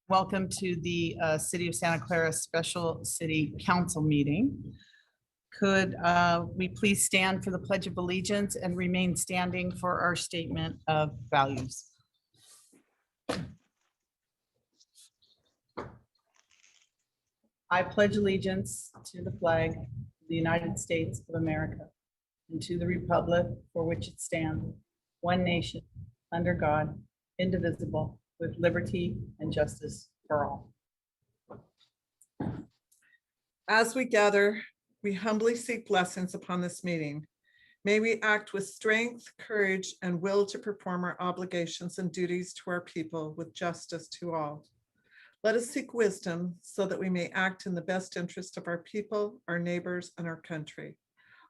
Welcome to the City of Santa Clara Special City Council meeting. Could we please stand for the Pledge of Allegiance and remain standing for our statement of values? I pledge allegiance to the flag of the United States of America and to the republic for which it stands, one nation, under God, indivisible, with liberty and justice for all. As we gather, we humbly seek blessings upon this meeting. May we act with strength, courage, and will to perform our obligations and duties to our people with justice to all. Let us seek wisdom so that we may act in the best interest of our people, our neighbors, and our country.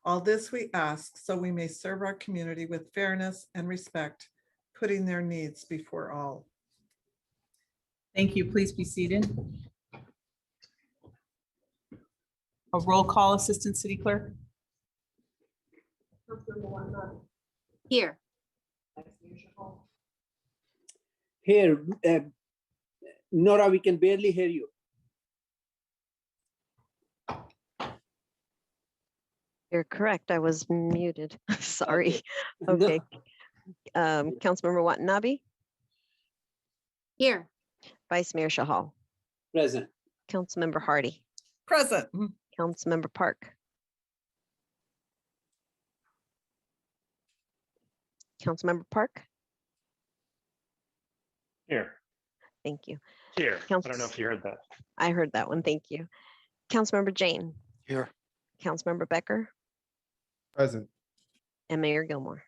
All this we ask so we may serve our community with fairness and respect, putting their needs before all. Thank you. Please be seated. A roll call, Assistant City Clerk. Here. Here, Nora, we can barely hear you. You're correct. I was muted. Sorry. Okay. Councilmember Watanabe. Here. Vice Mayor Shahal. Present. Councilmember Hardy. Present. Councilmember Park. Councilmember Park. Here. Thank you. Here. I don't know if you heard that. I heard that one. Thank you. Councilmember Jane. Here. Councilmember Becker. Present. And Mayor Gilmore.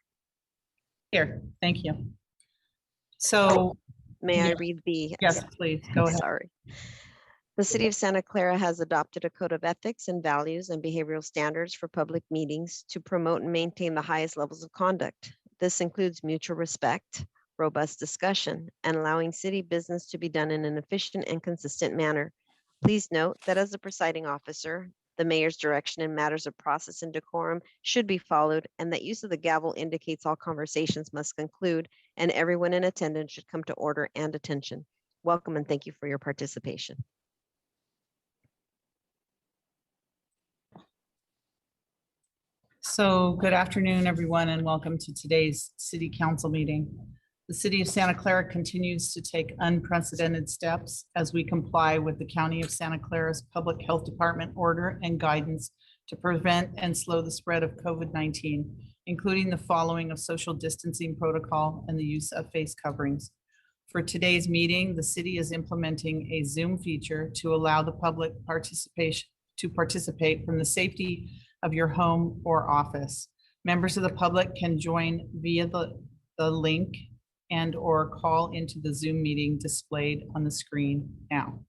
Here, thank you. So, May I Yeah. read the? yes, please, go ahead. Sorry. The City of Santa Clara has adopted a code of ethics and values and behavioral standards for public meetings to promote and maintain the highest levels of conduct. This includes mutual respect, robust discussion, and allowing city business to be done in an efficient and consistent manner. Please note that as the presiding officer, the mayor's direction in matters of process and decorum should be followed, and that use of the gavel indicates all conversations must conclude and everyone in attendance should come to order and attention. Welcome and thank you for your participation. So good afternoon, everyone, and welcome to today's City Council meeting. The City of Santa Clara continues to take unprecedented steps as we comply with the County of Santa Clara's Public Health Department order and guidance to prevent and slow the spread of COVID-19, including the following of social distancing protocol and the use of face coverings. For today's meeting, the city is implementing a Zoom feature to allow the public to participate from the safety of your home or office. Members of the public can join via the link and or call into the Zoom meeting displayed on the screen now.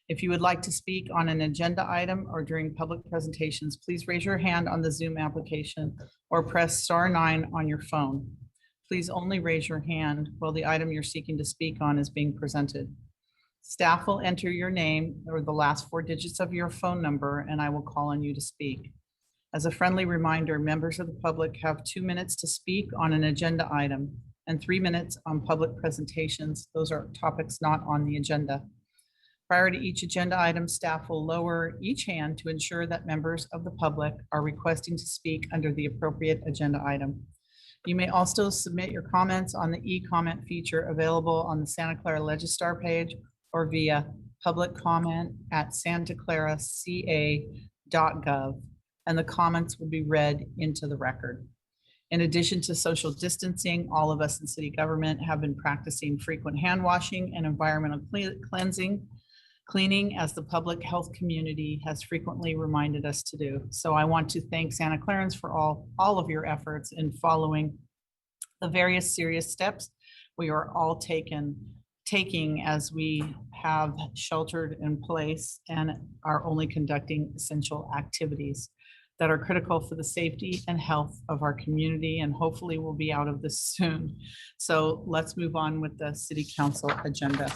If you would like to speak on an agenda item or during public presentations, please raise your hand on the Zoom application or press *9 on your phone. Please only raise your hand while the item you're seeking to speak on is being presented. Staff will enter your name or the last 4 digits of your phone number, and I will call on you to speak. As a friendly reminder, members of the public have 2 minutes to speak on an agenda item and 3 minutes on public presentations. Those are topics not on the agenda. Prior to each agenda item, staff will lower each hand to ensure that members of the public are requesting to speak under the appropriate agenda item. You may also submit your comments on the e-comment feature available on the Santa Clara Legistar page or via publiccomment@santaclaraca.gov, and the comments will be read into the record. In addition to social distancing, all of us in city government have been practicing frequent hand washing and environmental cleaning as the public health community has frequently reminded us to do. So I want to thank Santa Clarans for all of your efforts in following the various serious steps we are all taking as we have sheltered in place and are only conducting essential activities that are critical for the safety and health of our community, and hopefully we'll be out of this soon. So let's move on with the City Council agenda.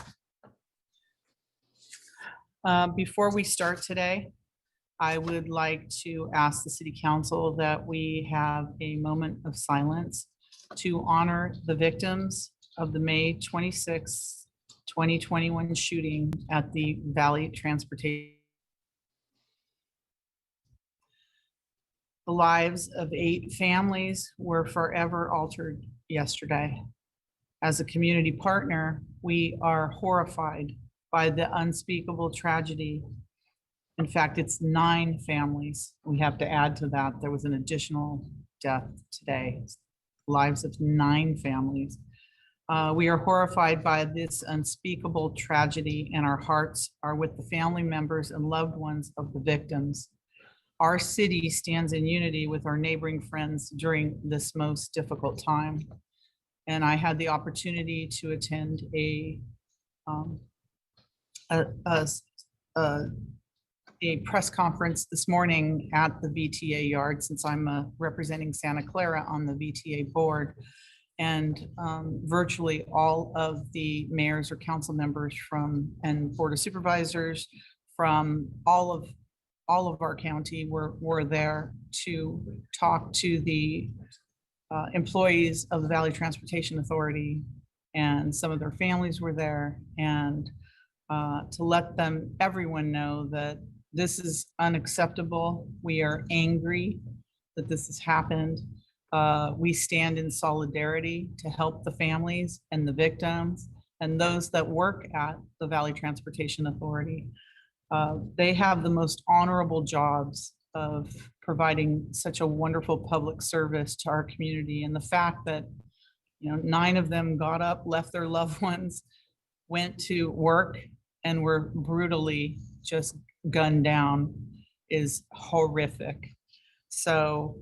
Before we start today, I would like to ask the City Council that we have a moment of silence to honor the victims of the May 26, 2021 shooting at the Valley Transportation. The lives of 8 families were forever altered yesterday. As a community partner, we are horrified by the unspeakable tragedy. In fact, it's 9 families. We have to add to that, there was an additional death today. Lives of 9 families. We are horrified by this unspeakable tragedy, and our hearts are with the family members and loved ones of the victims. Our city stands in unity with our neighboring friends during this most difficult time. And I had the opportunity to attend a press conference this morning at the VTA yard, since I'm representing Santa Clara on the VTA board. And virtually all of the mayors or council members and board of supervisors from all of our county were there to talk to the employees of the Valley Transportation Authority, and some of their families were there, and to let everyone know that this is unacceptable. We are angry that this has happened. We stand in solidarity to help the families and the victims and those that work at the Valley Transportation Authority. They have the most honorable jobs of providing such a wonderful public service to our community. And the fact that, 9 of them got up, left their loved ones, went to work, and were brutally just gunned down is horrific. So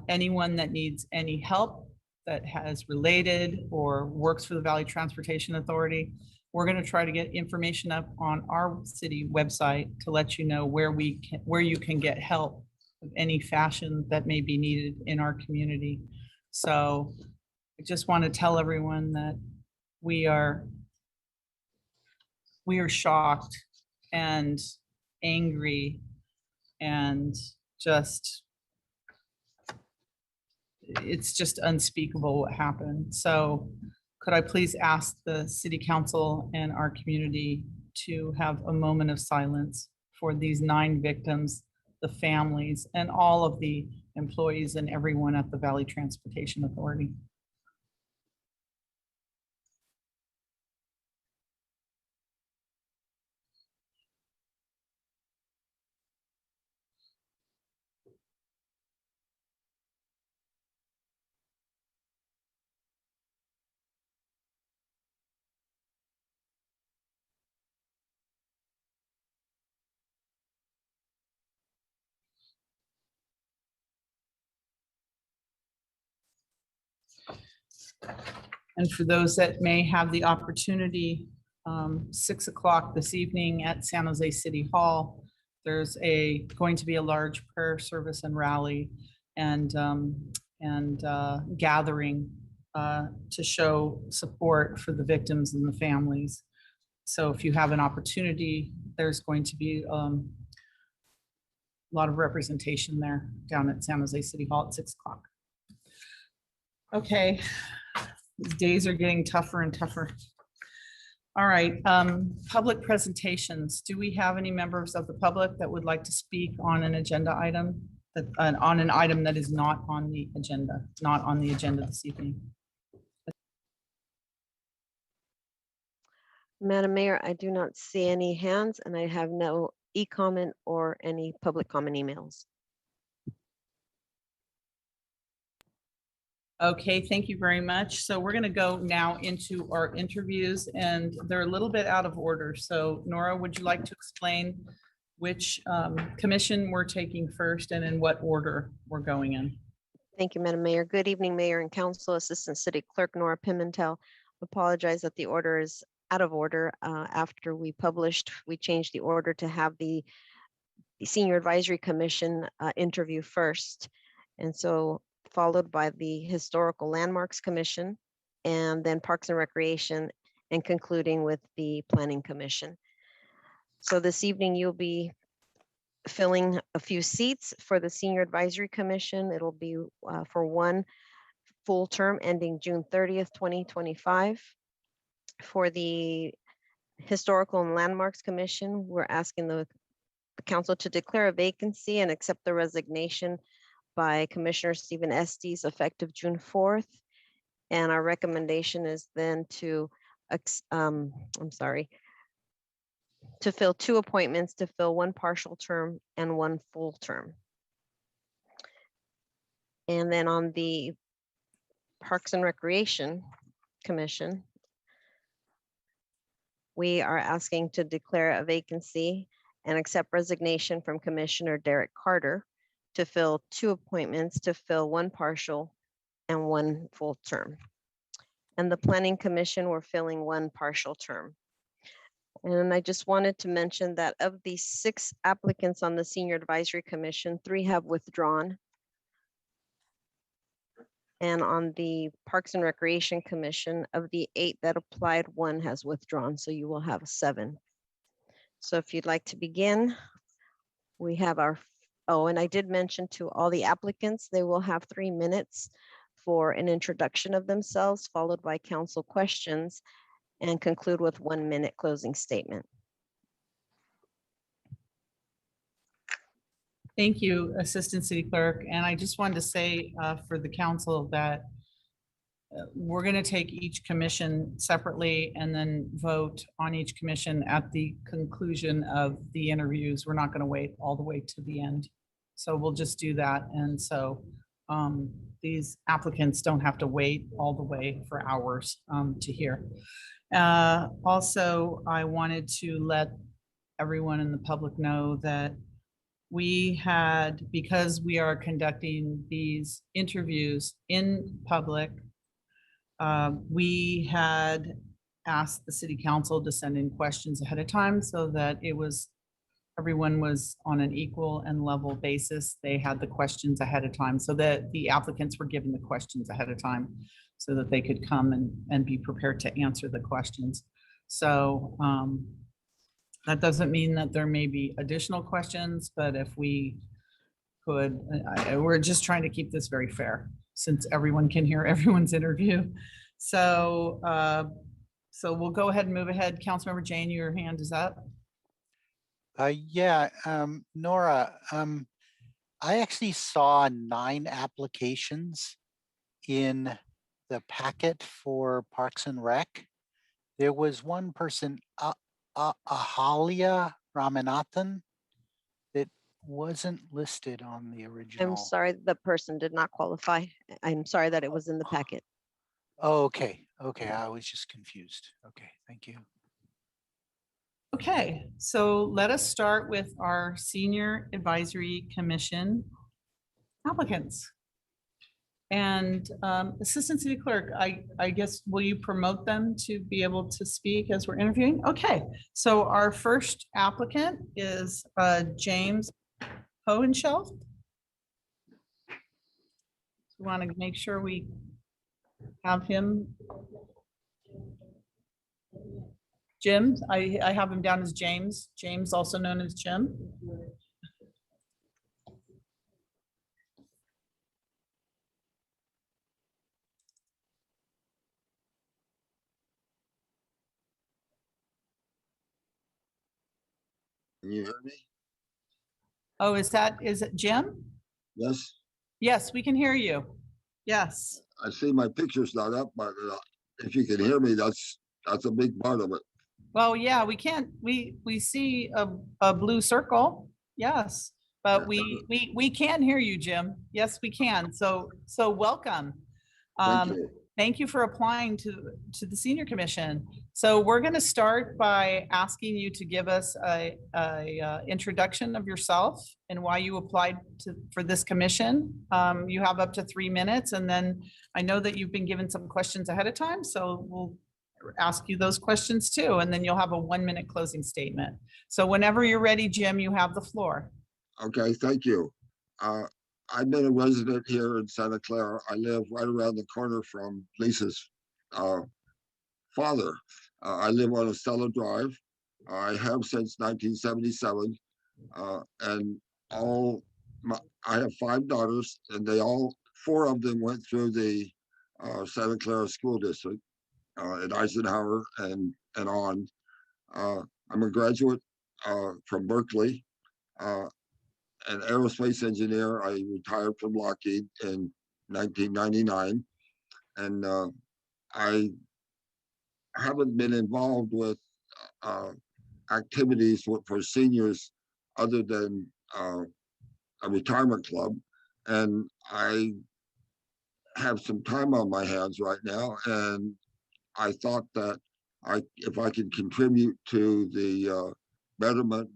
anyone that needs any help that has related or works for the Valley Transportation Authority, we're going to try to get information up on our city website to let you know where you can get help of any fashion that may be needed in our community. So I just want to tell everyone that we are shocked and angry and it's just unspeakable what happened. So could I please ask the city council and our community to have a moment of silence for these 9 victims, the families, and all of the employees and everyone at the Valley Transportation Authority. And for those that may have the opportunity, 6 o'clock this evening at San Jose City Hall, there's going to be a large prayer service and rally and gathering to show support for the victims and the families. So if you have an opportunity, there's going to be a lot of representation there down at San Jose City Hall at 6 o'clock. Okay. These days are getting tougher and tougher. All right, public presentations. Do we have any members of the public that would like to speak on an agenda item, on an item that is not on the agenda this evening? Madam Mayor, I do not see any hands, and I have no e-comment or any public comment emails. Okay, thank you very much. So we're going to go now into our interviews, and they're a little bit out of order. So Nora, would you like to explain which commission we're taking first and in what order we're going in? Thank you, Madam Mayor. Good evening, Mayor and Council. Assistant City Clerk Nora Pimentel. Apologize that the order is out of order. After we changed the order to have the Senior Advisory Commission interview first. And so followed by the Historical Landmarks Commission, and then Parks and Recreation, and concluding with the Planning Commission. So this evening, you'll be filling a few seats for the Senior Advisory Commission. It'll be for 1 full term ending June 30th, 2025. For the Historical and Landmarks Commission, we're asking the council to declare a vacancy and accept the resignation by Commissioner Stephen Estes effective June 4th. And our recommendation is then to, to fill 2 appointments, to fill 1 partial term and 1 full term. And then on the Parks and Recreation Commission, we are asking to declare a vacancy and accept resignation from Commissioner Derek Carter to fill 2 appointments, to fill 1 partial and 1 full term. And the Planning Commission, we're filling 1 partial term. And I just wanted to mention that of the 6 applicants on the Senior Advisory Commission, 3 have withdrawn. And on the Parks and Recreation Commission, of the 8 that applied, 1 has withdrawn, so you will have 7. So if you'd like to begin, we have our, oh, and I did mention to all the applicants, they will have 3 minutes for an introduction of themselves, followed by council questions, and conclude with 1 minute closing statement. Thank you, Assistant City Clerk. And I just wanted to say for the council that we're going to take each commission separately and then vote on each commission at the conclusion of the interviews. We're not going to wait all the way to the end. So we'll just do that. And so these applicants don't have to wait all the way for hours to hear. Also, I wanted to let everyone in the public know that we had, because we are conducting these interviews in public, we had asked the city council to send in questions ahead of time so that everyone was on an equal and level basis. They had the questions ahead of time so that the applicants were given the questions ahead of time so that they could come and be prepared to answer the questions. So that doesn't mean that there may be additional questions, but if we could, we're just trying to keep this very fair since everyone can hear everyone's interview. So, so we'll go ahead and move ahead. Councilmember Jane, your hand is up. Yeah, Nora, I actually saw 9 applications in the packet for Parks and Rec. There was one person, Ahalia Ramanathan, that wasn't listed on the original. I'm sorry, the person did not qualify. I'm sorry that it was in the packet. Oh, okay. Okay, I was just confused. Okay, thank you. Okay, so let us start with our Senior Advisory Commission applicants. And Assistant City Clerk, I guess, will you promote them to be able to speak as we're interviewing? Okay, so our first applicant is James Hohenscheld. We want to make sure we have him. Jim, I have him down as James. James, also known as Jim. Can you hear me? Oh, is it Jim? Yes, Yes, we can hear you. Yes. I see my picture's not up, but if you can hear me, that's a big part of it. Well, yeah, we can't, we see a blue circle. Yes, but we can hear you, Jim. Yes, we can. So welcome. Thank you. Thank you for applying to the Senior Commission. So we're going to start by asking you to give us a introduction of yourself and why you applied for this commission. You have up to 3 minutes, and then I know that you've been given some questions ahead of time, so we'll ask you those questions too, and then you'll have a 1 minute closing statement. So whenever you're ready, Jim, you have the floor. Okay, thank you. I've been a resident here in Santa Clara. I live right around the corner from Lisa's father. I live on Estella Drive. I have since 1977, and I have 5 daughters, and 4 of them went through the Santa Clara School District at Eisenhower and on. I'm a graduate from Berkeley, an aerospace engineer. I retired from Lockheed in 1999, and I haven't been involved with activities for seniors other than a retirement club. And I have some time on my hands right now, and I thought that if I could contribute to the betterment,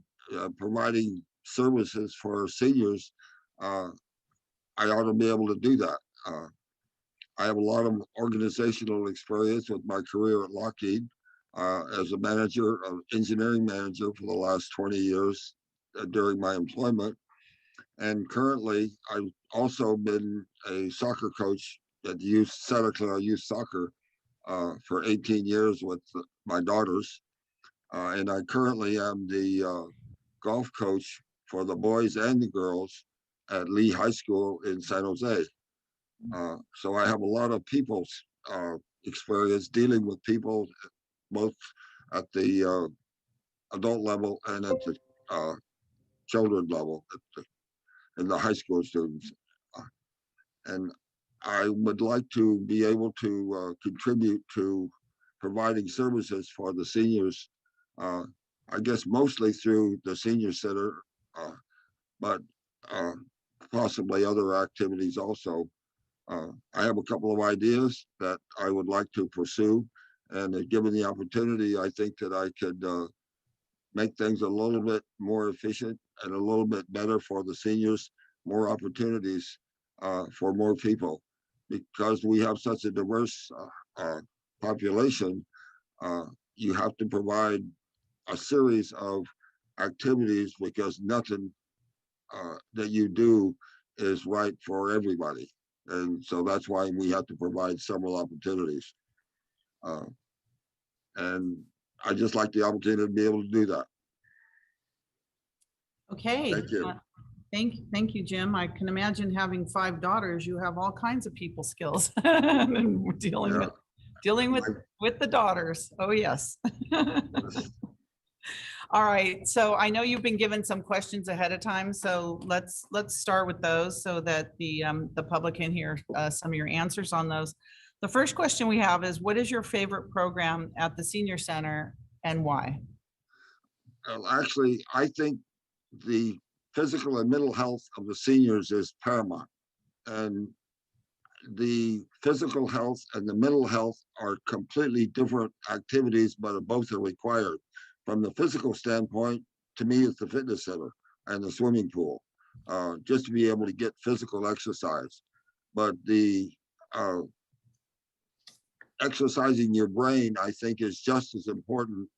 providing services for seniors, uh, I ought to be able to do that. I have a lot of organizational experience with my career at Lockheed as a manager, engineering manager for the last 20 years during my employment. And currently, I've also been a soccer coach at Santa Clara Youth Soccer for 18 years with my daughters. And I currently am the golf coach for the boys and the girls at Lee High School in San Jose. So I have a lot of people's experience dealing with people, both at the adult level and at the children level, in the high school students. And I would like to be able to contribute to providing services for the seniors, I guess mostly through the senior center, but possibly other activities also. I have a couple of ideas that I would like to pursue, and given the opportunity, I think that I could make things a little bit more efficient and a little bit better for the seniors, more opportunities for more people. Because we have such a diverse population, you have to provide a series of activities because nothing that you do is right for everybody. And so that's why we have to provide several opportunities. And I just like the opportunity to be able to do that. Okay. Thank you. Thank you, Jim. I can imagine having 5 daughters, you have all kinds of people skills and we're dealing with the daughters. Oh, yes. All right. So I know you've been given some questions ahead of time, so let's start with those so that the public can hear some of your answers on those. The first question we have is, what is your favorite program at the senior center and why? Well, actually, I think the physical and mental health of the seniors is paramount. And the physical health and the mental health are completely different activities, but both are required. From the physical standpoint, to me, it's the fitness center and the swimming pool, just to be able to get physical exercise. But the exercising your brain, I think, is just as important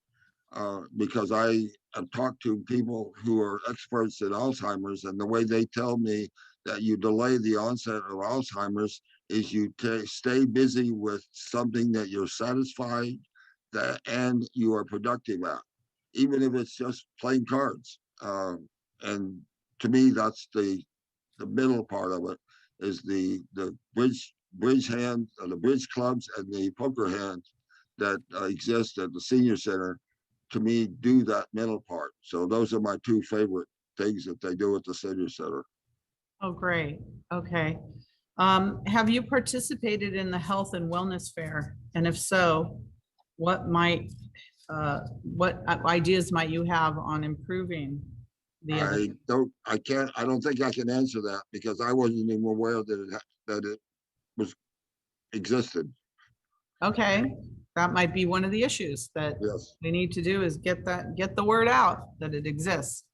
because I have talked to people who are experts in Alzheimer's, and the way they tell me that you delay the onset of Alzheimer's is you stay busy with something that you're satisfied that and you are productive at, even if it's just playing cards. And to me, that's the middle part of it, is the bridge hand, the bridge clubs and the poker hands that exist at the senior center. To me, do that middle part. So those are my 2 favorite things that they do at the senior center. Oh, great. Okay. Have you participated in the health and wellness fair? And if so, what ideas might you have on improving the event? I don't think I can answer that because I wasn't even aware that it was existed. Okay, that might be one of the issues that Yes. we need to do is get the word out that it exists.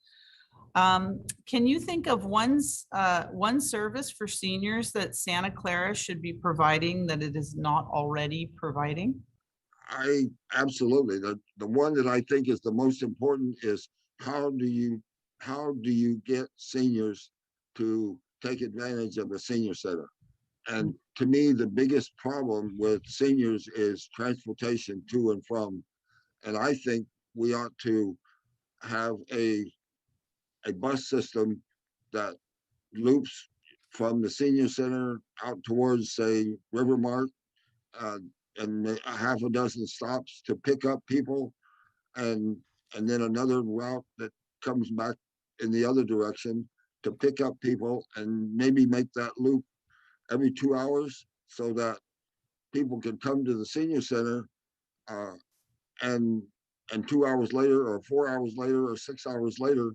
Can you think of one service for seniors that Santa Clara should be providing that it is not already providing? Absolutely. The one that I think is the most important is how do you get seniors to take advantage of the senior center? And to me, the biggest problem with seniors is transportation to and from. And I think we ought to have a bus system that loops from the senior center out towards, say, Rivermark, and a half a dozen stops to pick up people and then another route that comes back in the other direction to pick up people and maybe make that loop every 2 hours so that people can come to the senior center uh, and 2 hours later or 4 hours later or 6 hours later,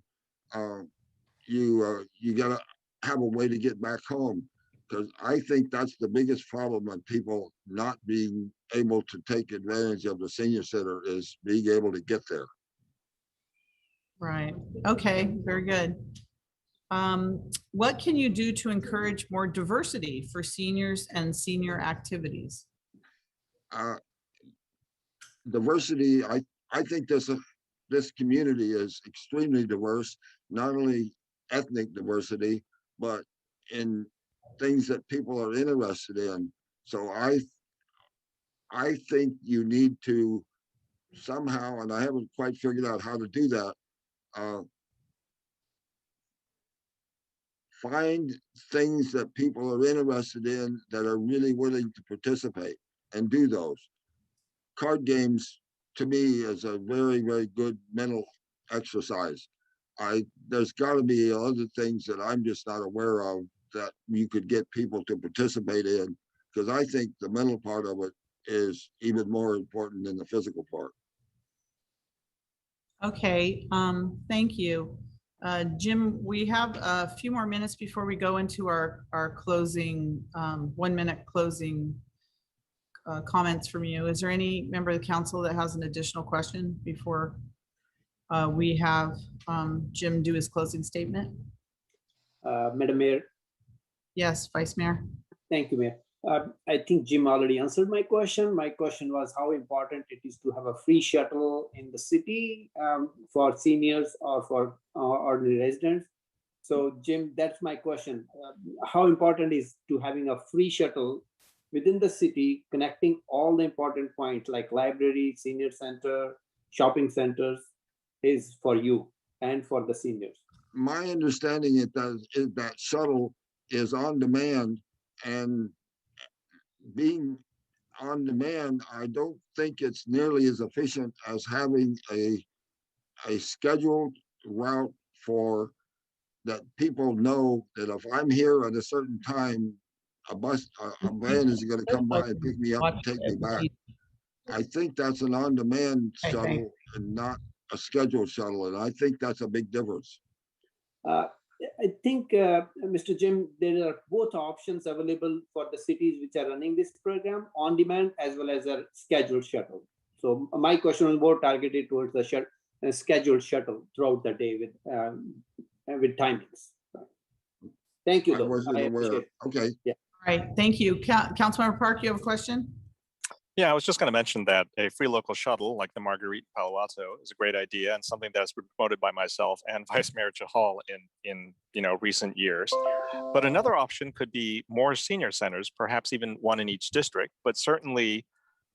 you gotta have a way to get back home. Because I think that's the biggest problem of people not being able to take advantage of the senior center is being able to get there. Right. Okay, very good. What can you do to encourage more diversity for seniors and senior activities? Diversity, I think this community is extremely diverse, not only ethnic diversity, but in things that people are interested in. So I think you need to somehow, and I haven't quite figured out how to do that, find things that people are interested in that are really willing to participate and do those. Card games to me is a very, very good mental exercise. There's got to be other things that I'm just not aware of that you could get people to participate in, because I think the mental part of it is even more important than the physical part. Okay, thank you. Jim, we have a few more minutes before we go into our closing, 1 minute closing comments from you. Is there any member of the council that has an additional question before we have Jim do his closing statement? Madam Mayor, Yes, Vice Mayor. thank you, Mayor. I think Jim already answered my question. My question was how important it is to have a free shuttle in the city for seniors or for ordinary residents. So Jim, that's my question. How important is to having a free shuttle within the city connecting all the important points like library, senior center, shopping centers is for you and for the seniors? My understanding is that shuttle is on demand, and being on demand, I don't think it's nearly as efficient as having a scheduled route for that people know that if I'm here at a certain time, a van is going to come by and pick me up and take me back. I think that's an on-demand shuttle and not a scheduled shuttle, and I think that's a big difference. I think, Mr. Jim, there are both options available for the cities which are running this program, on demand as well as a scheduled shuttle. So my question was more targeted towards the scheduled shuttle throughout the day with timings. Thank you, I though. wasn't aware. Okay. Yeah. All right, thank you. Councilmember Park, you have a question? Yeah, I was just going to mention that a free local shuttle like the Marguerite Palo Alto is a great idea and something that's been promoted by myself and Vice Mayor Chahal in recent years. But another option could be more senior centers, perhaps even one in each district, but certainly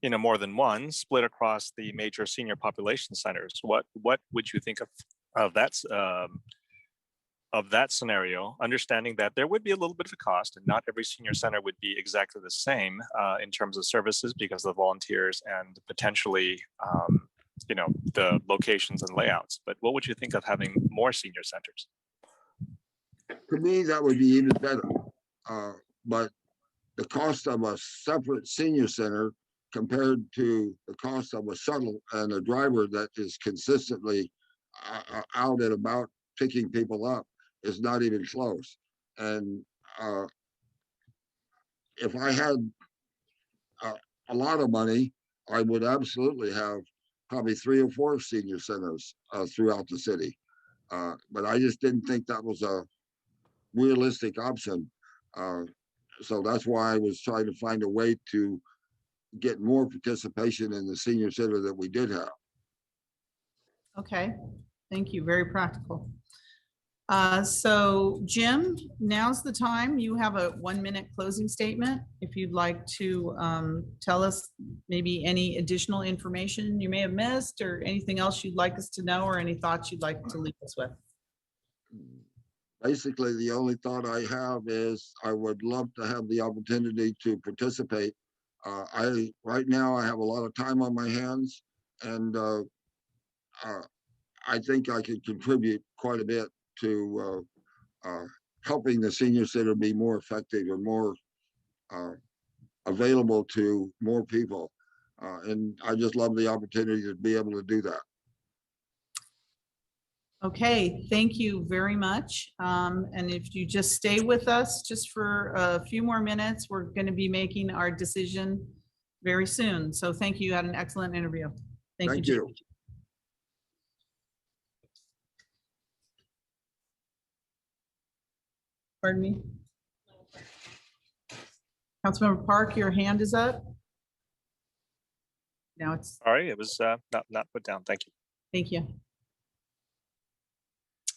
more than one split across the major senior population centers. What would you think of that scenario, understanding that there would be a little bit of a cost and not every senior center would be exactly the same in terms of services because of the volunteers and potentially, the locations and layouts. But what would you think of having more senior centers? To me, that would be even better. But the cost of a separate senior center compared to the cost of a shuttle and a driver that is consistently out and about picking people up is not even close. And if I had a lot of money, I would absolutely have probably 3 or 4 senior centers throughout the city. But I just didn't think that was a realistic option. So that's why I was trying to find a way to get more participation in the senior center that we did have. Okay, thank you. Very practical. So Jim, now's the time. You have a 1 minute closing statement. If you'd like to tell us maybe any additional information you may have missed or anything else you'd like us to know or any thoughts you'd like to leave us with. Basically, the only thought I have is I would love to have the opportunity to participate. Right now I have a lot of time on my hands, and I think I could contribute quite a bit to helping the senior center be more effective and more available to more people. And I just love the opportunity to be able to do that. Okay, thank you very much. And if you just stay with us just for a few more minutes, we're going to be making our decision very soon. So thank you. You had an excellent interview. Thank you. Thank you. Jim. Pardon me. Councilmember Park, your hand is up. Now it's, Sorry, it was not put down. Thank you. thank you.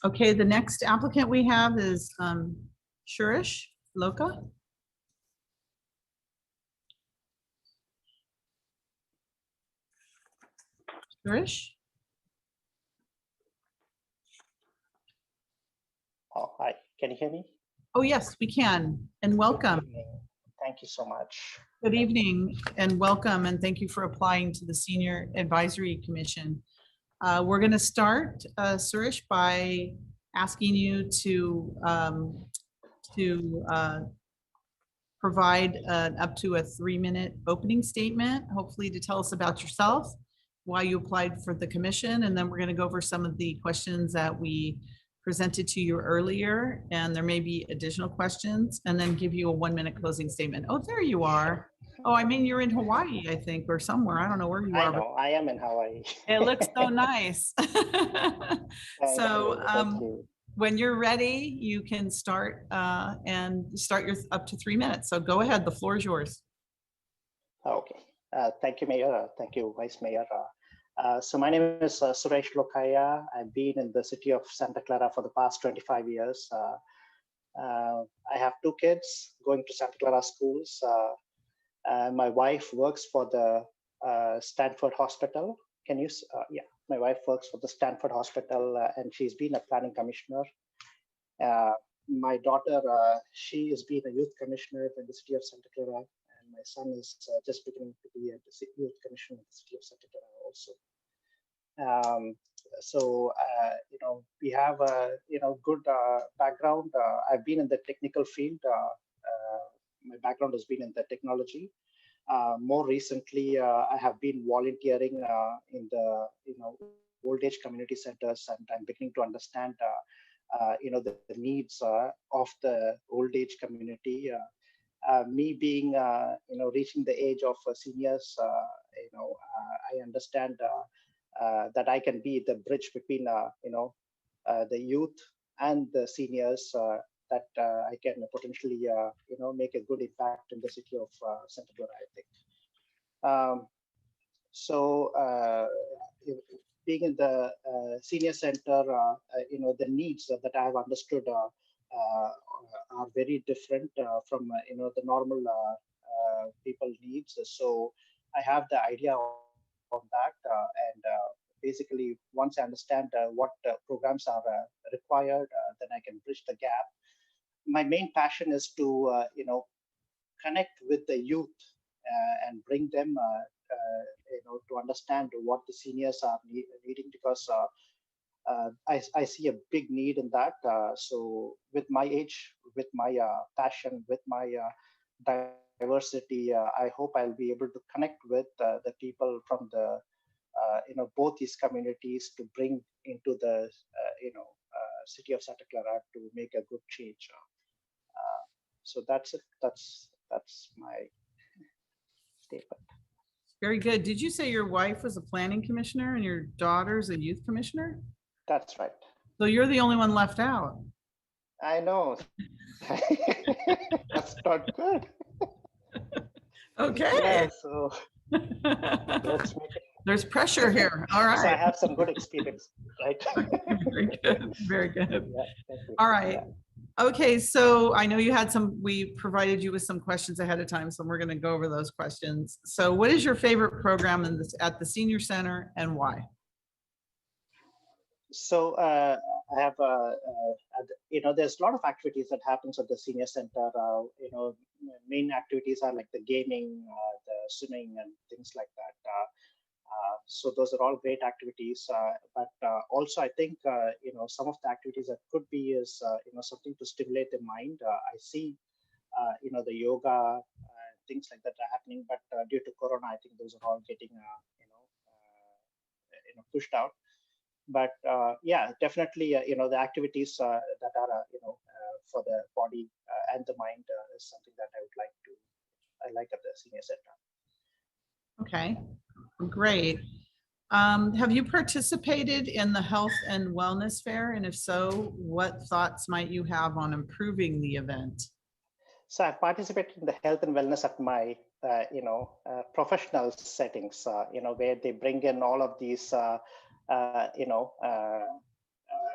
Okay, the next applicant we have is Shurish Loka. Shurish? Oh, hi, can you hear me? Oh, yes, we can. And welcome. Good evening. Thank you so much. Good evening and welcome, and thank you for applying to the Senior Advisory Commission. We're going to start, Suresh, by asking you to provide up to a 3-minute opening statement, hopefully to tell us about yourself, why you applied for the commission, and then we're going to go over some of the questions that we presented to you earlier, and there may be additional questions, and then give you a 1-minute closing statement. Oh, there you are. Oh, I mean, you're in Hawaii, I think, or somewhere. I don't know where you I are. But know, I am in Hawaii. it looks so nice. So Thank you. when you're ready, you can start and start your up to 3 minutes. So go ahead, the floor is yours. Okay, thank you, Mayor. Thank you, Vice Mayor. So my name is Suresh Lokaya. I've been in the city of Santa Clara for the past 25 years. I have 2 kids going to Santa Clara schools. My wife works for the Stanford Hospital. Yeah, my wife works for the Stanford Hospital and she's been a planning commissioner. My daughter, she has been a youth commissioner in the city of Santa Clara, and my son is just beginning to be a youth commissioner in the city of Santa Clara also. We have a good background. I've been in the technical field. My background has been in the technology. More recently, I have been volunteering in the old age community centers, and I'm beginning to understand the needs of the old age community. Me being reaching the age of seniors, I understand that I can be the bridge between the youth and the seniors, that I can potentially make a good impact in the city of Santa Clara, I think. Being in the senior center, the needs that I have understood are very different from the normal people needs. So I have the idea on that, and basically once I understand what programs are required, then I can bridge the gap. My main passion is to connect with the youth and bring them to understand what the seniors are needing, because I see a big need in that. So with my age, with my passion, with my diversity, I hope I'll be able to connect with the people from the both these communities to bring into the city of Santa Clara to make a good change. So that's it. That's my statement. Very good. Did you say your wife was a planning commissioner and your daughter's a youth commissioner? That's right. So you're the only one left out. I know. That's not good. Okay. Yeah, so let's make it. There's pressure here. All So I right. have some good experience, right? Very good. Very good. Yeah, thank you. All right. Yeah. Okay, so I know you had we provided you with some questions ahead of time, so we're going to go over those questions. So what is your favorite program at the senior center and why? So I have, there's a lot of activities that happens at the senior center. Main activities are like the gaming, the swimming and things like that. So those are all great activities, but also I think some of the activities that could be is something to stimulate the mind. I see the yoga things like that are happening, but due to Corona, I think those are all getting pushed out. But yeah, definitely the activities that are for the body and the mind is something that I like at the senior center. Okay, great. Have you participated in the health and wellness fair? And if so, what thoughts might you have on improving the event? So I participated in the health and wellness at my professional settings, where they bring in all of these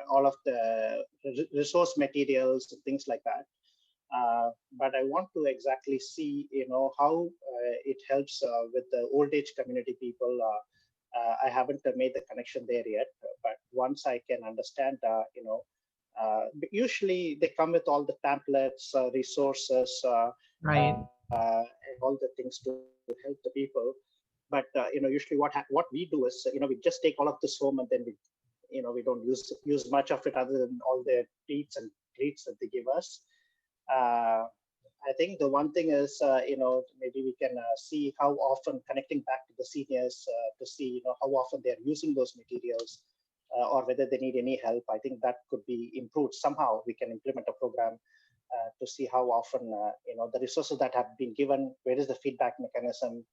all of the resource materials and things like that. But I want to exactly see, how it helps with the old age community people. I haven't made the connection there yet, but once I can understand, usually they come with all the pamphlets, resources, Right. and all the things to help the people. But usually what we do is, we just take all of this home and then we don't use much of it other than all the treats and treats that they give us. I think the one thing is, maybe we can see how often connecting back to the seniors to see, how often they're using those materials or whether they need any help. I think that could be improved. Somehow we can implement a program to see how often, the resources that have been given, where is the feedback mechanism,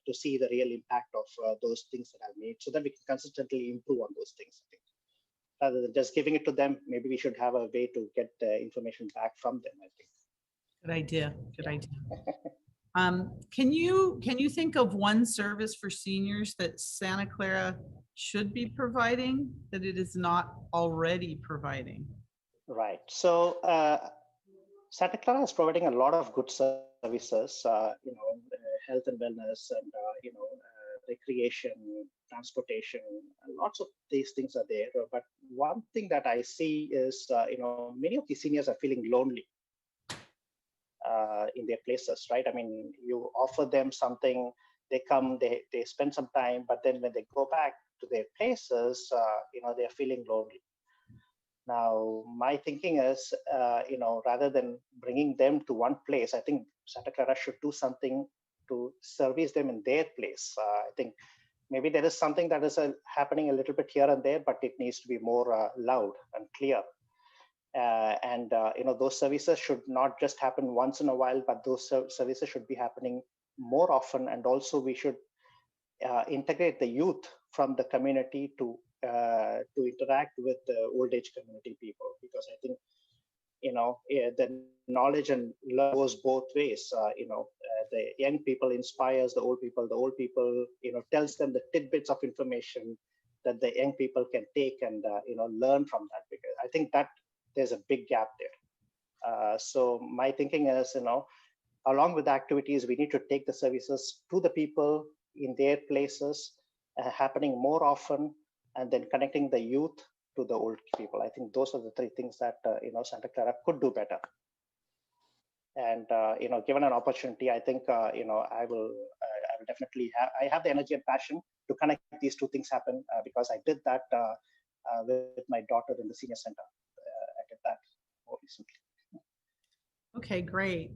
to see the real impact of those things that I've made so that we can consistently improve on those things. I think. Rather than just giving it to them, maybe we should have a way to get the information back from them, I think. Good idea. Good idea. Can you think of one service for seniors that Santa Clara should be providing that it is not already providing? Right. So Santa Clara is providing a lot of good services, health and wellness, and recreation, transportation, lots of these things are there. But one thing that I see is, many of the seniors are feeling lonely in their places, right? I mean, you offer them something, they come, they spend some time, but then when they go back to their places, they're feeling lonely. Now, my thinking is, rather than bringing them to one place, I think Santa Clara should do something to service them in their place. I think maybe there is something that is happening a little bit here and there, but it needs to be more loud and clear. Those services should not just happen once in a while, but those services should be happening more often. And also we should integrate the youth from the community to interact with the old age community people, because I think the knowledge and love goes both ways. The young people inspires the old people tells them the tidbits of information that the young people can take and learn from that, because I think that there's a big gap there. So my thinking is, along with the activities, we need to take the services to the people in their places, happening more often, and then connecting the youth to the old people. I think those are the three things that Santa Clara could do better. And given an opportunity, I think I will definitely have the energy and passion to connect these two things happen, because I did that with my daughter in the senior center. I did that more recently. Okay, great.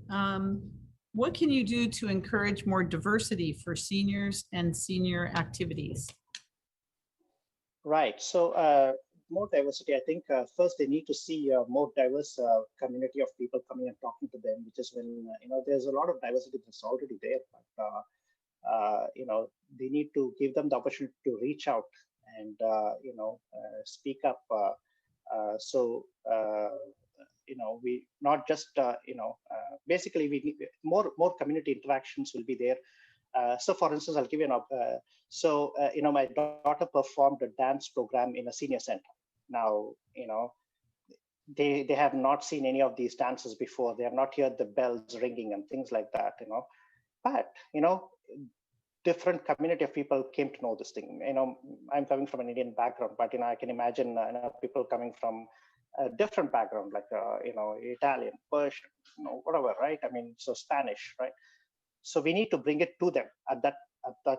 What can you do to encourage more diversity for seniors and senior activities? Right. So more diversity, I think first they need to see a more diverse community of people coming and talking to them, which is when, there's a lot of diversity that's already there, but, they need to give them the opportunity to reach out and, speak up. We not just, basically we need more community interactions will be there. So for instance, I'll give you an my daughter performed a dance program in a senior center. Now, they have not seen any of these dances before. They have not heard the bells ringing and things like that, but, different community of people came to know this thing. I'm coming from an Indian background, but, I can imagine people coming from a different background, like, Italian, Persian, whatever, right? I mean, so Spanish, right? So we need to bring it to them at that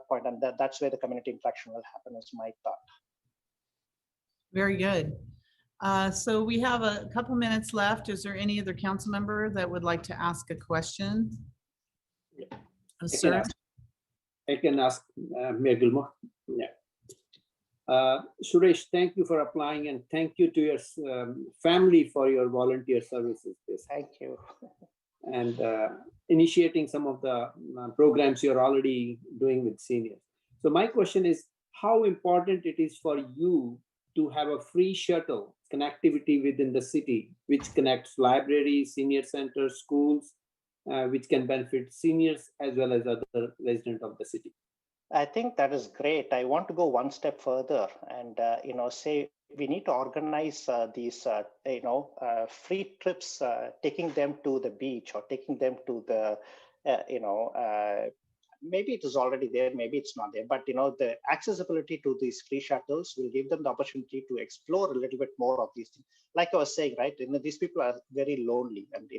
point, and that's where the community interaction will happen, is my thought. Very good. So we have a couple minutes left. Is there any other council member that would like to ask a question? Sir? I can ask Mayor Gilmore. Yeah. Suresh, thank you for applying, and thank you to your family for your volunteer services. Thank you. And initiating some of the programs you're already doing with seniors. So my question is, how important it is for you to have a free shuttle connectivity within the city, which connects libraries, senior centers, schools, which can benefit seniors as well as other residents of the city? I think that is great. I want to go one step further and, say we need to organize these, free trips, taking them to the beach or taking them to the, maybe it is already there, maybe it's not there, but, the accessibility to these free shuttles will give them the opportunity to explore a little bit more of these things. Like I was saying, right, these people are very lonely, and,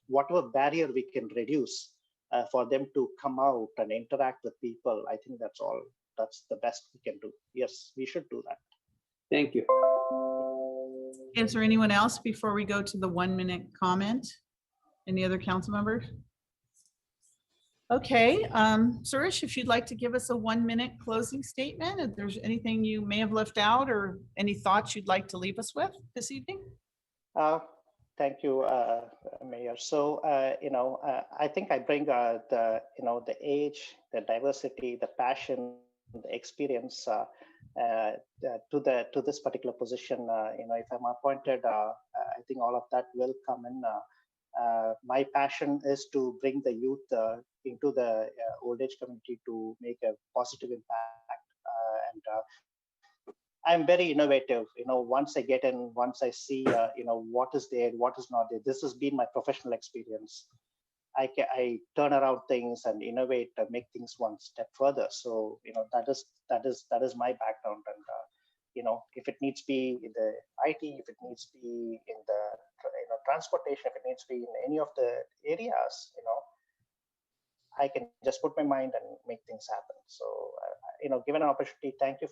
whatever barrier we can reduce for them to come out and interact with people, I think that's the best we can do. Yes, we should do that. Thank you. Is there anyone else before we go to the 1-minute comment? Any other council members? Okay, Suresh, if you'd like to give us a 1-minute closing statement, if there's anything you may have left out or any thoughts you'd like to leave us with this evening? Thank you, Mayor. So, I think I bring the age, the diversity, the passion, the experience to this particular position. If I'm appointed, I think all of that will come in. My passion is to bring the youth into the old age community to make a positive impact. And I'm very innovative. Once I get in, once I see, what is there, what is not there. This has been my professional experience. I turn around things and innovate and make things one step further. So, that is my background. And if it needs to be in the IT, if it needs to be in the transportation, if it needs to be in any of the areas, I can just put my mind and make things happen. So, given an opportunity, thank you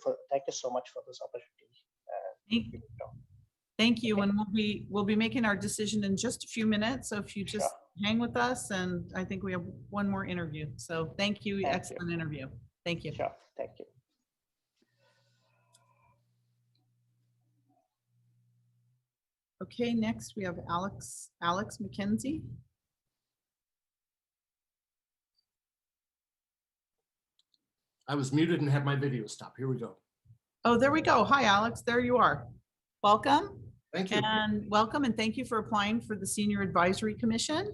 so much for this opportunity. Thank you. And we'll be making our decision in just a few minutes. So if you just hang with us, and I think we have one more interview. So thank you. Excellent interview. Thank you. Sure. Thank you. Okay, next we have Alex McKenzie. I was muted and had my video stop. Here we go. Oh, there we go. Hi, Alex. There you are. Welcome. Thank you. And welcome, and thank you for applying for the Senior Advisory Commission.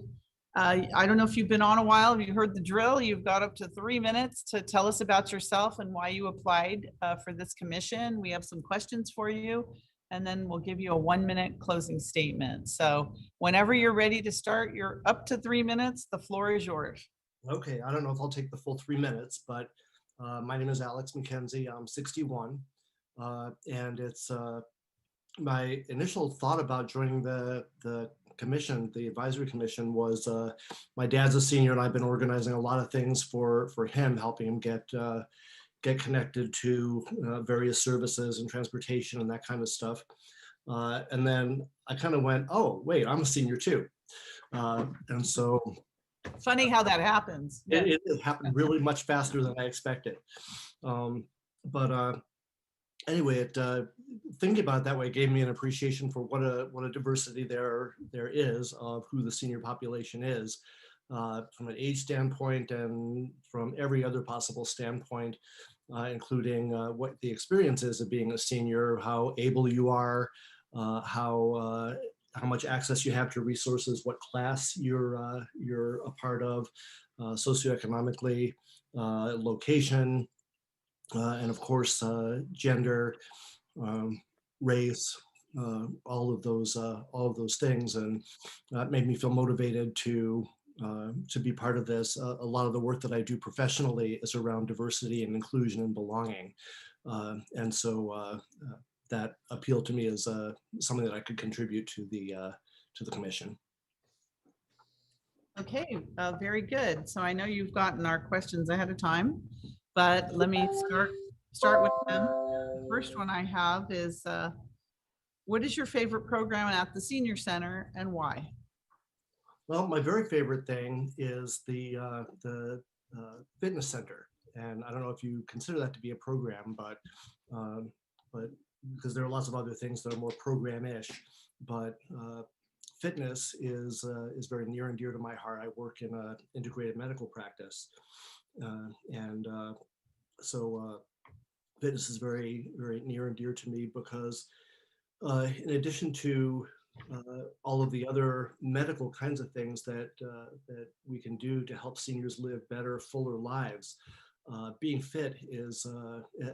I don't know if you've been on a while. Have you heard the drill? You've got up to 3 minutes to tell us about yourself and why you applied for this commission. We have some questions for you, and then we'll give you a 1-minute closing statement. So whenever you're ready to start, you're up to 3 minutes. The floor is yours. Okay, I don't know if I'll take the full 3 minutes, but my name is Alex McKenzie. I'm 61, and it's my initial thought about joining the commission, the advisory commission, was my dad's a senior, and I've been organizing a lot of things for him, helping him get connected to various services and transportation and that kind of stuff. And then I kind of went, oh wait, I'm a senior too, and so. Funny how that happens. It happened really much faster than I expected. But anyway, thinking about it that way gave me an appreciation for what a diversity there is of who the senior population is, from an age standpoint and from every other possible standpoint, including what the experience is of being a senior, how able you are, how much access you have to resources, what class you're a part of, socioeconomically, location, and of course, gender, race, all of those things, and that made me feel motivated to be part of this. A lot of the work that I do professionally is around diversity and inclusion and belonging, and so that appealed to me as something that I could contribute to the commission. Okay, very good. So I know you've gotten our questions ahead of time, but let me start with them. The first one I have is, what is your favorite program at the senior center and why? Well, my very favorite thing is the fitness center, and I don't know if you consider that to be a program, um, but because there are lots of other things that are more program-ish, but fitness is very near and dear to my heart. I work in an integrated medical practice, and so fitness is very very near and dear to me because in addition to all of the other medical kinds of things that we can do to help seniors live better, fuller lives. Being fit is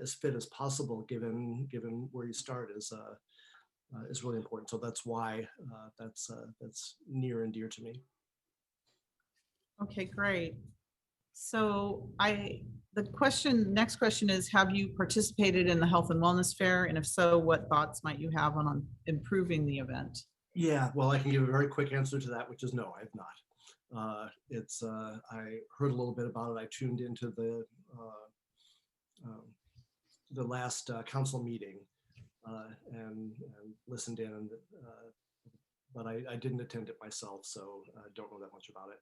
as fit as possible, given where you start, is really important. So that's why that's near and dear to me. Okay, great. So next question is, have you participated in the Health and Wellness Fair? And if so, what thoughts might you have on improving the event? Yeah, well, I can give a very quick answer to that, which is no, I have not. I heard a little bit about it. I tuned into the last council meeting and listened in, but I didn't attend it myself, so I don't know that much about it.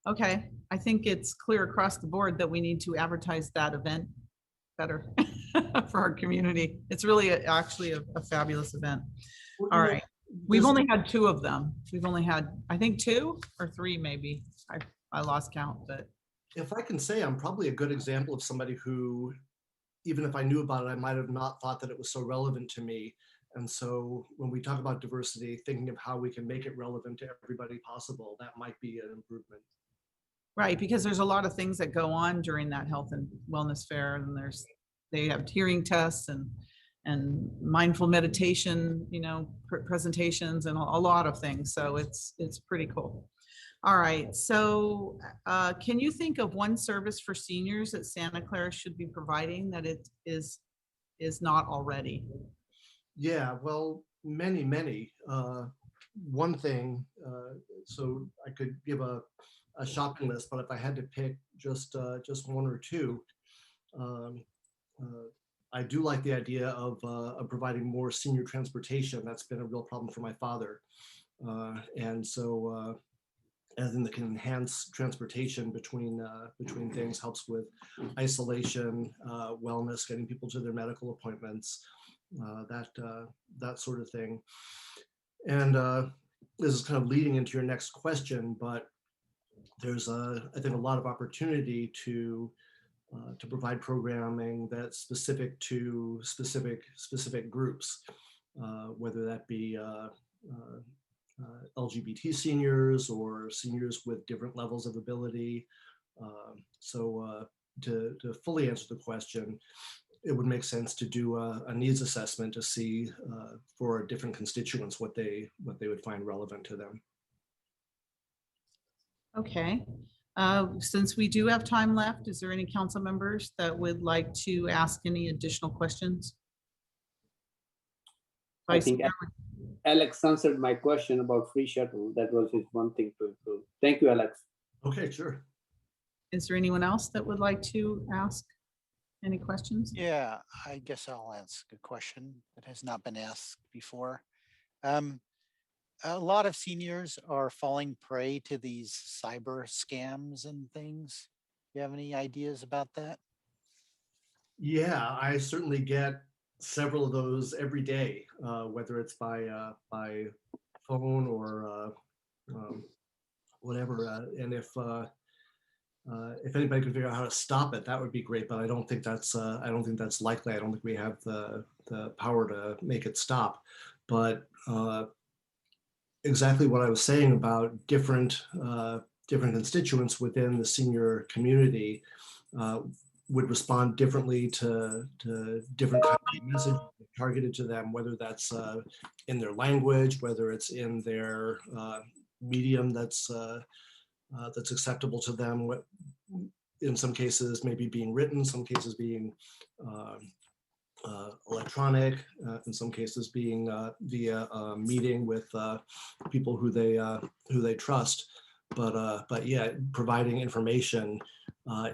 Okay, I think it's clear across the board that we need to advertise that event better for our community. It's really actually a fabulous event. Well, All you know, right. We've this- only had 2 of them. We've only had, I think 2 or 3 maybe. I lost count, but If I can say, I'm probably a good example of somebody who, even if I knew about it, I might have not thought that it was so relevant to me. And so when we talk about diversity, thinking of how we can make it relevant to everybody possible, that might be an improvement. right, because there's a lot of things that go on during that health and wellness fair, and they have hearing tests and mindful meditation, presentations and a lot of things. So it's pretty cool. All right, so can you think of one service for seniors that Santa Clara should be providing that it is not already? Yeah, well, many. One thing, so I could give a shopping list, but if I had to pick just one or two, um, I do like the idea of providing more senior transportation. That's been a real problem for my father, and so as in, that can enhance transportation between things, helps with isolation, wellness, getting people to their medical appointments, that sort of thing. And this is kind of leading into your next question, but there's I think a lot of opportunity to provide programming that's specific to specific groups, whether that be LGBT seniors or seniors with different levels of ability. So to fully answer the question, it would make sense to do a needs assessment to see for different constituents what they would find relevant to them. Okay. Since we do have time left, is there any council members that would like to ask any additional questions? I think Alex answered my question about free shuttle. That was his one thing to improve. Thank you, Alex. Okay, sure. Is there anyone else that would like to ask any questions? Yeah, I guess I'll ask a question that has not been asked before. A lot of seniors are falling prey to these cyber scams and things. Do you have any ideas about that? Yeah, I certainly get several of those every day, whether it's by phone or whatever. And if anybody could figure out how to stop it, that would be great. But I don't think that's likely. I don't think we have the power to make it stop. But exactly what I was saying about different constituents within the senior community would respond differently to different kinds of messages targeted to them, whether that's in their language, whether it's in their medium that's acceptable to them. In some cases, maybe being written, some cases being electronic, in some cases being via a meeting with people who they trust, but yeah, providing information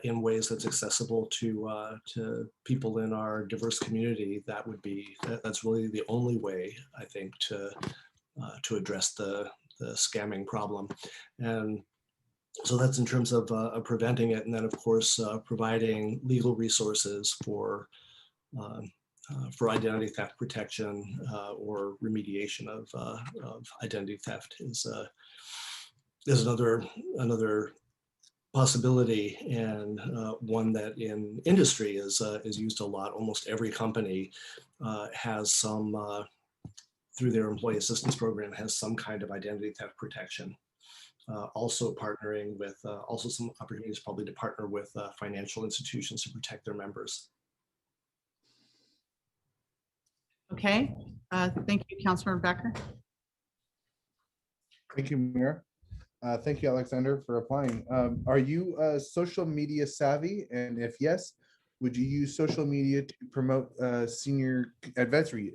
in ways that's accessible to people in our diverse community. That's really the only way, I think, to address the scamming problem. And so that's in terms of preventing it, and then of course providing legal resources for identity theft protection or remediation of identity theft is another possibility, and one that in industry is used a lot. Almost every company has some through their employee assistance program has some kind of identity theft protection. Also partnering with also some opportunities probably to partner with financial institutions to protect their members. Okay, thank you, Councilmember Becker. Thank you, Mayor. Thank you, Alexander, for applying. Are you social media savvy? And if yes, would you use social media to promote senior advisory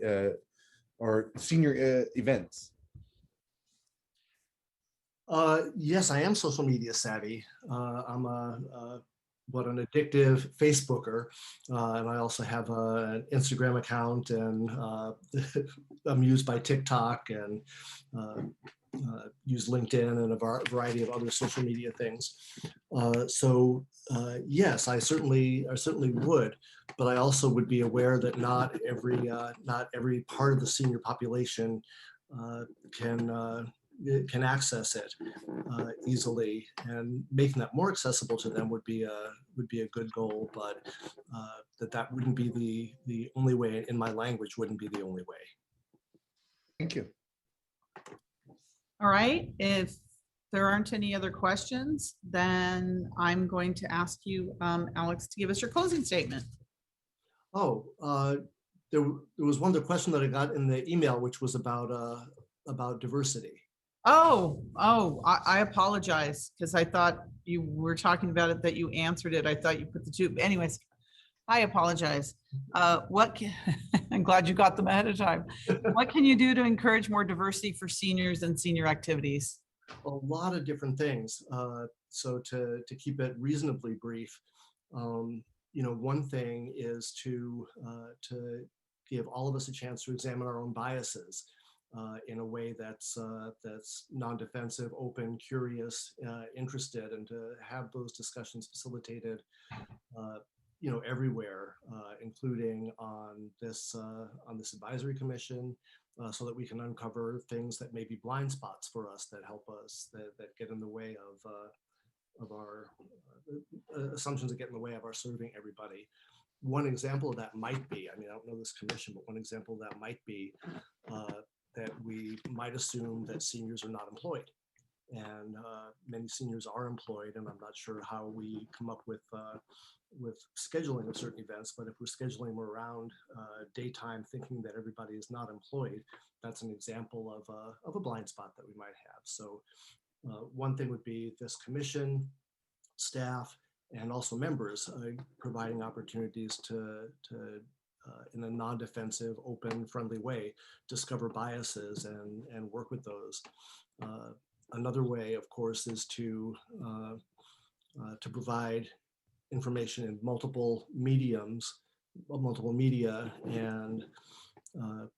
or senior events? Yes, I am social media savvy. I'm an addictive Facebooker, and I also have an Instagram account, and I'm used by TikTok and use LinkedIn and a variety of other social media things. So yes, I certainly would, but I also would be aware that not every part of the senior population can access it easily, and making that more accessible to them would be a good goal, but that wouldn't be the only way. In my language, wouldn't be the only way. Thank you. All right, if there aren't any other questions, then I'm going to ask you, Alex, to give us your closing statement. Oh, there was one other question that I got in the email, which was about diversity. I apologize, because I thought you were talking about it, that you answered it. I thought you put the two. Anyways, I apologize. I'm glad you got them ahead of time. What can you do to encourage more diversity for seniors and senior activities? A lot of different things. So to keep it reasonably brief, one thing is to give all of us a chance to examine our own biases in a way that's non-defensive, open, curious, interested, and to have those discussions facilitated everywhere, including on this advisory commission, so that we can uncover things that may be blind spots for us that help us, that get in the way of our assumptions, that get in the way of our serving everybody. One example of that might be, I don't know this commission, but one example of that might be that we might assume that seniors are not employed. And many seniors are employed, and I'm not sure how we come up with scheduling of certain events, but if we're scheduling them around daytime, thinking that everybody is not employed, that's an example of a blind spot that we might have. So one thing would be this commission, staff, and also members providing opportunities to in a non-defensive, open, friendly way, discover biases and work with those. Another way, of course, is to provide information in multiple mediums, multiple media, and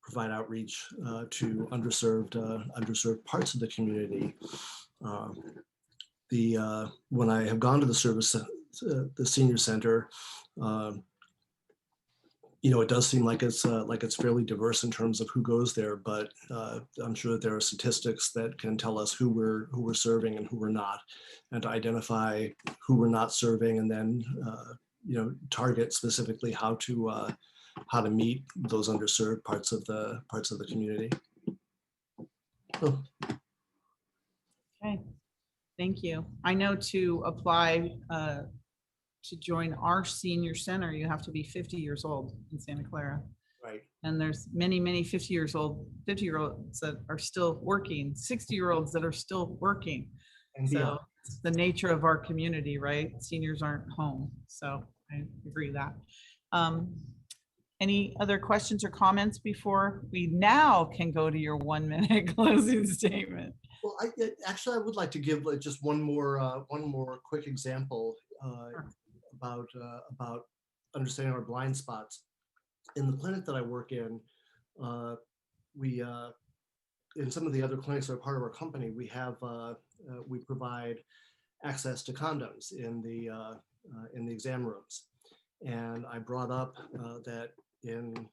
provide outreach to underserved parts of the community. When I have gone to the senior center, it does seem like it's fairly diverse in terms of who goes there, but I'm sure that there are statistics that can tell us who we're serving and who we're not, and to identify who we're not serving, and then target specifically how to meet those underserved parts of the community. Oh. Okay, thank you. I know to apply to join our senior center, you have to be 50 years old in Santa Clara. Right. And there's many 50-year-olds that are still working, 60-year-olds that are still working. And so it's the nature of our community, right? Seniors aren't home. So I agree with that. Any other questions or comments before we now can go to your 1 minute closing statement? Well, actually, I would like to give just one more quick example about understanding our blind spots. In the clinic that I work in, we in some of the other clinics that are part of our company, we provide access to condoms in the exam rooms. And I brought up that in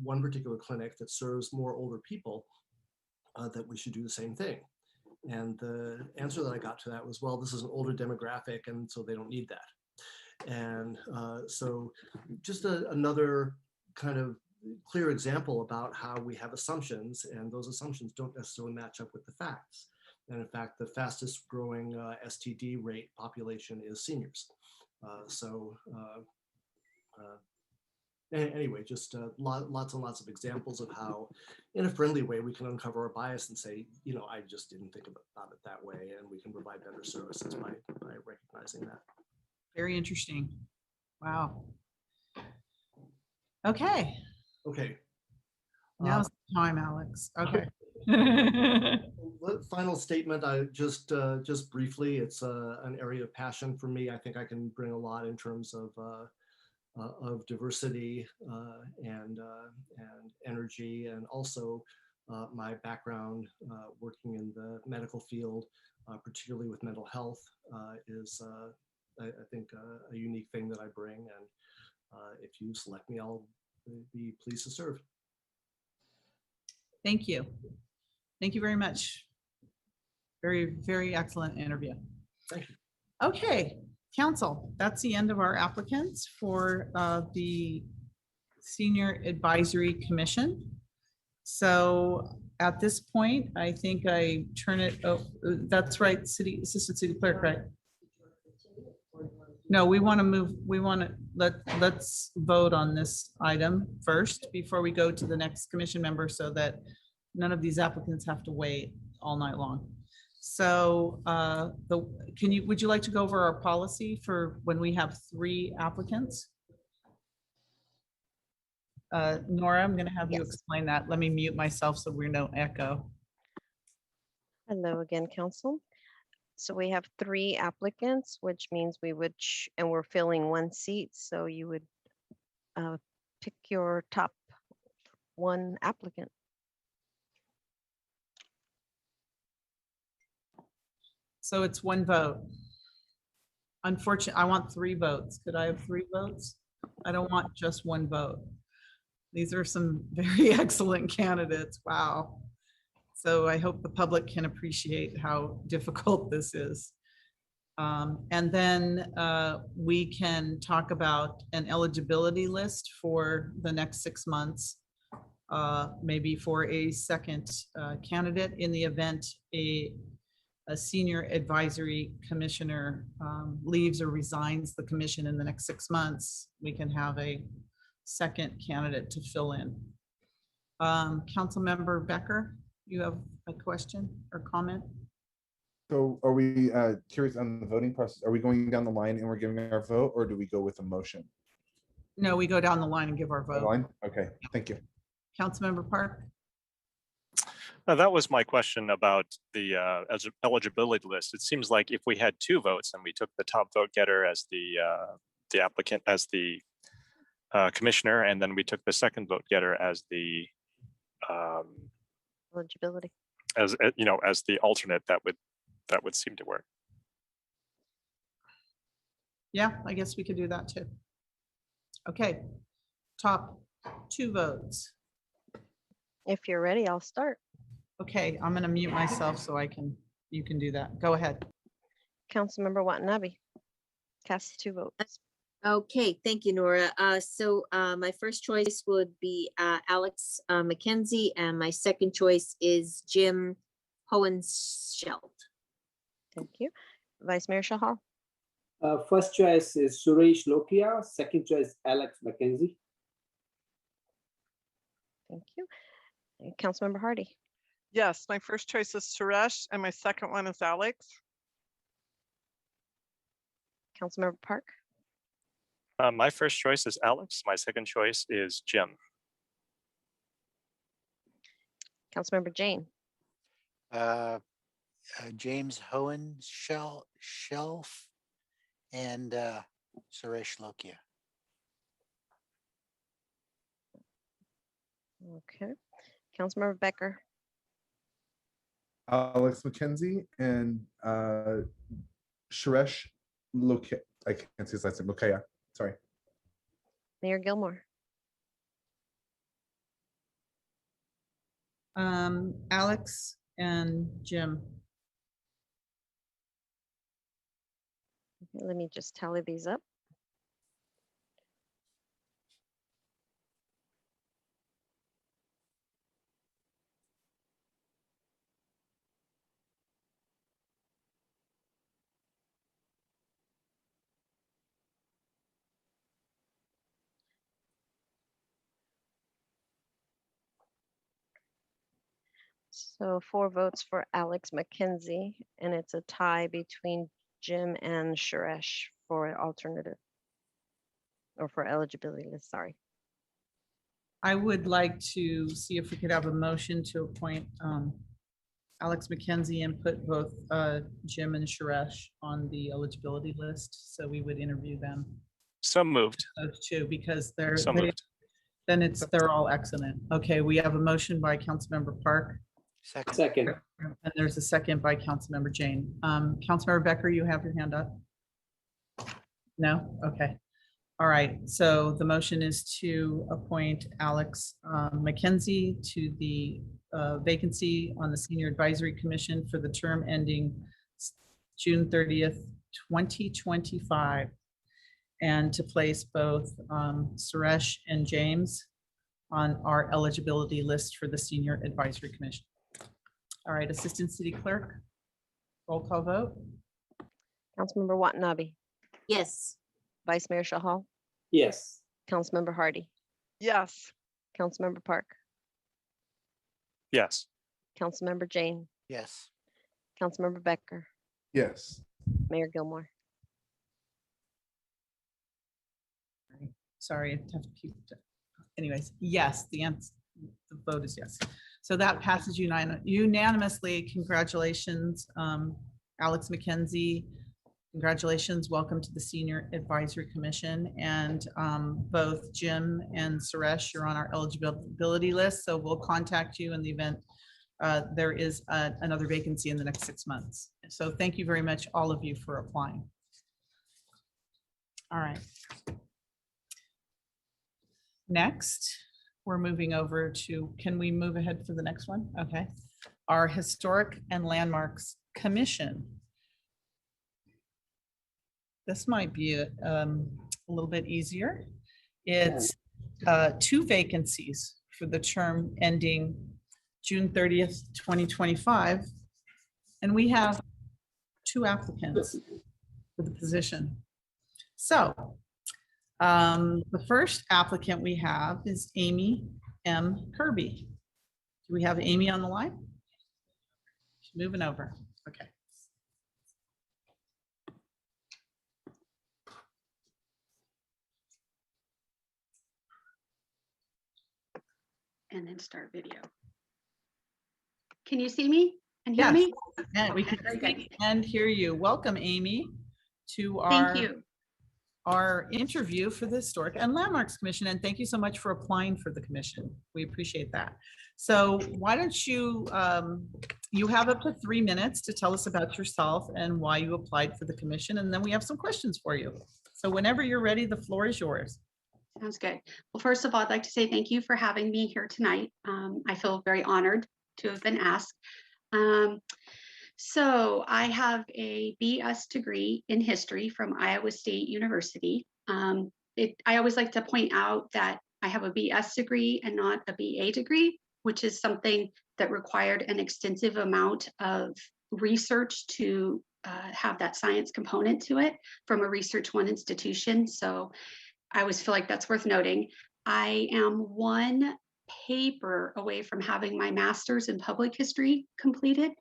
one particular clinic that serves more older people, that we should do the same thing. And the answer that I got to that was, well, this is an older demographic, and so they don't need that. And so just another kind of clear example about how we have assumptions, and those assumptions don't necessarily match up with the facts. And in fact, the fastest growing STD rate population is seniors. Anyway, just lots and lots of examples of how, in a friendly way, we can uncover our bias and say, you know, I just didn't think about it that way, and we can provide better services by recognizing that. Very interesting. Wow. Okay. Okay. Now's the time, Alex. Okay. Final statement. I just briefly. It's an area of passion for me. I think I can bring a lot in terms of diversity and energy, and also my background working in the medical field, particularly with mental health, is I think a unique thing that I bring. And if you select me, I'll be pleased to serve. Thank you. Thank you very much. Very, very excellent interview. Thank you. Okay, council, that's the end of our applicants for the Senior Advisory Commission. So at this point, I think I turn it, oh, that's right, Assistant City Clerk, right? No, we want to move, let's vote on this item first before we go to the next commission member, so that none of these applicants have to wait all night long. So would you like to go over our policy for when we have 3 applicants? Nora, I'm going to have you explain that. Let me mute myself so we're no echo. Hello again, council. So we have 3 applicants, which means we would, and we're filling 1 seat. So you would pick your top 1 applicant. So it's 1 vote. Unfortunately, I want 3 votes. Could I have 3 votes? I don't want just 1 vote. These are some very excellent candidates. Wow. So I hope the public can appreciate how difficult this is. And then we can talk about an eligibility list for the next 6 months, maybe for a second candidate in the event a senior advisory commissioner leaves or resigns the commission in the next 6 months. We can have a second candidate to fill in. Councilmember Becker, you have a question or comment? So are we curious on the voting process? Are we going down the line and we're giving our vote, or do we go with a motion? No, we go down the line and give our vote. Line? Okay, thank you. Councilmember Park? That was my question about the eligibility list. It seems like if we had 2 votes and we took the top vote getter as the applicant, as the commissioner, and then we took the second vote getter as the Eligibility. as you know, as the alternate, that would seem to work. Yeah, I guess we could do that too. Okay, top 2 votes. If you're ready, I'll start. Okay, I'm gonna mute myself so you can do that. Go ahead. Councilmember Watanabe, cast 2 votes. Okay, thank you, Nora. So my first choice would be Alex McKenzie, and my second choice is Jim Hohenscheld. Thank you. Vice Mayor Shahal. First choice is Suresh Lokia. Second choice, Alex McKenzie. Thank you. And Councilmember Hardy. Yes, my first choice is Suresh, and my second one is Alex. Councilmember Park. My first choice is Alex. My second choice is Jim. Councilmember Jane, James Shelf, and Suresh Lokia. okay. Councilmember Becker, Alex McKenzie and Suresh Lokia. I can't see his last name. Lokaya. Sorry. Mayor Gilmore, Alex and Jim. okay, let me just tally these up. So 4 votes for Alex McKenzie, and it's a tie between Jim and Suresh for alternative or for eligibility list, sorry. I would like to see if we could have a motion to appoint Alex McKenzie and put both Jim and Suresh on the eligibility list. So we would interview them, So moved. those two, because they're, So moved. they're all excellent. Okay, we have a motion by Councilmember Park, Second. and there's a second by Councilmember Jane. Councilmember Becker, you have your hand up? No? Okay. All right, so the motion is to appoint Alex McKenzie to the vacancy on the Senior Advisory Commission for the term ending June 30th, 2025, and to place both Suresh and James on our eligibility list for the Senior Advisory Commission. All right, Assistant City Clerk, roll call vote. Councilmember Watanabe, Yes. Vice Mayor Shahal, Yes. Councilmember Hardy, Yes. Councilmember Park, Yes. Councilmember Jane, Yes. Councilmember Becker, Yes. Mayor Gilmore. Sorry, I have to keep. Anyways, yes, the answer, the vote is yes. So that passes unanimously. Congratulations, Alex McKenzie. Congratulations, welcome to the Senior Advisory Commission. And both Jim and Suresh, you're on our eligibility list. So we'll contact you in the event there is another vacancy in the next 6 months. So thank you very much, all of you, for applying. All right. Next, we're moving over to, can we move ahead for the next one? Okay. Our Historic and Landmarks Commission. This might be a little bit easier. It's 2 vacancies for the term ending June 30th, 2025. And we have 2 applicants for the position. So the first applicant we have is Amy M. Kirby. Do we have Amy on the line? She's moving over. Okay. And then start video. Can you see me and hear me? And we can Very see good. and hear you. Welcome, Amy, to Thank you. our interview for the Historic and Landmarks Commission. And thank you so much for applying for the commission. We appreciate that. So why don't you, you have up to 3 minutes to tell us about yourself and why you applied for the commission. And then we have some questions for you. So whenever you're ready, the floor is yours. Sounds good. Well, first of all, I'd like to say thank you for having me here tonight. I feel very honored to have been asked. So I have a BS degree in history from Iowa State University. I always like to point out that I have a BS degree and not a BA degree, which is something that required an extensive amount of research to have that science component to it from a Research One institution. So I always feel like that's worth noting. I am 1 paper away from having my master's in public history completed.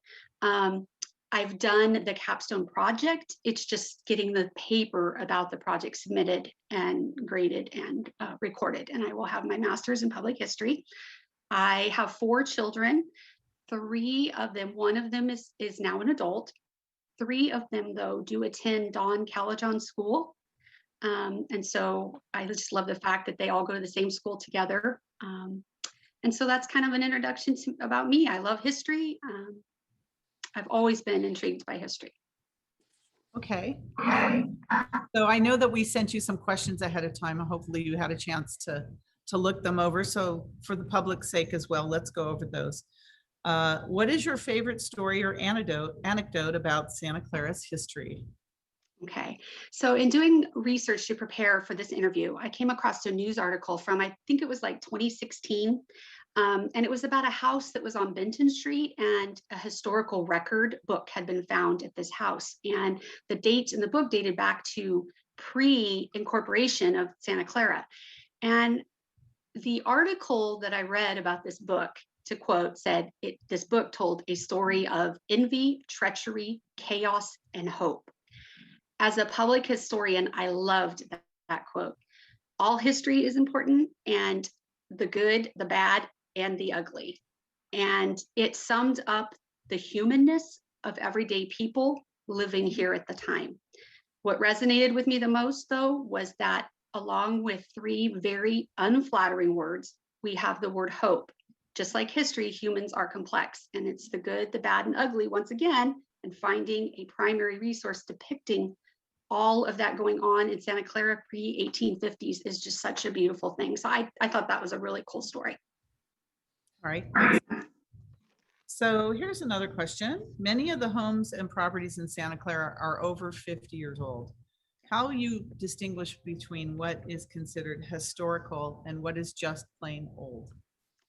I've done the capstone project. It's just getting the paper about the project submitted and graded and recorded. And I will have my master's in public history. I have 4 children. 3 of them, one of them is now an adult. 3 of them, though, do attend Don Calajon School. And so I just love the fact that they all go to the same school together. And so that's kind of an introduction about me. I love history. I've always been intrigued by history. Okay. So I know that we sent you some questions ahead of time. Hopefully you had a chance to look them over. So for the public's sake as well, let's go over those. What is your favorite story or anecdote about Santa Clara's history? Okay, so in doing research to prepare for this interview, I came across a news article from, I think it was like 2016. And it was about a house that was on Benton Street, and a historical record book had been found at this house. And the dates in the book dated back to pre-incorporation of Santa Clara. And the article that I read about this book, to quote, said, this book told a story of envy, treachery, chaos, and hope. As a public historian, I loved that quote. All history is important, and the good, the bad, and the ugly. And it summed up the humanness of everyday people living here at the time. What resonated with me the most, though, was that along with 3 very unflattering words, we have the word hope. Just like history, humans are complex, and it's the good, the bad, and ugly once again, and finding a primary resource depicting all of that going on in Santa Clara pre-1850s is just such a beautiful thing. So I thought that was a really cool story. All right. So here's another question. Many of the homes and properties in Santa Clara are over 50 years old. How you distinguish between what is considered historical and what is just plain old?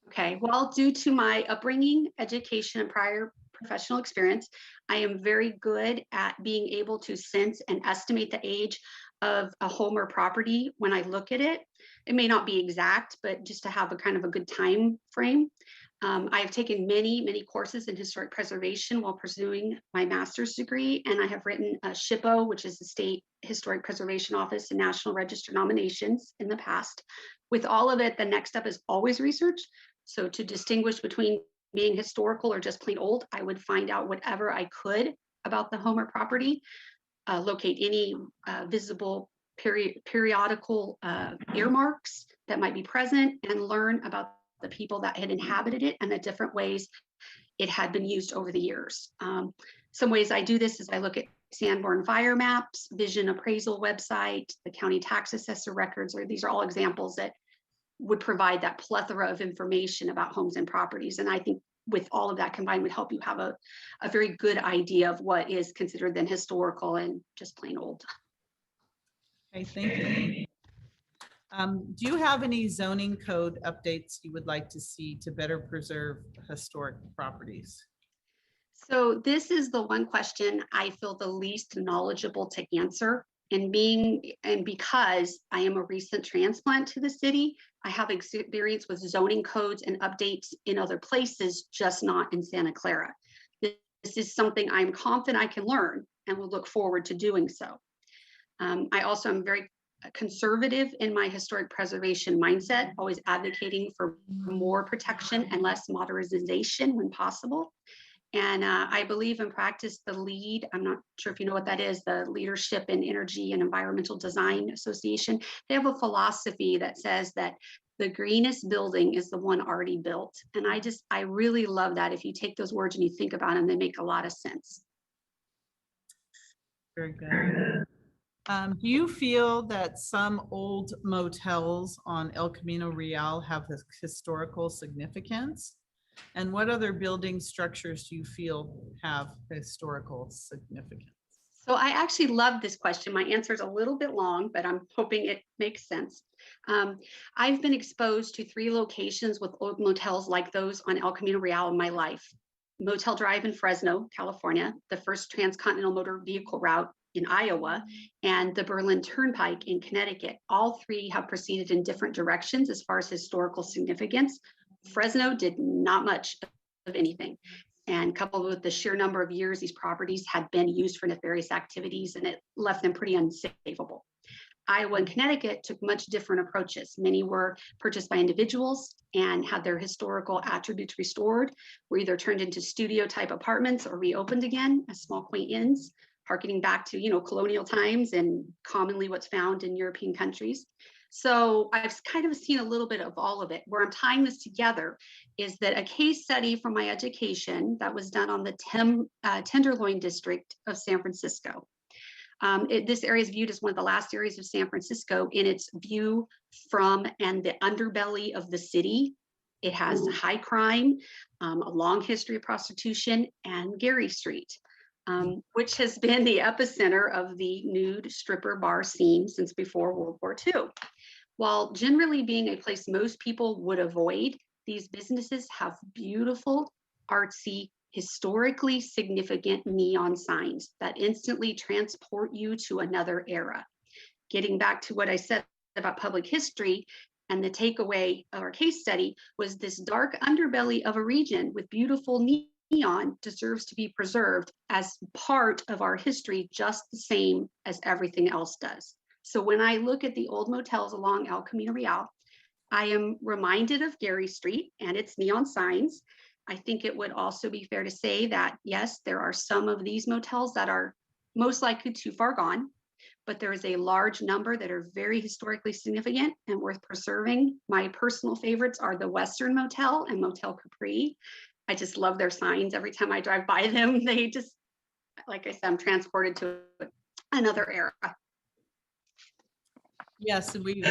Okay, well, due to my upbringing, education, and prior professional experience, I am very good at being able to sense and estimate the age of a home or property when I look at it. It may not be exact, but just to have a kind of a good time frame. I have taken many courses in historic preservation while pursuing my master's degree, and I have written a SHPO, which is the State Historic Preservation Office and National Register nominations in the past. With all of it, the next step is always research. So to distinguish between being historical or just plain old, I would find out whatever I could about the home or property, locate any visible periodical earmarks that might be present, and learn about the people that had inhabited it and the different ways it had been used over the years. Some ways I do this is I look at Sanborn fire maps, vision appraisal website, the county tax assessor records, or these are all examples that would provide that plethora of information about homes and properties. And I think with all of that combined would help you have a very good idea of what is considered then historical and just plain old. Okay, thank you. Do you have any zoning code updates you would like to see to better preserve historic properties? So this is the one question I feel the least knowledgeable to answer. And because I am a recent transplant to the city, I have experience with zoning codes and updates in other places, just not in Santa Clara. This is something I'm confident I can learn and will look forward to doing so. I also am very conservative in my historic preservation mindset, always advocating for more protection and less modernization when possible. And I believe in practice the LEED, I'm not sure if you know what that is, the Leadership in Energy and Environmental Design Association. They have a philosophy that says that the greenest building is the one already built. And I really love that. If you take those words and you think about them, they make a lot of sense. Very good. Do you feel that some old motels on El Camino Real have historical significance? And what other building structures do you feel have historical significance? So I actually love this question. My answer is a little bit long, but I'm hoping it makes sense. I've been exposed to 3 locations with old motels like those on El Camino Real in my life. Motel Drive in Fresno, California, the first transcontinental motor vehicle route in Iowa, and the Berlin Turnpike in Connecticut. All 3 have proceeded in different directions as far as historical significance. Fresno did not much of anything. And coupled with the sheer number of years these properties had been used for nefarious activities, and it left them pretty unsavable. Iowa and Connecticut took much different approaches. Many were purchased by individuals and had their historical attributes restored, were either turned into studio type apartments or reopened again as small quaint inns, harkening back to, colonial times and commonly what's found in European countries. So I've kind of seen a little bit of all of it. Where I'm tying this together is that a case study from my education that was done on the Tenderloin district of San Francisco. This area is viewed as one of the last areas of San Francisco in its view from and the underbelly of the city. It has high crime, a long history of prostitution, and Gary Street, which has been the epicenter of the nude stripper bar scene since before World War II. While generally being a place most people would avoid, these businesses have beautiful, artsy, historically significant neon signs that instantly transport you to another era. Getting back to what I said about public history, and the takeaway of our case study was this dark underbelly of a region with beautiful neon deserves to be preserved as part of our history, just the same as everything else does. So when I look at the old motels along El Camino Real, I am reminded of Gary Street and its neon signs. I think it would also be fair to say that, yes, there are some of these motels that are most likely too far gone, but there is a large number that are very historically significant and worth preserving. My personal favorites are the Western Motel and Motel Capri. I just love their signs. Every time I drive by them, they just, like I said, I'm transported to another era. Yes, we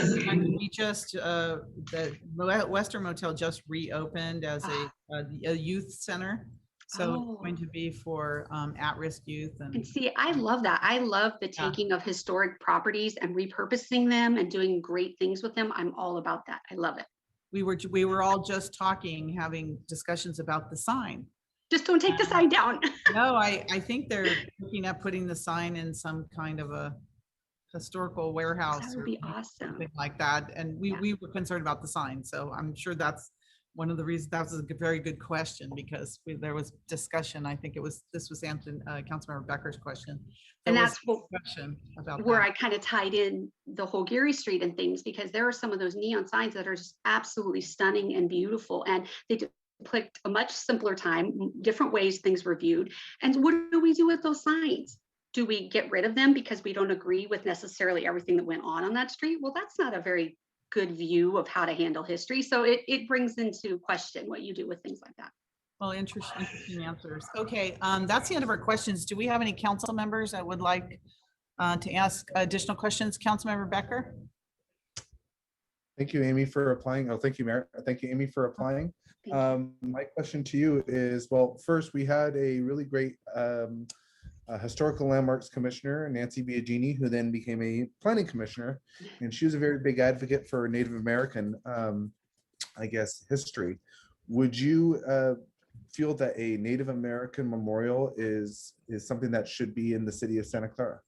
just, the Western Motel just reopened as a youth center. So it's going to be for at-risk youth. And see, I love that. I love the taking of historic properties and repurposing them and doing great things with them. I'm all about that. I love it. We were all just talking, having discussions about the sign. Just don't take the sign down. No, I think they're looking at putting the sign in some kind of a historical warehouse. That would be awesome. Something like that. And we were concerned about the sign. So I'm sure that's one of the reasons. That was a very good question, because there was discussion. I think this was answered Councilmember Becker's question. And that's where that. I kind of tied in the whole Gary Street and things, because there are some of those neon signs that are just absolutely stunning and beautiful. And they depict a much simpler time, different ways things were viewed. And what do we do with those signs? Do we get rid of them because we don't agree with necessarily everything that went on that street? Well, that's not a very good view of how to handle history. So it brings into question what you do with things like that. Well, interesting answers. Okay, that's the end of our questions. Do we have any council members that would like to ask additional questions? Councilmember Becker? Thank you, Amy, for applying. Oh, thank you, Mayor. Thank you, Amy, for applying. My question to you is, well, first, we had a really great historical landmarks commissioner, Nancy Biagini, who then became a planning commissioner, and she was a very big advocate for Native American, history. Would you feel that a Native American memorial is something that should be in the city of Santa Clara?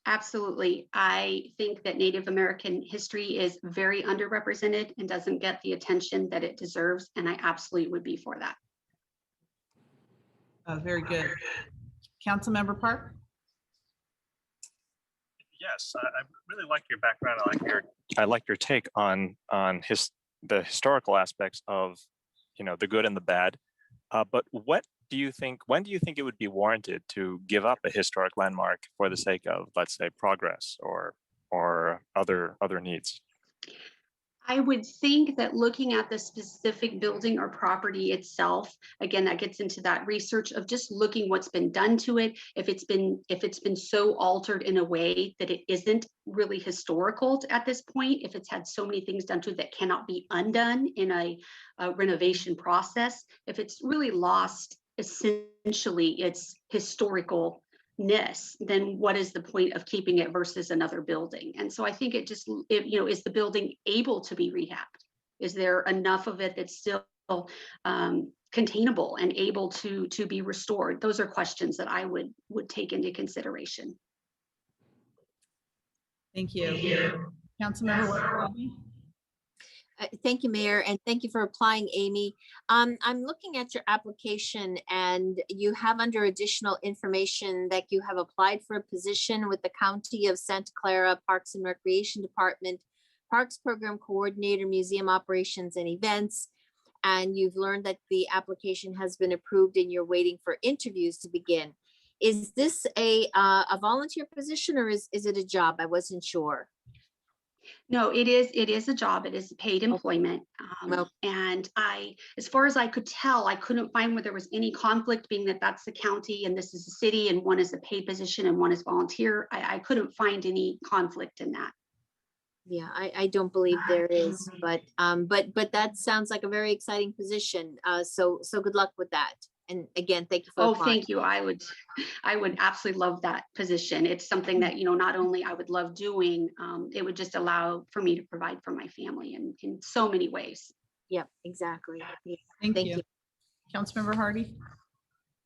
Absolutely. I think that Native American history is very underrepresented and doesn't get the attention that it deserves, and I absolutely would be for that. Very good. Councilmember Park? Yes, I really like your background. I like your take on the historical aspects of, the good and the bad. But what do you think? When do you think it would be warranted to give up a historic landmark for the sake of, let's say, progress or other needs? I would think that looking at the specific building or property itself, again, that gets into that research of just looking what's been done to it. If it's been so altered in a way that it isn't really historical at this point, if it's had so many things done to it that cannot be undone in a renovation process, if it's really lost essentially its historical, then what is the point of keeping it versus another building? And so I think is the building able to be rehabbed? Is there enough of it that's still containable and able to be restored? Those are questions that I would take into consideration. Thank you. Councilmember Wetmore? Thank you, Mayor, and thank you for applying, Amy. I'm looking at your application and you have under additional information that you have applied for a position with the County of Santa Clara Parks and Recreation Department, Parks Program Coordinator, Museum Operations and Events. And you've learned that the application has been approved and you're waiting for interviews to begin. Is this a volunteer position or is it a job? I wasn't sure. No, it is a job. It is paid employment. Okay. And as far as I could tell, I couldn't find where there was any conflict, being that that's the county and this is the city and one is a paid position and one is volunteer. I couldn't find any conflict in that. Yeah, I don't believe there is, but that sounds like a very exciting position. So good luck with that. And again, thank you for Oh, applying. thank you. I would absolutely love that position. It's something that, not only I would love doing, it would just allow for me to provide for my family in so many ways. Yep, exactly. Yeah, Thank thank you. you. Councilmember Hardy.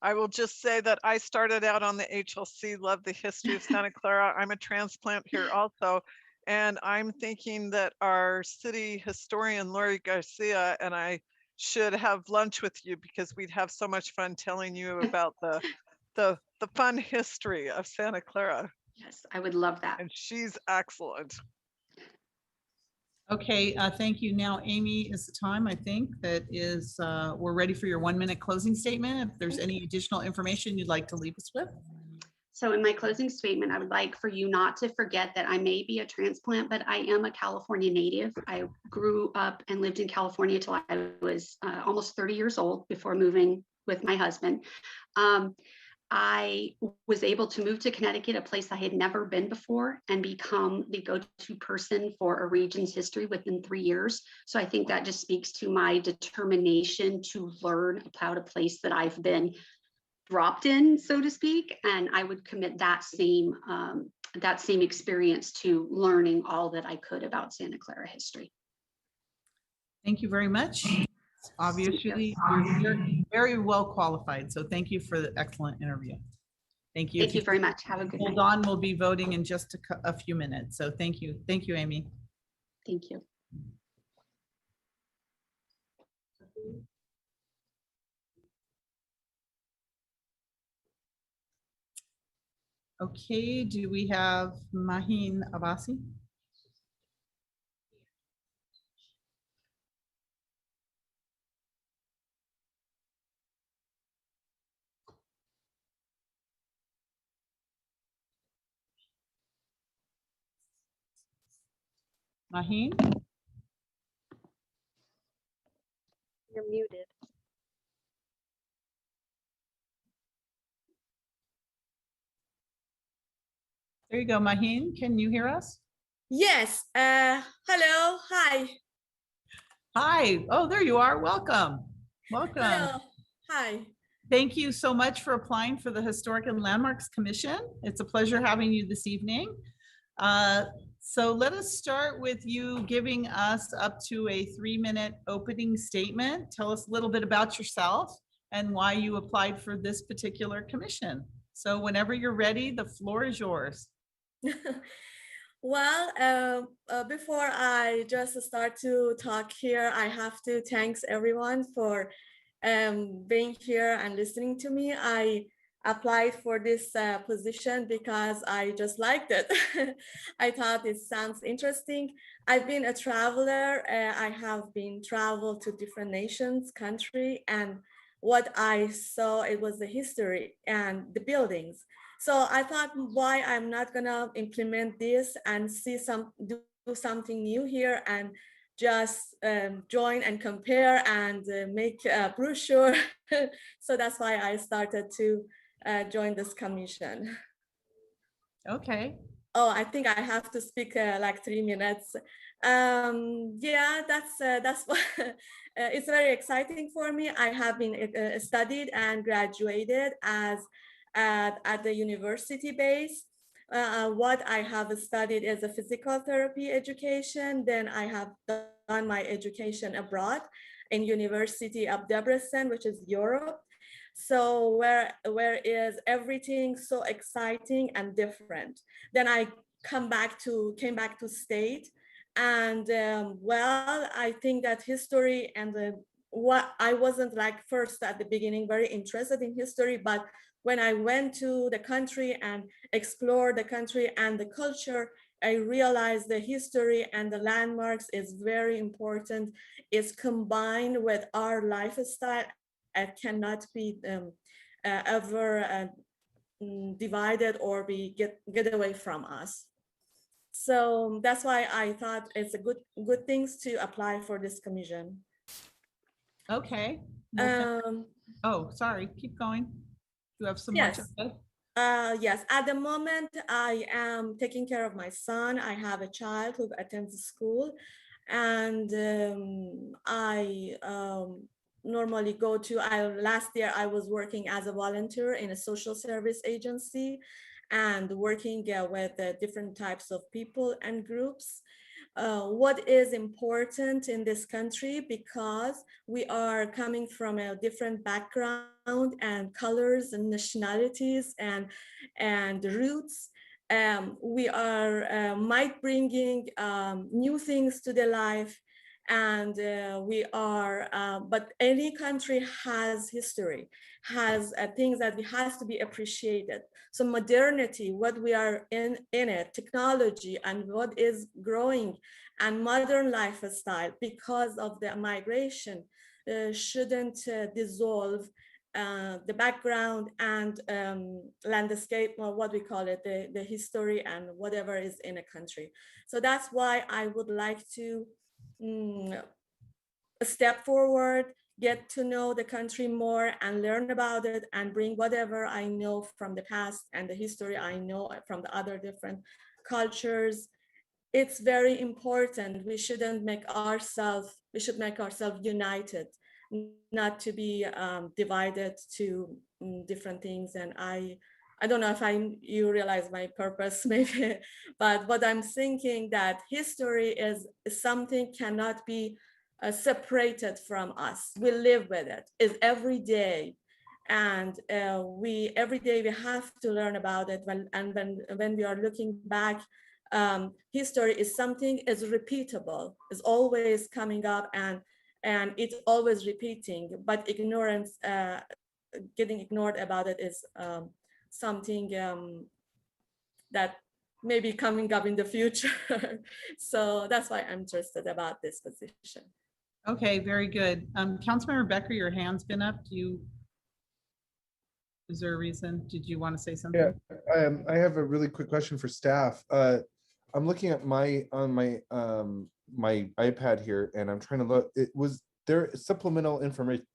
I will just say that I started out on the HLC, love the history of Santa Clara. I'm a transplant here also. And I'm thinking that our city historian, Lori Garcia, and I should have lunch with you because we'd have so much fun telling you about the fun history of Santa Clara. Yes, I would love that. And she's excellent. Okay, thank you. Now, Amy, is the time, I think, that is, we're ready for your 1-minute closing statement. If there's any additional information you'd like to leave us with. So in my closing statement, I would like for you not to forget that I may be a transplant, but I am a California native. I grew up and lived in California till I was almost 30 years old before moving with my husband. I was able to move to Connecticut, a place I had never been before, and become the go-to person for a region's history within 3 years. So I think that just speaks to my determination to learn about a place that I've been dropped in, so to speak, and I would commit that same experience to learning all that I could about Santa Clara history. Thank you very much. Obviously, you're very well qualified, so thank you for the excellent interview. Thank you. Thank you very much. Have a good night. Hold on, we'll be voting in just a few minutes, so thank you. Thank you, Amy. Thank you. Okay, do we have Maheen Abbasi? Maheen? You're muted. There you go, Maheen. Can you hear us? Yes. Hello. Hi. Hi. Oh, there you are. Welcome. Welcome. Hello. Hi. Thank you so much for applying for the Historic and Landmarks Commission. It's a pleasure having you this evening. So let us start with you giving us up to a 3-minute opening statement. Tell us a little bit about yourself and why you applied for this particular commission. So whenever you're ready, the floor is yours. Well, before I just start to talk here, I have to thank everyone for being here and listening to me. I applied for this position because I just liked it. I thought it sounds interesting. I've been a traveler. I have been traveled to different nations, country, and what I saw, it was the history and the buildings. So I thought, why I'm not gonna implement this and do something new here and just join and compare and make a brochure. So that's why I started to join this commission. Okay. Oh, I think I have to speak like 3 minutes. Yeah, that's what it's very exciting for me. I have been studied and graduated as at the university base. What I have studied is a physical therapy education. Then I have done my education abroad in University of Debrecen, which is Europe. So where is everything so exciting and different? Then I came back to state And well, I think that history and what I wasn't like first at the beginning very interested in history, but when I went to the country and explored the country and the culture, I realized the history and the landmarks is very important. It's combined with our lifestyle and cannot be ever divided or be get away from us. So that's why I thought it's a good things to apply for this commission. Okay. Oh, sorry, keep going. You have some more to Yes. say? Yes, at the moment I am taking care of my son. I have a child who attends school, and I normally go to, last year I was working as a volunteer in a social service agency and working with different types of people and groups. What is important in this country, because we are coming from a different background and colors and nationalities and roots. We are might bringing new things to the life, and we are but any country has history, has things that has to be appreciated. So modernity, what we are in it, technology and what is growing, and modern lifestyle because of the migration shouldn't dissolve the background and landscape, or what we call it, the history and whatever is in a country. So that's why I would like to step forward, get to know the country more and learn about it, and bring whatever I know from the past and the history I know from the other different cultures. It's very important. We shouldn't make ourselves, we should make ourselves united, not to be divided to different things. And I don't know if you realize my purpose maybe, but what I'm thinking, that history is something cannot be separated from us. We live with it. It's every day. And every day we have to learn about it. When we are looking back, history is something is repeatable, is always coming up, and it's always repeating, but ignorance, getting ignored about it is something that may be coming up in the future. So that's why I'm interested about this position. Okay, very good. Councilmember Becker, your hand's been up. Is there a reason? Did you want to say something? Yeah, I have a really quick question for staff. I'm looking at my my iPad here, and I'm trying to look. Was there supplemental information?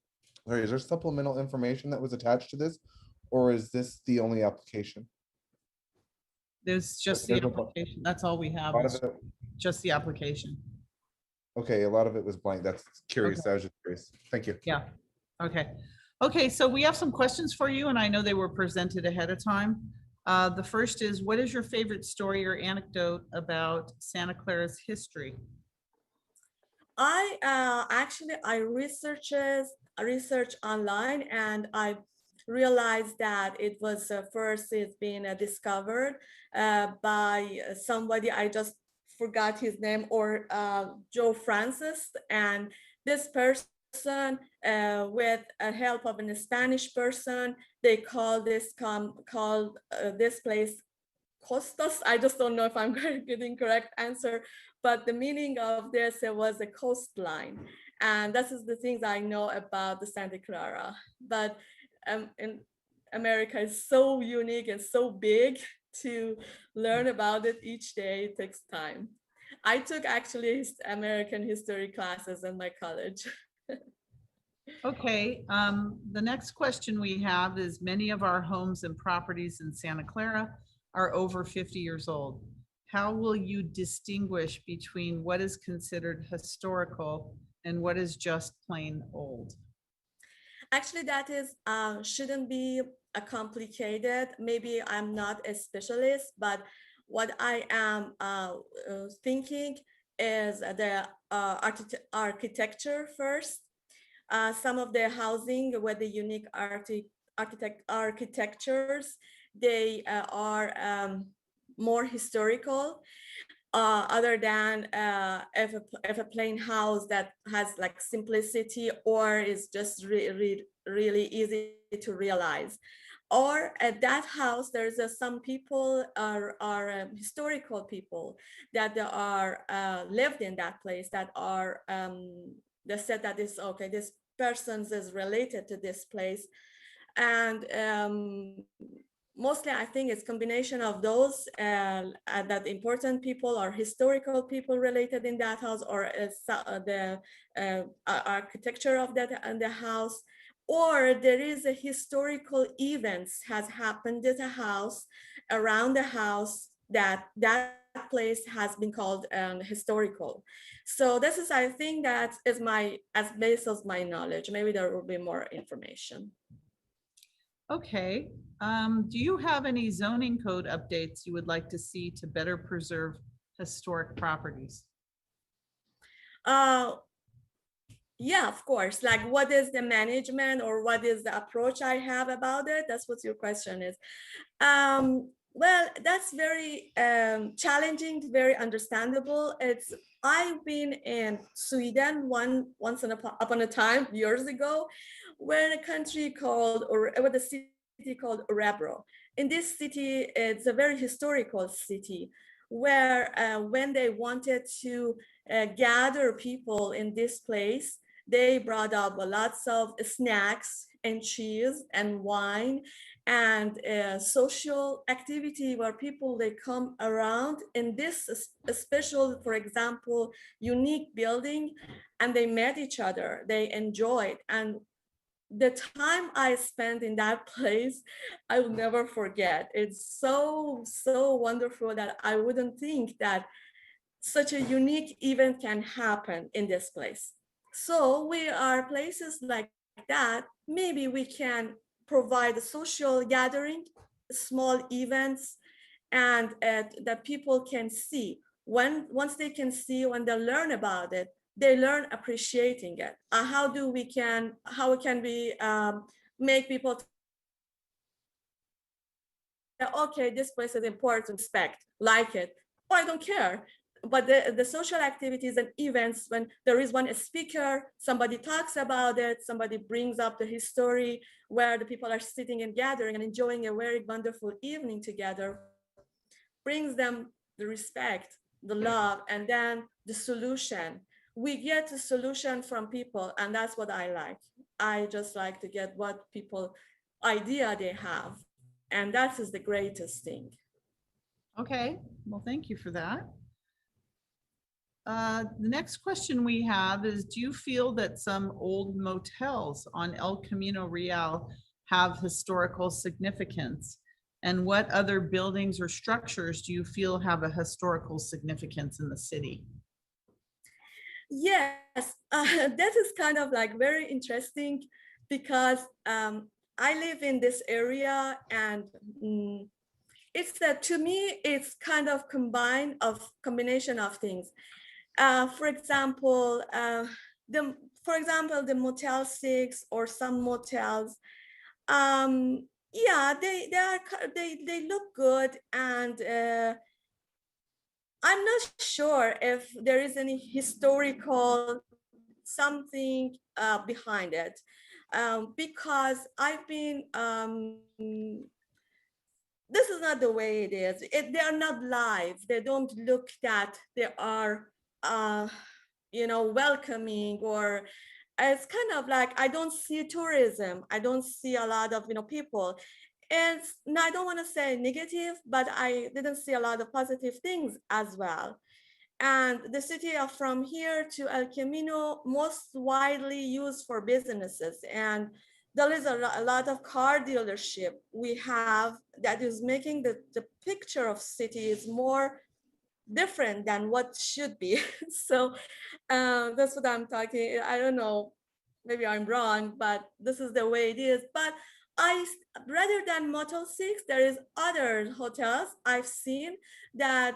Sorry, is there supplemental information that was attached to this, or is this the only application? There's just the application. That's all we have. Just the application. Okay, a lot of it was blank. That's curious. Okay. I was just curious. Thank you. Yeah. Okay. Okay, so we have some questions for you, and I know they were presented ahead of time. The first is, what is your favorite story or anecdote about Santa Clara's history? I research online, and I realized that it was first it's been discovered by somebody, I just forgot his name, or Joe Francis, and this person with a help of a Spanish person, they call this place Costas. I just don't know if I'm getting correct answer, but the meaning of this, it was a coastline. And that is the things I know about the Santa Clara. But in America is so unique and so big, to learn about it each day takes time. I took actually American history classes in my college. Okay, the next question we have is, many of our homes and properties in Santa Clara are over 50 years old. How will you distinguish between what is considered historical and what is just plain old? Actually, that is shouldn't be complicated. Maybe I'm not a specialist, but what I am thinking is the architecture first. Some of the housing with the unique architectures, they are more historical. other than if a plain house that has like simplicity or is just really easy to realize. Or at that house, there's some people are historical people that are lived in that place, that are they said that this, okay, this person is related to this place. And mostly I think it's combination of those that important people or historical people related in that house, or the architecture of that and the house, or there is a historical events has happened at a house, around the house, that place has been called historical. So this is, I think, that is my, as base of my knowledge. Maybe there will be more information. Okay, do you have any zoning code updates you would like to see to better preserve historic properties? Yeah, of course. Like, what is the management or what is the approach I have about it? That's what your question is. Well, that's very challenging, very understandable. I've been in Sweden once upon a time years ago, where a country called, or with a city called Örebro. In this city, it's a very historical city, where when they wanted to gather people in this place, they brought up lots of snacks and cheese and wine and social activity where people, they come around in this special, for example, unique building, and they met each other, they enjoyed. And the time I spent in that place, I will never forget. It's so wonderful that I wouldn't think that such a unique event can happen in this place. So we are places like that. Maybe we can provide a social gathering, small events, and that people can see. Once they can see, when they learn about it, they learn appreciating it. How can we make people, okay, this place is important, respect, like it, or I don't care. But the social activities and events, when there is one speaker, somebody talks about it, somebody brings up the history, where the people are sitting and gathering and enjoying a very wonderful evening together, brings them the respect, the love, and then the solution. We get a solution from people, and that's what I like. I just like to get what people idea they have, and that is the greatest thing. Okay, well, thank you for that. The next question we have is, do you feel that some old motels on El Camino Real have historical significance? And what other buildings or structures do you feel have a historical significance in the city? Yes, that is kind of like very interesting, because I live in this area, and it's to me, it's kind of combination of things. For example, the Motel 6 or some motels, yeah, they look good, and I'm not sure if there is any historical something behind it, because I've been. This is not the way it is. They are not live. They don't look that they are, welcoming, or it's kind of like, I don't see tourism. I don't see a lot of, people. And I don't want to say negative, but I didn't see a lot of positive things as well. And the city from here to El Camino, most widely used for businesses. And there is a lot of car dealership we have that is making the picture of city is more different than what should be. So that's what I'm talking. I don't know, maybe I'm wrong, but this is the way it is. But rather than Motel 6, there is other hotels I've seen that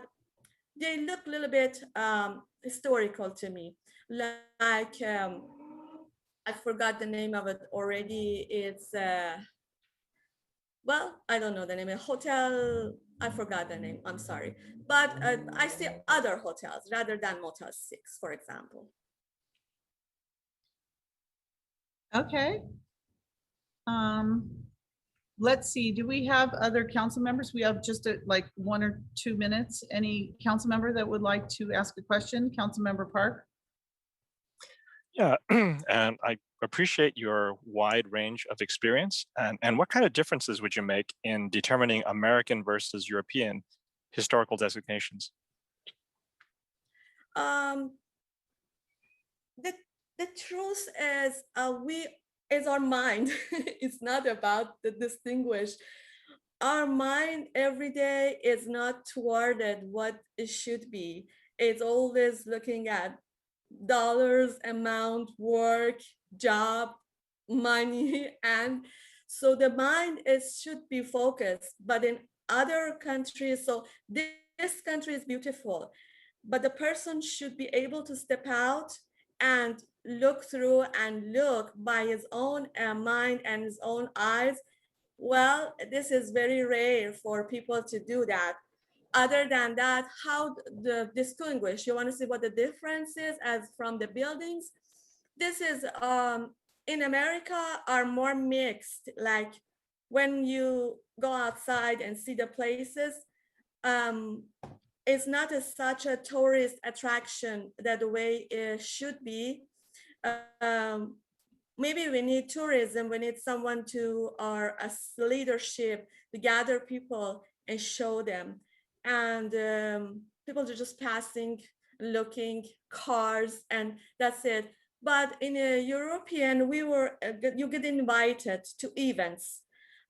they look a little bit historical to me. Like, I forgot the name of it already. It's, well, I don't know the name of Hotel I forgot the name, I'm sorry. But I see other hotels rather than Motel 6, for example. Okay. Let's see, do we have other council members? We have just like 1 or 2 minutes. Any council member that would like to ask a question? Councilmember Park? Yeah, and I appreciate your wide range of experience. And what kind of differences would you make in determining American versus European historical designations? Um, the truth is is our mind. It's not about the distinguish. Our mind every day is not towarded what it should be. It's always looking at dollars, amount, work, job, money, and so the mind should be focused. But in other countries, so this country is beautiful, but the person should be able to step out and look through and look by his own mind and his own eyes. Well, this is very rare for people to do that. Other than that, how the distinguish, you want to see what the difference is as from the buildings? This is in America are more mixed. Like when you go outside and see the places, it's not such a tourist attraction that the way it should be. Maybe we need tourism, we need someone to, or a leadership to gather people and show them. And people are just passing, looking, cars, and that's it. But in a European, you get invited to events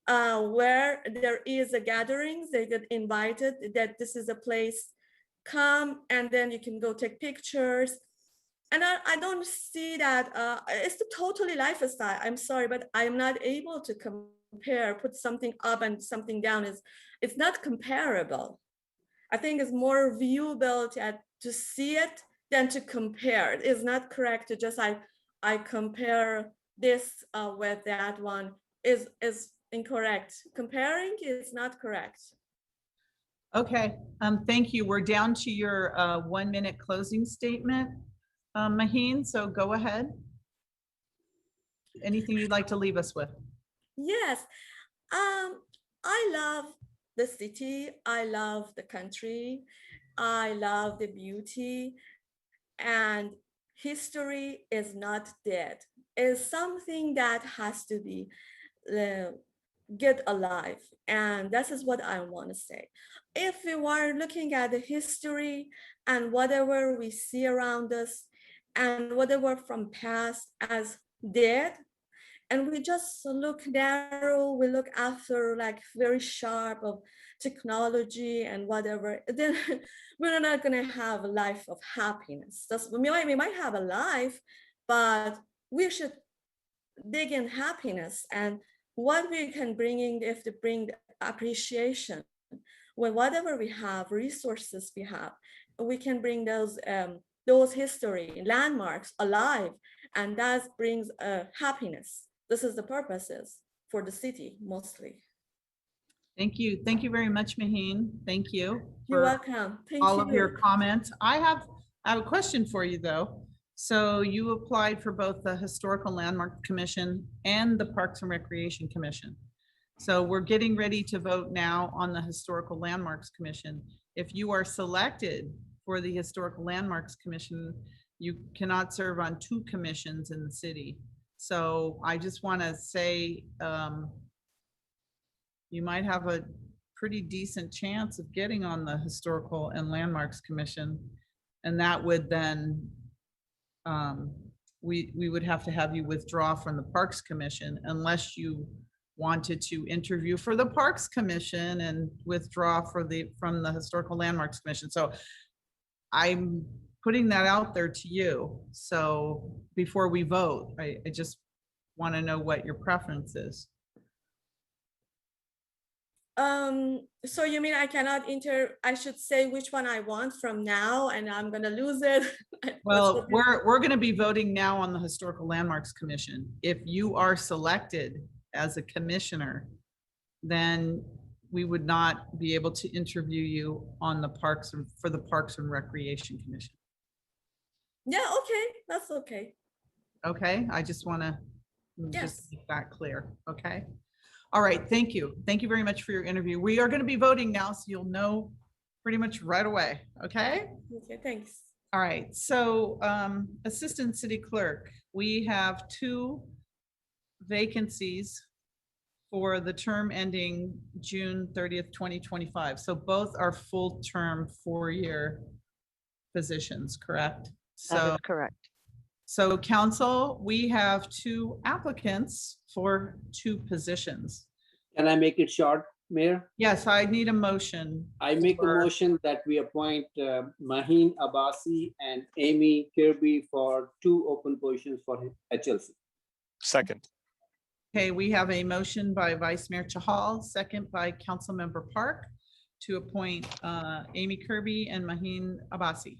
where there is a gatherings, they get invited that this is a place, come, and then you can go take pictures. And I don't see that, it's a totally lifestyle. I'm sorry, but I'm not able to compare, put something up and something down. It's not comparable. I think it's more viewable to see it than to compare. It is not correct to just I compare this with that one is incorrect. Comparing is not correct. Okay, thank you. We're down to your 1 minute closing statement, Maheen, so go ahead. Anything you'd like to leave us with? Yes, I love the city. I love the country. I love the beauty, and history is not dead. It's something that has to be get alive, and this is what I want to say. If we were looking at the history and whatever we see around us and whatever from past as dead, and we just look narrow, we look after like very sharp of technology and whatever, then we're not going to have a life of happiness. We might have a life, but we should dig in happiness and what we can bring in, if to bring appreciation. When whatever we have, resources we have, we can bring those history landmarks alive, and that brings happiness. This is the purposes for the city mostly. Thank you. Thank you very much, Maheen. Thank you. You're welcome. Thank all you. of your comments. I have a question for you though. So you applied for both the Historical Landmark Commission and the Parks and Recreation Commission. So we're getting ready to vote now on the Historical Landmarks Commission. If you are selected for the Historical Landmarks Commission, you cannot serve on 2 commissions in the city. So I just want to say you might have a pretty decent chance of getting on the Historical and Landmarks Commission. And that would then, we would have to have you withdraw from the Parks Commission unless you wanted to interview for the Parks Commission and withdraw from the Historical Landmarks Commission. So I'm putting that out there to you. So before we vote, I just want to know what your preference is. So you mean I cannot I should say which one I want from now and I'm going to lose it? Well, we're going to be voting now on the Historical Landmarks Commission. If you are selected as a commissioner, then we would not be able to interview you on the Parks and for the Parks and Recreation Commission. Yeah, okay, that's okay. Okay, I just want to Yes. just make that clear. Okay. All right, thank you. Thank you very much for your interview. We are going to be voting now, so you'll know pretty much right away. Okay. Okay, thanks. All right, so Assistant City Clerk, we have 2 vacancies for the term ending June 30th, 2025. So both are full-term 4-year positions, correct? That So, is correct. so council, we have 2 applicants for 2 positions. Can I make it short, Mayor? Yes, I need a motion. I make a for- motion that we appoint Maheen Abbasi and Amy Kirby for 2 open positions for HLC. Second. Okay, we have a motion by Vice Mayor Chahal, second by Councilmember Park to appoint Amy Kirby and Maheen Abbasi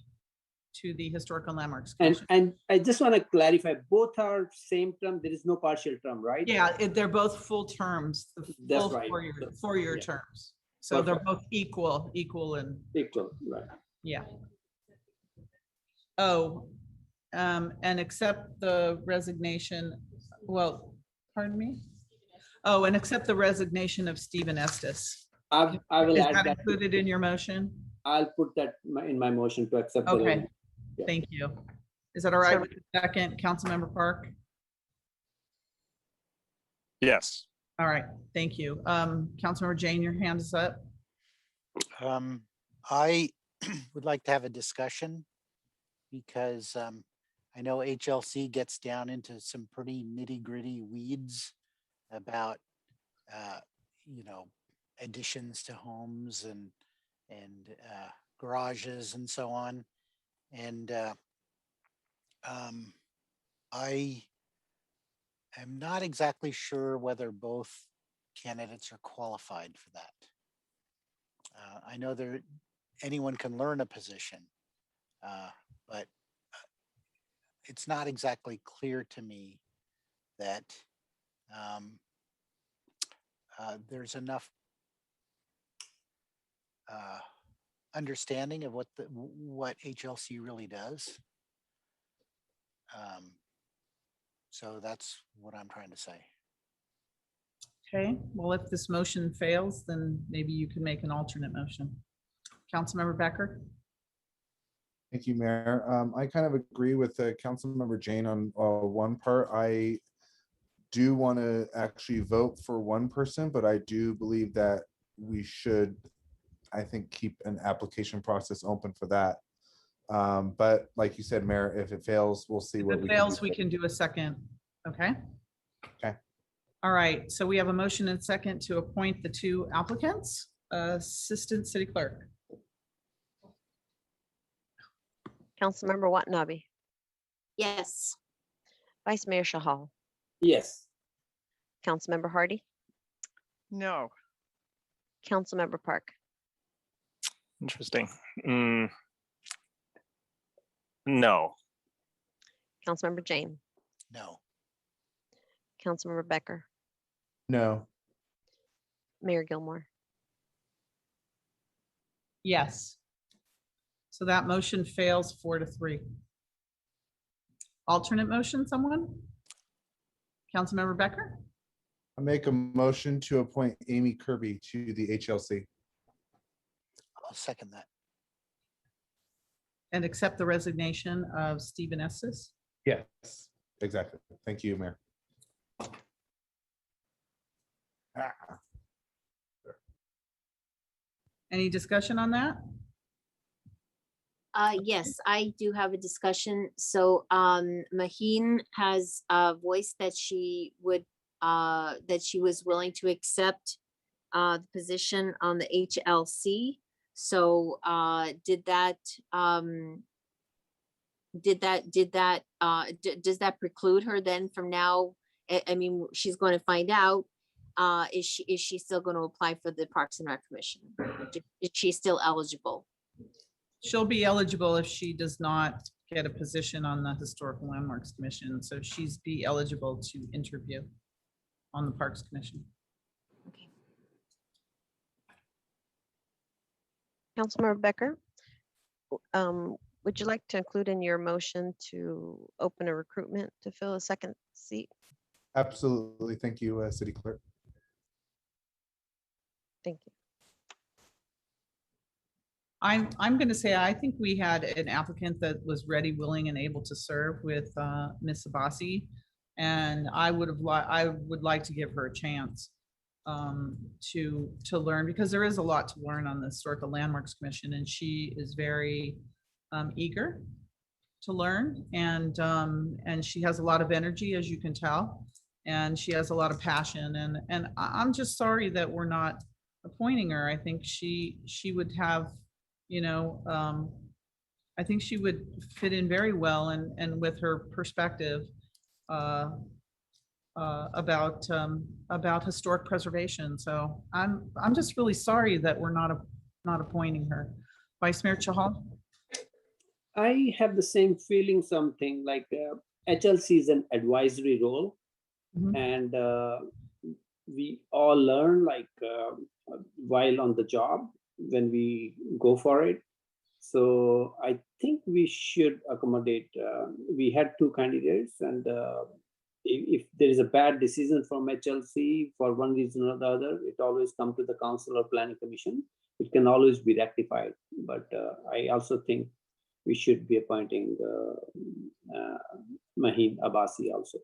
to the Historical Landmarks Commission. And I just want to clarify, both are same term. There is no partial term, right? Yeah, they're both full terms, the That's full right. 4-year Yeah. terms. So they're Perfect. both equal and, Equal, right? yeah. Oh, and accept the resignation, well, pardon me? Oh, and accept the resignation of Stephen Estes. I will Is add that that. included in your motion? I'll put that in my motion to accept. the Okay, resignation. Yeah. thank you. Is that all right So- with the second, Councilmember Park? Yes. All right, thank you. Councilmember Jane, your hand is up. I would like to have a discussion because I know HLC gets down into some pretty nitty gritty weeds about, you know, additions to homes and garages and so on. And I am not exactly sure whether both candidates are qualified for that. I know anyone can learn a position, but it's not exactly clear to me that there's enough understanding of what HLC really does. So that's what I'm trying to say. Okay, well, if this motion fails, then maybe you can make an alternate motion. Councilmember Becker? Thank you, Mayor. I kind of agree with Councilmember Jane on one part. I do want to actually vote for one person, but I do believe that we should, I think, keep an application process open for that. But like you said, Mayor, if it fails, we'll see If what it we fails, can we do. can do a second. Okay? Okay. All right, so we have a motion and second to appoint the 2 applicants. Assistant City Clerk. Councilmember Watanabe, Yes. Vice Mayor Shahal, Yes. Councilmember Hardy, No. Councilmember Park, Interesting. No. Councilmember Jane, No. Councilmember Becker, No. Mayor Gilmore. Yes. So that motion fails 4-3. Alternate motion, someone? Councilmember Becker? I make a motion to appoint Amy Kirby to the HLC. I'll second that. And accept the resignation of Stephen Estes? Yes, exactly. Thank you, Mayor. Any discussion on that? Yes, I do have a discussion. So Maheen has voiced that she would, that she was willing to accept the position on the HLC. So does that preclude her then from now? I mean, she's going to find out. Is she still going to apply for the Parks and Rec Commission? Is she still eligible? She'll be eligible if she does not get a position on the Historical Landmarks Commission. So she's be eligible to interview on the Parks Commission. Okay. Councilmember Becker, would you like to include in your motion to open a recruitment to fill a second seat? Absolutely. Thank you, City Clerk. Thank you. I'm going to say, I think we had an applicant that was ready, willing, and able to serve with Ms. Abasi. And I would like to give her a chance to learn, because there is a lot to learn on the Historical Landmarks Commission, and she is very eager to learn, and she has a lot of energy, as you can tell, and she has a lot of passion, and I'm just sorry that we're not appointing her. I think she would have, I think she would fit in very well, and with her perspective about historic preservation. So I'm just really sorry that we're not appointing her. Vice Mayor Chahal? I have the same feeling, something like HLC is an advisory role, Mhm. and we all learn while on the job when we go for it. So I think we should accommodate. We had two candidates, and if there is a bad decision from HLC for one reason or the other, it always comes to the Council or Planning Commission. It can always be rectified. But I also think we should be appointing Maheen Abasi also.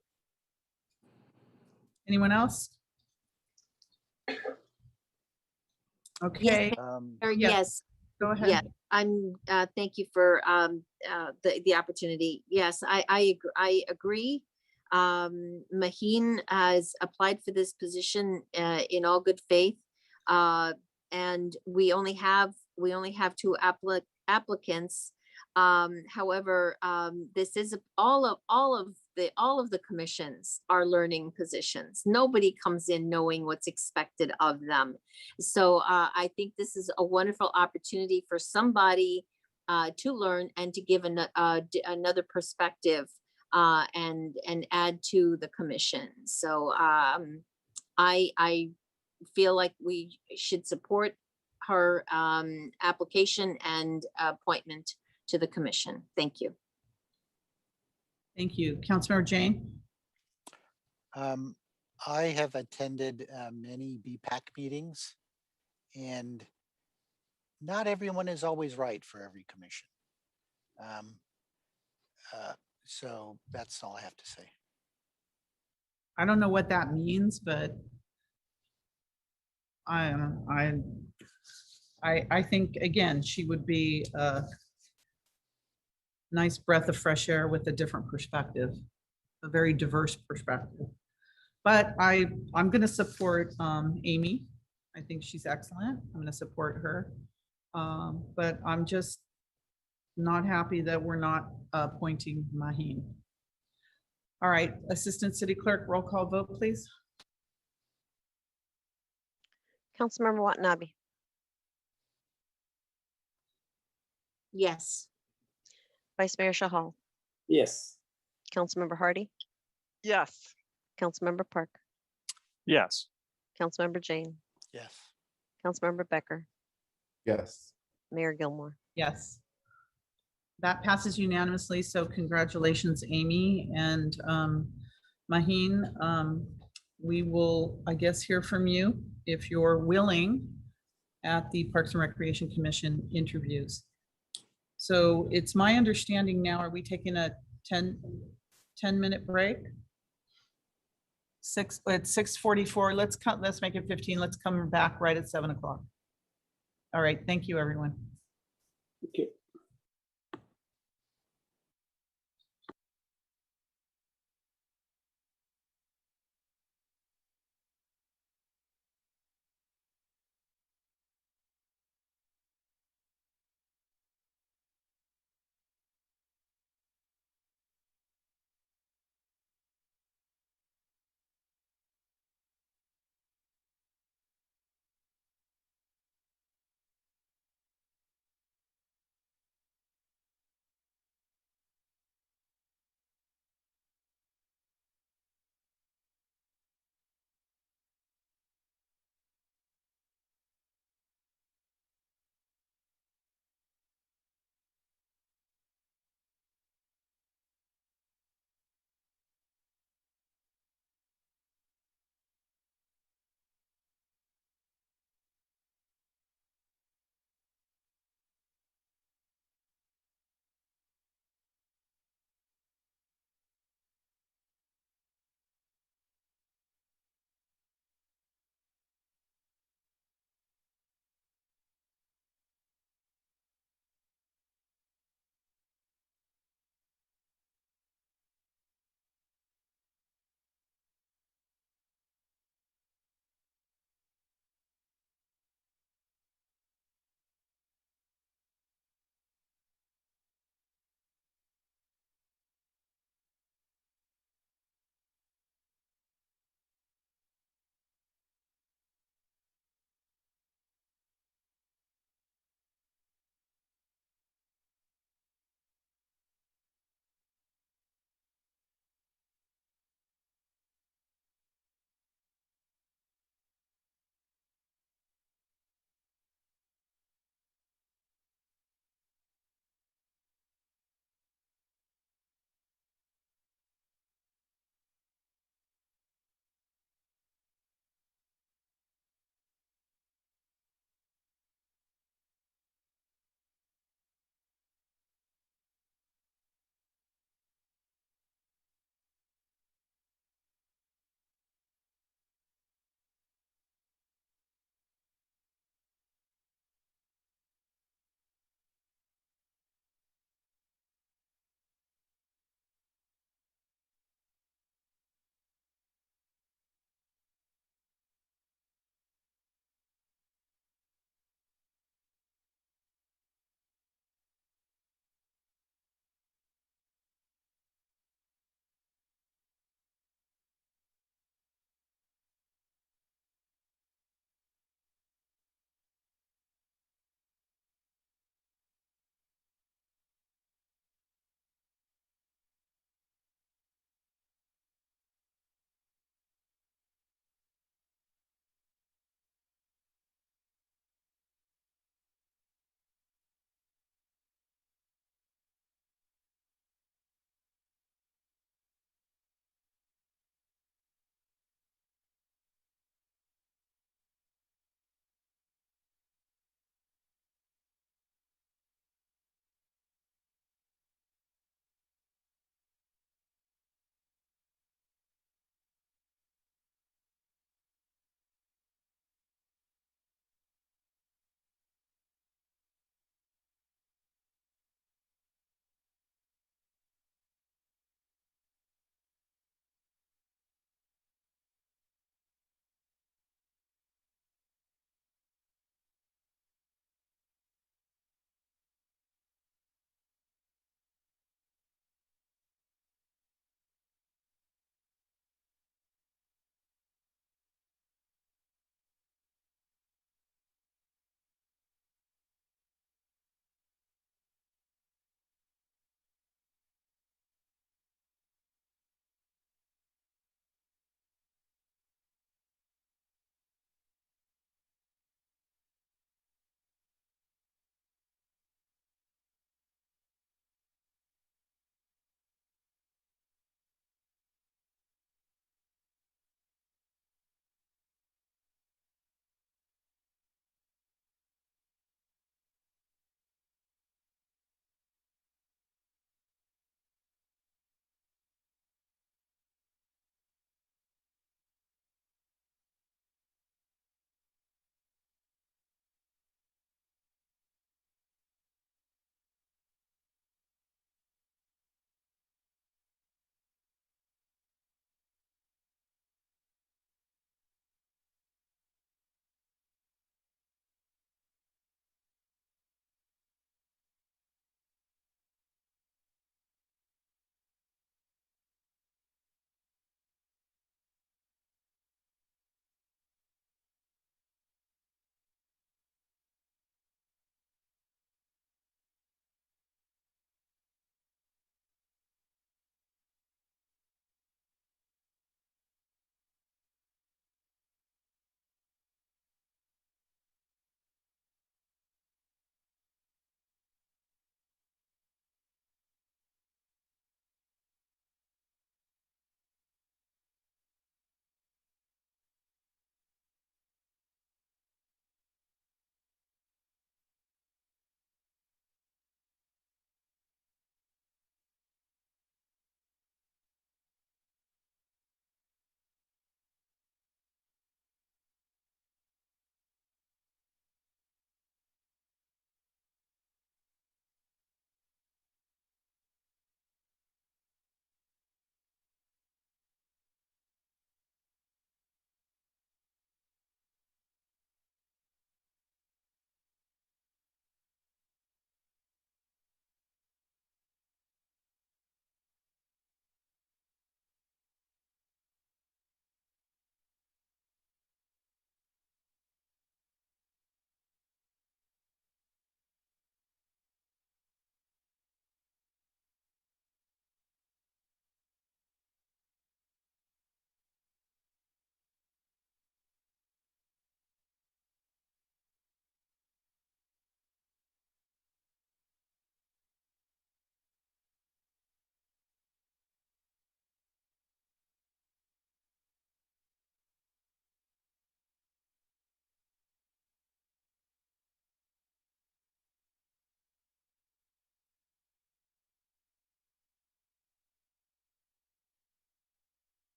Anyone else? Okay, Yes, go ahead. yeah, thank you for the opportunity. Yes, I agree. Maheen has applied for this position in all good faith. And we only have two applicants. However, this is all of the commissions are learning positions. Nobody comes in knowing what's expected of them. So I think this is a wonderful opportunity for somebody to learn and to give another perspective and add to the commission. So I feel like we should support her application and appointment to the commission. Thank you. Thank you. Councilmember Jane? I have attended many BPAC meetings, and not everyone is always right for every commission. So that's all I have to say. I don't know what that means, but I think, again, she would be a nice breath of fresh air with a different perspective, a very diverse perspective. But I'm going to support Amy. I think she's excellent. I'm going to support her. But I'm just not happy that we're not appointing Maheen. All right, Assistant City Clerk, roll call vote, please. Councilmember Watanabe, Yes. Vice Mayor Shahal, Yes. Councilmember Hardy, Yes. Councilmember Park, Yes. Councilmember Jane, Yes. Councilmember Becker, Yes. Mayor Gilmore. Yes. That passes unanimously, so congratulations, Amy and Maheen. We will, I guess, hear from you if you're willing at the Parks and Recreation Commission interviews. So it's my understanding now, are we taking a 10-minute break? It's 6:44. Let's make it 15. Let's come back right at 7 o'clock. All right, thank you, everyone. Okay.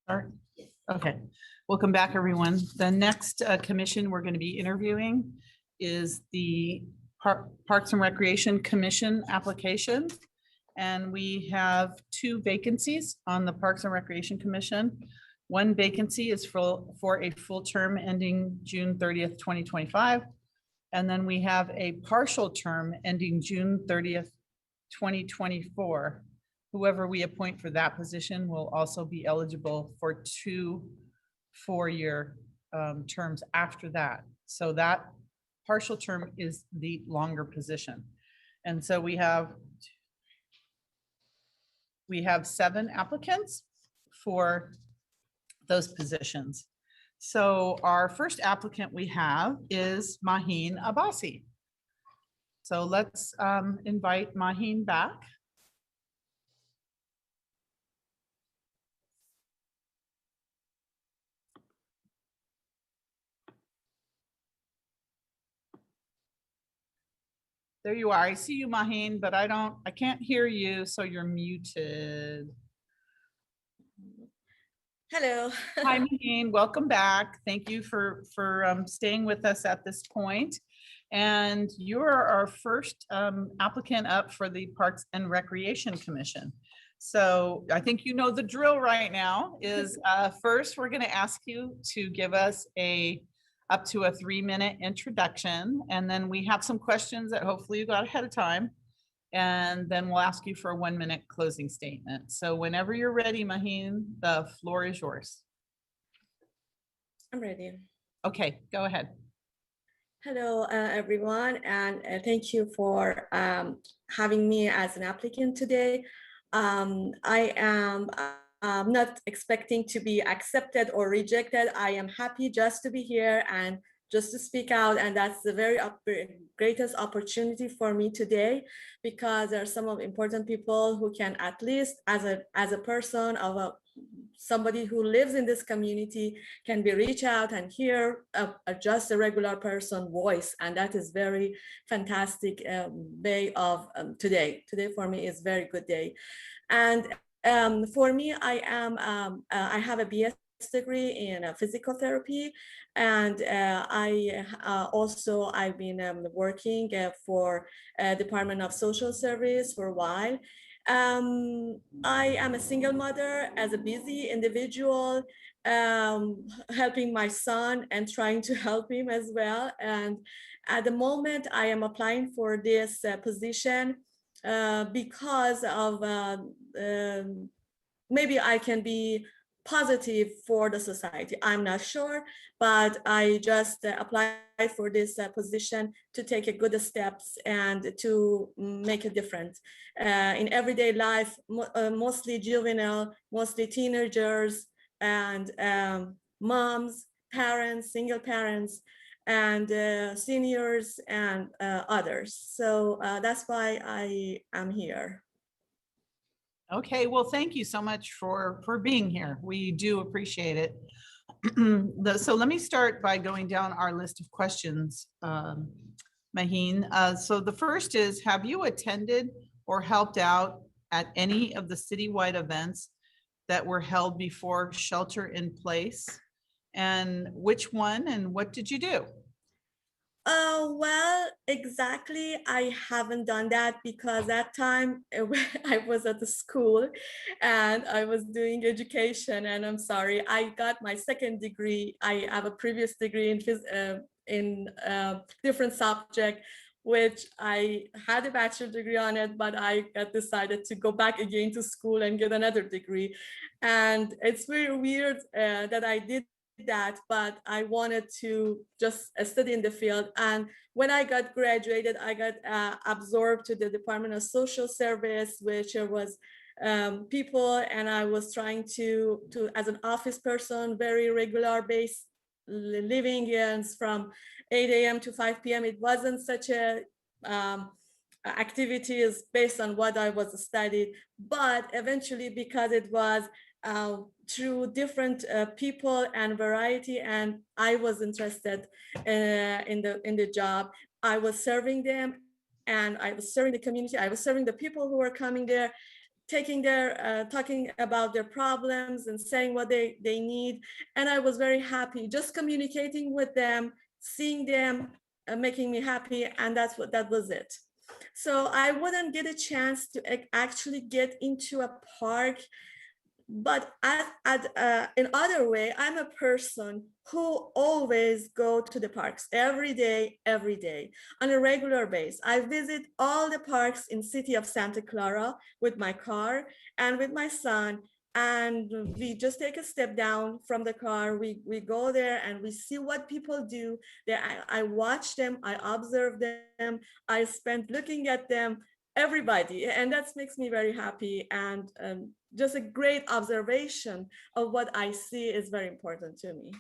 Start? Okay, welcome back, everyone. The next commission we're going to be interviewing is the Parks and Recreation Commission application. And we have 2 vacancies on the Parks and Recreation Commission. One vacancy is for a full term ending June 30th, 2025. And then we have a partial term ending June 30th, 2024. Whoever we appoint for that position will also be eligible for 2 4-year terms after that. So that partial term is the longer position. And so we have 7 applicants for those positions. So our first applicant we have is Maheen Abbasi. So let's invite Maheen back. There you are. I see you, Maheen, but I can't hear you, so you're muted. Hello. Hi, Maheen. Welcome back. Thank you for staying with us at this point. And you're our first applicant up for the Parks and Recreation Commission. So I think you know the drill right now is first, we're going to ask you to give us up to a 3-minute introduction. And then we have some questions that hopefully you got ahead of time. And then we'll ask you for a 1-minute closing statement. So whenever you're ready, Maheen, the floor is yours. I'm ready. Okay, go ahead. Hello, everyone, and thank you for having me as an applicant today. I am not expecting to be accepted or rejected. I am happy just to be here and just to speak out, and that's the very greatest opportunity for me today, because there are some of important people who can, at least as a person of somebody who lives in this community, can be reach out and hear just a regular person voice, and that is very fantastic way of today. Today for me is very good day, and for me, I have a BS degree in physical therapy, and I've been working for Department of Social Service for a while. I am a single mother, as a busy individual, helping my son and trying to help him as well. And at the moment, I am applying for this position because of maybe I can be positive for the society. I'm not sure, but I just applied for this position to take a good steps and to make a difference in everyday life, mostly juvenile, mostly teenagers, and moms, parents, single parents, and seniors, and others. So that's why I am here. Okay, well, thank you so much for being here. We do appreciate it. So let me start by going down our list of questions, Maheen. So the first is, have you attended or helped out at any of the citywide events that were held before shelter in place? And which one and what did you do? Well, exactly. I haven't done that because that time I was at the school and I was doing education, and I'm sorry, I got my second degree. I have a previous degree in different subject, which I had a bachelor degree on it, but I got decided to go back again to school and get another degree. And it's very weird that I did that, but I wanted to just study in the field. And when I got graduated, I got absorbed to the Department of Social Service, which was people, and I was trying to as an office person, very regular base living in from 8 a.m. to 5 p.m. It wasn't such a activities based on what I was studied, but eventually, because it was through different people and variety, and I was interested in the job. I was serving them, and I was serving the community. I was serving the people who were coming there. talking about their problems and saying what they need. And I was very happy just communicating with them, seeing them, making me happy. And that was it. So I wouldn't get a chance to actually get into a park, but in other way, I'm a person who always go to the parks every day on a regular basis. I visit all the parks in city of Santa Clara with my car and with my son, and we just take a step down from the car. We go there and we see what people do there. I watch them, I observe them, I spend looking at them, everybody, and that makes me very happy. And just a great observation of what I see is very important to me.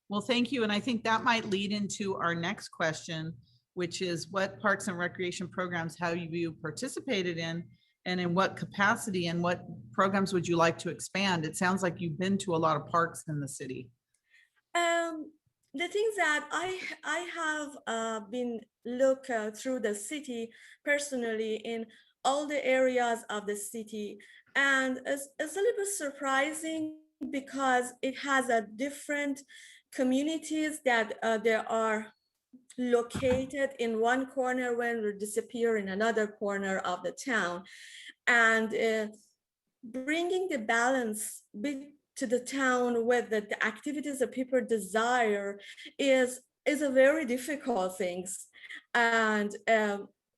Well, thank you. And I think that might lead into our next question, which is what parks and recreation programs have you participated in, and in what capacity, and what programs would you like to expand? It sounds like you've been to a lot of parks in the city. The things that I have been look through the city personally in all the areas of the city, and it's a little bit surprising because it has a different communities that they are located in one corner when we disappear in another corner of the town, and bringing the balance to the town with the activities that people desire is a very difficult thing. And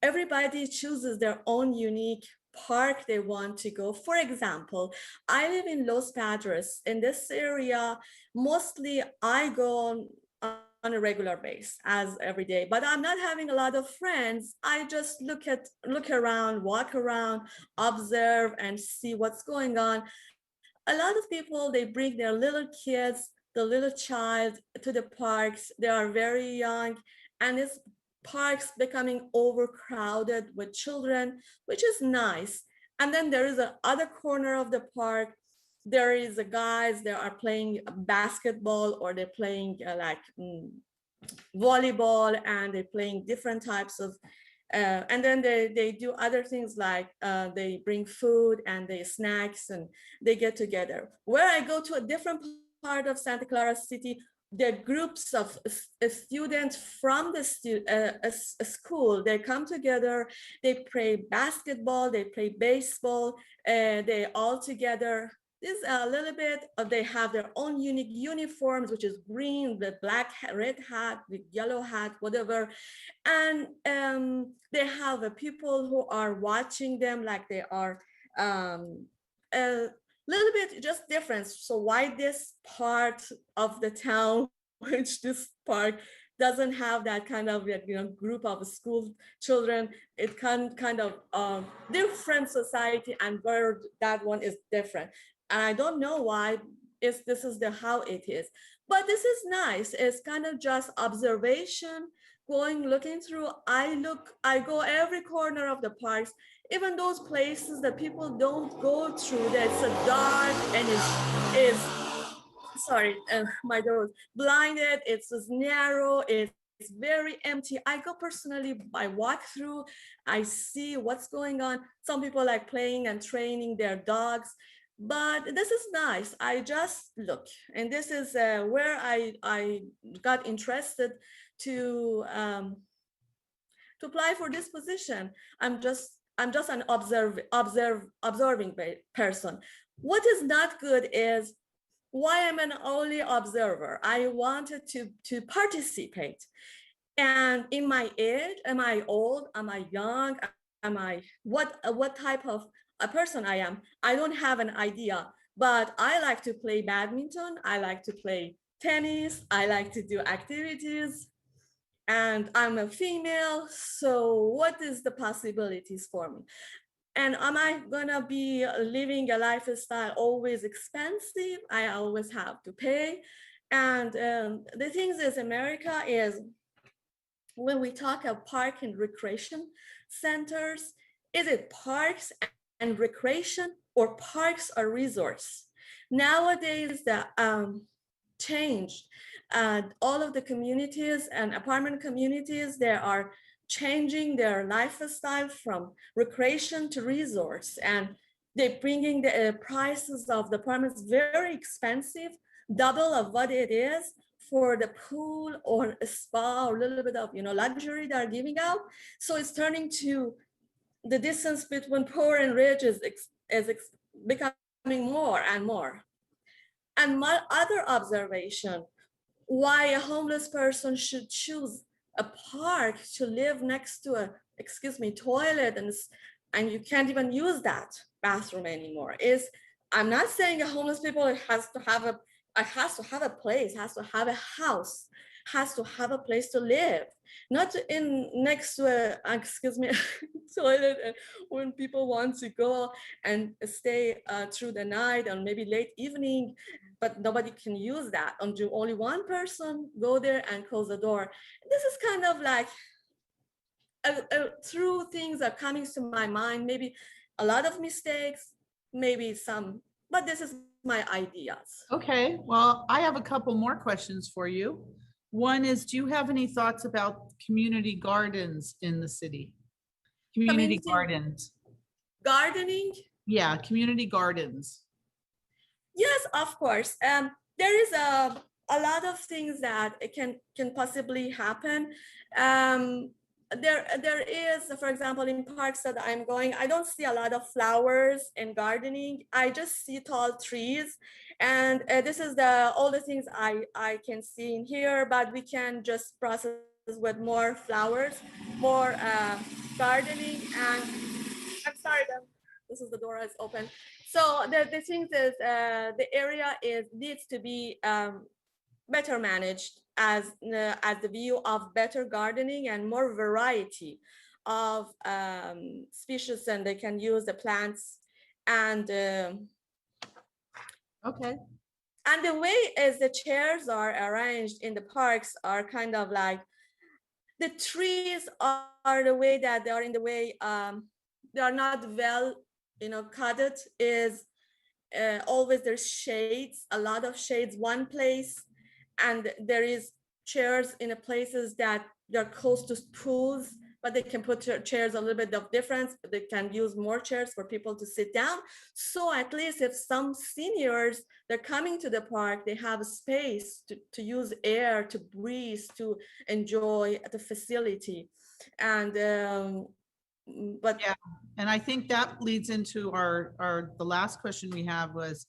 everybody chooses their own unique park they want to go. For example, I live in Los Padres. In this area, mostly I go on a regular basis as every day, but I'm not having a lot of friends. I just look around, walk around, observe and see what's going on. A lot of people, they bring their little kids, the little child to the parks. They are very young, and this parks becoming overcrowded with children, which is nice. And then there is a other corner of the park. There is a guys, they are playing basketball, or they're playing volleyball, and they're playing different types of and then they do other things like they bring food and they snacks and they get together. Where I go to a different part of Santa Clara City, the groups of students from the school, they come together, they play basketball, they play baseball, they all together. This a little bit, they have their own unique uniforms, which is green, the black, red hat, the yellow hat, whatever. And they have people who are watching them like they are a little bit just different. So why this part of the town, which this park doesn't have that kind of group of school children, it can kind of different society, and where that one is different. And I don't know why this is how it is, but this is nice. It's kind of just observation, looking through. I go every corner of the parks, even those places that people don't go through, that's a dark and is sorry, my door was blinded, it's narrow, it's very empty. I go personally, I walk through, I see what's going on. Some people like playing and training their dogs, but this is nice. I just look, and this is where I got interested to apply for this position. I'm just an observing person. What is not good is why I'm an only observer. I wanted to participate. And in my age, am I old? Am I young? Am I what type of a person I am? I don't have an idea, but I like to play badminton. I like to play tennis. I like to do activities. And I'm a female, so what is the possibilities for me? And am I gonna be living a lifestyle always expensive? I always have to pay. And the thing is, America is, when we talk of park and recreation centers, is it parks and recreation, or parks or resorts? Nowadays, the changed. All of the communities and apartment communities, they are changing their lifestyle from recreation to resorts. And They're bringing the prices of the apartments very expensive, double of what it is for the pool or a spa or a little bit of luxury they're giving out. So it's turning to the distance between poor and rich is becoming more and more. And my other observation, why a homeless person should choose a park to live next to a, toilet, and you can't even use that bathroom anymore, is I'm not saying a homeless people has to have a place, has to have a house, has to have a place to live, not in next to a toilet, and when people want to go and stay through the night or maybe late evening, but nobody can use that until only one person go there and close the door. This is kind of like through things are coming to my mind, maybe a lot of mistakes, maybe some, but this is my ideas. Okay, well, I have a couple more questions for you. One is, do you have any thoughts about community gardens in the city? Community gardens. Gardening? Yeah, community gardens. Yes, of course. There is a lot of things that it can possibly happen. There is, for example, in parks that I'm going, I don't see a lot of flowers and gardening. I just see tall trees, and this is all the things I can see in here. But we can just process with more flowers, more gardening, and I'm sorry, this is the door is open. So the thing is, the area needs to be better managed as the view of better gardening and more variety of species, and they can use the plants and okay. And the way as the chairs are arranged in the parks are kind of like the trees are the way that they are in the way they are not well cut. Is always there's shades, a lot of shades one place, and there is chairs in the places that they're close to pools, but they can put chairs a little bit of difference. They can use more chairs for people to sit down. So at least if some seniors, they're coming to the park, they have a space to use air, to breathe, to enjoy the facility. And but yeah, and I think that leads into the last question we have was,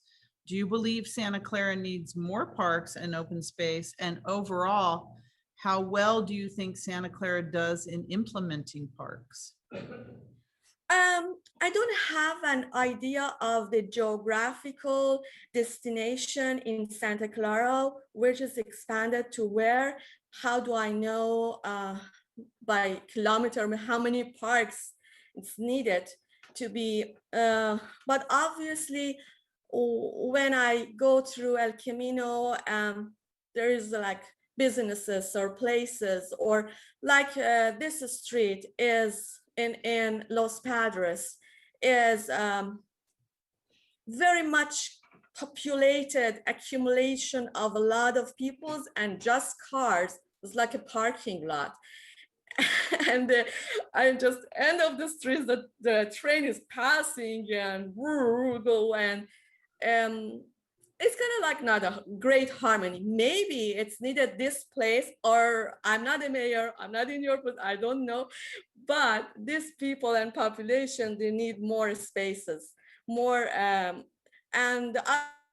do you believe Santa Clara needs more parks and open space? And overall, how well do you think Santa Clara does in implementing parks? I don't have an idea of the geographical destination in Santa Clara, which is expanded to where. How do I know by kilometer how many parks it's needed to be? But obviously, when I go through El Camino, there is like businesses or places, or like this street is in Los Padres is very much populated accumulation of a lot of peoples and just cars. It's like a parking lot. And I just end of the street, the train is passing and it's kind of like not a great harmony. Maybe it's needed this place, or I'm not a mayor, I'm not in your place, I don't know. But these people and population, they need more spaces, more. And the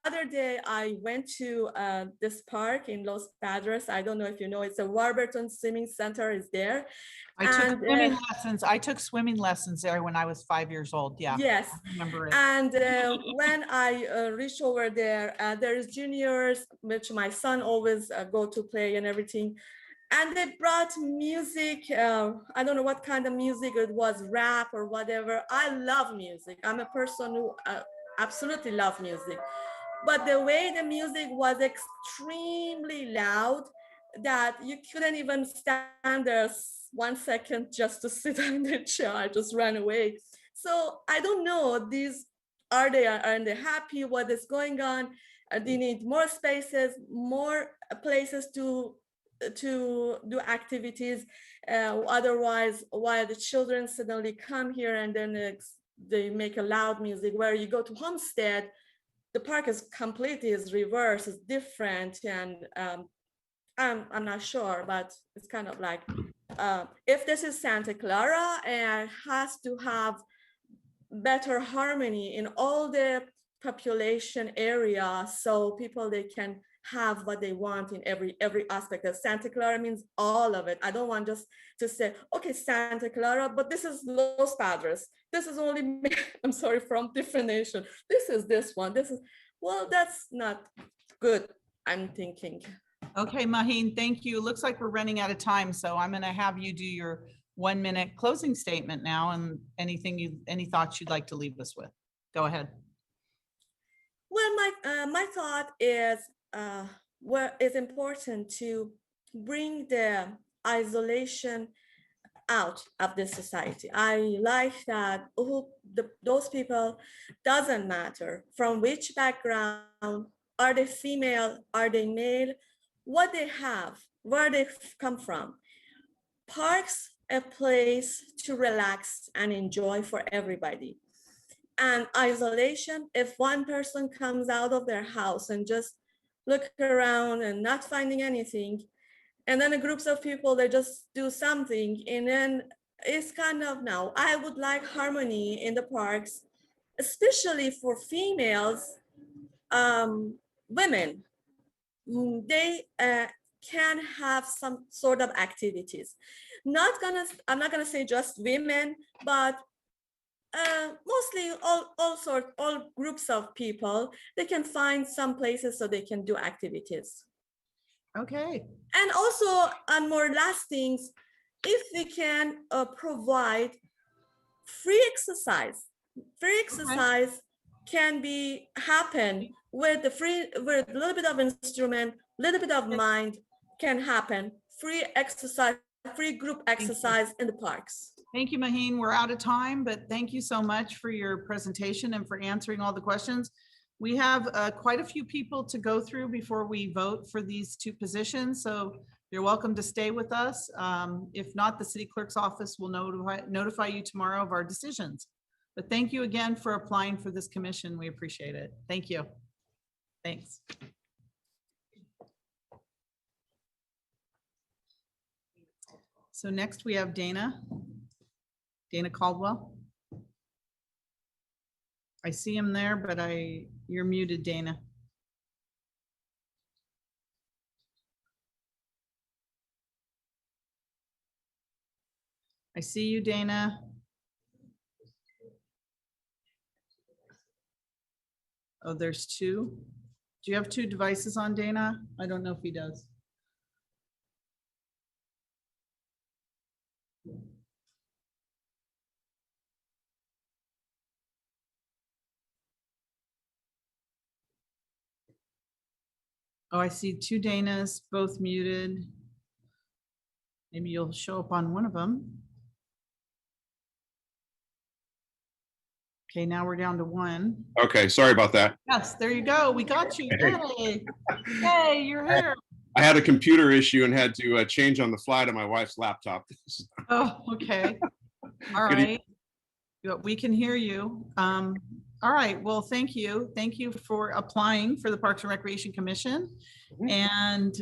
other day, I went to this park in Los Padres. I don't know if you know, it's a Warburton Swimming Center is there. I took swimming lessons. I took swimming lessons there when I was 5 years old. Yeah. Yes. I remember it. And when I reached over there, there's juniors, which my son always go to play and everything. And they brought music. I don't know what kind of music it was, rap or whatever. I love music. I'm a person who absolutely love music. But the way the music was extremely loud that you couldn't even stand there 1 second just to sit in the chair. I just ran away. So I don't know, are they happy? What is going on? They need more spaces, more places to do activities. Otherwise, while the children suddenly come here and then they make a loud music. Where you go to Homestead, the park is completely is reverse, is different, and I'm not sure, but it's kind of like if this is Santa Clara, and has to have better harmony in all the population area, so people they can have what they want in every aspect. Of Santa Clara means all of it. I don't want just to say, okay, Santa Clara, but this is Los Padres. This is only, I'm sorry, from different nation. This is this one. This is, well, that's not good, I'm thinking. Okay, Maheen, thank you. Looks like we're running out of time, so I'm going to have you do your 1-minute closing statement now, and any thoughts you'd like to leave us with. Go ahead. Well, my thought is where it's important to bring the isolation out of this society. I like that those people, doesn't matter from which background, are they female, are they male, what they have, where they come from. Parks, a place to relax and enjoy for everybody. And isolation, if one person comes out of their house and just look around and not finding anything, and then a groups of people, they just do something, and then it's kind of, now I would like harmony in the parks, especially for females, women. They can have some sort of activities. I'm not gonna say just women, but mostly all groups of people, they can find some places so they can do activities. Okay. And also, on more last things, if we can provide free exercise can be happen with with a little bit of instrument, little bit of mind can happen. Free exercise, free group exercise in the parks. Thank you, Maheen. We're out of time, but thank you so much for your presentation and for answering all the questions. We have quite a few people to go through before we vote for these two positions, so you're welcome to stay with us. If not, the city clerk's office will notify you tomorrow of our decisions. But thank you again for applying for this commission. We appreciate it. Thank you. Thanks. So next we have Dana Caldwell. I see him there, but you're muted, Dana. I see you, Dana. Oh, there's two. Do you have two devices on, Dana? I don't know if he does. Oh, I see two Danas, both muted. Maybe you'll show up on one of them. Okay, now we're down to one. Okay, sorry about that. Yes, there you go. We got you. Hey, hey, you're here. I had a computer issue and had to change on the fly to my wife's laptop. Oh, okay. All Good right. We can hear you. All right. Well, thank you. Thank you for applying for the Parks and Recreation Commission. And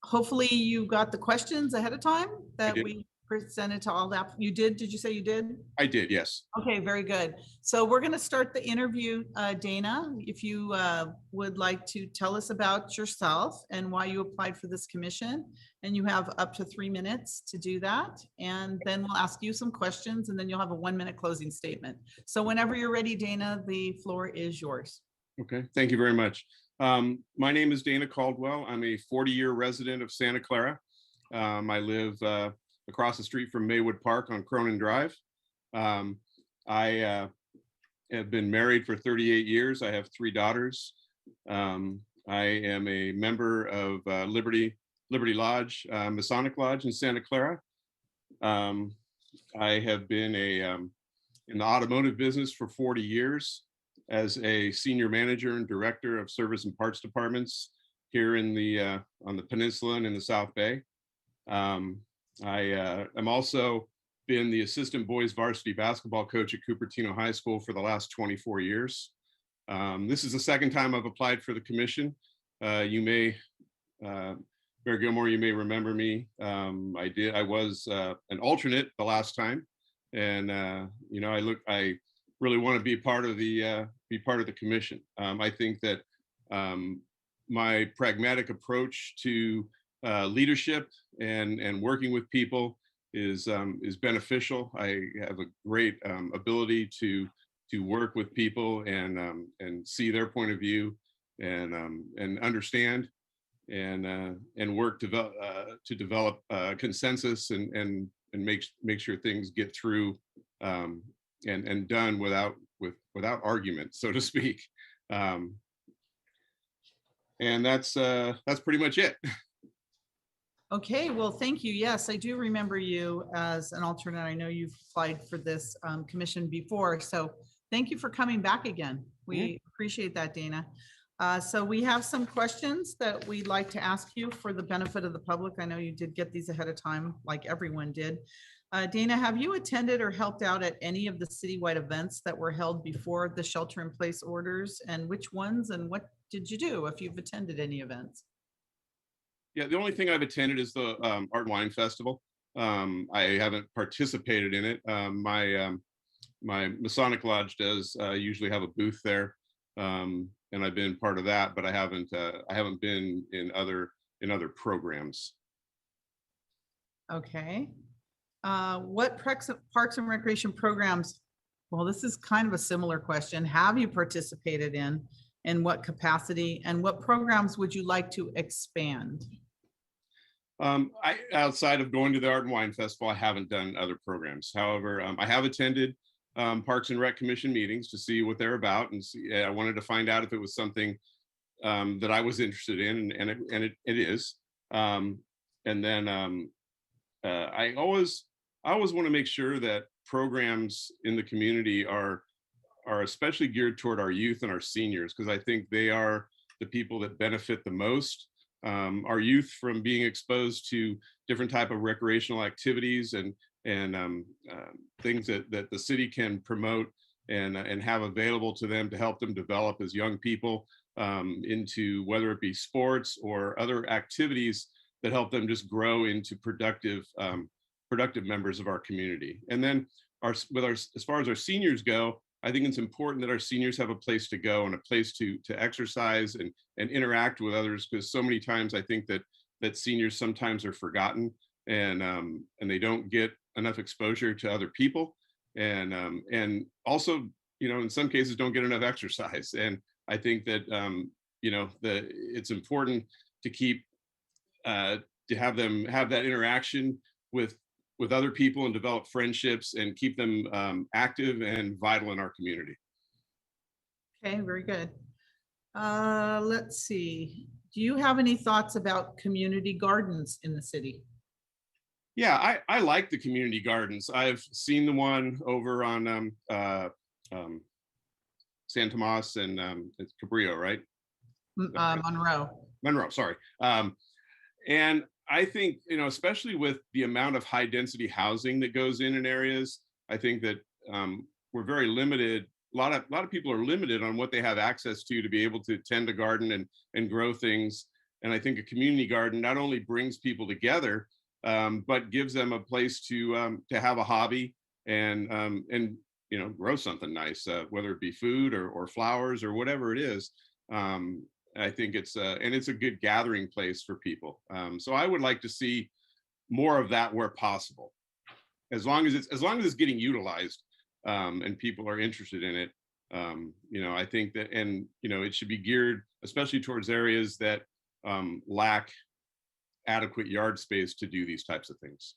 hopefully you got the questions ahead of time that we presented to all that. You did? Did you say you did? I did, yes. Okay, very good. So we're going to start the interview. Dana, if you would like to tell us about yourself and why you applied for this commission, and you have up to 3 minutes to do that. And then we'll ask you some questions, and then you'll have a 1-minute closing statement. So whenever you're ready, Dana, the floor is yours. Okay, thank you very much. My name is Dana Caldwell. I'm a 40-year resident of Santa Clara. I live across the street from Maywood Park on Cronin Drive. I have been married for 38 years. I have 3 daughters. I am a member of Liberty Lodge, Masonic Lodge in Santa Clara. I have been in the automotive business for 40 years as a senior manager and director of service and parts departments here in the on the peninsula and in the South Bay. I am also been the assistant boys varsity basketball coach at Cupertino High School for the last 24 years. This is the second time I've applied for the commission. You may, Mayor Gilmore, you may remember me. I was an alternate the last time, and you know, I really want to be part of the commission. I think that my pragmatic approach to leadership and working with people is beneficial. I have a great ability to work with people and see their point of view and understand and work to develop consensus and make sure things get through and done without argument, so to speak. And that's pretty much it. Okay, well, thank you. Yes, I do remember you as an alternate. I know you've applied for this commission before, so thank you for coming back again. We appreciate that, Dana. So we have some questions that we'd like to ask you for the benefit of the public. I know you did get these ahead of time, like everyone did. Dana, have you attended or helped out at any of the citywide events that were held before the shelter-in-place orders? And which ones and what did you do if you've attended any events? Yeah, the only thing I've attended is the Art and Wine Festival. I haven't participated in it. My Masonic Lodge does usually have a booth there, and I've been part of that, but I haven't been in other programs. Okay. What parks and recreation programs? Well, this is kind of a similar question. Have you participated in what capacity, and what programs would you like to expand? Outside of going to the Art and Wine Festival, I haven't done other programs. However, I have attended Parks and Rec Commission meetings to see what they're about, and I wanted to find out if it was something that I was interested in, and it is. And then I always want to make sure that programs in the community are especially geared toward our youth and our seniors, because I think they are the people that benefit the most. Our youth from being exposed to different type of recreational activities and things that the city can promote and have available to them to help them develop as young people into whether it be sports or other activities that help them just grow into productive members of our community. And then as far as our seniors go, I think it's important that our seniors have a place to go and a place to exercise and interact with others, because so many times I think that seniors sometimes are forgotten and they don't get enough exposure to other people, and also, you know, in some cases don't get enough exercise. And I think that you know, it's important to keep to have them have that interaction with other people and develop friendships and keep them active and vital in our community. Okay, very good. Let's see. Do you have any thoughts about community gardens in the city? Yeah, I like the community gardens. I've seen the one over on San Tomas and it's Cabrillo, right? Monroe, sorry. And I think, you know, especially with the amount of high density housing that goes in areas, I think that we're very limited. A lot of people are limited on what they have access to be able to tend a garden and grow things. And I think a community garden not only brings people together, but gives them a place to have a hobby and you know, grow something nice, whether it be food or flowers or whatever it is. I think it's a good gathering place for people. So I would like to see more of that where possible, as long as it's getting utilized and people are interested in it. You know, I think that, and you know, it should be geared especially towards areas that lack adequate yard space to do these types of things.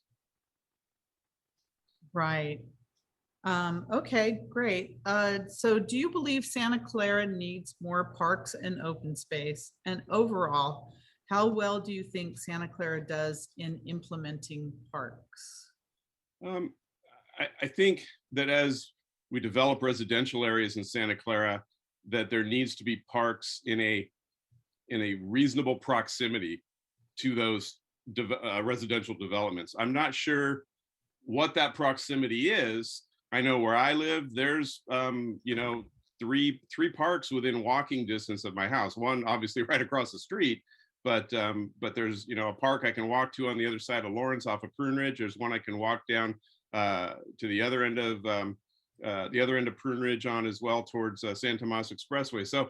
Right. Okay, great. So do you believe Santa Clara needs more parks and open space? And overall, how well do you think Santa Clara does in implementing parks? I think that as we develop residential areas in Santa Clara, that there needs to be parks in a reasonable proximity to those residential developments. I'm not sure what that proximity is, I know where I live, there's, you know, three parks within walking distance of my house. One obviously right across the street, but there's, you know, a park I can walk to on the other side of Lawrence off of Prune Ridge. There's one I can walk down to the other end of Prune Ridge on as well towards San Tomas Expressway. So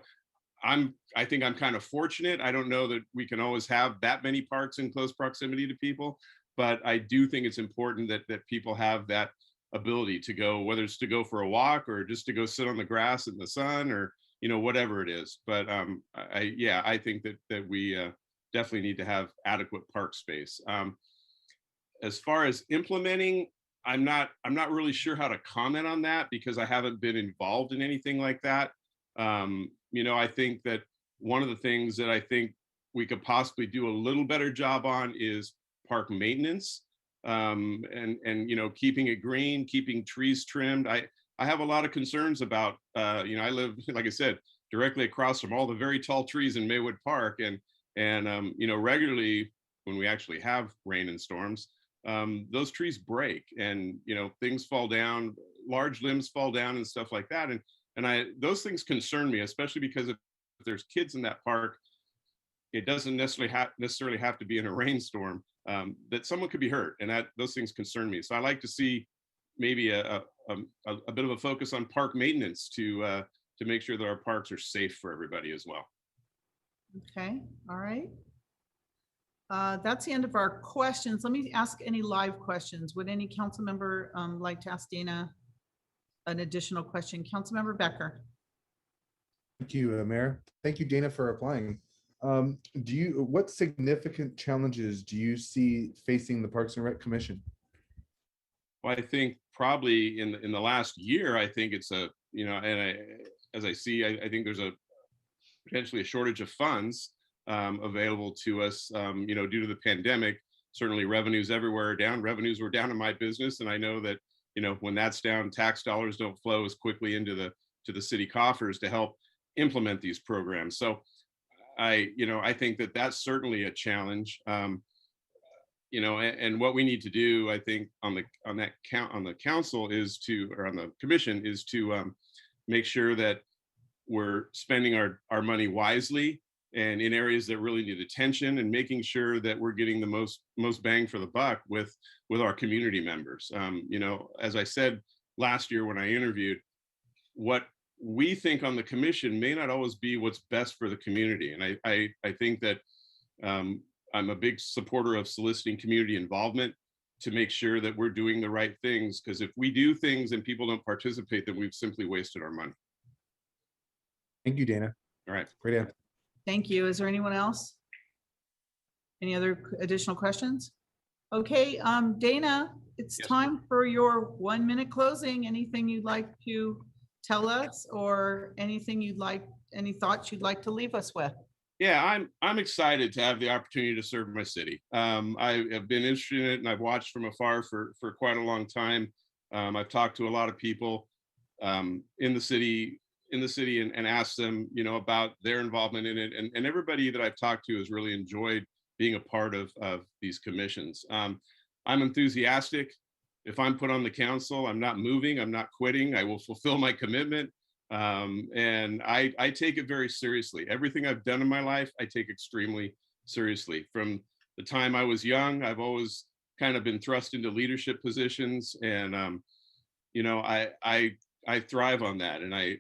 I think I'm kind of fortunate. I don't know that we can always have that many parks in close proximity to people, but I do think it's important that people have that ability to go, whether it's to go for a walk or just to go sit on the grass in the sun, or, you know, whatever it is. But I think that we definitely need to have adequate park space. As far as implementing, I'm not really sure how to comment on that because I haven't been involved in anything like that. You know, I think that one of the things that I think we could possibly do a little better job on is park maintenance, and you know, keeping it green, keeping trees trimmed. I have a lot of concerns about, you know, I live, like I said, directly across from all the very tall trees in Maywood Park, and you know, regularly when we actually have rain and storms, those trees break, and you know, things fall down, large limbs fall down and stuff like that. And those things concern me, especially because if there's kids in that park, it doesn't necessarily have to be in a rainstorm, that someone could be hurt, and those things concern me. So I like to see maybe a bit of a focus on park maintenance to make sure that our parks are safe for everybody as well. Okay, all right. That's the end of our questions. Let me ask any live questions. Would any council member like to ask Dana an additional question? Councilmember Becker. Thank you, Mayor. Thank you, Dana, for applying. What significant challenges do you see facing the Parks and Rec Commission? Well, I think probably in the last year, I think it's a, you know, and as I see, I think there's potentially a shortage of funds available to us, you know, due to the pandemic. Certainly revenues everywhere are down. Revenues were down in my business, and I know that, you know, when that's down, tax dollars don't flow as quickly into the city coffers to help implement these programs. So I think that that's certainly a challenge. You know, and what we need to do, I think, on the council is to, or on the commission is to make sure that we're spending our money wisely and in areas that really need attention, and making sure that we're getting the most bang for the buck with our community members. You know, as I said last year when I interviewed, what we think on the commission may not always be what's best for the community. And I think that I'm a big supporter of soliciting community involvement to make sure that we're doing the right things, because if we do things and people don't participate, then we've simply wasted our money. Thank you, Dana. All right. Great answer. Thank you. Is there anyone else? Any other additional questions? Okay, Dana, it's Yes. time for your 1 minute closing. Anything you'd like to tell us, or anything any thoughts you'd like to leave us with? Yeah, I'm excited to have the opportunity to serve my city. I have been interested in it, and I've watched from afar for quite a long time. I've talked to a lot of people in the city and asked them, you know, about their involvement in it. And everybody that I've talked to has really enjoyed being a part of these commissions. I'm enthusiastic. If I'm put on the council, I'm not moving, I'm not quitting. I will fulfill my commitment. And I take it very seriously. Everything I've done in my life, I take extremely seriously. From the time I was young, I've always kind of been thrust into leadership positions. And, you know, I thrive on that. And I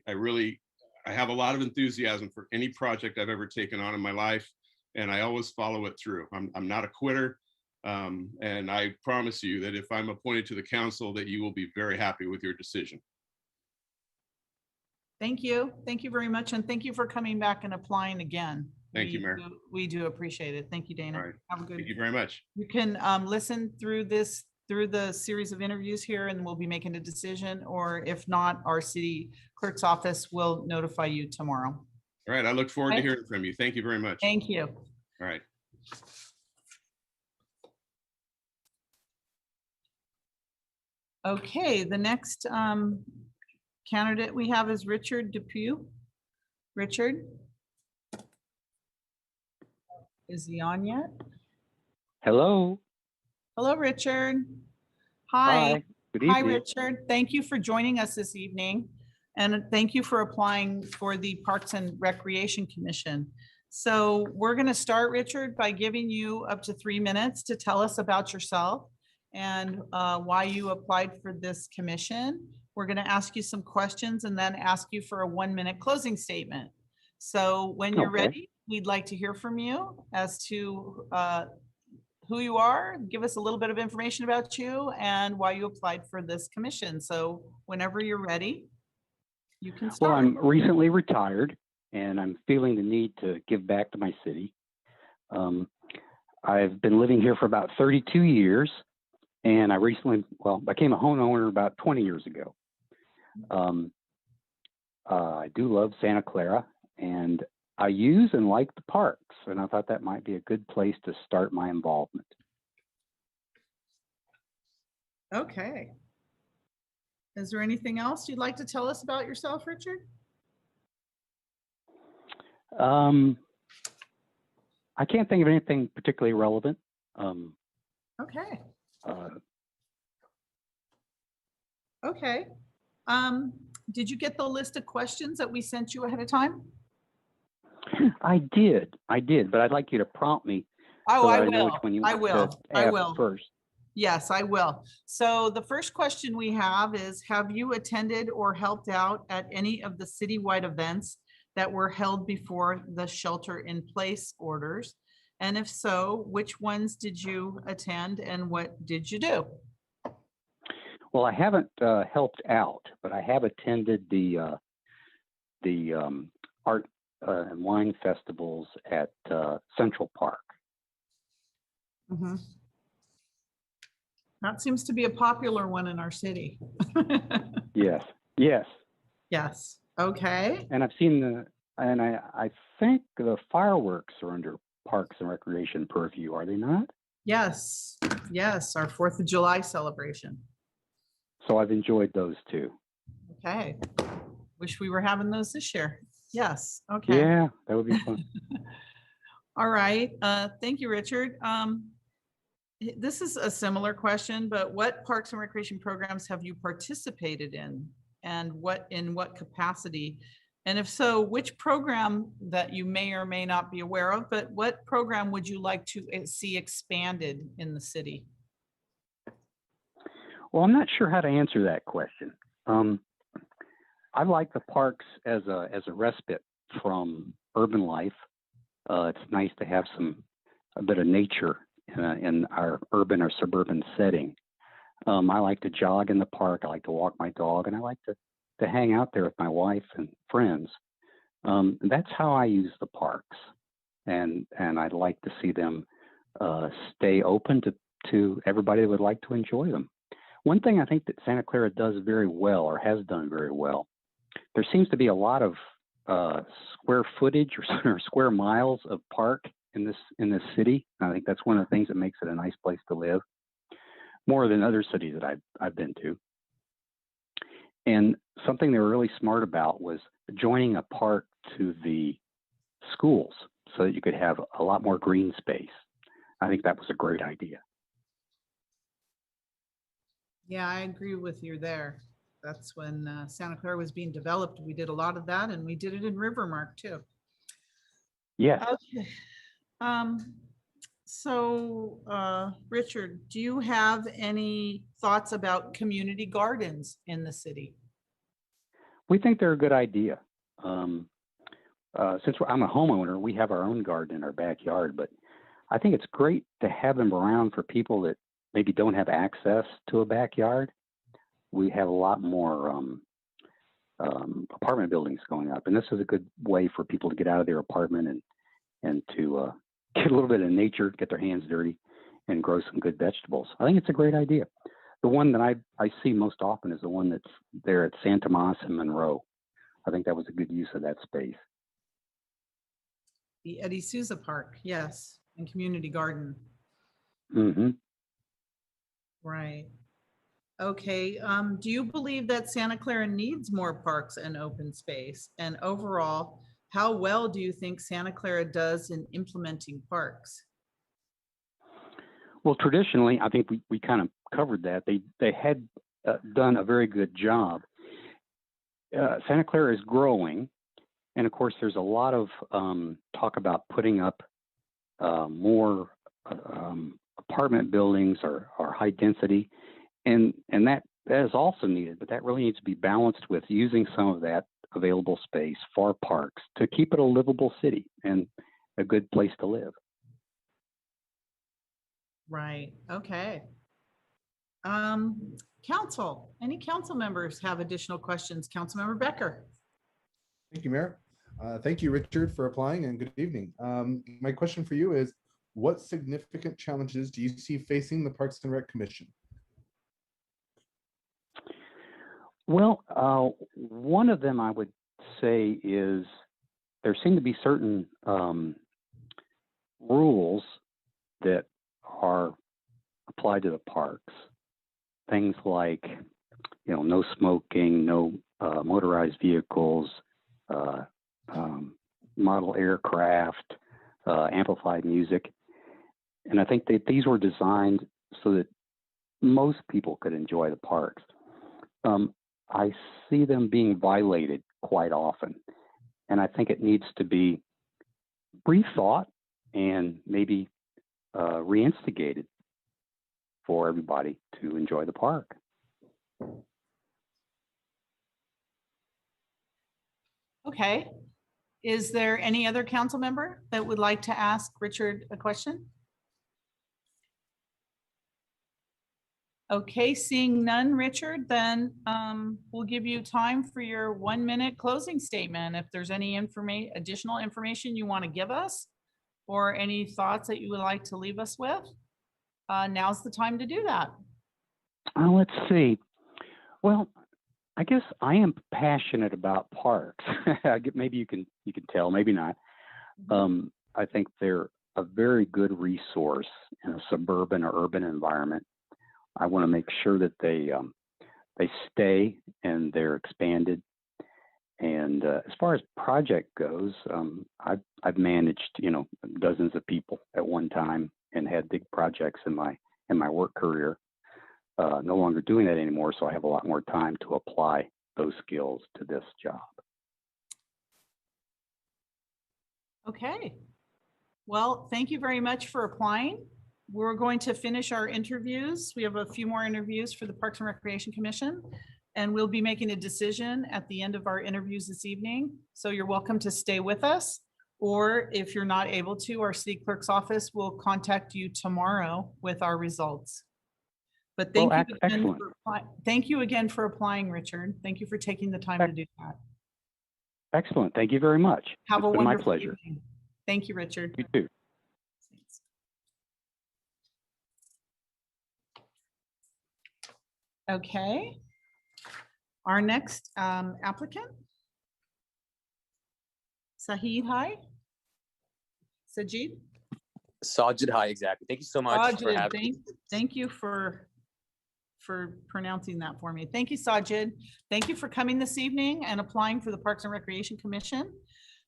have a lot of enthusiasm for any project I've ever taken on in my life. And I always follow it through. I'm not a quitter. And I promise you that if I'm appointed to the council, that you will be very happy with your decision. Thank you. Thank you very much. And thank you for coming back and applying again. Thank you, Mayor. We do appreciate it. Thank you, Dana. All right. Have a good. Thank you very much. You can listen through the series of interviews here, and we'll be making a decision, or if not, our city clerk's office will notify you tomorrow. All right. I look forward to Okay. hearing from you. Thank you very much. Thank you. All right. Okay, the next candidate we have is Richard Depew. Richard? Is he on yet? Hello. Hello, Richard. Hi. Good Hi, evening. Richard. Thank you for joining us this evening. And thank you for applying for the Parks and Recreation Commission. So we're going to start, Richard, by giving you up to 3 minutes to tell us about yourself and why you applied for this commission. We're going to ask you some questions and then ask you for a 1-minute closing statement. So when you're Okay. ready, we'd like to hear from you as to who you are, give us a little bit of information about you and why you applied for this commission. So whenever you're ready, you can Well, start. I'm recently retired and I'm feeling the need to give back to my city. I've been living here for about 32 years and I recently, became a homeowner about 20 years ago. I do love Santa Clara and I use and like the parks, and I thought that might be a good place to start my involvement. Okay. Is there anything else you'd like to tell us about yourself, Richard? I can't think of anything particularly relevant. Okay. Okay. Did you get the list of questions that we sent you ahead of time? I did, but I'd like you to prompt me. Oh, so I that know will. which one you I want will. to I ask will. first. Yes, I will. So the first question we have is, have you attended or helped out at any of the citywide events that were held before the shelter in place orders? And if so, which ones did you attend and what did you do? Well, I haven't helped out, but I have attended the art and wine festivals at Central Park. Mhm. That seems to be a popular one in our city. Yes, yes. Yes. Okay. And I've seen I think the fireworks are under Parks and Recreation purview, are they not? Yes. Yes. Our 4th of July celebration. So I've enjoyed those too. Okay. Wish we were having those this year. Yes. Okay. Yeah, that would be fun. All right. Thank you, Richard. This is a similar question, but what parks and recreation programs have you participated in and in what capacity? And if so, which program that you may or may not be aware of, but what program would you like to see expanded in the city? Well, I'm not sure how to answer that question. I like the parks as a respite from urban life. It's nice to have a bit of nature in our urban or suburban setting. I like to jog in the park. I like to walk my dog, and I like to hang out there with my wife and friends. That's how I use the parks, and I'd like to see them stay open to everybody that would like to enjoy them. One thing I think that Santa Clara does very well, or has done very well, there seems to be a lot of square footage or square miles of park in this city. I think that's one of the things that makes it a nice place to live, more than other cities that I've been to. And something they were really smart about was joining a park to the schools so that you could have a lot more green space. I think that was a great idea. Yeah, I agree with you there. That's when Santa Clara was being developed. We did a lot of that, and we did it in Rivermark too. Yes. Okay. So, Richard, do you have any thoughts about community gardens in the city? We think they're a good idea. Since I'm a homeowner, we have our own garden in our backyard, but I think it's great to have them around for people that maybe don't have access to a backyard. We have a lot more apartment buildings going up, and this is a good way for people to get out of their apartment and to get a little bit of nature, get their hands dirty, and grow some good vegetables. I think it's a great idea. The one that I see most often is the one that's there at San Tomas and Monroe. I think that was a good use of that space. The Eddie Souza Park, yes, and community garden. Mm-hmm. Right. Okay. Do you believe that Santa Clara needs more parks and open space? And overall, how well do you think Santa Clara does in implementing parks? Well, traditionally, I think we kind of covered that. They had done a very good job. Santa Clara is growing, and of course, there's a lot of talk about putting up more apartment buildings or high density, and that is also needed. But that really needs to be balanced with using some of that available space for parks to keep it a livable city and a good place to live. Right, okay. Council, any council members have additional questions? Councilmember Becker. Thank you, Mayor. Thank you, Richard, for applying, and good evening. My question for you is, what significant challenges do you see facing the Parks and Rec Commission? Well, one of them I would say is there seem to be certain rules that are applied to the parks. Things like, no smoking, no motorized vehicles, model aircraft, amplified music. And I think that these were designed so that most people could enjoy the parks. I see them being violated quite often. And I think it needs to be rethought and maybe reinstigated for everybody to enjoy the park. Okay. Is there any other council member that would like to ask Richard a question? Okay, seeing none, Richard, then we'll give you time for your 1-minute closing statement. If there's any additional information you want to give us or any thoughts that you would like to leave us with, now's the time to do that. Let's see. Well, I guess I am passionate about parks. Maybe you can tell, maybe not. I think they're a very good resource in a suburban or urban environment. I want to make sure that they stay and they're expanded. And as far as project goes, I've managed dozens of people at one time and had big projects in my work career. No longer doing that anymore, so I have a lot more time to apply those skills to this job. Okay. Well, thank you very much for applying. We're going to finish our interviews. We have a few more interviews for the Parks and Recreation Commission, and we'll be making a decision at the end of our interviews this evening. So you're welcome to stay with us, or if you're not able to, our city clerk's office will contact you tomorrow with our results. But thank you again for applying, Richard. Thank you for taking the time to do that. Excellent. Thank you very much. Have a wonderful wonderful pleasure. evening. Thank you, Richard. You too. Okay. Our next applicant, Sajid, hi. Sajid, hi, exactly. Thank you so much for having me. Thank you for pronouncing that for me. Thank you, Sajid. Thank you for coming this evening and applying for the Parks and Recreation Commission.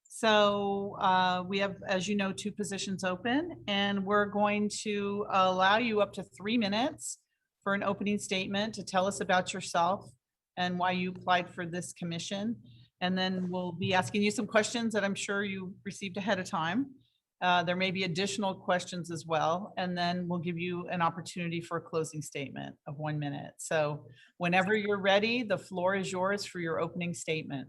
So we have, as you know, 2 positions open, and we're going to allow you up to 3 minutes for an opening statement to tell us about yourself and why you applied for this commission. And then we'll be asking you some questions that I'm sure you received ahead of time. There may be additional questions as well, and then we'll give you an opportunity for a closing statement of 1 minute. So whenever you're ready, the floor is yours for your opening statement.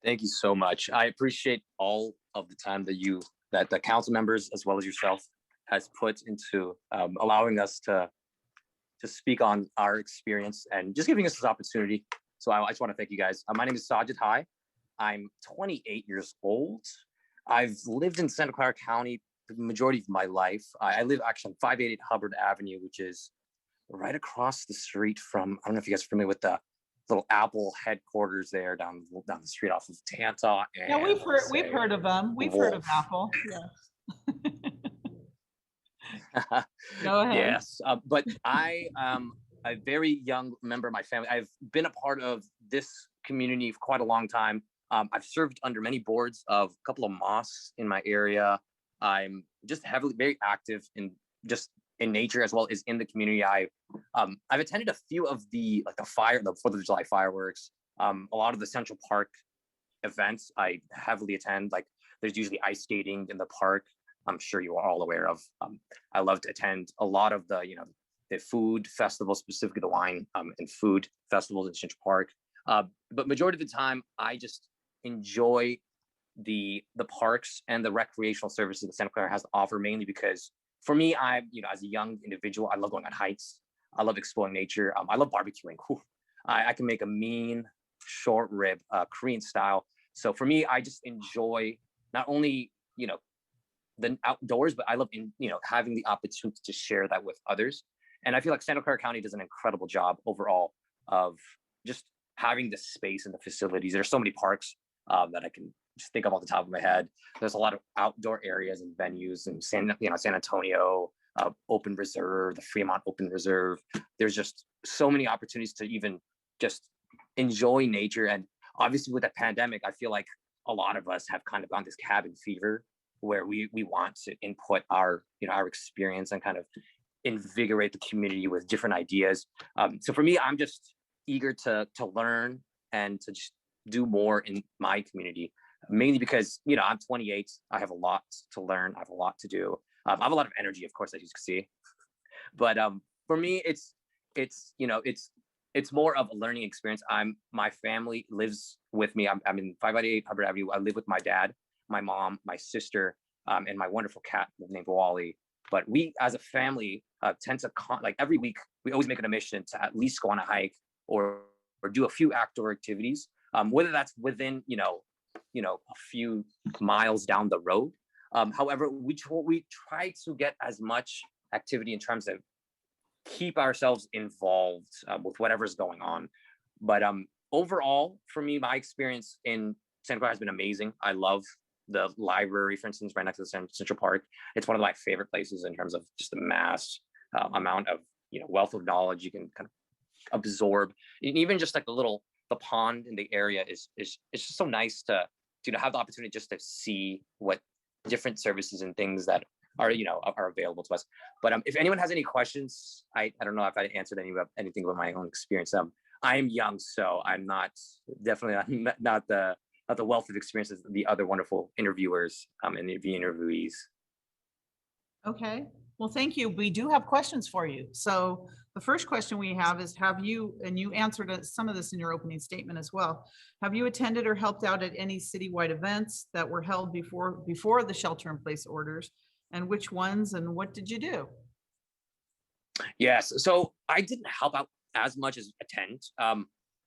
Thank you so much. I appreciate all of the time that the council members, as well as yourself, has put into allowing us to speak on our experience and just giving us this opportunity. So I just want to thank you guys. My name is Sajid Hai. I'm 28 years old. I've lived in Santa Clara County the majority of my life. I live actually on 588 Hubbard Avenue, which is right across the street from, I don't know if you guys are familiar with the little Apple headquarters there down the street off of Tanta. Yeah, we've heard of them. We've heard of Apple. Yeah. Go ahead. Yes, but I am a very young member of my family. I've been a part of this community for quite a long time. I've served under many boards of a couple of mosques in my area, I'm just very active in just in nature as well as in the community. I've attended a few of the 4th of July fireworks, a lot of the Central Park events I heavily attend. Like there's usually ice skating in the park. I'm sure you are all aware of. I love to attend a lot of the the food festivals, specifically the wine and food festivals in Central Park. But majority of the time, I just enjoy the parks and the recreational services that Santa Clara has to offer, mainly because for me, as a young individual, I love going on hikes. I love exploring nature. I love barbecuing. Whew. I can make a mean short rib, Korean style. So for me, I just enjoy not only the outdoors, but I love having the opportunity to share that with others. And I feel like Santa Clara County does an incredible job overall of just having the space and the facilities. There's so many parks that I can just think of off the top of my head. There's a lot of outdoor areas and venues in San Antonio Open Reserve, the Fremont Open Reserve. There's just so many opportunities to even just enjoy nature. And obviously with the pandemic, I feel like a lot of us have kind of gone this cabin fever where we want to input our our experience and kind of invigorate the community with different ideas. So for me, I'm just eager to learn and to just do more in my community, mainly because I'm 28. I have a lot to learn. I have a lot to do. I have a lot of energy, of course, as you can see. But for me, it's more of a learning experience. My family lives with me. I'm in 588 Hubbard Avenue. I live with my dad, my mom, my sister, and my wonderful cat named Wally. But we, as a family, tend to every week we always make it a mission to at least go on a hike or do a few outdoor activities, whether that's within a few miles down the road. However, we try to get as much activity in terms of keep ourselves involved with whatever's going on. But overall, for me, my experience in Santa Clara has been amazing. I love the library, for instance, right next to the Central Park. It's one of my favorite places in terms of just the mass amount of wealth of knowledge you can kind of absorb. And even just like the pond in the area is just so nice to have the opportunity just to see what different services and things that are are available to us. But if anyone has any questions, I don't know if I answered anything about my own experience. I am young, so I'm definitely not the wealth of experiences the other wonderful interviewers and the interviewees. Okay, well, thank you. We do have questions for you. So the first question we have is, have you, and you answered some of this in your opening statement as well, have you attended or helped out at any citywide events that were held before the shelter-in-place orders? And which ones and what did you do? Yes, so I didn't help out as much as attend.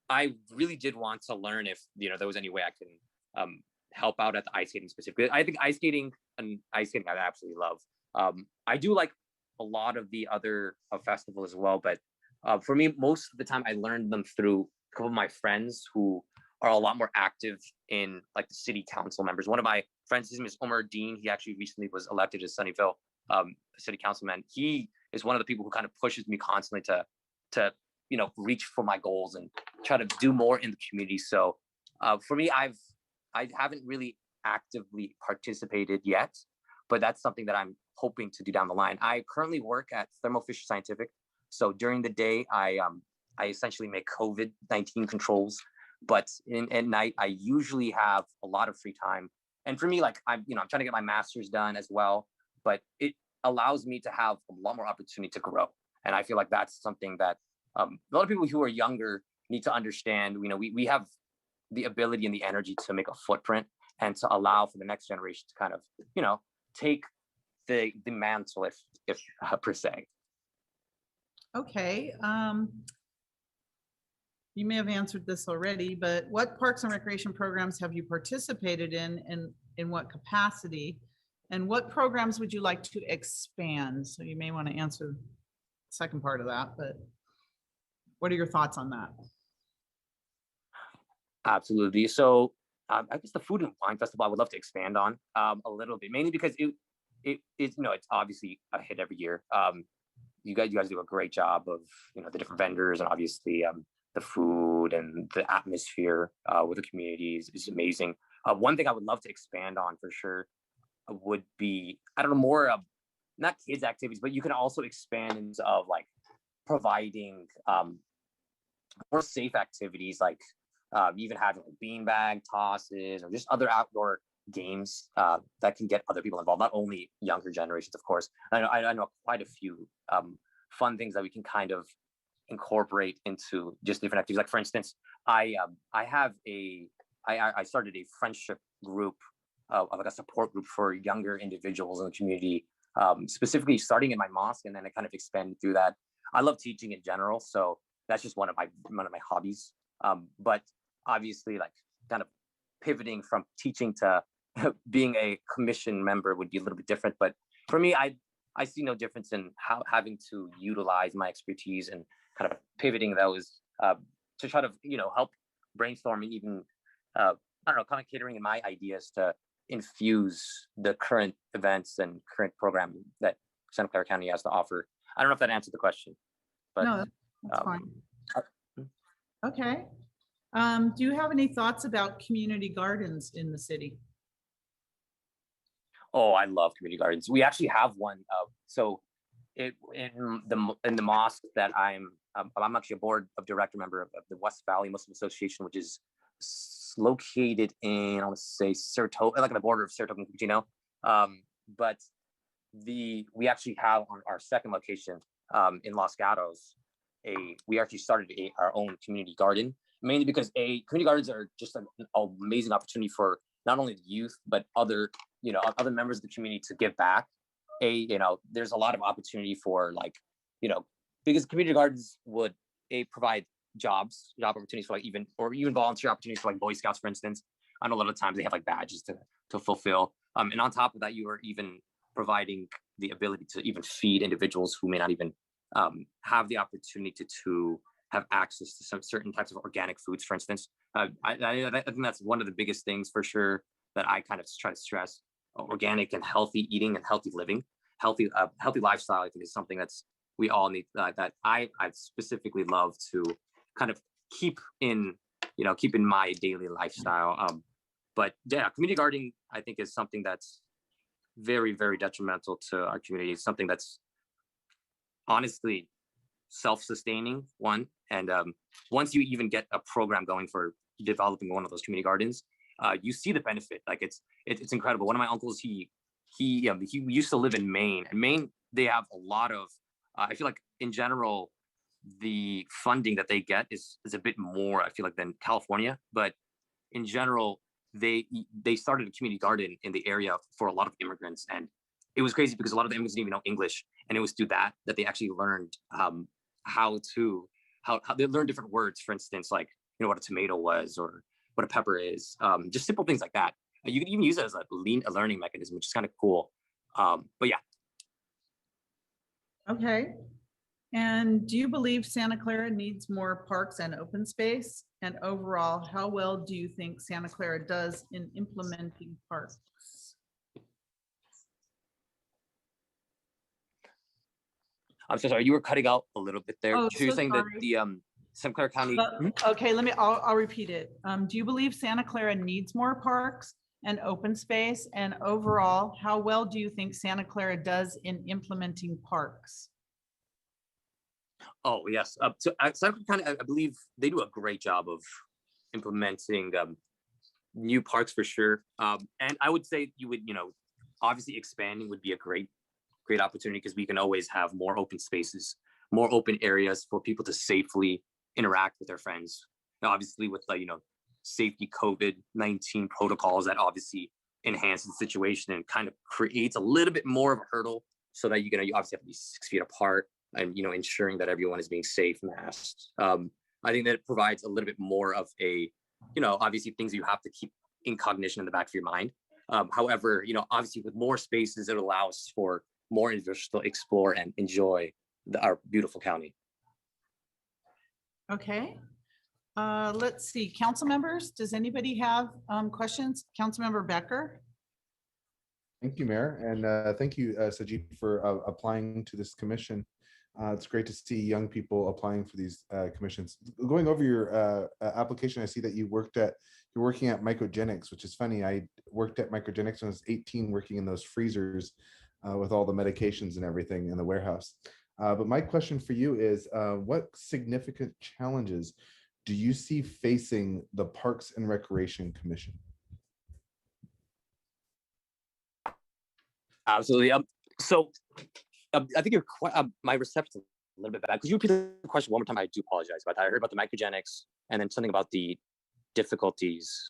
I really did want to learn if there was any way I can help out at the ice skating specifically. I think ice skating I absolutely love. I do like a lot of the other festivals as well, but for me, most of the time I learned them through a couple of my friends who are a lot more active in like the city council members. One of my friends, his name is Omar Dean. He actually recently was elected as Sunnyvale city councilman. He is one of the people who kind of pushes me constantly to reach for my goals and try to do more in the community. So for me, I haven't really actively participated yet, but that's something that I'm hoping to do down the line. I currently work at Thermo Fisher Scientific. So during the day, I essentially make COVID-19 controls, but at night, I usually have a lot of free time. And for me, like I'm trying to get my master's done as well, but it allows me to have a lot more opportunity to grow. And I feel like that's something that a lot of people who are younger need to understand. We have the ability and the energy to make a footprint and to allow for the next generation to kind of, take the mantle, if per se. Okay. You may have answered this already, but what parks and recreation programs have you participated in and in what capacity? And what programs would you like to expand? So you may want to answer the second part of that, but what are your thoughts on that? Absolutely. So I guess the food and wine festival I would love to expand on a little bit, mainly because it's obviously a hit every year. You guys do a great job of the different vendors, and obviously the food and the atmosphere with the communities is amazing. One thing I would love to expand on for sure would be, I don't know, more not kids activities, but you can also expand into of like providing more safe activities, like even having like beanbag tosses or just other outdoor games that can get other people involved, not only younger generations, of course. I know quite a few fun things that we can kind of incorporate into just different activities. Like for instance, I started a friendship group, like a support group for younger individuals in the community, specifically starting in my mosque, and then I kind of expanded through that. I love teaching in general, so that's just one of my hobbies. But obviously, like kind of pivoting from teaching to being a commission member would be a little bit different. But for me, I see no difference in how having to utilize my expertise and kind of pivoting those to try to help brainstorming, even I don't know, kind of catering in my ideas to infuse the current events and current programming that Santa Clara County has to offer. I don't know if that answered the question, but No, that's fine. Okay. Do you have any thoughts about community gardens in the city? Oh, I love community gardens. We actually have one. So in the mosque that I'm actually a board of director member of the West Valley Muslim Association, which is located in, I want to say Saratoga, like on the border of Saratoga and Cupertino. But we actually have on our second location in Los Gatos, we actually started our own community garden, mainly because community gardens are just an amazing opportunity for not only the youth, but other members of the community to give back. There's a lot of opportunity for because community gardens would provide job opportunities for even volunteer opportunities for like Boy Scouts, for instance. I know a lot of times they have like badges to fulfill. And on top of that, you are even providing the ability to even feed individuals who may not even have the opportunity to have access to some certain types of organic foods, for instance. I think that's one of the biggest things for sure that I kind of try to stress: organic and healthy eating and healthy living, healthy lifestyle. I think is something that's we all need. That I specifically love to kind of keep in my daily lifestyle. But yeah, community gardening I think is something that's very, very detrimental to our community. It's something that's honestly self-sustaining, one, and once you even get a program going for developing one of those community gardens, you see the benefit. Like it's incredible. One of my uncles, he used to live in Maine, and Maine, they have a lot of I feel like in general the funding that they get is a bit more, I feel like, than California, but in general they started a community garden in the area for a lot of immigrants, and it was crazy because a lot of the immigrants didn't even know English, and it was through that they actually learned how they learn different words, for instance, like what a tomato was or what a pepper is, just simple things like that. You can even use it as a learning mechanism, which is kind of cool. But yeah. Okay. And do you believe Santa Clara needs more parks and open space? And overall, how well do you think Santa Clara does in implementing parks? I'm so sorry, you were cutting out a little bit there. Oh, So you're saying sorry. that the Santa Clara County. Okay, I'll repeat it. Do you believe Santa Clara needs more parks and open space? And overall, how well do you think Santa Clara does in implementing parks? Oh, yes. So Santa Clara County, I believe they do a great job of implementing new parks for sure. And I would say you would, obviously expanding would be a great opportunity, because we can always have more open spaces, more open areas for people to safely interact with their friends. Now, obviously with the, safety COVID-19 protocols, that obviously enhances the situation and kind of creates a little bit more of a hurdle, so that you obviously have to be 6 feet apart and, ensuring that everyone is being safe, masked. I think that it provides a little bit more of a, obviously things you have to keep in cognition in the back of your mind. However, obviously with more spaces, it allows for more individuals to explore and enjoy our beautiful county. Okay. Let's see, council members, does anybody have questions? Councilmember Becker? Thank you, Mayor, and thank you, Sajid, for applying to this commission. It's great to see young people applying for these commissions. Going over your application, I see that you're working at Mycogenics, which is funny. I worked at Mycogenics when I was 18, working in those freezers with all the medications and everything in the warehouse. But my question for you is, what significant challenges do you see facing the Parks and Recreation Commission? Absolutely. I think you're quite, my reception a little bit bad. Could you repeat the question one more time? I do apologize about that. I heard about the Mycogenics and then something about the difficulties.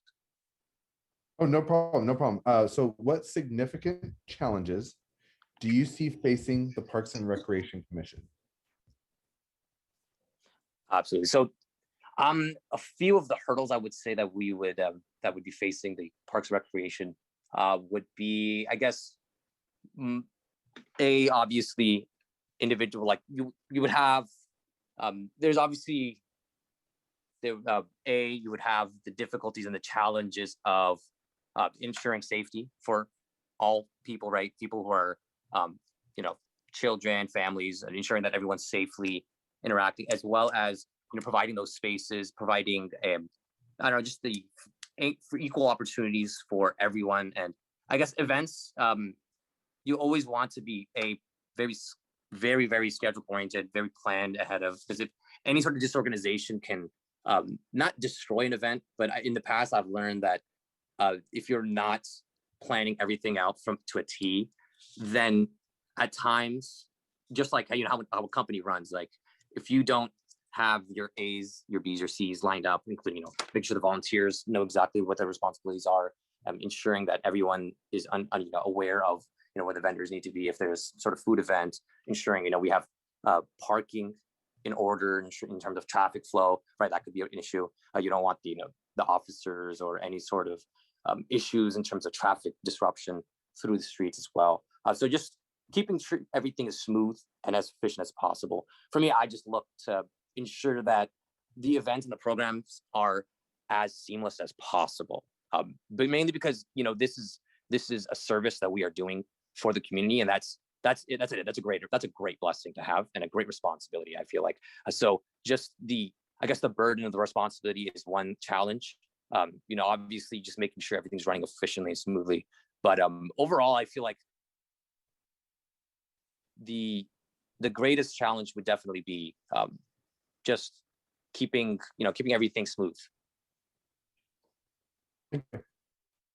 Oh, no problem, no problem. So what significant challenges do you see facing the Parks and Recreation Commission? Absolutely. So a few of the hurdles I would say that we would that would be facing the Parks and Recreation would be, I guess, obviously individual, like you would have there's obviously you would have the difficulties and the challenges of ensuring safety for all people, right? People who are children, families, and ensuring that everyone's safely interacting, as well as providing those spaces, providing I don't know, just for equal opportunities for everyone. And I guess events, you always want to be a very, very schedule oriented, very planned ahead of, because if any sort of disorganization can not destroy an event, but in the past I've learned that if you're not planning everything out to a T, then at times, just like how a company runs, like if you don't have your A's, your B's, your C's lined up, including make sure the volunteers know exactly what their responsibilities are, ensuring that everyone is aware of where the vendors need to be. If there's sort of food event, ensuring we have parking in order in terms of traffic flow, right? That could be an issue. You don't want the officers or any sort of issues in terms of traffic disruption through the streets as well. So just keeping sure everything is smooth and as efficient as possible. For me, I just look to ensure that the events and the programs are as seamless as possible. But mainly because this is a service that we are doing for the community, and that's it. That's a great blessing to have and a great responsibility, I feel like. So just I guess the burden of the responsibility is one challenge. Obviously just making sure everything's running efficiently and smoothly. But overall, I feel like the greatest challenge would definitely be just keeping everything smooth.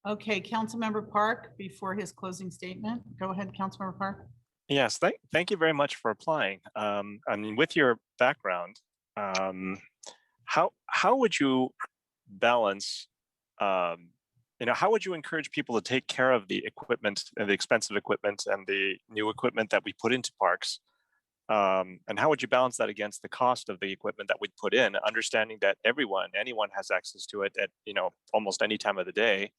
Okay, Councilmember Park, before his closing statement, go ahead, Councilmember Park. Yes, thank you very much for applying. I mean, with your background, how would you balance, how would you encourage people to take care of the equipment and the expensive equipment and the new equipment that we put into parks? And how would you balance that against the cost of the equipment that we put in, understanding that anyone has access to it at almost any time of the day,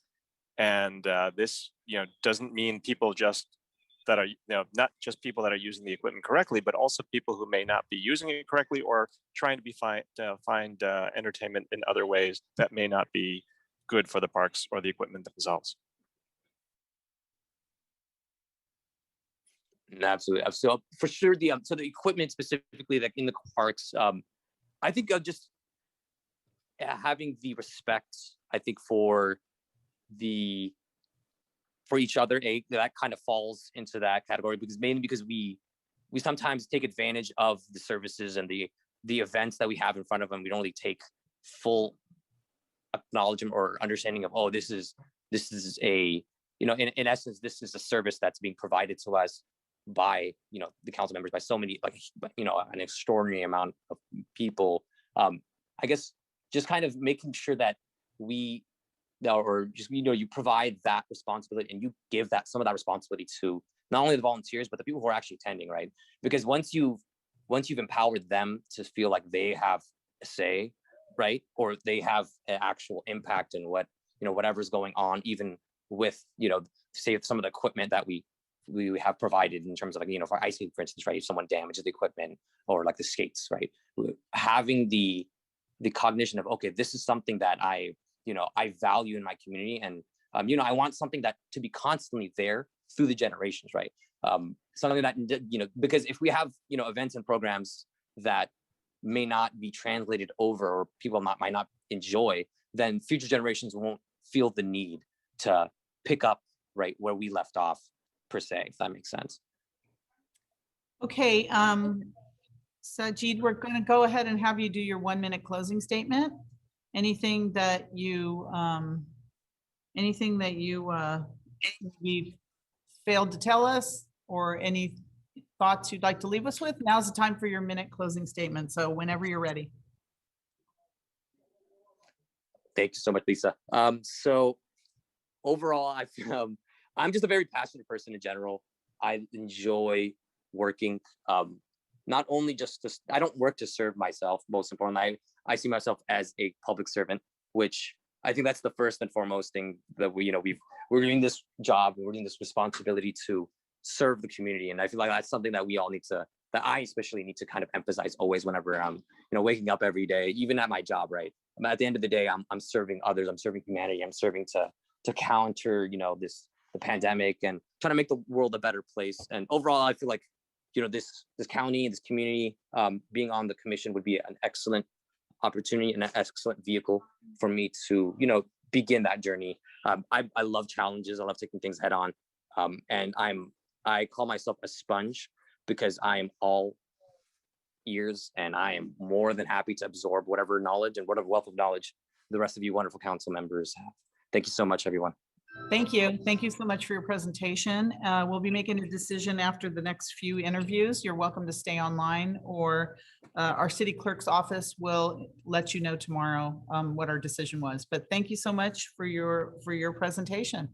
and this doesn't mean people that are not just people that are using the equipment correctly, but also people who may not be using it correctly or trying to find entertainment in other ways that may not be good for the parks or the equipment themselves. Absolutely. So for sure, the equipment specifically, like in the parks, I think just having the respect, I think for each other, that kind of falls into that category, mainly because we sometimes take advantage of the services and the events that we have in front of them. We don't really take full acknowledgement or understanding of, oh, this is a in essence, this is a service that's being provided to us by the council members, by so many, an extraordinary amount of people. I guess just kind of making sure that you provide that responsibility and you give some of that responsibility to not only the volunteers but the people who are actually attending, right? Because once you've empowered them to feel like they have a say, right, or they have an actual impact in whatever's going on, even with say some of the equipment that we have provided in terms of for ice skating, for instance, right? If someone damages the equipment or like the skates, right? Having the cognition of, okay, this is something that I value in my community, and I want something that to be constantly there through the generations, right? something that, because if we have, events and programs that may not be translated over or people might not enjoy, then future generations won't feel the need to pick up right where we left off, per se, if that makes sense. Okay, Sajid, we're going to go ahead and have you do your 1-minute closing statement. Anything that you maybe failed to tell us, or any thoughts you'd like to leave us with? Now's the time for your minute closing statement. So whenever you're ready. Thank you so much, Lisa. So overall, I feel I'm just a very passionate person in general. I enjoy working, not only I don't work to serve myself. Most importantly, I see myself as a public servant, which I think that's the first and foremost thing that we're doing this job, we're doing this responsibility to serve the community. And I feel like that's something that we all need to, that I especially need to kind of emphasize always whenever I'm, waking up every day, even at my job, right? At the end of the day, I'm serving others, I'm serving humanity, I'm serving to counter, the pandemic and trying to make the world a better place. And overall, I feel like, this county, this community, being on the commission would be an excellent opportunity and an excellent vehicle for me to, begin that journey. I love challenges. I love taking things head on. And I call myself a sponge because I am all ears and I am more than happy to absorb whatever knowledge and whatever wealth of knowledge the rest of you wonderful council members have. Thank you so much, everyone. Thank you. Thank you so much for your presentation. We'll be making a decision after the next few interviews. You're welcome to stay online, or our city clerk's office will let you know tomorrow what our decision was. But thank you so much for your presentation.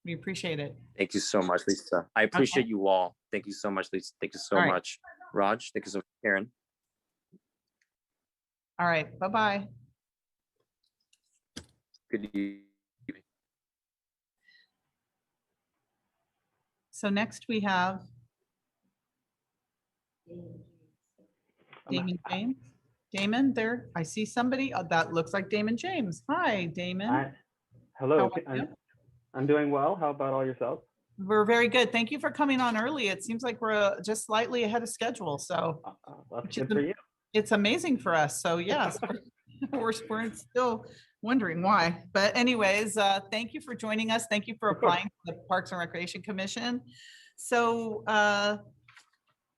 We appreciate it. Thank you so much, Lisa. I appreciate you all. Thank you so much, Lisa. Thank you so much, Raj. Thank you so much, Karen. All right. Bye-bye. Good evening. So next we have Damon James. Damon, there, I see somebody. That looks like Damon James. Hi, Damon. Hi. Hello. How are you? I'm doing well. How about all yourself? We're very good. Thank you for coming on early. It seems like we're just slightly ahead of schedule. So That's good for you. It's amazing for us. So yes, we're still wondering why. But anyways, thank you for joining us. Thank you for applying to the Parks and Recreation Commission. So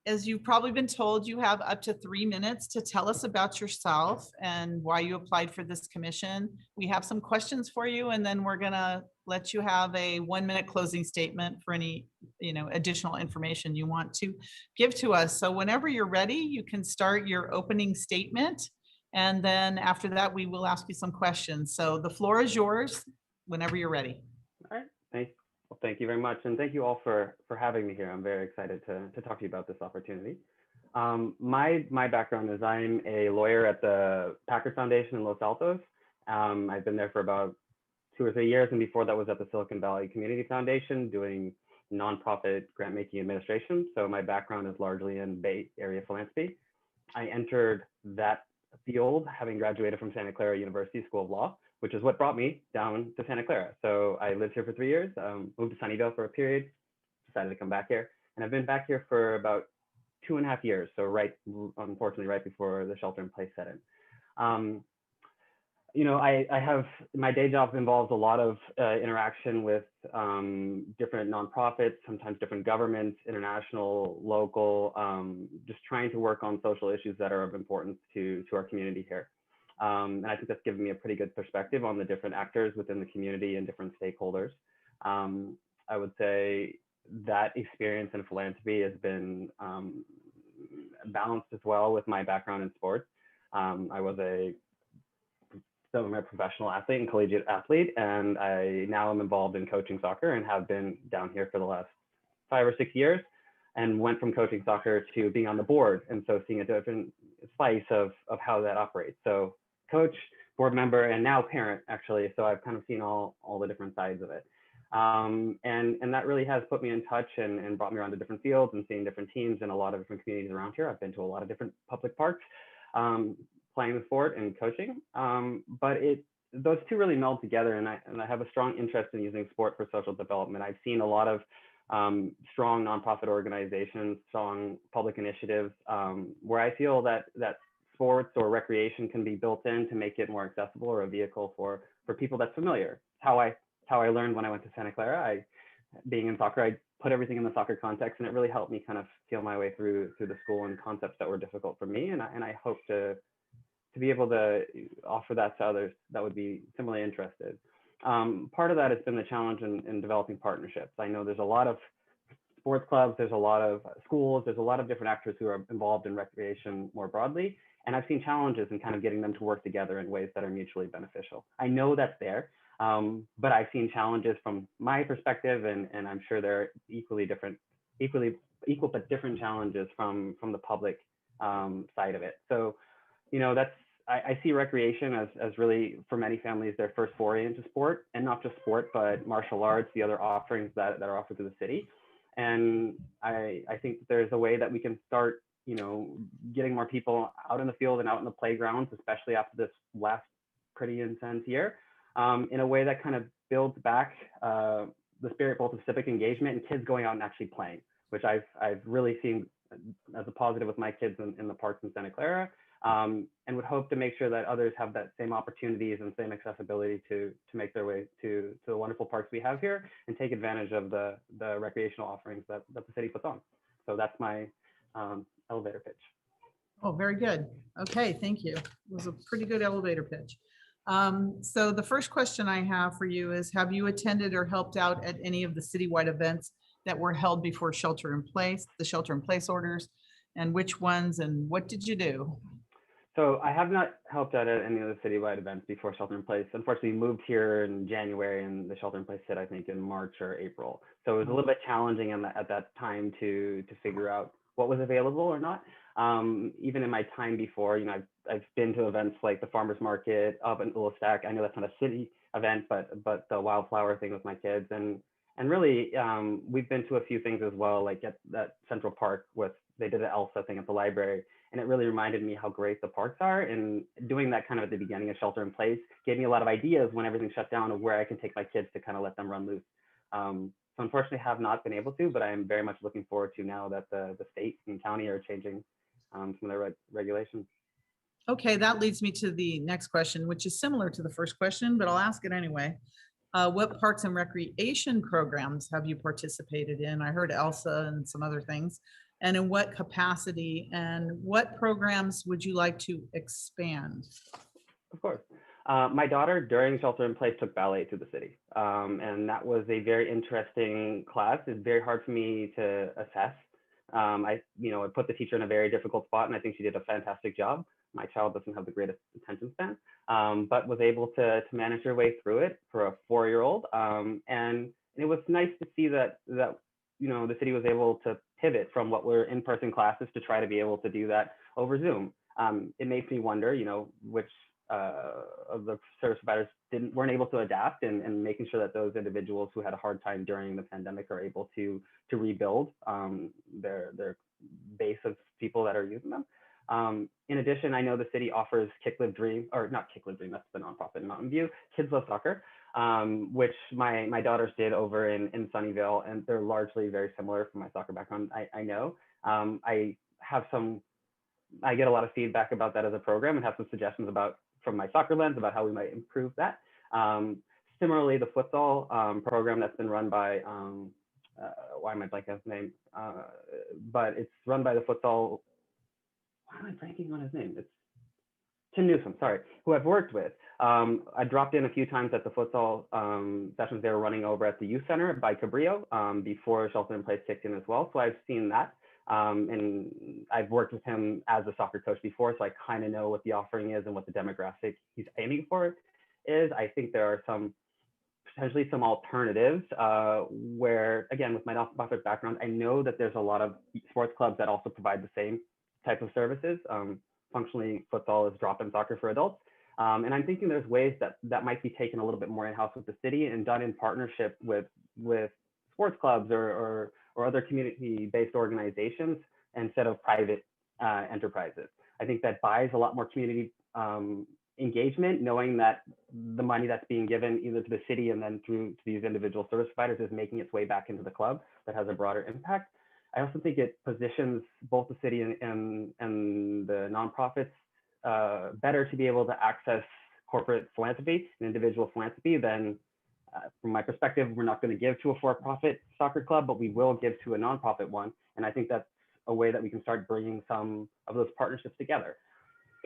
as you've probably been told, you have up to 3 minutes to tell us about yourself and why you applied for this commission. We have some questions for you, and then we're gonna let you have a 1-minute closing statement for any additional information you want to give to us. So whenever you're ready, you can start your opening statement. And then after that, we will ask you some questions. So the floor is yours whenever you're ready. All right. Thank you very much. And thank you all for having me here. I'm very excited to talk to you about this opportunity. My background is I'm a lawyer at the Packard Foundation in Los Altos. I've been there for about 2 or 3 years. And before that was at the Silicon Valley Community Foundation doing nonprofit grant making administration. So my background is largely in Bay Area philanthropy. I entered that field having graduated from Santa Clara University School of Law, which is what brought me down to Santa Clara. So I lived here for 3 years, moved to Sunnyvale for a period, decided to come back here. And I've been back here for about 2.5 years. So unfortunately, right before the shelter in place set in. I have, my day job involves a lot of interaction with different nonprofits, sometimes different governments, international, local, just trying to work on social issues that are of importance to our community here. And I think that's given me a pretty good perspective on the different actors within the community and different stakeholders. I would say that experience in philanthropy has been balanced as well with my background in sports. I was a professional athlete and collegiate athlete, and I now am involved in coaching soccer and have been down here for the last 5 or 6 years, and went from coaching soccer to being on the board. And so seeing a different slice of how that operates. So coach, board member, and now parent, actually. So I've kind of seen all the different sides of it. And that really has put me in touch and brought me around to different fields and seeing different teams in a lot of different communities around here. I've been to a lot of different public parks, playing the sport and coaching. But those two really meld together, and I have a strong interest in using sport for social development. I've seen a lot of strong nonprofit organizations, strong public initiatives, where I feel that sports or recreation can be built in to make it more accessible, or a vehicle for people that's familiar. How I learned when I went to Santa Clara. Being in soccer, I put everything in the soccer context, and it really helped me kind of feel my way through the school and concepts that were difficult for me. And I hope to be able to offer that to others that would be similarly interested. Part of that has been the challenge in developing partnerships. I know there's a lot of sports clubs, there's a lot of schools, there's a lot of different actors who are involved in recreation more broadly. And I've seen challenges in kind of getting them to work together in ways that are mutually beneficial. I know that's there, but I've seen challenges from my perspective, and I'm sure they're equal but different challenges from the public side of it. So, you know, I see recreation as really, for many families, their first foray into sport, and not just sport, but martial arts, the other offerings that are offered to the city. And I think there's a way that we can start, you know, getting more people out in the field and out in the playgrounds, especially after this last pretty intense year, in a way that kind of builds back the spirit both of civic engagement and kids going out and actually playing, which I've really seen as a positive with my kids in the parks in Santa Clara. And would hope to make sure that others have that same opportunities and same accessibility to make their way to the wonderful parks we have here and take advantage of the recreational offerings that the city puts on. So that's my elevator pitch. Oh, very good. Okay, thank you. It was a pretty good elevator pitch. So the first question I have for you is, have you attended or helped out at any of the citywide events that were held before the shelter in place orders, and which ones, and what did you do? So I have not helped out at any of the citywide events before shelter in place. Unfortunately, we moved here in January, and the shelter in place hit, I think, in March or April. So it was a little bit challenging at that time to figure out what was available or not. Even in my time before, you know, I've been to events like the farmers market up in Stack. I know that's not a city event, but the wildflower thing with my kids, and really we've been to a few things as well, like at that Central Park they did an Elsa thing at the library. And it really reminded me how great the parks are, and doing that kind of at the beginning of shelter in place gave me a lot of ideas when everything shut down of where I can take my kids to kind of let them run loose. So unfortunately have not been able to, but I am very much looking forward to now that the state and county are changing some of their regulations. Okay, that leads me to the next question, which is similar to the first question, but I'll ask it anyway. What parks and recreation programs have you participated in? I heard Elsa and some other things. And in what capacity, and what programs would you like to expand? Of course. My daughter, during shelter in place, took ballet to the city. And that was a very interesting class. It's very hard for me to assess. I put the teacher in a very difficult spot, and I think she did a fantastic job. My child doesn't have the greatest attention span, but was able to manage her way through it for a 4-year-old. And it was nice to see that you know, the city was able to pivot from what were in-person classes to try to be able to do that over Zoom. It makes me wonder, you know, which of the service providers weren't able to adapt, and making sure that those individuals who had a hard time during the pandemic are able to rebuild their base of people that are using them. In addition, I know the city offers Kick Live Dream, or not Kick Live Dream, that's the nonprofit in Mountain View, Kids Love Soccer, which my daughters did over in Sunnyvale, and they're largely very similar from my soccer background. I know. I get a lot of feedback about that as a program, and have some suggestions from my soccer lens about how we might improve that. Similarly, the futsal program that's been run by, why am I blanking on his name? But it's run by the futsal, why am I blanking on his name? It's Tim Newsom, sorry, who I've worked with. I dropped in a few times at the futsal sessions they were running over at the youth center by Cabrillo before shelter in place kicked in as well. So I've seen that. And I've worked with him as a soccer coach before, so I kind of know what the offering is and what the demographic he's aiming for is. I think there are potentially some alternatives where, again, with my nonprofit background, I know that there's a lot of sports clubs that also provide the same type of services. Functionally, futsal is drop-in soccer for adults. And I'm thinking there's ways that might be taken a little bit more in-house with the city and done in partnership with sports clubs or other community-based organizations instead of private enterprises. I think that buys a lot more community engagement, knowing that the money that's being given either to the city and then through to these individual service providers is making its way back into the club that has a broader impact. I also think it positions both the city and the nonprofits better to be able to access corporate philanthropy and individual philanthropy than, from my perspective, we're not going to give to a for-profit soccer club, but we will give to a nonprofit one. And I think that's a way that we can start bringing some of those partnerships together.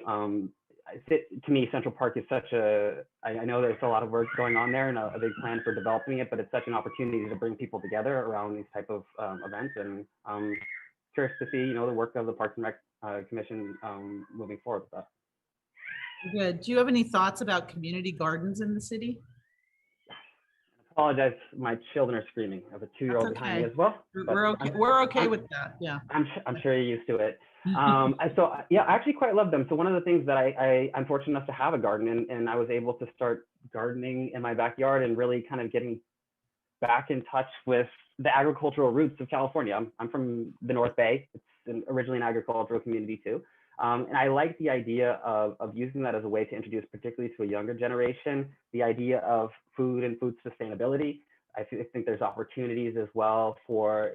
To me, Central Park is such a, I know there's a lot of work going on there and a big plan for developing it, but it's such an opportunity to bring people together around these type of events. And I'm curious to see, the work of the Parks and Rec Commission moving forward with that. Good. Do you have any thoughts about community gardens in the city? I apologize, my children are screaming. I have a 2-year-old behind me as well. We're okay. We're okay with that. Yeah. I'm sure you're used to it. So yeah, I actually quite love them. So one of the things that I'm fortunate enough to have a garden, and I was able to start gardening in my backyard and really kind of getting back in touch with the agricultural roots of California. I'm from the North Bay. It's originally an agricultural community too. And I like the idea of using that as a way to introduce, particularly to a younger generation, the idea of food and food sustainability. I think there's opportunities as well for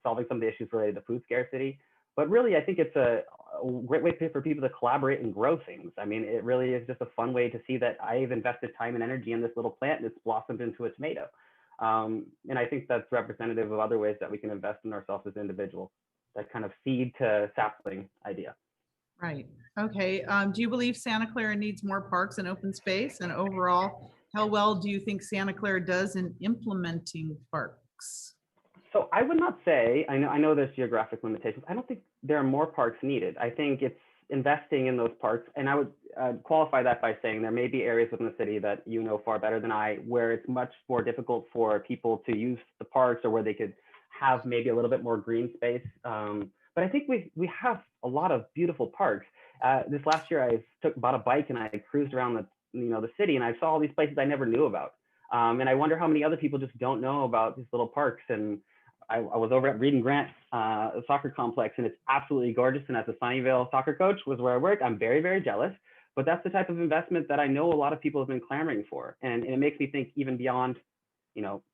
solving some of the issues related to food scarcity. But really, I think it's a great way for people to collaborate and grow things. I mean, it really is just a fun way to see that I've invested time and energy in this little plant and it's blossomed into a tomato. And I think that's representative of other ways that we can invest in ourselves as individuals, that kind of seed to sapling idea. Right. Okay. Do you believe Santa Clara needs more parks and open space? And overall, how well do you think Santa Clara does in implementing parks? So I would not say, I know there's geographic limitations. I don't think there are more parks needed. I think it's investing in those parks. And I would qualify that by saying there may be areas within the city that you know far better than I, where it's much more difficult for people to use the parks, or where they could have maybe a little bit more green space. But I think we have a lot of beautiful parks. This last year, I bought a bike and I cruised around the city, and I saw all these places I never knew about. And I wonder how many other people just don't know about these little parks. And I was over at Reed and Grant soccer complex, and it's absolutely gorgeous. And as a Sunnyvale soccer coach was where I work, I'm very, very jealous. But that's the type of investment that I know a lot of people have been clamoring for. And it makes me think even beyond,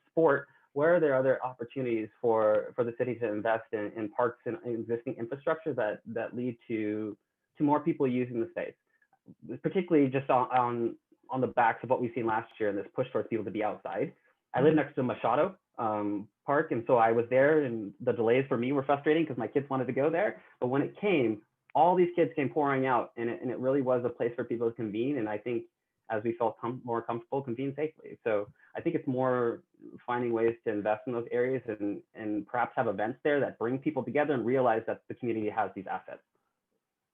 sport, where are there other opportunities for the city to invest in parks and existing infrastructure that lead to more people using the space, particularly just on the backs of what we've seen last year and this push towards people to be outside. I live next to Machado Park, and so I was there, and the delays for me were frustrating because my kids wanted to go there. But when it came, all these kids came pouring out, and it really was a place for people to convene. And I think as we felt more comfortable, convene safely. So I think it's more finding ways to invest in those areas and perhaps have events there that bring people together and realize that the community has these assets.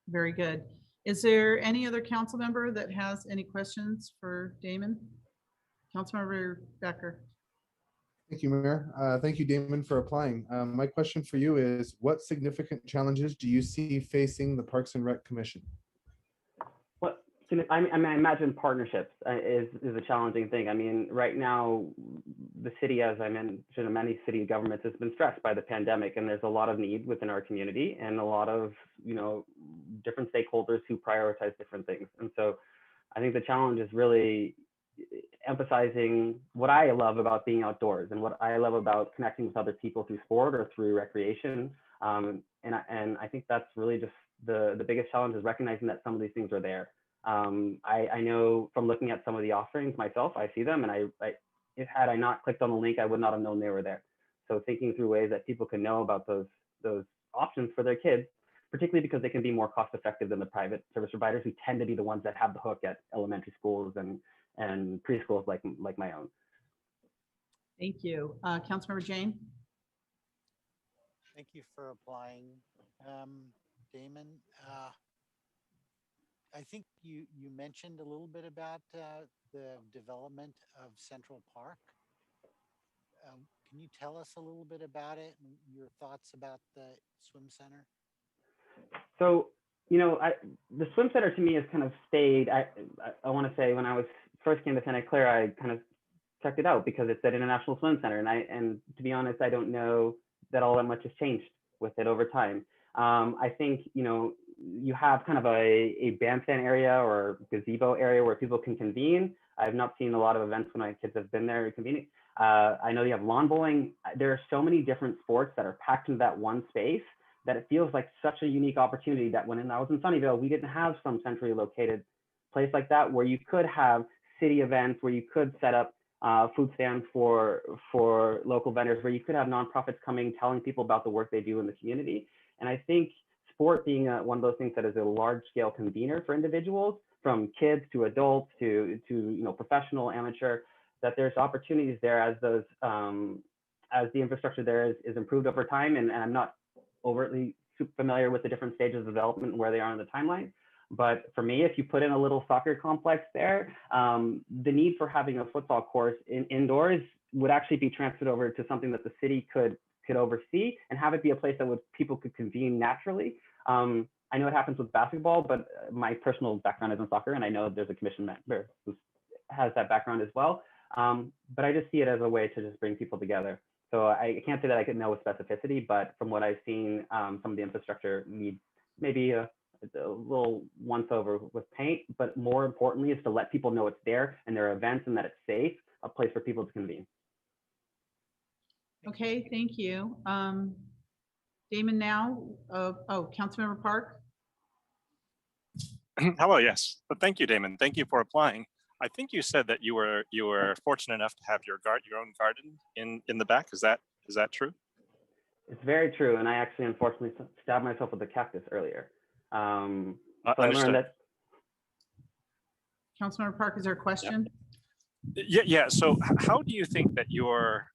Very good. Is there any other council member that has any questions for Damon? Councilmember Becker. Thank you, Mayor. Thank you, Damon, for applying. My question for you is, what significant challenges do you see facing the Parks and Rec Commission? Well, I imagine partnerships is a challenging thing. I mean, right now, the city, as I mentioned, many city governments has been stressed by the pandemic, and there's a lot of need within our community and a lot of, different stakeholders who prioritize different things. And so I think the challenge is really emphasizing what I love about being outdoors and what I love about connecting with other people through sport or through recreation. And I think that's really just the biggest challenge, is recognizing that some of these things are there. I know from looking at some of the offerings myself, I see them, and if had I not clicked on the link, I would not have known they were there. So thinking through ways that people can know about those options for their kids, particularly because they can be more cost effective than the private service providers, who tend to be the ones that have the hook at elementary schools and preschools like my own. Thank you. Councilmember Jane. Thank you for applying, Damon. I think you mentioned a little bit about the development of Central Park. Can you tell us a little bit about it and your thoughts about the swim center? So, the swim center to me has kind of stayed. I want to say when I first came to Santa Clara, I kind of checked it out because it said International Swim Center, and to be honest, I don't know that all that much has changed with it over time. I think you have kind of a bandstand area or gazebo area where people can convene. I've not seen a lot of events when my kids have been there convening. I know you have lawn bowling. There are so many different sports that are packed into that one space that it feels like such a unique opportunity that when I was in Sunnyvale, we didn't have some centrally located place like that where you could have city events, where you could set up food stands for local vendors, where you could have nonprofits coming, telling people about the work they do in the community. And I think sport being one of those things that is a large scale convener for individuals, from kids to adults to professional, amateur, that there's opportunities there as those as the infrastructure there is improved over time. And I'm not overtly familiar with the different stages of development and where they are on the timeline. But for me, if you put in a little soccer complex there, the need for having a football course indoors would actually be transferred over to something that the city could oversee and have it be a place that people could convene naturally. I know it happens with basketball, but my personal background is in soccer, and I know there's a commission member who has that background as well. But I just see it as a way to just bring people together. So I can't say that I could know with specificity, but from what I've seen, some of the infrastructure needs maybe a little once over with paint, but more importantly is to let people know it's there and there are events and that it's safe, a place for people to convene. Okay, thank you. Damon now, Councilmember Park. Hello, yes. But thank you, Damon. Thank you for applying. I think you said that you were fortunate enough to have your own garden in the back. Is that true? It's very true, and I actually unfortunately stabbed myself with a cactus earlier. So I learned that. Councilmember Park, is there a question? Yeah. So how do you think that your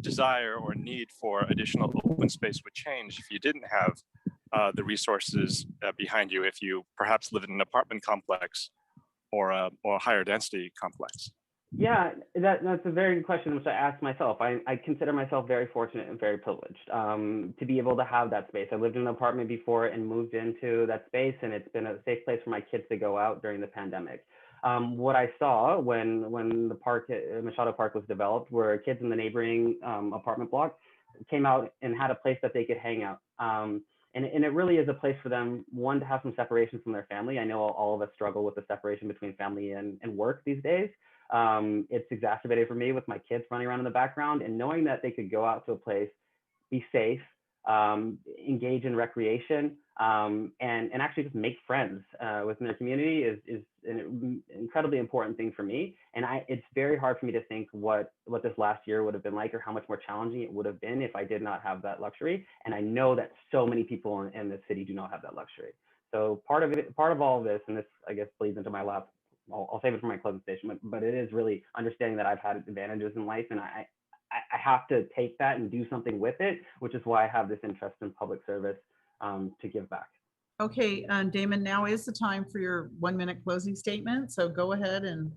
desire or need for additional open space would change if you didn't have the resources behind you, if you perhaps live in an apartment complex or a higher density complex? Yeah, that's a very good question, which I asked myself. I consider myself very fortunate and very privileged to be able to have that space. I lived in an apartment before and moved into that space, and it's been a safe place for my kids to go out during the pandemic. What I saw when the park, Machado Park, was developed, were kids in the neighboring apartment block came out and had a place that they could hang out. And it really is a place for them, one, to have some separation from their family. I know all of us struggle with the separation between family and work these days. It's exacerbated for me with my kids running around in the background, and knowing that they could go out to a place, be safe, engage in recreation, and actually just make friends within their community is an incredibly important thing for me. And it's very hard for me to think what this last year would have been like, or how much more challenging it would have been if I did not have that luxury. And I know that so many people in the city do not have that luxury. So part of all of this, and this I guess bleeds into my last, I'll save it for my closing statement, but it is really understanding that I've had advantages in life, and I have to take that and do something with it, which is why I have this interest in public service to give back. Okay, Damon, now is the time for your 1-minute closing statement. So go ahead and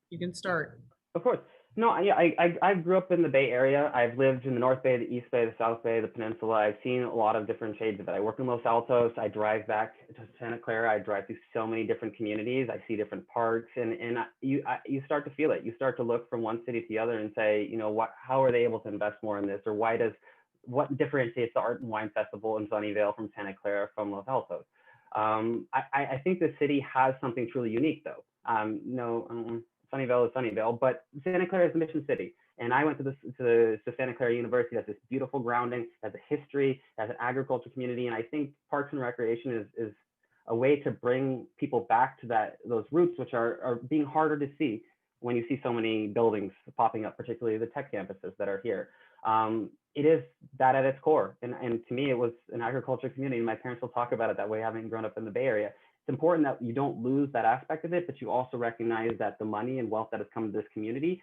you can start. Of course. No, yeah, I grew up in the Bay Area. I've lived in the North Bay, the East Bay, the South Bay, the Peninsula. I've seen a lot of different shades of it. I work in Los Altos. I drive back to Santa Clara. I drive through so many different communities. I see different parks, and you start to feel it. You start to look from one city to the other and say, you know, how are they able to invest more in this, or what differentiates the Art and Wine Festival in Sunnyvale from Santa Clara from Los Altos? I think the city has something truly unique, though. Sunnyvale is Sunnyvale, but Santa Clara is the Mission City. And I went to Santa Clara University. That's this beautiful grounding, has a history, has an agriculture community. And I think Parks and Recreation is a way to bring people back to those roots, which are being harder to see when you see so many buildings popping up, particularly the tech campuses that are here. It is that at its core. And to me, it was an agriculture community. My parents will talk about it that way, having grown up in the Bay Area. It's important that you don't lose that aspect of it, but you also recognize that the money and wealth that has come to this community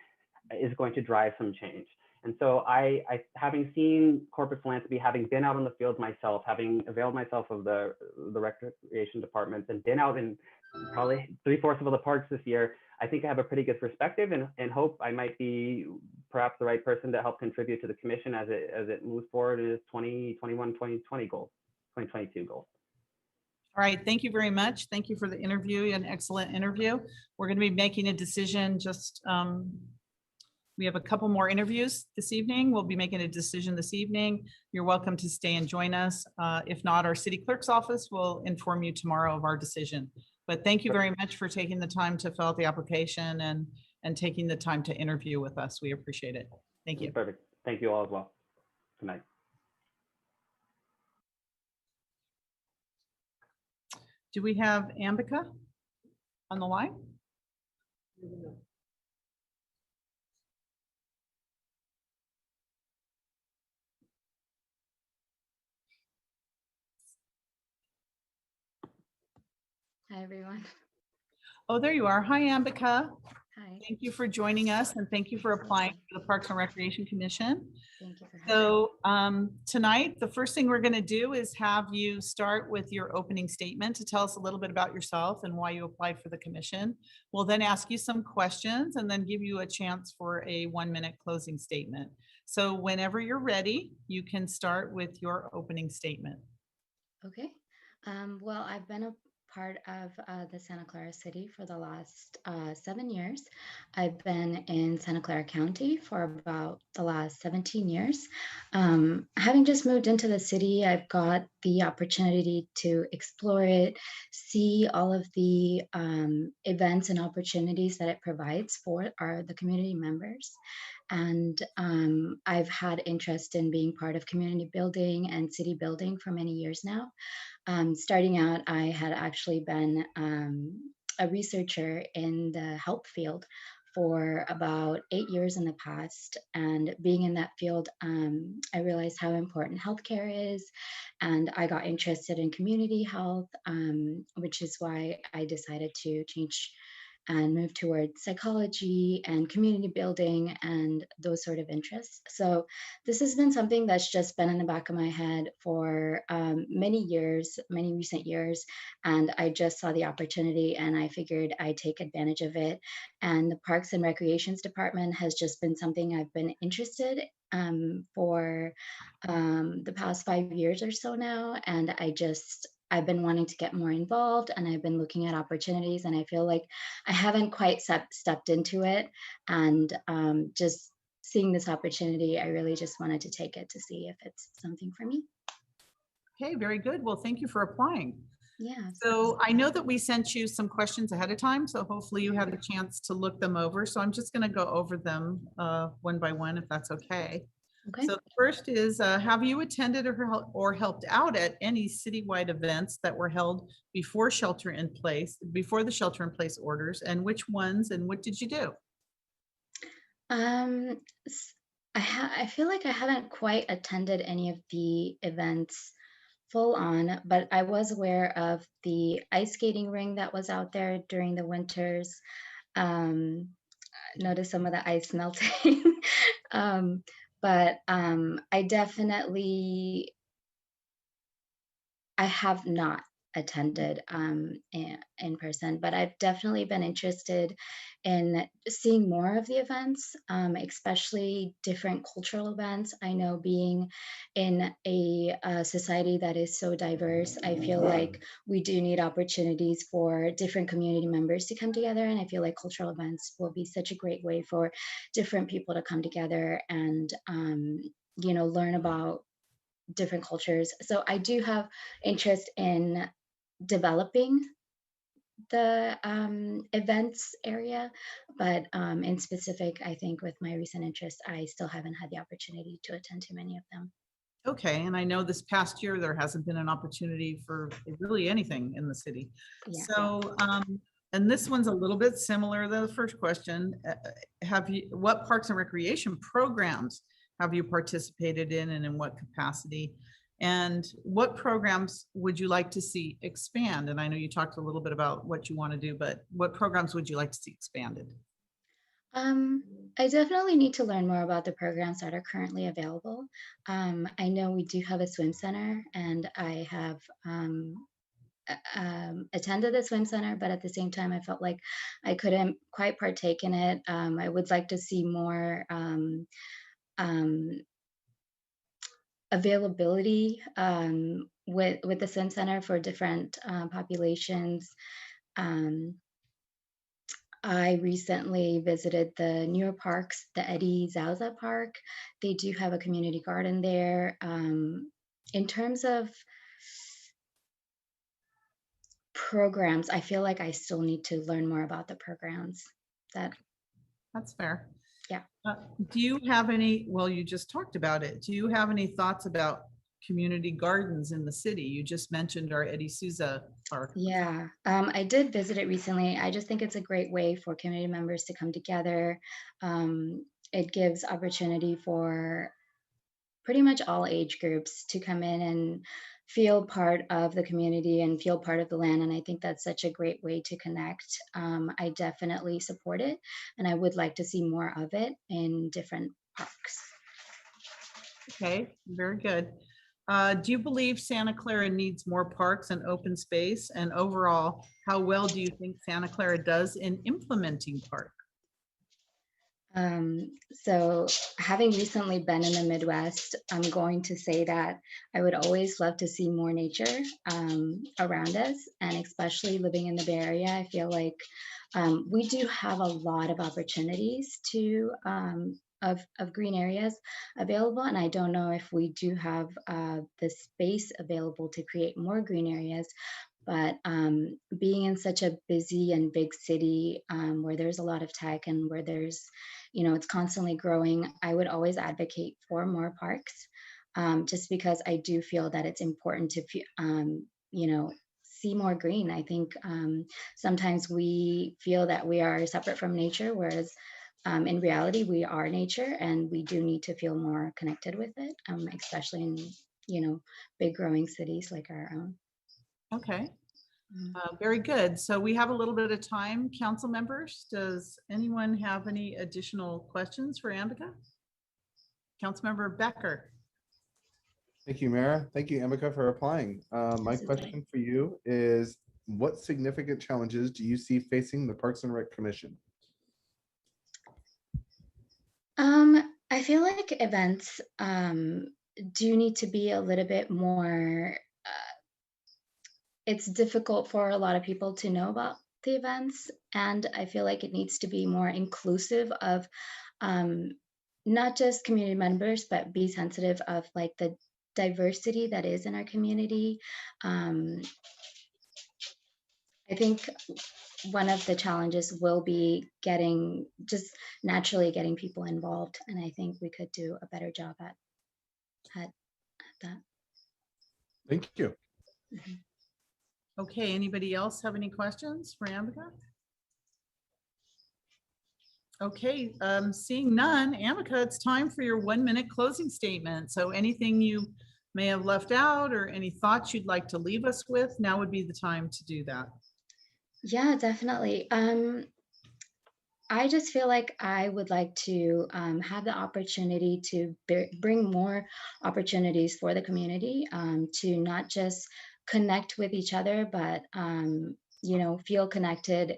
is going to drive some change. And so I having seen corporate philanthropy, having been out in the field myself, having availed myself of the recreation departments and been out in probably 3/4 of the parks this year, I think I have a pretty good perspective and hope I might be perhaps the right person to help contribute to the commission as it moves forward in its 2021, 2020 goals, 2022 goals. All right, thank you very much. Thank you for the interview, an excellent interview. We're going to be making a decision just We have a couple more interviews this evening. We'll be making a decision this evening. You're welcome to stay and join us. If not, our city clerk's office will inform you tomorrow of our decision. But thank you very much for taking the time to fill out the application and taking the time to interview with us. We appreciate it. Thank you. Perfect. Thank you all as well. Good night. Do we have Ambika on the line? Hi, everyone. Oh, there you are. Hi, Ambika. Hi. Thank you for joining us and thank you for applying for the Parks and Recreation Commission. Thank you for having me. So tonight, the first thing we're going to do is have you start with your opening statement to tell us a little bit about yourself and why you applied for the commission. We'll then ask you some questions and then give you a chance for a 1-minute closing statement. So whenever you're ready, you can start with your opening statement. Okay. Well, I've been a part of the Santa Clara City for the last 7 years. I've been in Santa Clara County for about the last 17 years. Having just moved into the city, I've got the opportunity to explore it, see all of the events and opportunities that it provides for the community members. And I've had interest in being part of community building and city building for many years now. Starting out, I had actually been a researcher in the health field for about 8 years in the past. And being in that field, I realized how important healthcare is. And I got interested in community health, which is why I decided to change and move towards psychology and community building and those sort of interests. So this has been something that's just been in the back of my head for many years, many recent years. And I just saw the opportunity and I figured I'd take advantage of it. And the Parks and Recreations Department has just been something I've been interested for the past 5 years or so now. And I've been wanting to get more involved and I've been looking at opportunities and I feel like I haven't quite stepped into it. And just seeing this opportunity, I really just wanted to take it to see if it's something for me. Okay, very good. Well, thank you for applying. Yeah. So I know that we sent you some questions ahead of time, so hopefully you had a chance to look them over. So I'm just going to go over them one by one, if that's okay. Okay. So the first is, have you attended or helped out at any citywide events that were held before the shelter in place orders, and which ones and what did you do? I feel like I haven't quite attended any of the events full on, but I was aware of the ice skating ring that was out there during the winters. Noticed some of the ice melting. But I have not attended in person, but I've definitely been interested in seeing more of the events, especially different cultural events. I know being in a society that is so diverse, I feel like we do need opportunities for different community members to come together. And I feel like cultural events will be such a great way for different people to come together and, learn about different cultures. So I do have interest in developing the events area, but in specific, I think with my recent interest, I still haven't had the opportunity to attend to many of them. Okay, and I know this past year there hasn't been an opportunity for really anything in the city. Yeah. So, and this one's a little bit similar to the first question. What parks and recreation programs have you participated in and in what capacity? And what programs would you like to see expand? And I know you talked a little bit about what you want to do, but what programs would you like to see expanded? I definitely need to learn more about the programs that are currently available. I know we do have a swim center and I have attended the swim center, but at the same time, I felt like I couldn't quite partake in it. I would like to see more availability with the swim center for different populations. I recently visited the newer parks, the Eddie Zauza Park. They do have a community garden there. In terms of programs, I feel like I still need to learn more about the programs. That's fair. Yeah. Do you have any, well, you just talked about it. Do you have any thoughts about community gardens in the city? You just mentioned our Eddie Souza Park. Yeah, I did visit it recently. I just think it's a great way for community members to come together. It gives opportunity for pretty much all age groups to come in and feel part of the community and feel part of the land. And I think that's such a great way to connect. I definitely support it, and I would like to see more of it in different parks. Okay, very good. Do you believe Santa Clara needs more parks and open space? And overall, how well do you think Santa Clara does in implementing parks? So having recently been in the Midwest, I'm going to say that I would always love to see more nature around us, and especially living in the Bay Area, I feel like we do have a lot of opportunities to of green areas available, and I don't know if we do have the space available to create more green areas. But being in such a busy and big city where there's a lot of tech and where there's, it's constantly growing, I would always advocate for more parks, just because I do feel that it's important to, see more green. I think sometimes we feel that we are separate from nature, whereas in reality, we are nature, and we do need to feel more connected with it, especially in, big growing cities like our own. Okay, very good. So we have a little bit of time. Council members, does anyone have any additional questions for Ambika? Councilmember Becker. Thank you, Mara. Thank you, Amika, for applying. My question for you is, what significant challenges do you see facing the Parks and Rec Commission? I feel like events do need to be a little bit more, it's difficult for a lot of people to know about the events, and I feel like it needs to be more inclusive of not just community members, but be sensitive of like the diversity that is in our community. I think one of the challenges will be just naturally getting people involved, and I think we could do a better job at that. Thank you. Mm-hmm. Okay, anybody else have any questions for Ambika? Okay, seeing none, Ambika, it's time for your 1-minute closing statement. So anything you may have left out or any thoughts you'd like to leave us with, now would be the time to do that. Yeah, definitely. I just feel like I would like to have the opportunity to bring more opportunities for the community to not just connect with each other, but feel connected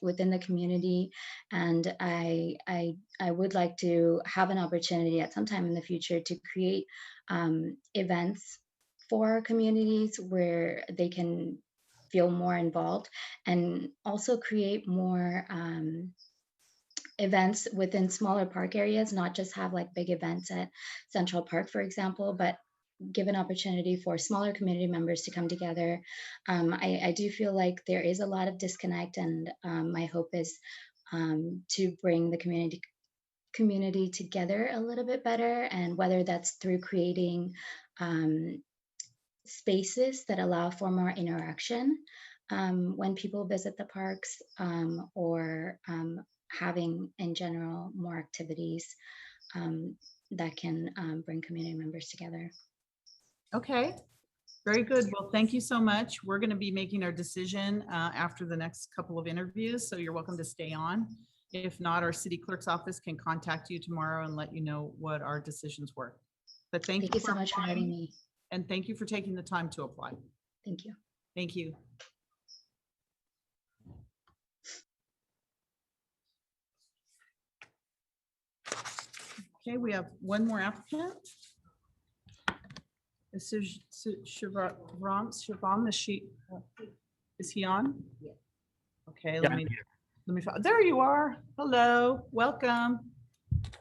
within the community. And I would like to have an opportunity at some time in the future to create events for communities where they can feel more involved, and also create more events within smaller park areas, not just have like big events at Central Park, for example, but give an opportunity for smaller community members to come together. I do feel like there is a lot of disconnect, and my hope is to bring the community together a little bit better, and whether that's through creating spaces that allow for more interaction when people visit the parks, or having in general more activities that can bring community members together. Okay, very good. Well, thank you so much. We're going to be making our decision after the next couple of interviews, so you're welcome to stay on. If not, our city clerk's office can contact you tomorrow and let you know what our decisions were. But thank you so much for having me. And thank you for taking the time to apply. Thank you. Thank you. Okay, we have one more applicant. This is Shivam. Is he on? Yeah. Okay, Yeah, There you are. Hello, welcome.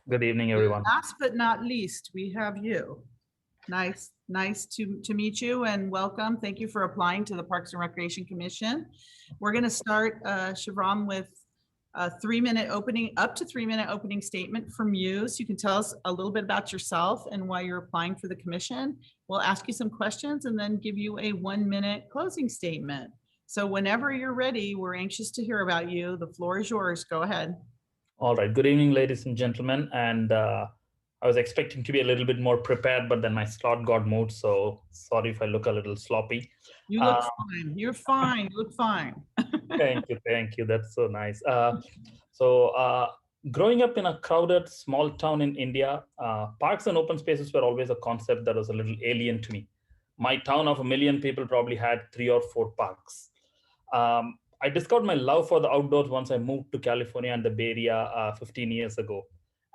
Good evening, everyone. Last but not least, we have you. Nice to meet you and welcome. Thank you for applying to the Parks and Recreation Commission. We're going to start, Shivram, with a 3-minute opening, up to 3-minute opening statement from you. So you can tell us a little bit about yourself and why you're applying for the commission. We'll ask you some questions and then give you a 1-minute closing statement. So whenever you're ready, we're anxious to hear about you. The floor is yours. Go ahead. All right. Good evening, ladies and gentlemen. And I was expecting to be a little bit more prepared, but then my slot got moved. So sorry if I look a little sloppy. You look fine. You're fine. You look fine. Thank you. Thank you. That's so nice. Growing up in a crowded small town in India, parks and open spaces were always a concept that was a little alien to me. My town of 1 million people probably had 3 or 4 parks. I discovered my love for the outdoors once I moved to California and the Bay Area 15 years ago.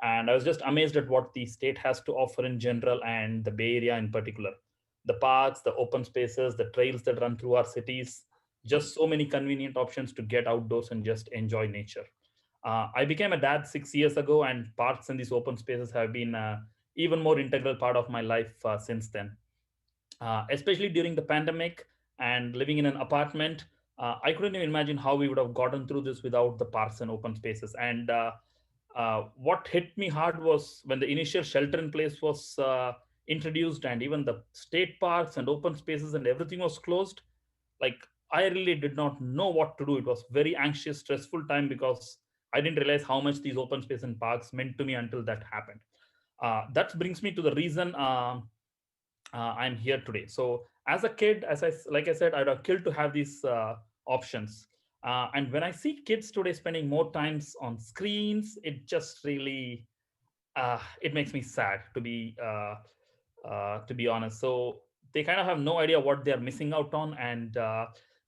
And I was just amazed at what the state has to offer in general and the Bay Area in particular. The parks, the open spaces, the trails that run through our cities, just so many convenient options to get outdoors and just enjoy nature. I became a dad 6 years ago, and parks and these open spaces have been even more integral part of my life since then. Especially during the pandemic and living in an apartment, I couldn't even imagine how we would have gotten through this without the parks and open spaces. And what hit me hard was when the initial shelter in place was introduced and even the state parks and open spaces and everything was closed. Like, I really did not know what to do. It was very anxious, stressful time because I didn't realize how much these open space and parks meant to me until that happened. That brings me to the reason I'm here today. So as a kid, like I said, I'd have killed to have these options. And when I see kids today spending more times on screens, it just really, it makes me sad, to be honest. So they kind of have no idea what they're missing out on. And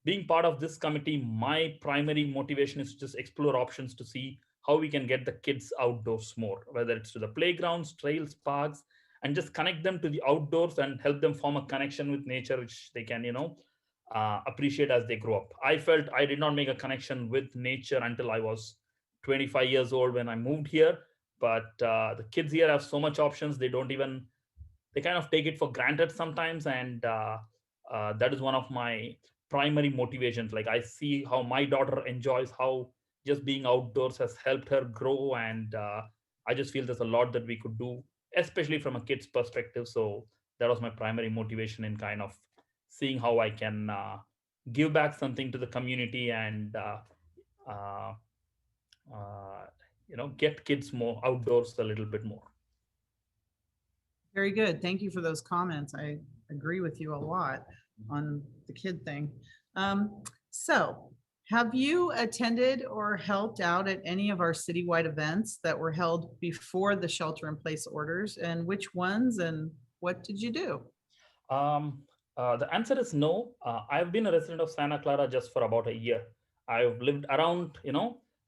being part of this committee, my primary motivation is to just explore options to see how we can get the kids outdoors more, whether it's to the playgrounds, trails, parks, and just connect them to the outdoors and help them form a connection with nature, which they can, appreciate as they grow up. I felt I did not make a connection with nature until I was 25 years old when I moved here. But the kids here have so much options. They kind of take it for granted sometimes. And that is one of my primary motivations. Like, I see how my daughter enjoys how just being outdoors has helped her grow. And I just feel there's a lot that we could do, especially from a kid's perspective. So that was my primary motivation in kind of seeing how I can give back something to the community and get kids more outdoors a little bit more. Very good. Thank you for those comments. I agree with you a lot on the kid thing. So have you attended or helped out at any of our citywide events that were held before the shelter in place orders, and which ones and what did you do? The answer is no. I've been a resident of Santa Clara just for about a year. I've lived around,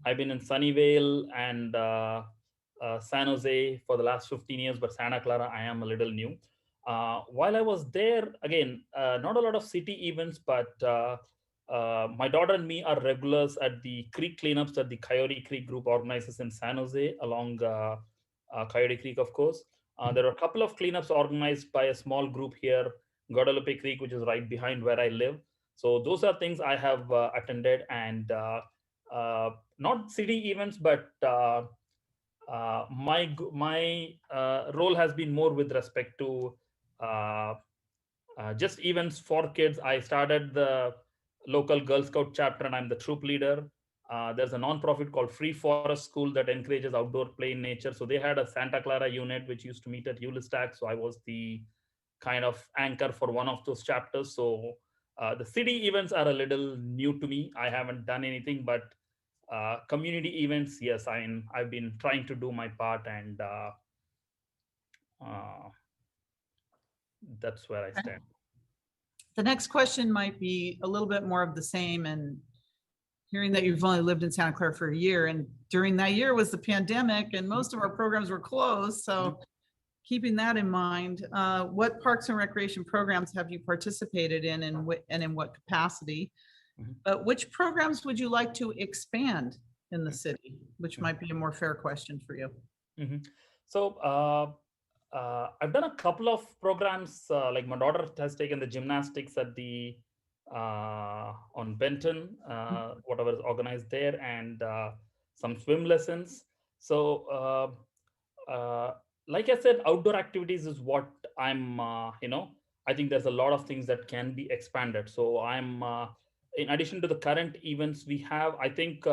I've been in Sunnyvale and San Jose for the last 15 years, but Santa Clara, I am a little new. While I was there, again, not a lot of city events, but my daughter and me are regulars at the creek cleanups that the Coyote Creek group organizes in San Jose along Coyote Creek, of course. There are a couple of cleanups organized by a small group here, Guadalupe Creek, which is right behind where I live. So those are things I have attended, and not city events, but my role has been more with respect to just events for kids. I started the local Girl Scout chapter, and I'm the troop leader. There's a nonprofit called Free Forest School that encourages outdoor play in nature. So they had a Santa Clara unit which used to meet at Ulistack. So I was the kind of anchor for one of those chapters. So the city events are a little new to me. I haven't done anything, but community events, yes, I've been trying to do my part, and that's where I stand. The next question might be a little bit more of the same, and hearing that you've only lived in Santa Clara for a year, and during that year was the pandemic and most of our programs were closed. So keeping that in mind, what parks and recreation programs have you participated in, and in what capacity? But which programs would you like to expand in the city, which might be a more fair question for you. Mhm. So I've done a couple of programs. Like my daughter has taken the gymnastics at the on Benton, whatever is organized there, and some swim lessons. So like I said, outdoor activities is what I'm. I think there's a lot of things that can be expanded. So I'm. In addition to the current events we have, I think.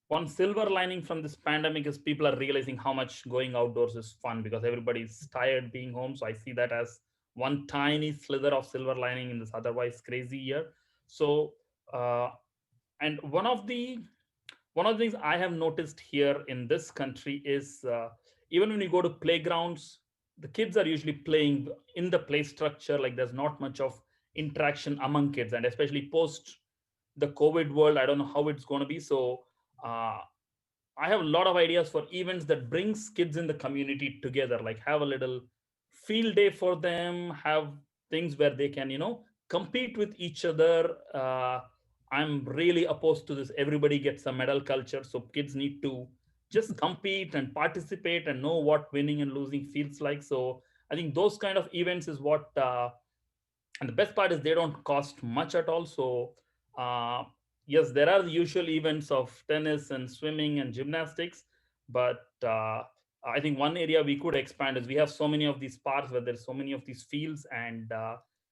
One silver lining from this pandemic is people are realizing how much going outdoors is fun because everybody's tired being home. So I see that as one tiny slither of silver lining in this otherwise crazy year. So and one of the things I have noticed here in this country is even when you go to playgrounds, the kids are usually playing in the play structure. Like there's not much of interaction among kids, and especially post the COVID world, I don't know how it's going to be. So uh, I have a lot of ideas for events that brings kids in the community together, like have a little field day for them, have things where they can, compete with each other. I'm really opposed to this. Everybody gets a medal culture. So kids need to just compete and participate and know what winning and losing feels like. So I think those kind of events is what, and the best part is they don't cost much at all. So uh, yes, there are the usual events of tennis and swimming and gymnastics, but I think one area we could expand is we have so many of these parks where there's so many of these fields, and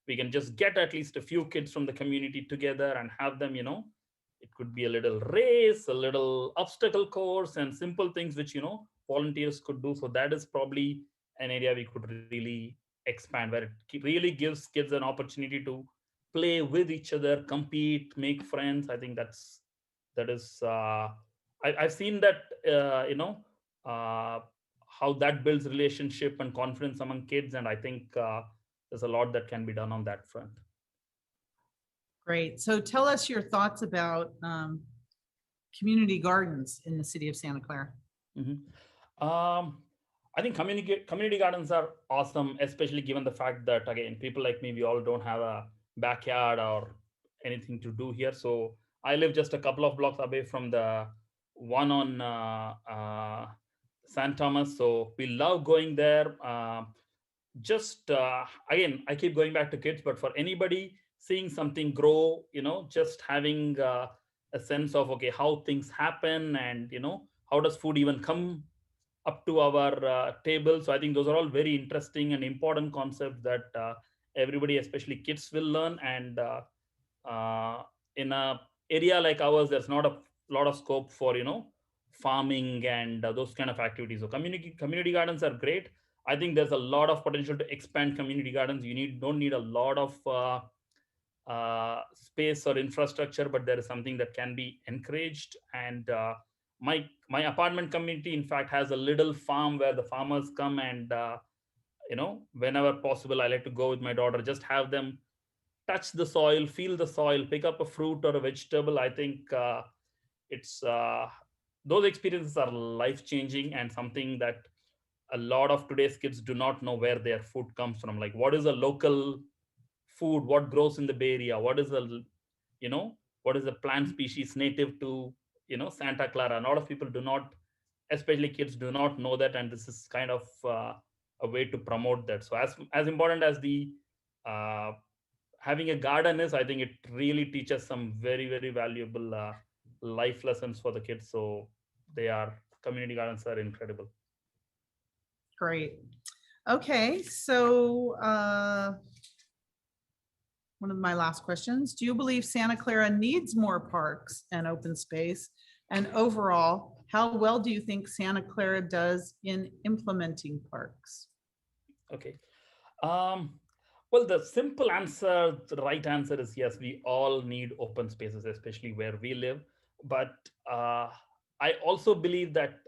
we can just get at least a few kids from the community together and have them, it could be a little race, a little obstacle course, and simple things which, volunteers could do. So that is probably an area we could really expand, where it really gives kids an opportunity to play with each other, compete, make friends. I think that is I've seen that uh, how that builds relationship and confidence among kids, and I think there's a lot that can be done on that front. Great. So tell us your thoughts about community gardens in the city of Santa Clara. I think community gardens are awesome, especially given the fact that, again, people like me, we all don't have a backyard or anything to do here. So I live just a couple of blocks away from the one on San Thomas. So we love going there. Just again, I keep going back to kids, but for anybody seeing something grow, just having a sense of, okay, how things happen, and how does food even come up to our table. So I think those are all very interesting and important concepts that everybody, especially kids, will learn. And in a area like ours, there's not a lot of scope for farming and those kind of activities. So community gardens are great. I think there's a lot of potential to expand community gardens. You don't need a lot of space or infrastructure, but there is something that can be encouraged. And my apartment community, in fact, has a little farm where the farmers come, and whenever possible, I like to go with my daughter, just have them touch the soil, feel the soil, pick up a fruit or a vegetable. I think it's those experiences are life changing, and something that a lot of today's kids do not know where their food comes from. Like, what is a local food, what grows in the Bay Area, what is a plant species native to Santa Clara. A lot of people do not, especially kids, do not know that, and this is kind of a way to promote that. So as important as the having a garden is, I think it really teaches some very, very valuable life lessons for the kids. So community gardens are incredible. Great. Okay, so one of my last questions: do you believe Santa Clara needs more parks and open space? And overall, how well do you think Santa Clara does in implementing parks? Okay. Well, the simple answer, the right answer is yes, we all need open spaces, especially where we live. But I also believe that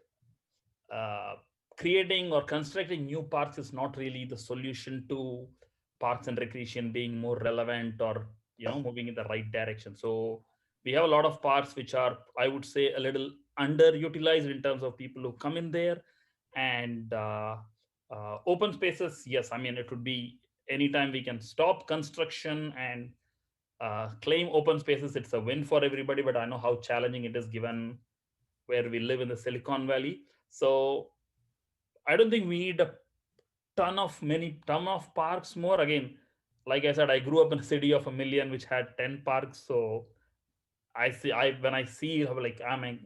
creating or constructing new parks is not really the solution to parks and recreation being more relevant or moving in the right direction. So we have a lot of parks which are, I would say, a little underutilized in terms of people who come in there. And open spaces, yes, I mean, it would be anytime we can stop construction and claim open spaces, it's a win for everybody. But I know how challenging it is, given where we live in the Silicon Valley. So I don't think we need a ton of parks more. Again, like I said, I grew up in a city of 1 million, which had 10 parks. So when I see how like I'm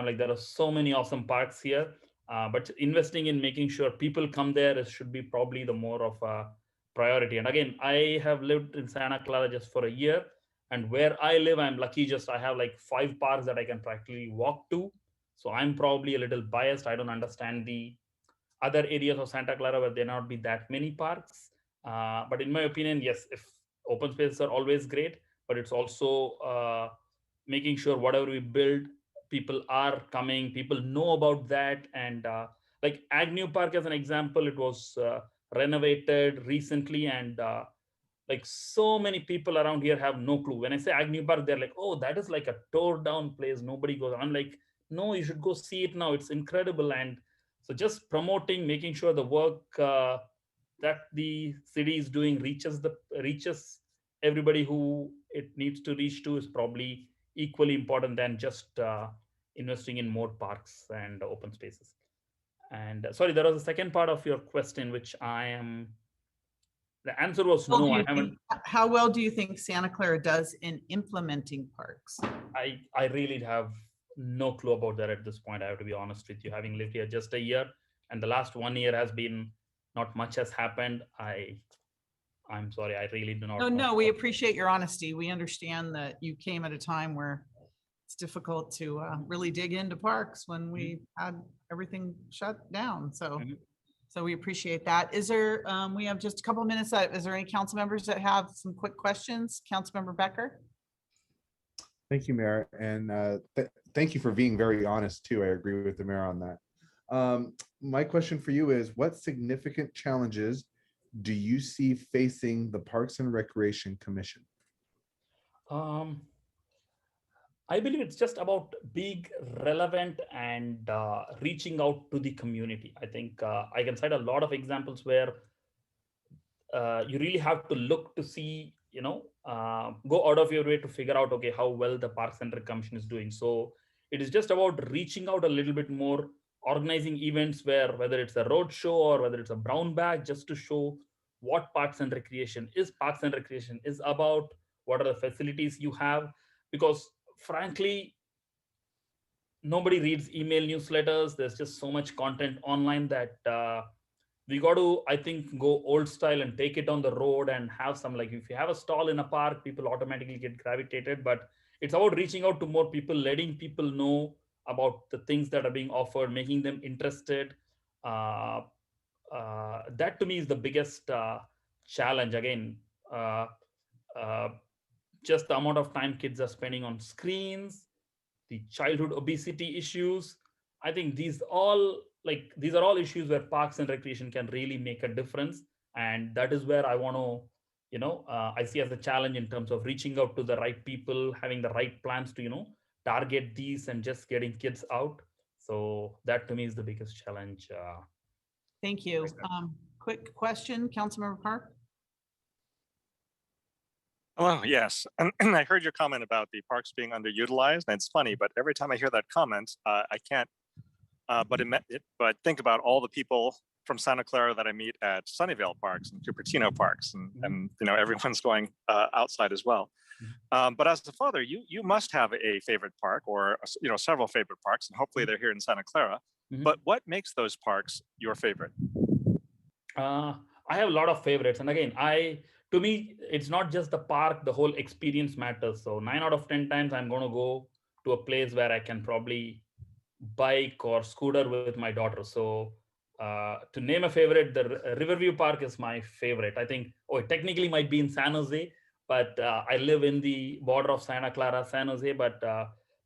like there are so many awesome parks here. But investing in making sure people come there should be probably the more of a priority. And again, I have lived in Santa Clara just for a year, and where I live, I'm lucky. Just I have like 5 parks that I can practically walk to. So I'm probably a little biased. I don't understand the other areas of Santa Clara where there not be that many parks. But in my opinion, yes, if open spaces are always great, but it's also making sure whatever we build, people are coming, people know about that. And like Agnew Park as an example, it was renovated recently, and like so many people around here have no clue. When I say Agnew Park, they're like, oh, that is like a tore down place, nobody goes. I'm like, no, you should go see it now, it's incredible. And so just promoting, making sure the work that the city is doing reaches everybody who it needs to reach to is probably equally important than just investing in more parks and open spaces. And sorry, there was a second part of your question, which the answer was Well, do no, I you haven't. think- How well do you think Santa Clara does in implementing parks? I really have no clue about that at this point. I have to be honest with you, having lived here just a year, and the last 1 year has been not much has happened. I'm sorry, I really do not know. No, we appreciate your honesty. We understand that you came at a time where it's difficult to really dig into parks when we had everything shut down. So we appreciate that. Is there, we have just a couple minutes. Is there any council members that have some quick questions? Councilmember Becker? Thank you, Mayor. And thank you for being very honest too. I agree with the mayor on that. My question for you is, what significant challenges do you see facing the Parks and Recreation Commission? I believe it's just about being relevant and reaching out to the community. I think I can cite a lot of examples where you really have to look to see, go out of your way to figure out, okay, how well the Parks and Rec Commission is doing. So it is just about reaching out a little bit more, organizing events where, whether it's a road show or whether it's a brown bag, just to show what Parks and Recreation is about, what are the facilities you have. Because frankly, nobody reads email newsletters. There's just so much content online that we got to, I think, go old style and take it on the road and have some, like if you have a stall in a park, people automatically get gravitated. But it's about reaching out to more people, letting people know about the things that are being offered, making them interested. That to me is the biggest challenge. Again, just the amount of time kids are spending on screens, the childhood obesity issues. I think these are all issues where Parks and Recreation can really make a difference. And that is where I want to, I see as a challenge in terms of reaching out to the right people, having the right plans to, target these and just getting kids out. So that to me is the biggest challenge. Thank you. Quick question, Councilmember Park? Hello, yes. And I heard your comment about the parks being underutilized. And it's funny, but every time I hear that comment, I can't but think about all the people from Santa Clara that I meet at Sunnyvale Parks and Cupertino Parks, and everyone's going outside as well. But as a father, you must have a favorite park, or several favorite parks, and hopefully they're here in Santa Clara. But what makes those parks your favorite? I have a lot of favorites, and again, to me, it's not just the park, the whole experience matters. So 9 out of 10 times I'm going to go to a place where I can probably bike or scooter with my daughter. So to name a favorite, the Riverview Park is my favorite. I think, it technically might be in San Jose, but I live in the border of Santa Clara, San Jose. But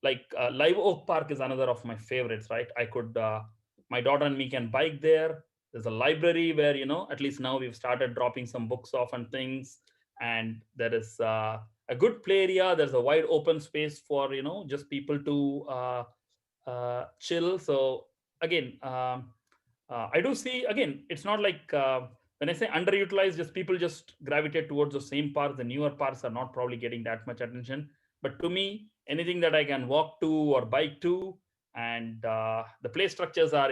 Live Oak Park is another of my favorites, right? My daughter and me can bike there. There's a library where, at least now we've started dropping some books off and things. And there is a good play area. There's a wide open space for, just people to chill. So again, I do see, again, it's not like when I say underutilized, just people just gravitate towards the same parks. The newer parks are not probably getting that much attention. But to me, anything that I can walk to or bike to, and the play structures are,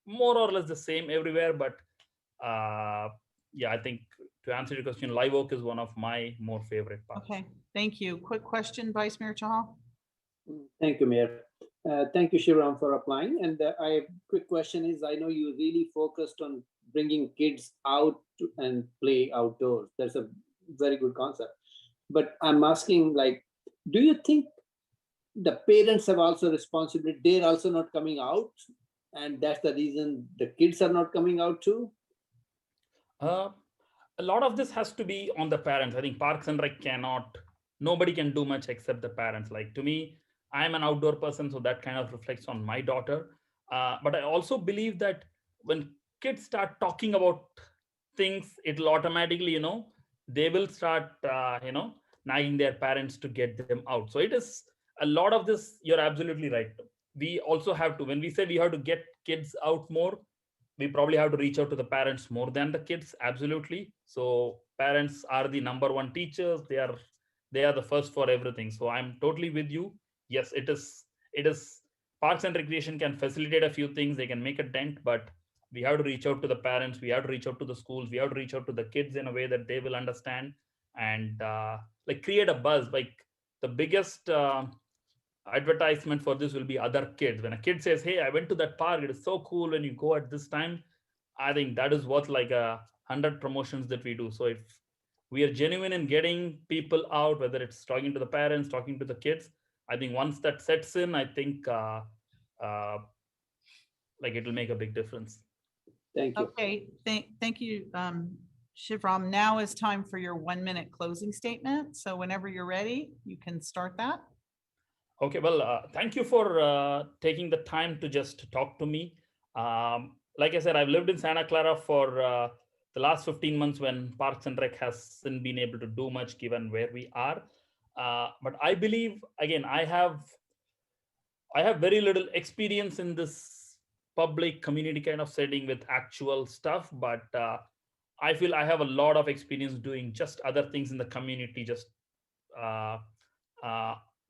more or less the same everywhere. But yeah, I think to answer your question, Live Oak is one of my more favorite parks. Okay, thank you. Quick question, Vice Mayor Chahal. Thank you, Mayor. Thank you, Shivram, for applying. And I quick question is, I know you really focused on bringing kids out and play outdoors. That's a very good concept. But I'm asking, like, do you think the parents have also responsibility? They're also not coming out, and that's the reason the kids are not coming out too? A lot of this has to be on the parents. I think Parks and Rec nobody can do much except the parents. Like, to me, I'm an outdoor person, so that kind of reflects on my daughter. But I also believe that when kids start talking about things, it'll automatically, they will start, nagging their parents to get them out. So it is a lot of this. You're absolutely right. We also have to, when we say we have to get kids out more, we probably have to reach out to the parents more than the kids. Absolutely. So parents are the number one teachers. They are the first for everything. So I'm totally with you. Yes, it is Parks and Recreation can facilitate a few things. They can make a dent, but we have to reach out to the parents. We have to reach out to the schools. We have to reach out to the kids in a way that they will understand, and like create a buzz. Like, the biggest advertisement for this will be other kids. When a kid says, "Hey, I went to that park, it is so cool when you go at this time," I think that is worth like 100 promotions that we do. So if we are genuine in getting people out, whether it's talking to the parents, talking to the kids, I think once that sets in, I think like it will make a big difference. Thank you. Okay, thank you, Shivram. Now is time for your 1-minute closing statement. So whenever you're ready, you can start that. Okay, well, thank you for taking the time to just talk to me. Like I said, I've lived in Santa Clara for the last 15 months when Parks and Rec hasn't been able to do much given where we are. But I believe, again, I have very little experience in this public community kind of setting with actual stuff, but I feel I have a lot of experience doing just other things in the community, just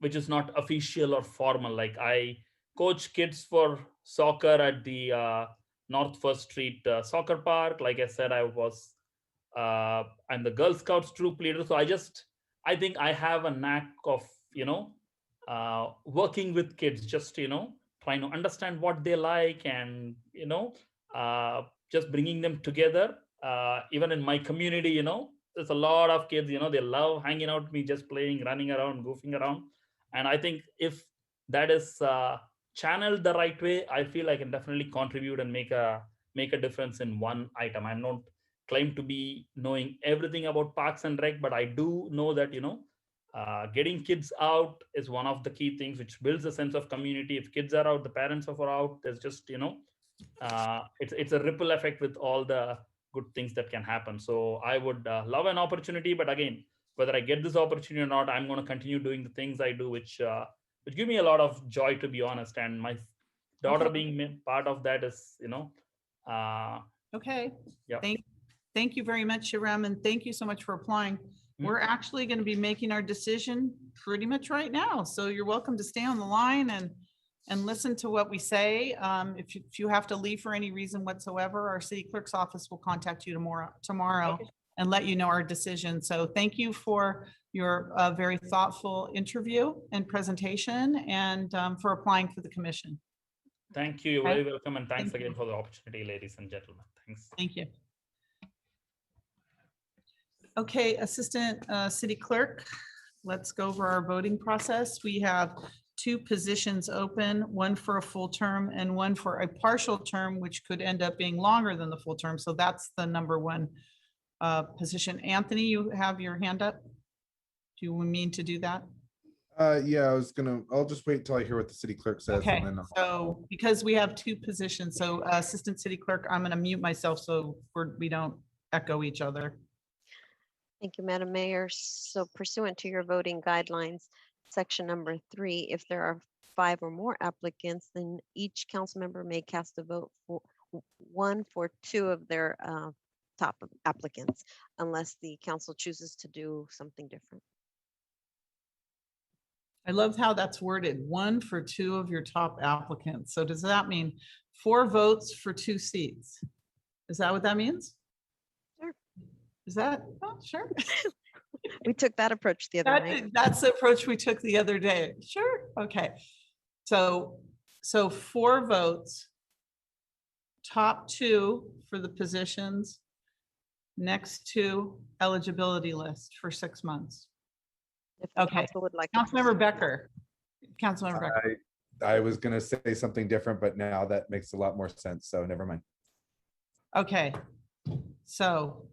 which is not official or formal. Like, I coach kids for soccer at the North First Street soccer park. Like I said, I'm the Girl Scouts troop leader. So I think I have a knack of, working with kids, just, trying to understand what they like, and, just bringing them together. Even in my community, there's a lot of kids, they love hanging out with me, just playing, running around, goofing around. And I think if that is channeled the right way, I feel I can definitely contribute and make a difference in one item. I don't claim to be knowing everything about Parks and Rec, but I do know that, getting kids out is one of the key things which builds a sense of community. If kids are out, the parents are out, there's just, it's a ripple effect with all the good things that can happen. So I would love an opportunity, but again, whether I get this opportunity or not, I'm going to continue doing the things I do, which give me a lot of joy, to be honest. And my daughter being part of that is, Okay. Yeah. Thank you very much, Shivram, and thank you so much for applying. We're actually going to be making our decision pretty much right now. So you're welcome to stay on the line and listen to what we say. If you have to leave for any reason whatsoever, our city clerk's office will contact you tomorrow and let you know our decision. So thank you for your very thoughtful interview and presentation, and for applying for the commission. Thank you. You're very welcome. And thanks again for the opportunity, ladies and gentlemen. Thanks. Thank you. Okay, Assistant City Clerk, let's go over our voting process. We have 2 positions open, one for a full term and one for a partial term, which could end up being longer than the full term. So that's the number 1 position. Anthony, you have your hand up. Do you mean to do that? Yeah, I'll just wait till I hear what the city clerk says. Okay, And then so because we have 2 positions, so Assistant City Clerk, I'm going to mute myself so we don't echo each other. Thank you, Madam Mayor. So pursuant to your voting guidelines, section number 3, if there are 5 or more applicants, then each council member may cast a vote for 2 of their top applicants, unless the council chooses to do something different. I love how that's worded, 1 for 2 of your top applicants. So does that mean 4 votes for 2 seats? Is that what that means? Sure. Is that, oh, sure. We took that approach the other night. That's the approach we took the other day. Sure, okay. So 4 votes, top 2 for the positions, next to eligibility list for 6 months. If the Okay, council would like to Councilmember proceed. Becker. Councilmember Becker. I was gonna say something different, but now that makes a lot more sense, so never mind. Okay, so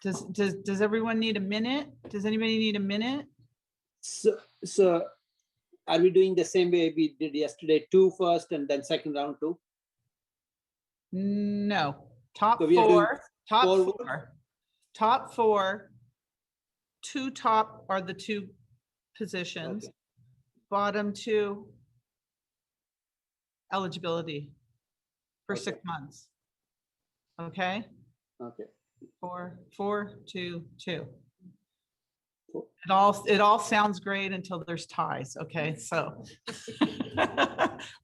does everyone need a minute? Does anybody need a minute? So are we doing the same way we did yesterday, 2 first and then second round 2? No, top So we are doing 4, top 4 4, top 4. 2 top are the 2 positions. Okay. Bottom 2 eligibility for Okay. 6 months. Okay, Okay. 4, 4, 2, 2. Cool. It all sounds great until there's ties. Okay, so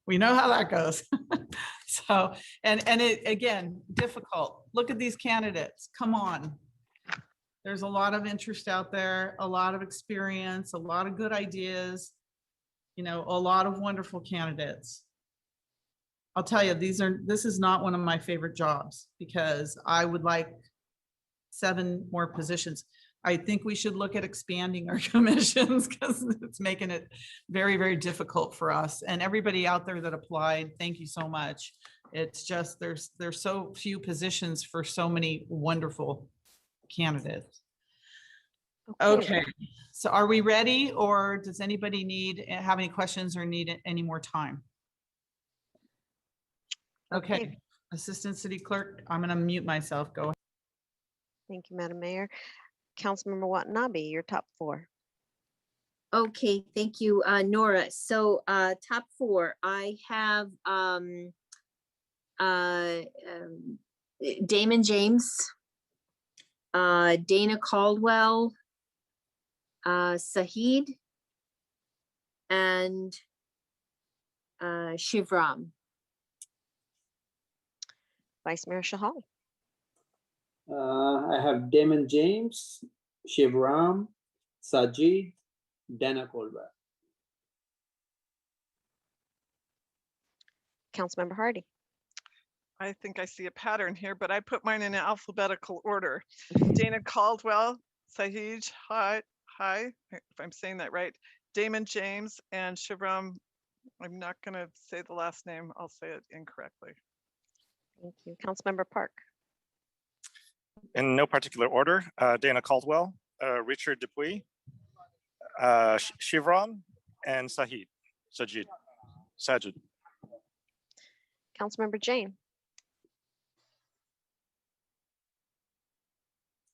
we know how that goes. So, and it, again, difficult. Look at these candidates. Come on. There's a lot of interest out there, a lot of experience, a lot of good ideas, you know, a lot of wonderful candidates. I'll tell you, this is not one of my favorite jobs because I would like 7 more positions. I think we should look at expanding our commissions because it's making it very, very difficult for us. And everybody out there that applied, thank you so much. It's just, there's so few positions for so many wonderful candidates. Okay, so are we ready, or does anybody have any questions or need any more time? Okay, Assistant City Clerk, I'm gonna mute myself. Go ahead. Thank you, Madam Mayor. Councilmember Watanabe, your top 4. Okay, thank you, Nora. So top 4, I have Damon James, Dana Caldwell, Sahid, and Shivram. Vice Mayor Shahal. I have Damon James, Shivram, Sajid, Dana Caldwell. Councilmember Hardy. I think I see a pattern here, but I put mine in alphabetical order. Dana Caldwell, Sahij, hi, if I'm saying that right, Damon James, and Shivram. I'm not going to say the last name. I'll say it incorrectly. Thank you. Councilmember Park. In no particular order, Dana Caldwell, Richard Dupuy, Shivram, and Sajid. Councilmember Jane.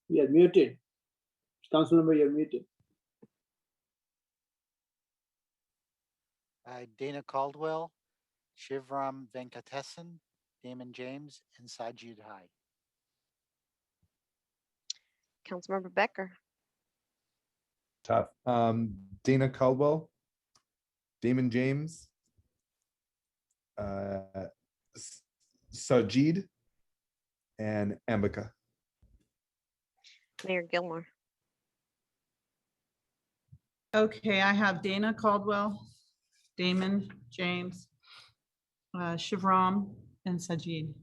You are muted. Councilmember, you're muted. Dana Caldwell, Shivram Venkatesan, Damon James, and Sajid Hai. Councilmember Becker. Tough. Dana Caldwell, Damon James, Sajid, and Ambika. Mayor Gilmore. Okay, I have Dana Caldwell, Damon James, Shivram, and Sajid.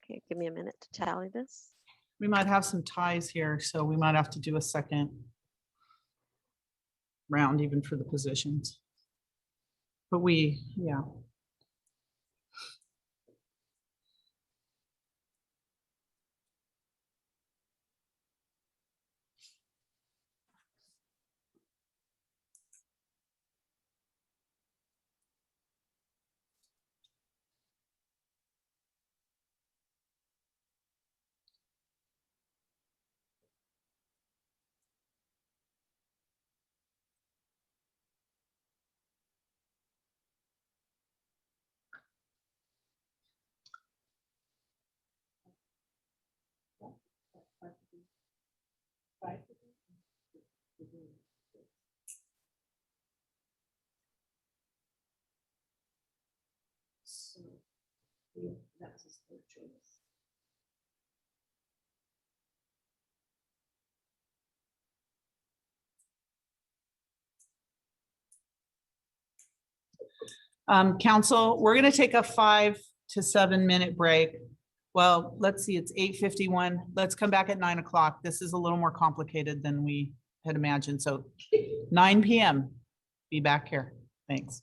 Okay, give me a minute to tally this. We might have some ties here, so we might have to do a second round even for the positions. But yeah. Council, we're going to take a 5 to 7 minute break. Well, let's see, it's 8:51. Let's come back at 9 o'clock. This is a little more complicated than we had imagined. So 9 p.m. Be back here. Thanks.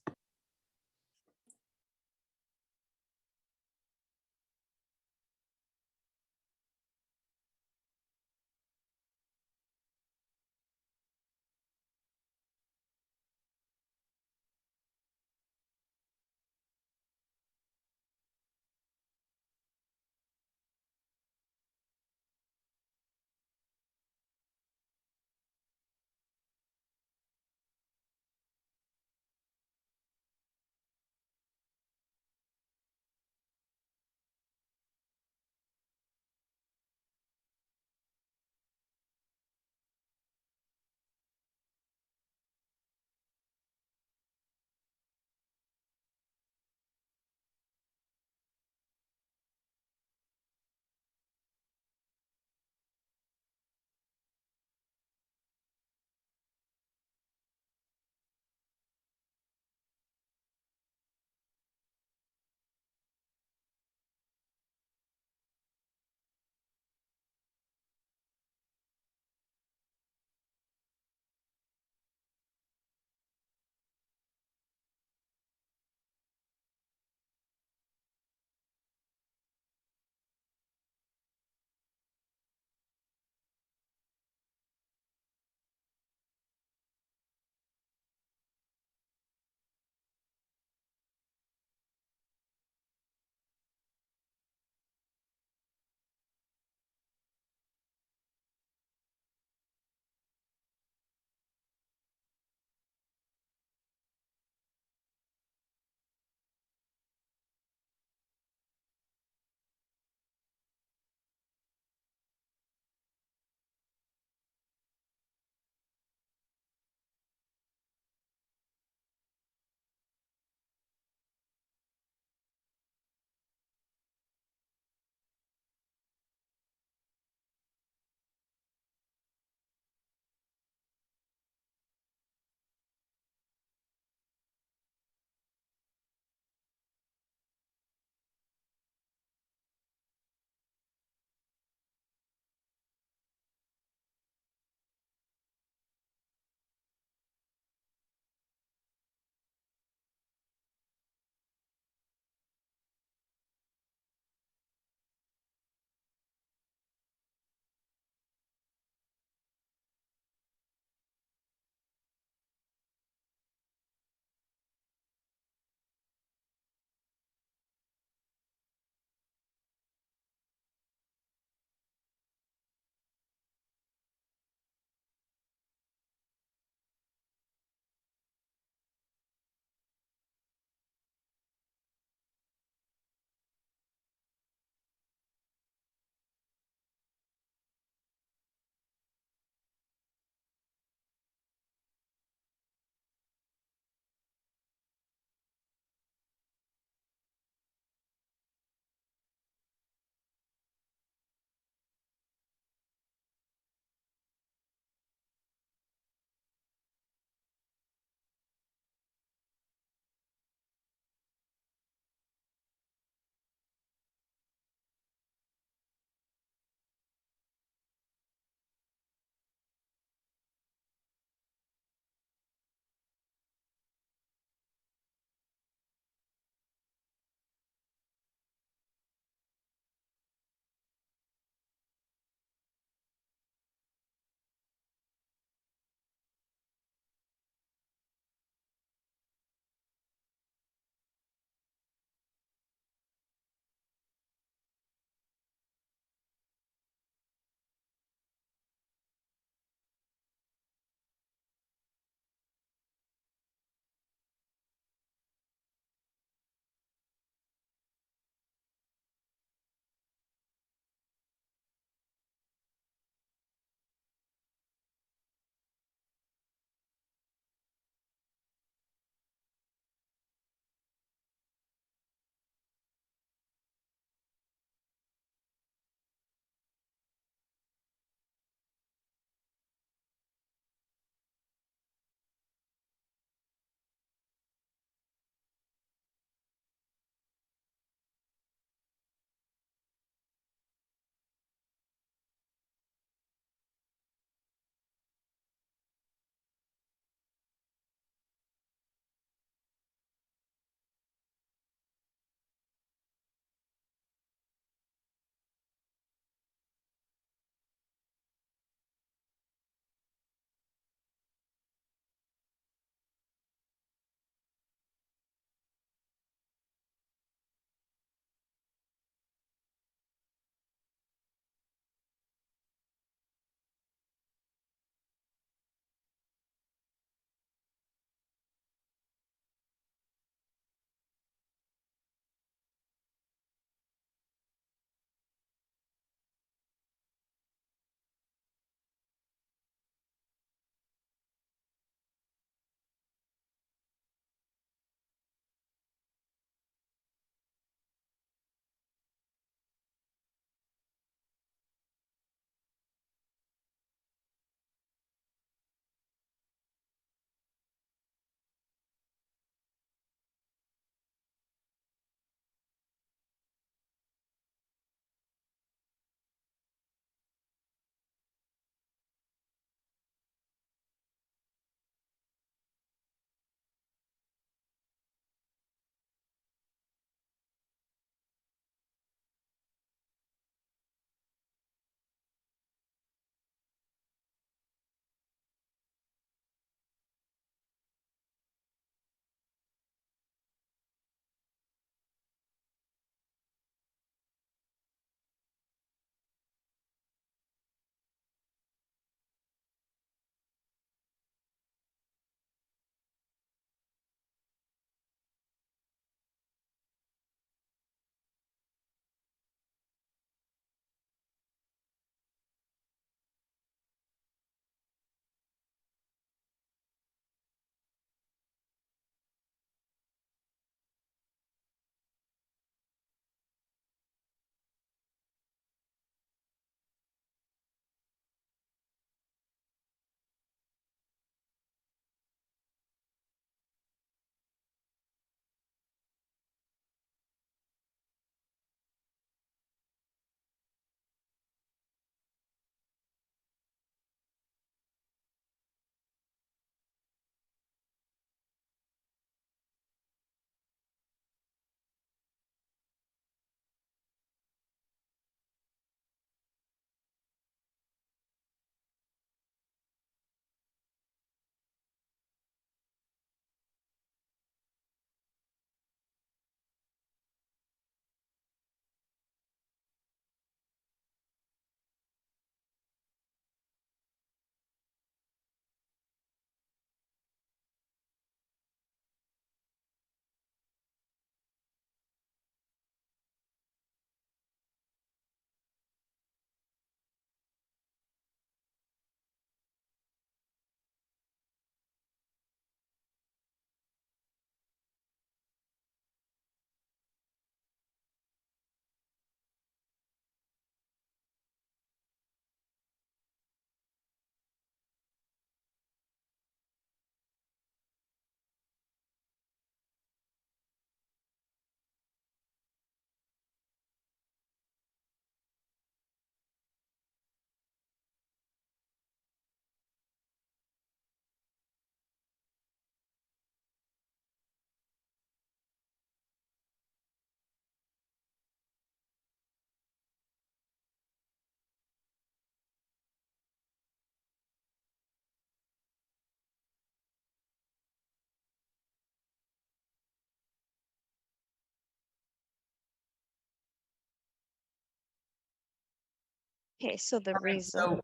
Okay, so the So results.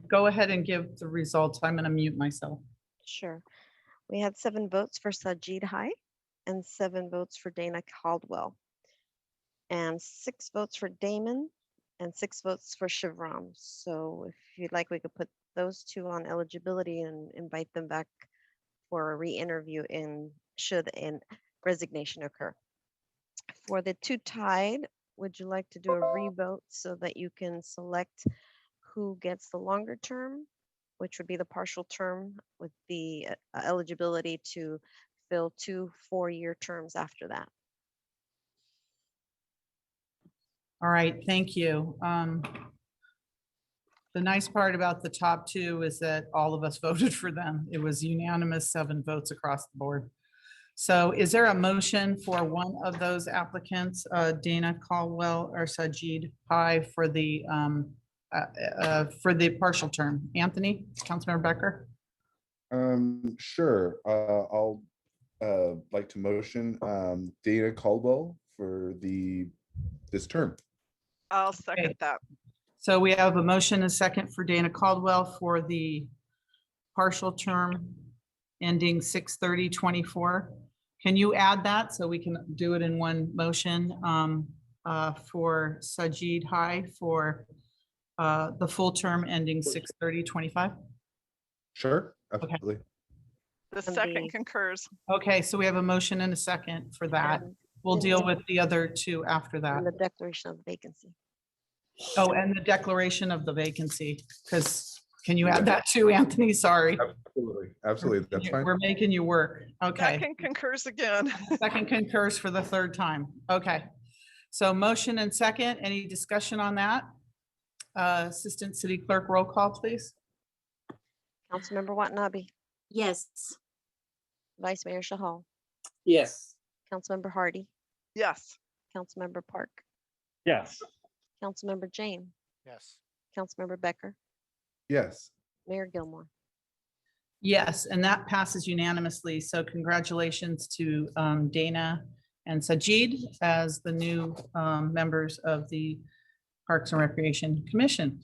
go ahead and give the results. I'm going to mute myself. Sure. We had 7 votes for Sajid Hai and 7 votes for Dana Caldwell and 6 votes for Damon and 6 votes for Shivram. So if you'd like, we could put those 2 on eligibility and invite them back for a re-interview should a resignation occur. For the 2 tied, would you like to do a revote so that you can select who gets the longer term, which would be the partial term with the eligibility to fill 2 4-year terms after that? All right, thank you. The nice part about the top 2 is that all of us voted for them. It was unanimous 7 votes across the board. So is there a motion for one of those applicants, Dana Caldwell or Sajid Pai, for the partial term? Anthony, Councilmember Becker? Sure. I'll like to motion Dana Caldwell for this term. I'll second that. So we have a motion and a second for Dana Caldwell for the partial term ending 6/30/24. Can you add that so we can do it in one motion for Sajid Hai for the full term ending 6/30/25? Sure, absolutely. The second concurs. Okay, so we have a motion and a second for that. We'll deal with the other 2 after that. And the declaration of vacancy. Oh, and the declaration of the vacancy, because can you add that too, Anthony? Sorry. Absolutely, that's fine. We're making you work. Okay. Second concurs again. Second concurs for the 3rd time. Okay. So motion and second, any discussion on that? Assistant City Clerk, roll call, please. Councilmember Watanabe, Yes. Vice Mayor Shahal, Yes. Councilmember Hardy, Yes. Councilmember Park, Yes. Councilmember Jane, Yes. Councilmember Becker, Yes. Mayor Gilmore. Yes, and that passes unanimously. So congratulations to Dana and Sajid as the new members of the Parks and Recreation Commission.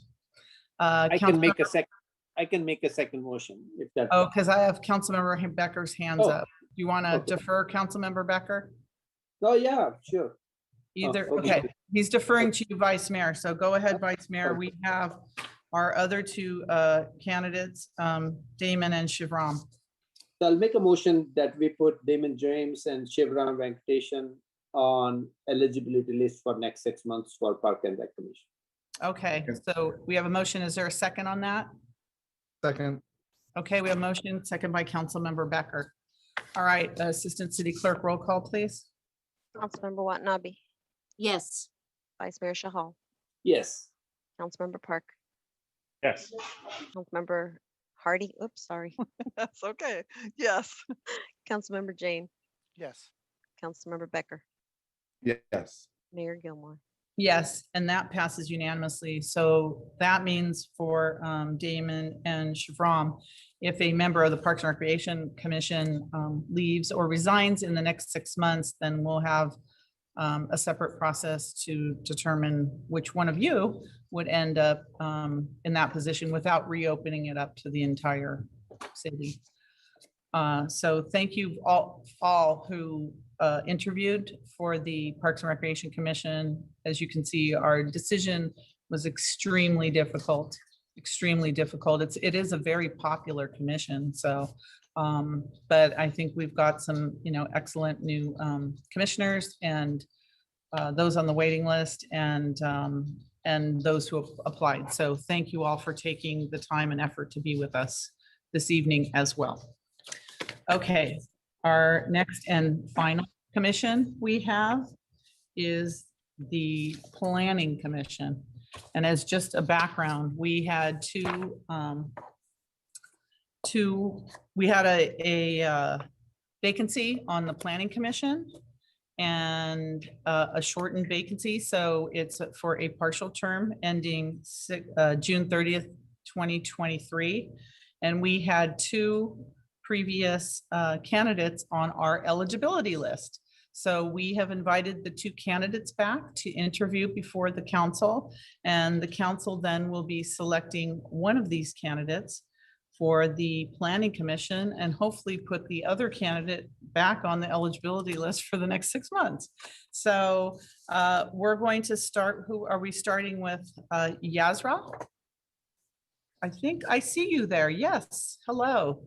I can make a second motion if that. Oh, because I have Councilmember Becker's hands Oh, up. You want to okay. defer, Councilmember Becker? Oh, yeah, sure. Either, okay. okay, he's deferring to you, Vice Mayor. So go ahead, Vice Mayor. We have our other 2 candidates, Damon and Shivram. So I'll make a motion that we put Damon James and Shivram Venkatesan on eligibility list for next 6 months for Park and Rec Commission. Okay, so we have a motion. Is there a second on that? Second. Okay, we have a motion, second by Councilmember Becker. All right, Assistant City Clerk, roll call, please. Councilmember Watanabe, Yes. Vice Mayor Shahal, Yes. Councilmember Park, Yes. Councilmember Hardy, oops, sorry. That's okay. Yes. Councilmember Jane, Yes. Councilmember Becker, Yes. Mayor Gilmore. Yes, and that passes unanimously. So that means for Damon and Shivram, if a member of the Parks and Recreation Commission leaves or resigns in the next 6 months, then we'll have a separate process to determine which one of you would end up in that position without reopening it up to the entire city. So thank you all who interviewed for the Parks and Recreation Commission. As you can see, our decision was extremely difficult, extremely difficult. It is a very popular commission. So, but I think we've got some, excellent new commissioners and those on the waiting list and those who have applied. So thank you all for taking the time and effort to be with us this evening as well. Okay, our next and final commission we have is the Planning Commission. And as just a background, we had we had a vacancy on the Planning Commission and a shortened vacancy. So it's for a partial term ending June 30th, 2023. And we had 2 previous candidates on our eligibility list. So we have invited the two candidates back to interview before the council, and the council then will be selecting one of these candidates for the planning commission and hopefully put the other candidate back on the eligibility list for the next 6 months. So we're going to start, who are we starting with? Yazra? I think I see you there. Yes, hello.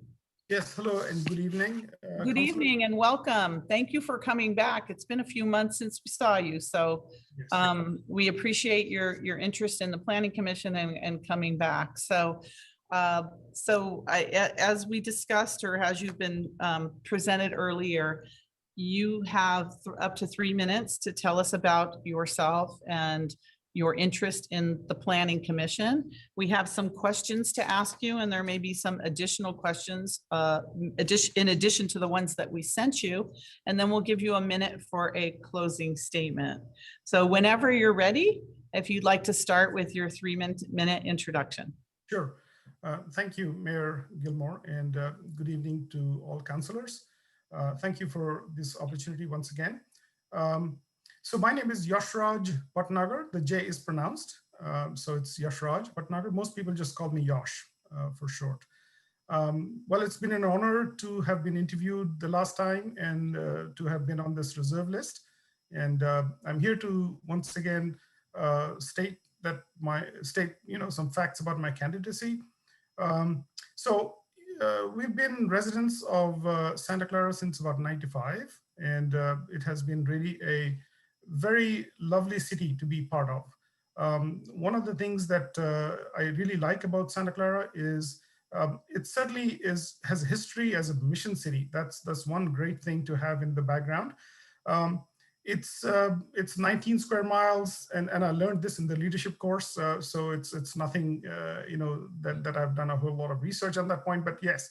Yes, hello and good evening. Good evening and welcome. Thank you for coming back. It's been a few months since we saw you. So we appreciate your interest in the Planning Commission and coming back. So as we discussed, or as you've been presented earlier, you have up to 3 minutes to tell us about yourself and your interest in the Planning Commission. We have some questions to ask you, and there may be some additional questions in addition to the ones that we sent you, and then we'll give you a minute for a closing statement. So whenever you're ready, if you'd like to start with your 3-minute introduction. Sure. Thank you, Mayor Gilmore, and good evening to all councilors. Thank you for this opportunity once again. So my name is Yashraj Bhatnagar. The J is pronounced. So it's Yashraj Bhatnagar. Most people just call me Yash for short. Well, it's been an honor to have been interviewed the last time and to have been on this reserve list. And I'm here to once again state some facts about my candidacy. We've been residents of Santa Clara since about '95, and it has been really a very lovely city to be part of. One of the things that I really like about Santa Clara is it certainly has history as a mission city. That's one great thing to have in the background. It's 19 square miles, and I learned this in the leadership course. So it's nothing that I've done a whole lot of research on that point. But yes,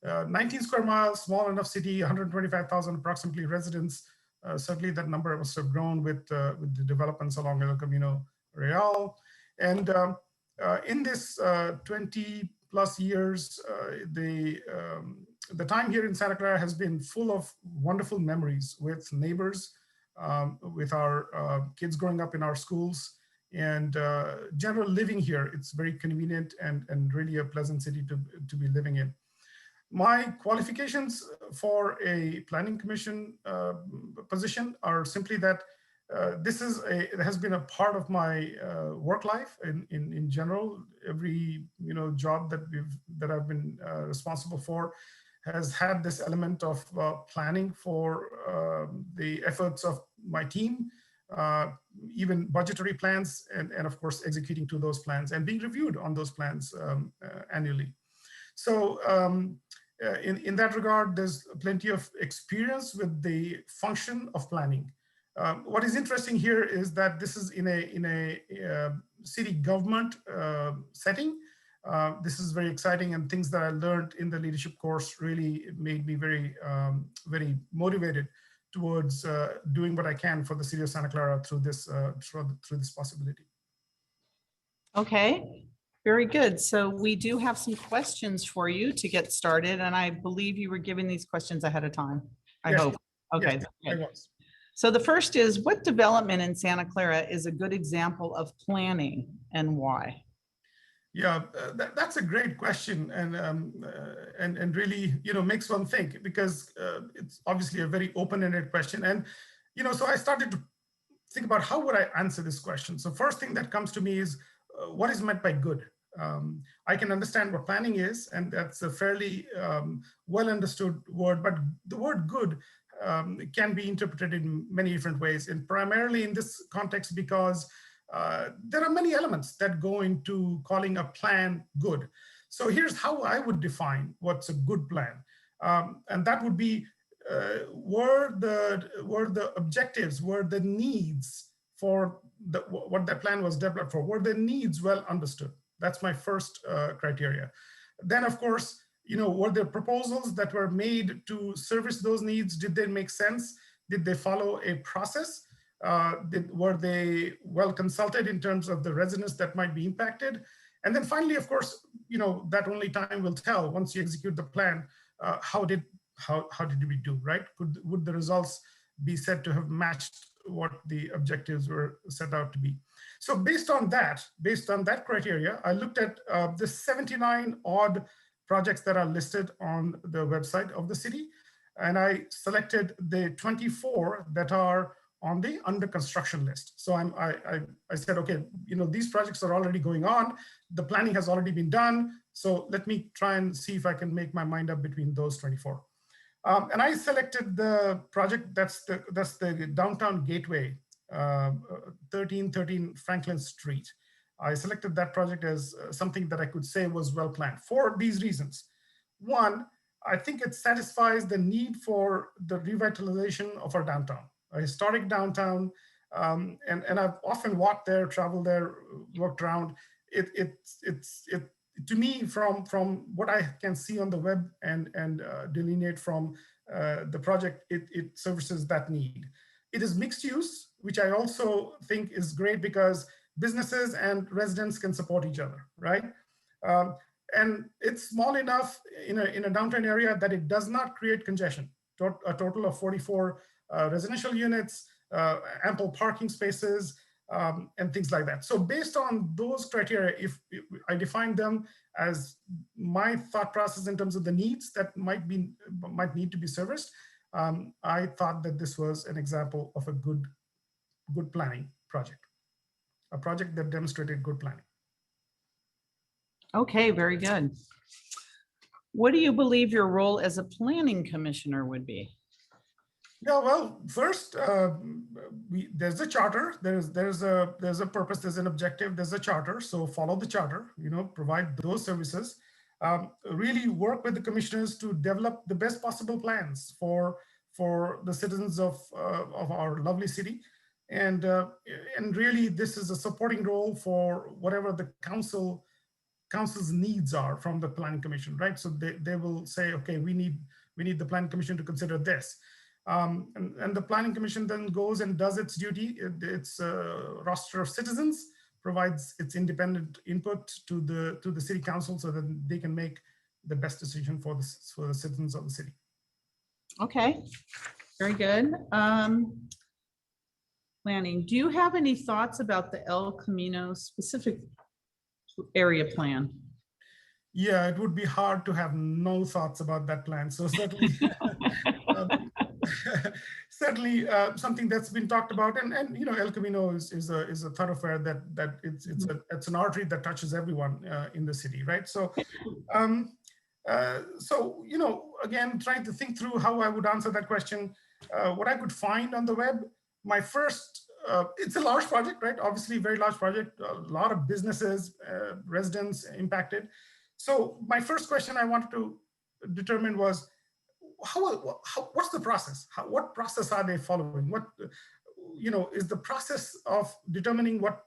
19 square miles, small enough city, 125,000 approximately residents. Certainly that number must have grown with the developments along El Camino Real. And in this 20 plus years, the time here in Santa Clara has been full of wonderful memories with neighbors, with our kids growing up in our schools, and general living here. It's very convenient and really a pleasant city to be living in. My qualifications for a planning commission position are simply that it has been a part of my work life in general. Every job that I've been responsible for has had this element of planning for the efforts of my team, even budgetary plans, and of course executing to those plans and being reviewed on those plans annually. So in that regard, there's plenty of experience with the function of planning. What is interesting here is that this is in a city government setting. This is very exciting, and things that I learned in the leadership course really made me very, very motivated towards doing what I can for the city of Santa Clara through this possibility. Okay, very good. So we do have some questions for you to get started, and I believe you were giving these questions ahead of time. I hope. Okay. Yes, I was. So the first is, what development in Santa Clara is a good example of planning and why? Yeah, that's a great question, and really makes one think, because it's obviously a very open-ended question. And so I started to think about how would I answer this question. So first thing that comes to me is what is meant by good. I can understand what planning is, and that's a fairly well understood word, but the word good can be interpreted in many different ways, and primarily in this context because there are many elements that go into calling a plan good. So here's how I would define what's a good plan, and that would be were the objectives, were the needs for what that plan was developed for, were the needs well understood? That's my first criteria. Then, of course, were there proposals that were made to service those needs? Did they make sense? Did they follow a process? Were they well consulted in terms of the residents that might be impacted? And then finally, of course, that only time will tell once you execute the plan, how did we do, right? Would the results be said to have matched what the objectives were set out to be. So based on that criteria, I looked at the 79 odd projects that are listed on the website of the city, and I selected the 24 that are on the under construction list. So I said, okay, these projects are already going on. The planning has already been done. So let me try and see if I can make my mind up between those 24. And I selected the project that's the downtown gateway, 1313 Franklin Street. I selected that project as something that I could say was well planned for these reasons. One, I think it satisfies the need for the revitalization of our downtown, a historic downtown. And I've often walked there, traveled there, worked around. To me, from what I can see on the web and delineate from the project, it services that need. It is mixed use, which I also think is great because businesses and residents can support each other, right? And it's small enough in a downtown area that it does not create congestion. A total of 44 residential units, ample parking spaces, and things like that. So based on those criteria, if I define them as my thought process in terms of the needs that might need to be serviced, I thought that this was an example of a good planning project, a project that demonstrated good planning. Okay, very good. What do you believe your role as a planning commissioner would be? Yeah, well, first, there's a charter. There's a purpose. There's an objective. There's a charter. So follow the charter. Provide those services. Really work with the commissioners to develop the best possible plans for the citizens of our lovely city. And really, this is a supporting role for whatever the council's needs are from the planning commission, right? So they will say, okay, we need the planning commission to consider this. And the planning commission then goes and does its duty. Its roster of citizens provides its independent input to the city council so that they can make the best decision for the citizens of the city. Okay, very good. Planning. Do you have any thoughts about the El Camino specific area plan? Yeah, it would be hard to have no thoughts about that plan. So certainly, certainly something that's been talked about, and El Camino is a thoroughfare that it's an artery that touches everyone in the city, right? So, again, trying to think through how I would answer that question, what I could find on the web. My first, it's a large project, right? Obviously, very large project, a lot of businesses, residents impacted. So my first question I wanted to determine was, what's the process? What process are they following? What, is the process of determining what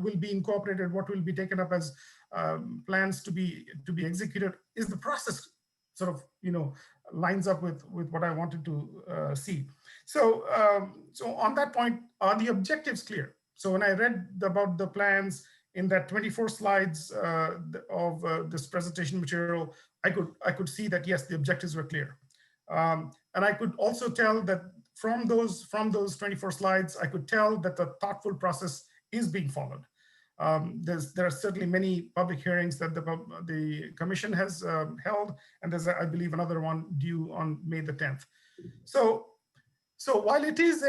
will be incorporated, what will be taken up as plans to be executed? Is the process sort of, lines up with what I wanted to see? So, on that point, are the objectives clear? So when I read about the plans in that 24 slides of this presentation material, I could see that yes, the objectives were clear, and I could also tell that from those 24 slides, I could tell that the thoughtful process is being followed. There are certainly many public hearings that the commission has held, and there's, I believe, another one due on May the 10th. So while it is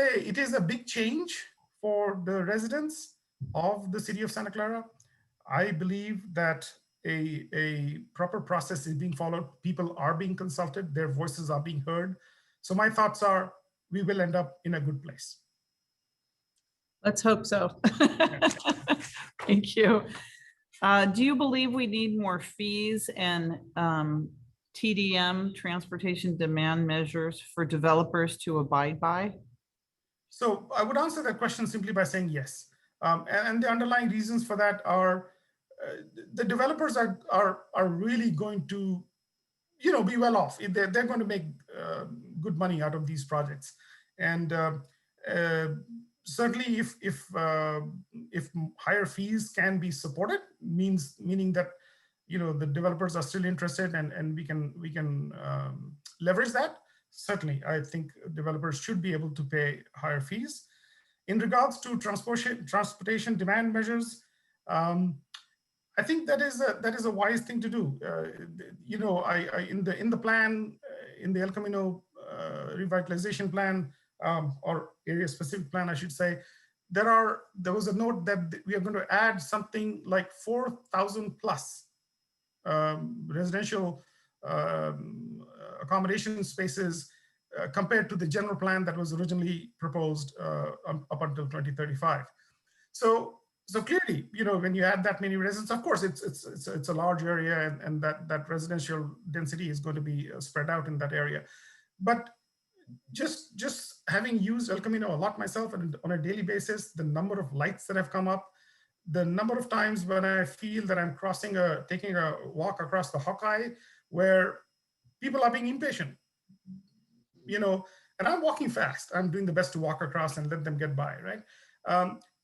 a big change for the residents of the city of Santa Clara, I believe that a proper process is being followed. People are being consulted, their voices are being heard. So my thoughts are, we will end up in a good place. Let's hope so. Thank you. Do you believe we need more fees and TDM, transportation demand measures, for developers to abide by? So I would answer that question simply by saying yes. And the underlying reasons for that are the developers are really going to, be well off. They're going to make good money out of these projects. And certainly if higher fees can be supported, meaning that, the developers are still interested and we can leverage that. certainly, I think developers should be able to pay higher fees. In regards to transportation demand measures, I think that is a wise thing to do. You know, in the plan, in the El Camino revitalization plan, or area specific plan, I should say, there was a note that we are going to add something like 4,000 plus residential accommodation spaces compared to the general plan that was originally proposed up until 2035. So clearly, you know, when you add that many residents, of course, it's a large area, and that residential density is going to be spread out in that area. But just having used El Camino a lot myself and on a daily basis, the number of lights that have come up, the number of times when I feel that I'm taking a walk across the Hawkeye, where people are being impatient, you know, and I'm walking fast. I'm doing the best to walk across and let them get by, right?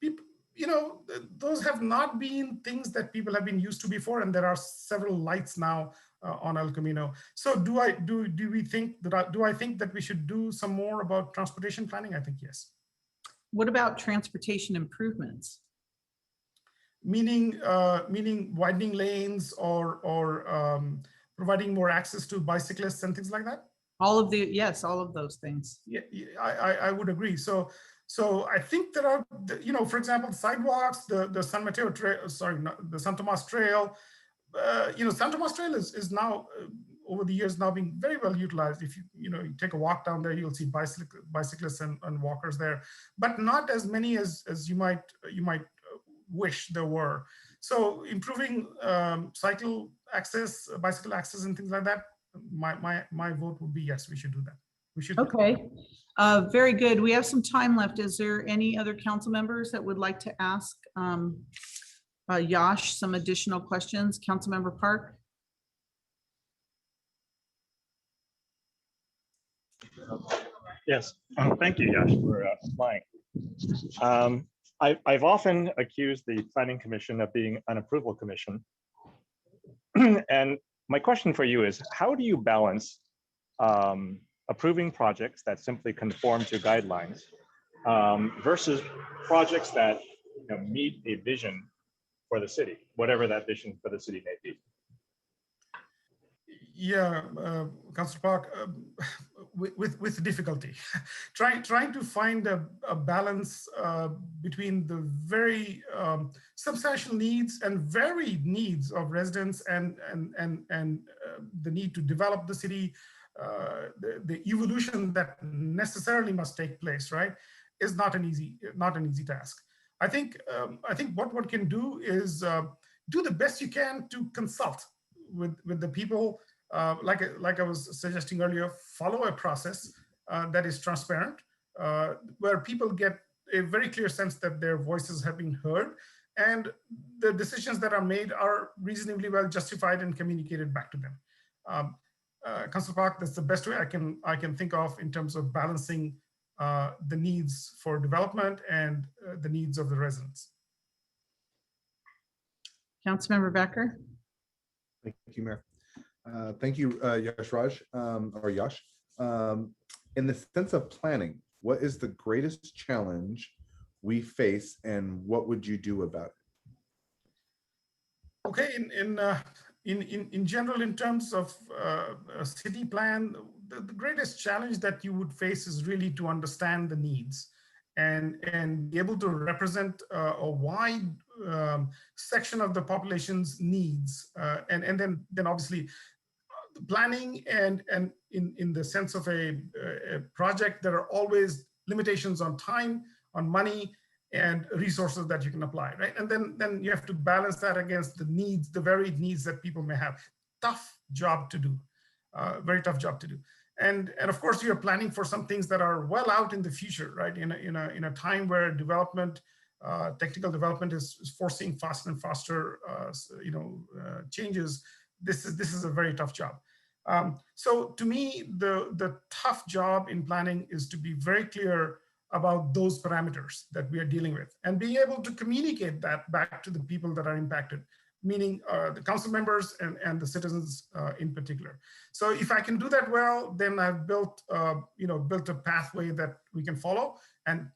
People, you know, those have not been things that people have been used to before, and there are several lights now on El Camino. So do I think that we should do some more about transportation planning? I think yes. What about transportation improvements? Meaning widening lanes or providing more access to bicyclists and things like that? All of those things. Yeah, I would agree. So I think there are, you know, for example, sidewalks, the San Mateo Trail, the San Tomas Trail. You know, San Tomas Trail is now over the years now being very well utilized. If you take a walk down there, you'll see bicyclists and walkers there, but not as many as you might wish there were. So improving bicycle access and things like that, my vote would be yes, we should do that. We should. Okay, very good. We have some time left. Is there any other council members that would like to ask Yash some additional questions? Councilmember Park? Yes, thank you, Yash, for applying. I've often accused the Planning Commission of being an approval commission. And my question for you is, how do you balance approving projects that simply conform to guidelines versus projects that meet a vision for the city, whatever that vision for the city may be? Yeah, Councilor Park, with difficulty, trying to find a balance between the very substantial needs and varied needs of residents and the need to develop the city, the evolution that necessarily must take place, right, is not an easy task. I think what one can do is do the best you can to consult with the people. Like I was suggesting earlier, follow a process that is transparent, where people get a very clear sense that their voices have been heard and the decisions that are made are reasonably well justified and communicated back to them. Councilor Park, that's the best way I can think of in terms of balancing the needs for development and the needs of the residents. Councilmember Becker? Thank you, Mayor. Thank you, Yash Raj, or Yash. In the sense of planning, what is the greatest challenge we face and what would you do about it? Okay, in general, in terms of a city plan, the greatest challenge that you would face is really to understand the needs and be able to represent a wide section of the population's needs, and then obviously the planning and in the sense of a project, there are always limitations on time, on money, and resources that you can apply, right? And then you have to balance that against the needs, the varied needs that people may have. Tough job to do, very tough job to do. And of course, you're planning for some things that are well out in the future, right? In a time where development, technical development is forcing faster and faster, changes. This is a very tough job. So to me, the tough job in planning is to be very clear about those parameters that we are dealing with and being able to communicate that back to the people that are impacted. meaning the council members and the citizens in particular. So if I can do that well, then I've built built a pathway that we can follow and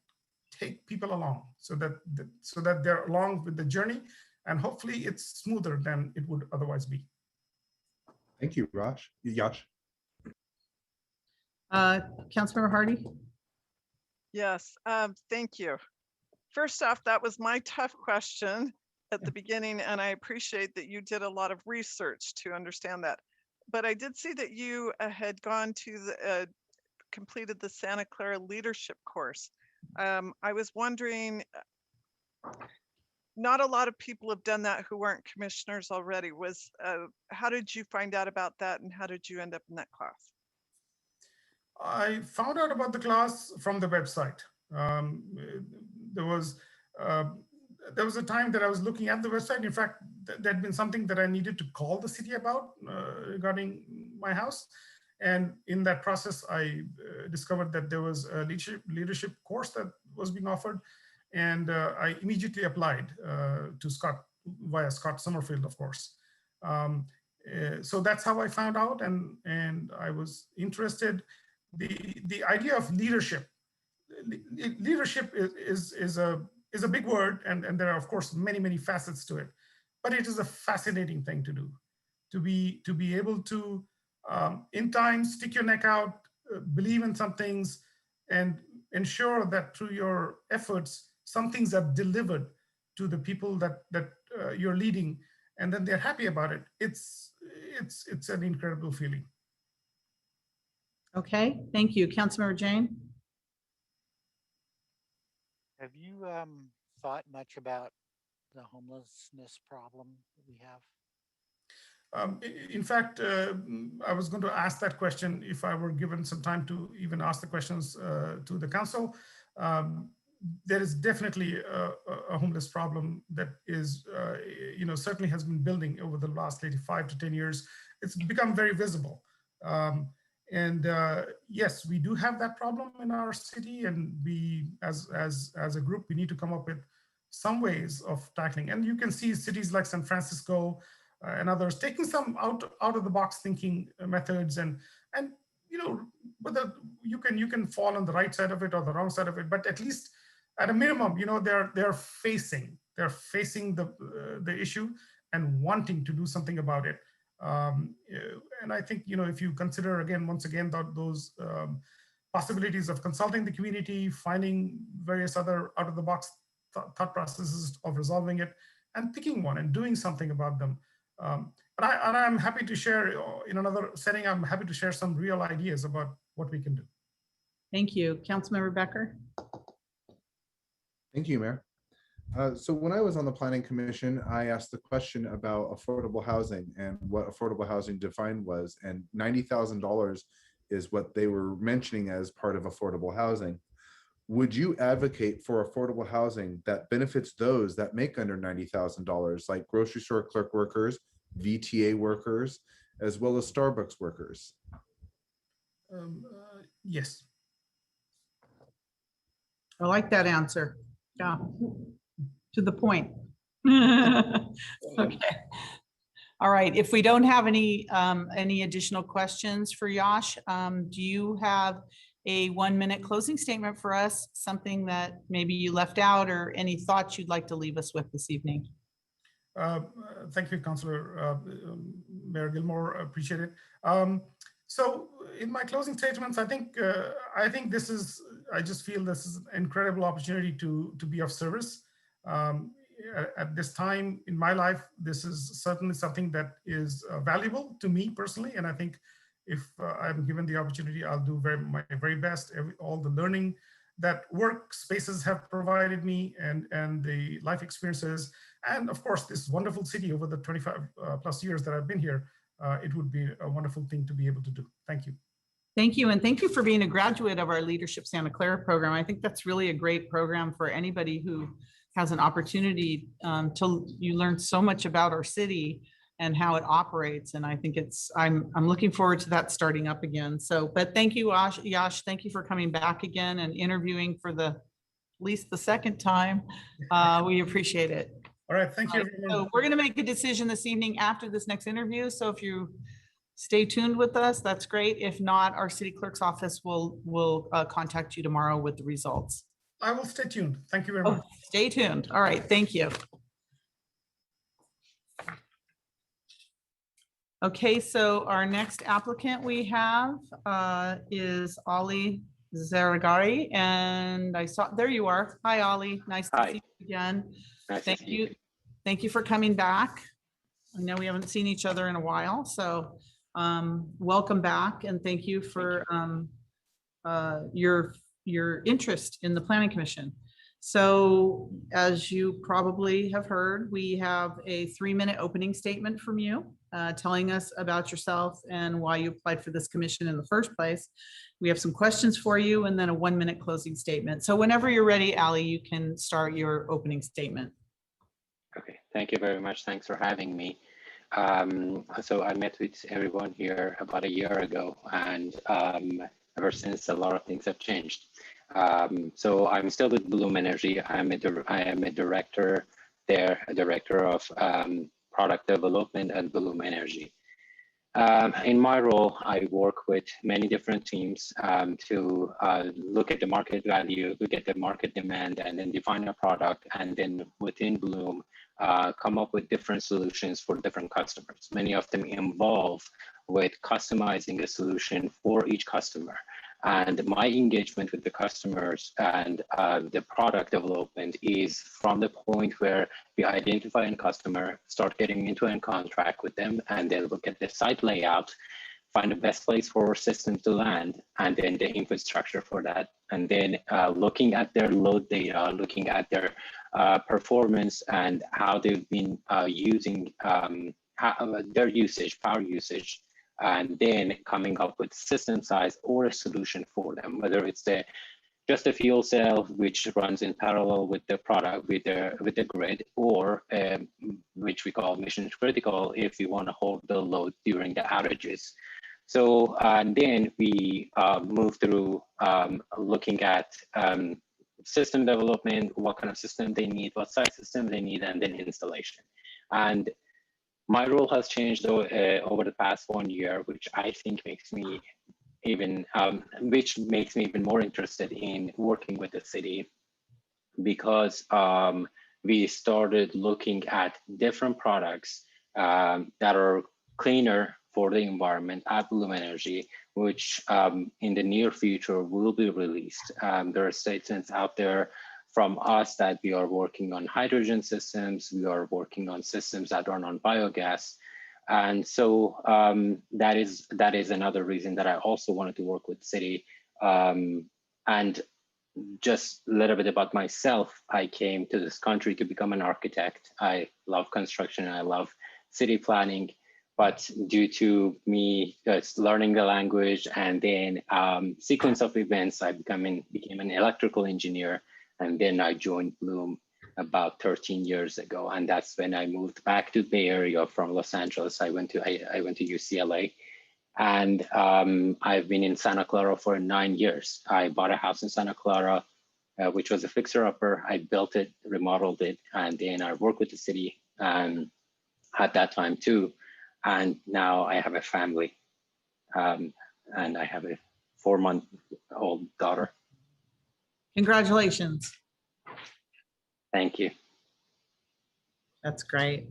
take people along, so that they're along with the journey, and hopefully it's smoother than it would otherwise be. Thank you, Yash. Councilmember Hardy. Yes, thank you. First off, that was my tough question at the beginning, and I appreciate that you did a lot of research to understand that. But I did see that you had gone to the completed the Santa Clara leadership course. I was wondering, not a lot of people have done that who weren't commissioners already. How did you find out about that, and how did you end up in that class? I found out about the class from the website. There was a time that I was looking at the website. In fact, there'd been something that I needed to call the city about regarding my house. And in that process, I discovered that there was a leadership course that was being offered. And I immediately applied to Scott, via Scott Summerfield, of course. So that's how I found out, and I was interested. The idea of leadership is a big word, and there are of course many facets to it, but it is a fascinating thing to do, to be able to in time stick your neck out, believe in some things, and ensure that through your efforts some things are delivered to the people that you're leading, and then they're happy about it. It's an incredible feeling. Okay, thank you. Councilmember Jane. Have you thought much about the homelessness problem that we have? In fact, I was going to ask that question if I were given some time to even ask the questions to the council. There is definitely a homeless problem that is, certainly has been building over the last 5 to 10 years. It's become very visible. And yes, we do have that problem in our city, and we, as a group, we need to come up with some ways of tackling. And you can see cities like San Francisco and others taking some out of the box thinking methods, and whether you can fall on the right side of it or the wrong side of it, but at least at a minimum, they're facing the issue and wanting to do something about it. And I think, if you consider once again, those possibilities of consulting the community, finding various other out of the box thought processes of resolving it, and picking one and doing something about them. And I'm happy to share in another setting. I'm happy to share some real ideas about what we can do. Thank you. Councilmember Becker. Thank you, Mayor. So when I was on the Planning Commission, I asked the question about affordable housing and what affordable housing defined was, and $90,000 is what they were mentioning as part of affordable housing. Would you advocate for affordable housing that benefits those that make under $90,000, like grocery store clerk workers, VTA workers, as well as Starbucks workers? Yes. I like that answer. Yeah. To the point. Okay. All right. If we don't have any additional questions for Yash, do you have a 1-minute closing statement for us? Something that maybe you left out, or any thoughts you'd like to leave us with this evening? Thank you, Councilor Mayor Gilmore. Appreciate it. So in my closing statements, I think I just feel this is an incredible opportunity to be of service. At this time in my life, this is certainly something that is valuable to me personally. And I think if I'm given the opportunity, I'll do my very best. All the learning that workspaces have provided me, and the life experiences, and of course, this wonderful city over the 25 plus years that I've been here, it would be a wonderful thing to be able to do. Thank you. Thank you. And thank you for being a graduate of our Leadership Santa Clara program. I think that's really a great program for anybody who has an opportunity you learn so much about our city and how it operates. And I think I'm looking forward to that starting up again. So, but thank you, Yash. Thank you for coming back again and interviewing for at least the second time. We appreciate it. All right, thank you. Right, everyone. so we're going to make a decision this evening after this next interview. So if you stay tuned with us, that's great. If not, our city clerk's office will contact you tomorrow with the results. I will stay tuned. Thank you very Oh, much. stay tuned. All right, thank you. Okay, so our next applicant we have is Ali Zaragari, and I saw, there you are. Hi, Ali. Nice to Hi. see you again. Nice to Thank see you. Thank you for coming back. I know we haven't seen each other in a while, so welcome back, and thank you for your interest in the Planning Commission. So as you probably have heard, we have a 3-minute opening statement from you telling us about yourself and why you applied for this commission in the first place. We have some questions for you and then a 1-minute closing statement. So whenever you're ready, Ali, you can start your opening statement. Okay, thank you very much. Thanks for having me. So I met with everyone here about a year ago, and ever since, a lot of things have changed. So I'm still with Bloom Energy. I am a director there, a director of product development at Bloom Energy. In my role, I work with many different teams to look at the market value, look at the market demand, and then define a product, and then within Bloom, come up with different solutions for different customers. Many of them involve with customizing a solution for each customer. And my engagement with the customers and the product development is from the point where we identify a customer, start getting into a contract with them, and then look at the site layout, find the best place for our system to land, and then the infrastructure for that. And then looking at their load data, looking at their performance and how they've been using their usage, power usage, and then coming up with system size or a solution for them, whether it's just a fuel cell which runs in parallel with the product, with the grid, or which we call mission critical if you want to hold the load during the outages. So and then we move through looking at system development, what kind of system they need, what size system they need, and then installation. And my role has changed over the past 1 year, which I think makes me even more interested in working with the city, because we started looking at different products that are cleaner for the environment at Bloom Energy, which in the near future will be released. There are statements out there from us that we are working on hydrogen systems, we are working on systems that run on biogas. And so that is another reason that I also wanted to work with city. And just a little bit about myself, I came to this country to become an architect. I love construction, I love city planning, but due to me just learning the language and then sequence of events, I became an electrical engineer. And then I joined Bloom about 13 years ago. And that's when I moved back to the Bay Area from Los Angeles. I went to UCLA. And I've been in Santa Clara for 9 years. I bought a house in Santa Clara, which was a fixer-upper. I built it, remodeled it, and then I worked with the city at that time too. And now I have a family, and I have a 4-month-old daughter. Congratulations. Thank you. That's great.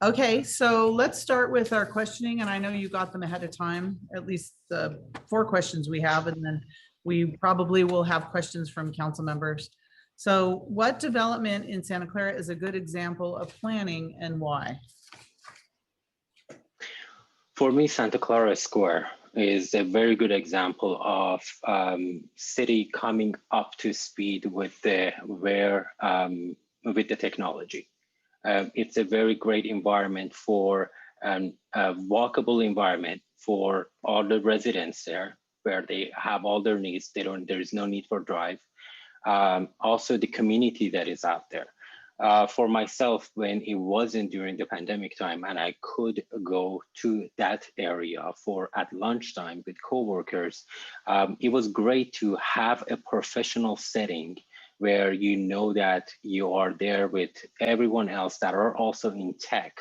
Okay, so let's start with our questioning, and I know you got them ahead of time, at least the 4 questions we have, and then we probably will have questions from council members. So what development in Santa Clara is a good example of planning and why? For me, Santa Clara Square is a very good example of city coming up to speed with the technology. It's a very great environment for a walkable environment for all the residents there, where they have all their needs. There is no need for drive. Also the community that is out there. For myself, when it wasn't during the pandemic time and I could go to that area at lunchtime with coworkers, it was great to have a professional setting where you know that you are there with everyone else that are also in tech,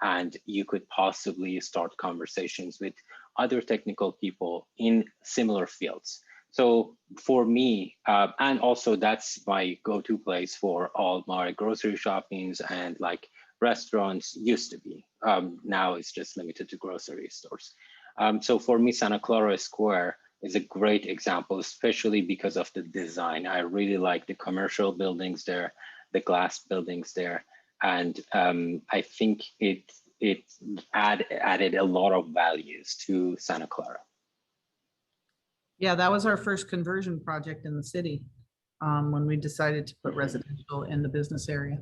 and you could possibly start conversations with other technical people in similar fields. So for me, and also that's my go-to place for all my grocery shoppings and like restaurants used to be. Now it's just limited to grocery stores. So for me, Santa Clara Square is a great example, especially because of the design. I really like the commercial buildings there, the glass buildings there. And I think it added a lot of values to Santa Clara. Yeah, that was our first conversion project in the city when we decided to put residential in the business area.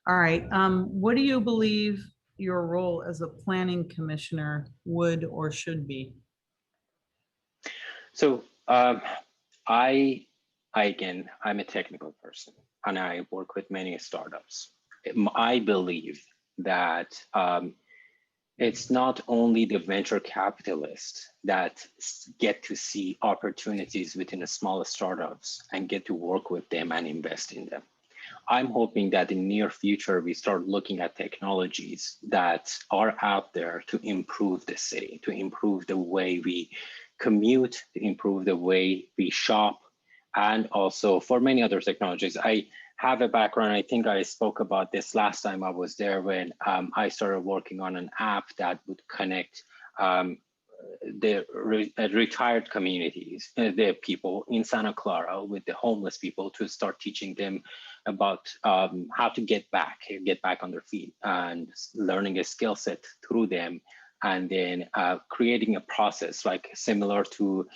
All right, what do you believe your role as a planning commissioner would or should be? So again, I'm a technical person and I work with many startups. I believe that it's not only the venture capitalists that get to see opportunities within the small startups and get to work with them and invest in them. I'm hoping that in the near future, we start looking at technologies that are out there to improve the city, to improve the way we commute, to improve the way we shop, and also for many other technologies. I have a background, I think I spoke about this last time I was there when I started working on an app that would connect the retired communities, the people in Santa Clara with the homeless people to start teaching them about how to get back on their feet and learning a skill set through them. And then creating a process like similar to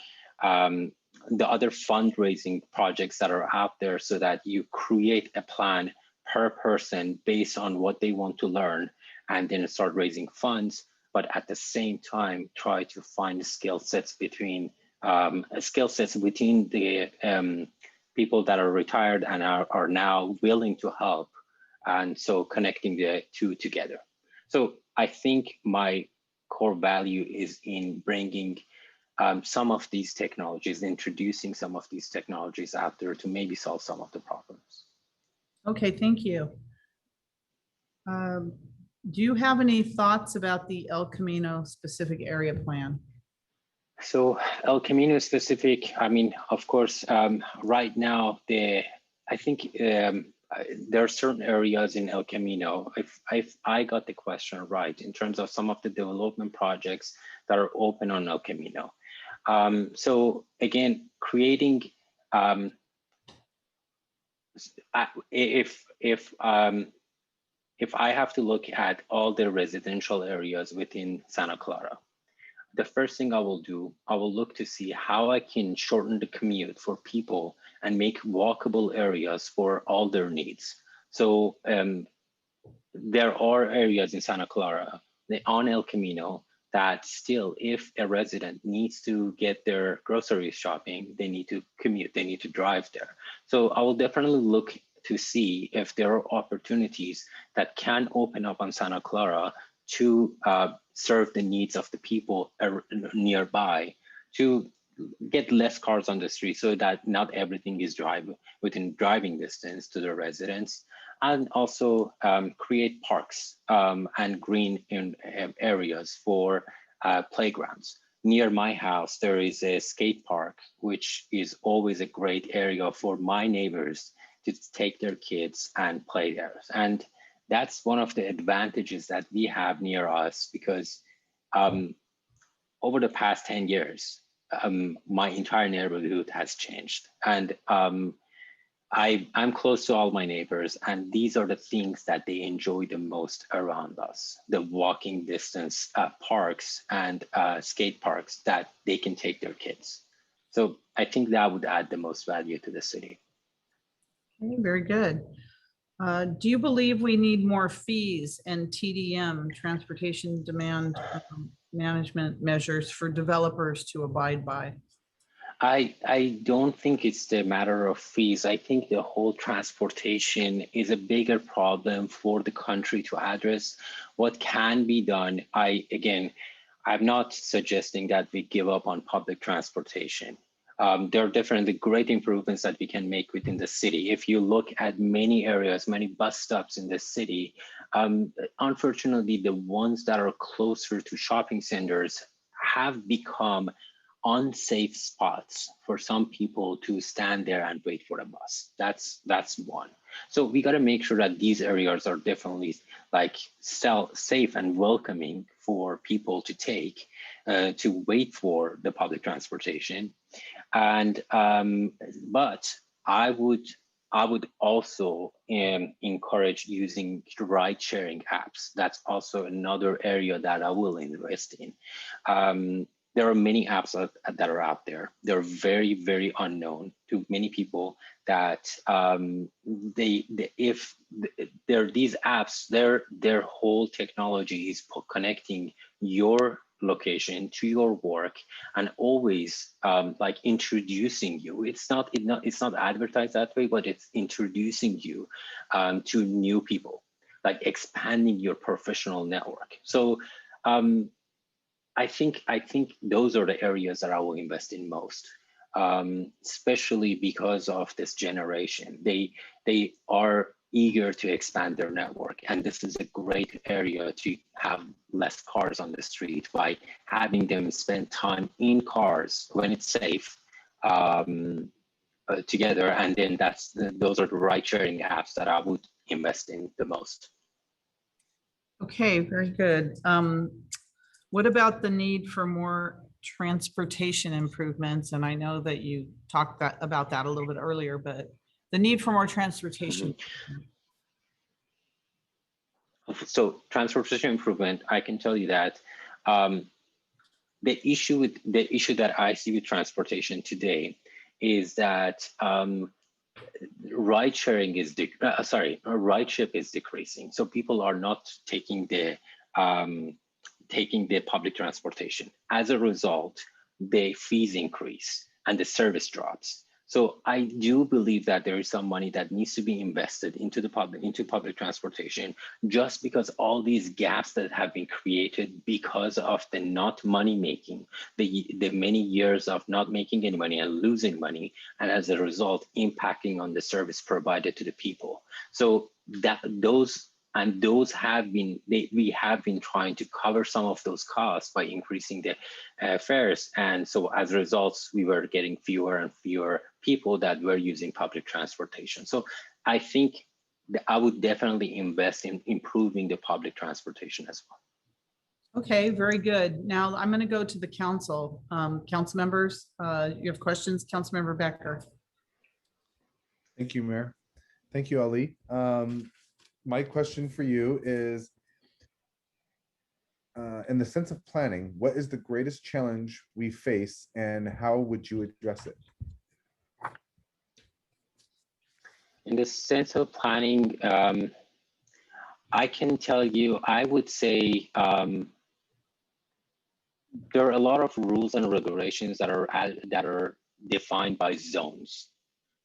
the other fundraising projects that are out there so that you create a plan per person based on what they want to learn and then start raising funds, but at the same time, try to find skill sets between within the people that are retired and are now willing to help. And so connecting the two together. So I think my core value is in bringing some of these technologies, introducing some of these technologies out there to maybe solve some of the problems. Okay, thank you. Do you have any thoughts about the El Camino specific area plan? So El Camino specific, I mean, of course, right now, I think there are certain areas in El Camino, if I got the question right, in terms of some of the development projects that are open on El Camino. So again, creating, if I have to look at all the residential areas within Santa Clara, the first thing I will do, I will look to see how I can shorten the commute for people and make walkable areas for all their needs. So there are areas in Santa Clara on El Camino that still, if a resident needs to get their grocery shopping, they need to commute, they need to drive there. So I will definitely look to see if there are opportunities that can open up on Santa Clara to serve the needs of the people nearby, to get less cars on the street so that not everything is within driving distance to the residents, and also create parks and green areas for playgrounds. Near my house, there is a skate park, which is always a great area for my neighbors to take their kids and play there. And that's one of the advantages that we have near us, because over the past 10 years, my entire neighborhood has changed. And I'm close to all my neighbors, and these are the things that they enjoy the most around us: the walking distance parks and skate parks that they can take their kids. So I think that would add the most value to the city. Okay, very good. Do you believe we need more fees and TDM, transportation demand management measures, for developers to abide by? I don't think it's the matter of fees. I think the whole transportation is a bigger problem for the country to address. What can be done, I'm not suggesting that we give up on public transportation. There are definitely great improvements that we can make within the city. If you look at many areas, many bus stops in the city, unfortunately, the ones that are closer to shopping centers have become unsafe spots for some people to stand there and wait for a bus. That's one. So we got to make sure that these areas are definitely like safe and welcoming for people to take, to wait for the public transportation. And but I would also encourage using ride sharing apps. That's also another area that I will invest in. There are many apps that are out there. They're very, very unknown to many people. That if they're these apps, their whole technology is connecting your location to your work and always like introducing you. It's not advertised that way, but it's introducing you to new people, like expanding your professional network. So I think those are the areas that I will invest in most, especially because of this generation. They are eager to expand their network, and this is a great area to have less cars on the street by having them spend time in cars when it's safe together. And then those are the ride sharing apps that I would invest in the most. Okay, very good. What about the need for more transportation improvements? And I know that you talked about that a little bit earlier, but the need for more transportation. So transportation improvement, I can tell you that the issue that I see with transportation today is that rideship is decreasing. So people are not taking the public transportation. As a result, the fees increase and the service drops. So I do believe that there is some money that needs to be invested into public transportation, just because all these gaps that have been created because of the not money making, the many years of not making any money and losing money, and as a result impacting on the service provided to the people. So we have been trying to cover some of those costs by increasing the fares. And so as a result, we were getting fewer and fewer people that were using public transportation. So I think that I would definitely invest in improving the public transportation as well. Okay, very good. Now I'm going to go to the council. Council members, you have questions? Councilmember Becker. Thank you, Mayor. Thank you, Ali. My question for you is, in the sense of planning, what is the greatest challenge we face and how would you address it? In the sense of planning, I can tell you, I would say there are a lot of rules and regulations that are defined by zones.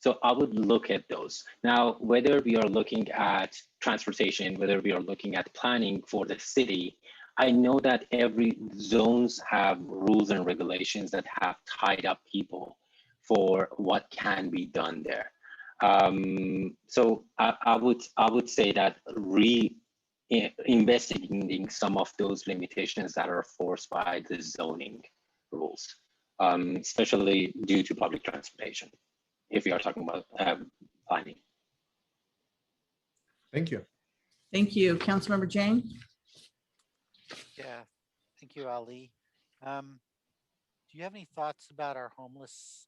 So I would look at those. Now, whether we are looking at transportation, whether we are looking at planning for the city, I know that every zones have rules and regulations that have tied up people for what can be done there. So I would say that investigating some of those limitations that are forced by the zoning rules, especially due to public transportation, if we are talking about planning. Thank you. Thank you. Councilmember Jane? Yeah, thank you, Ali. Do you have any thoughts about our homelessness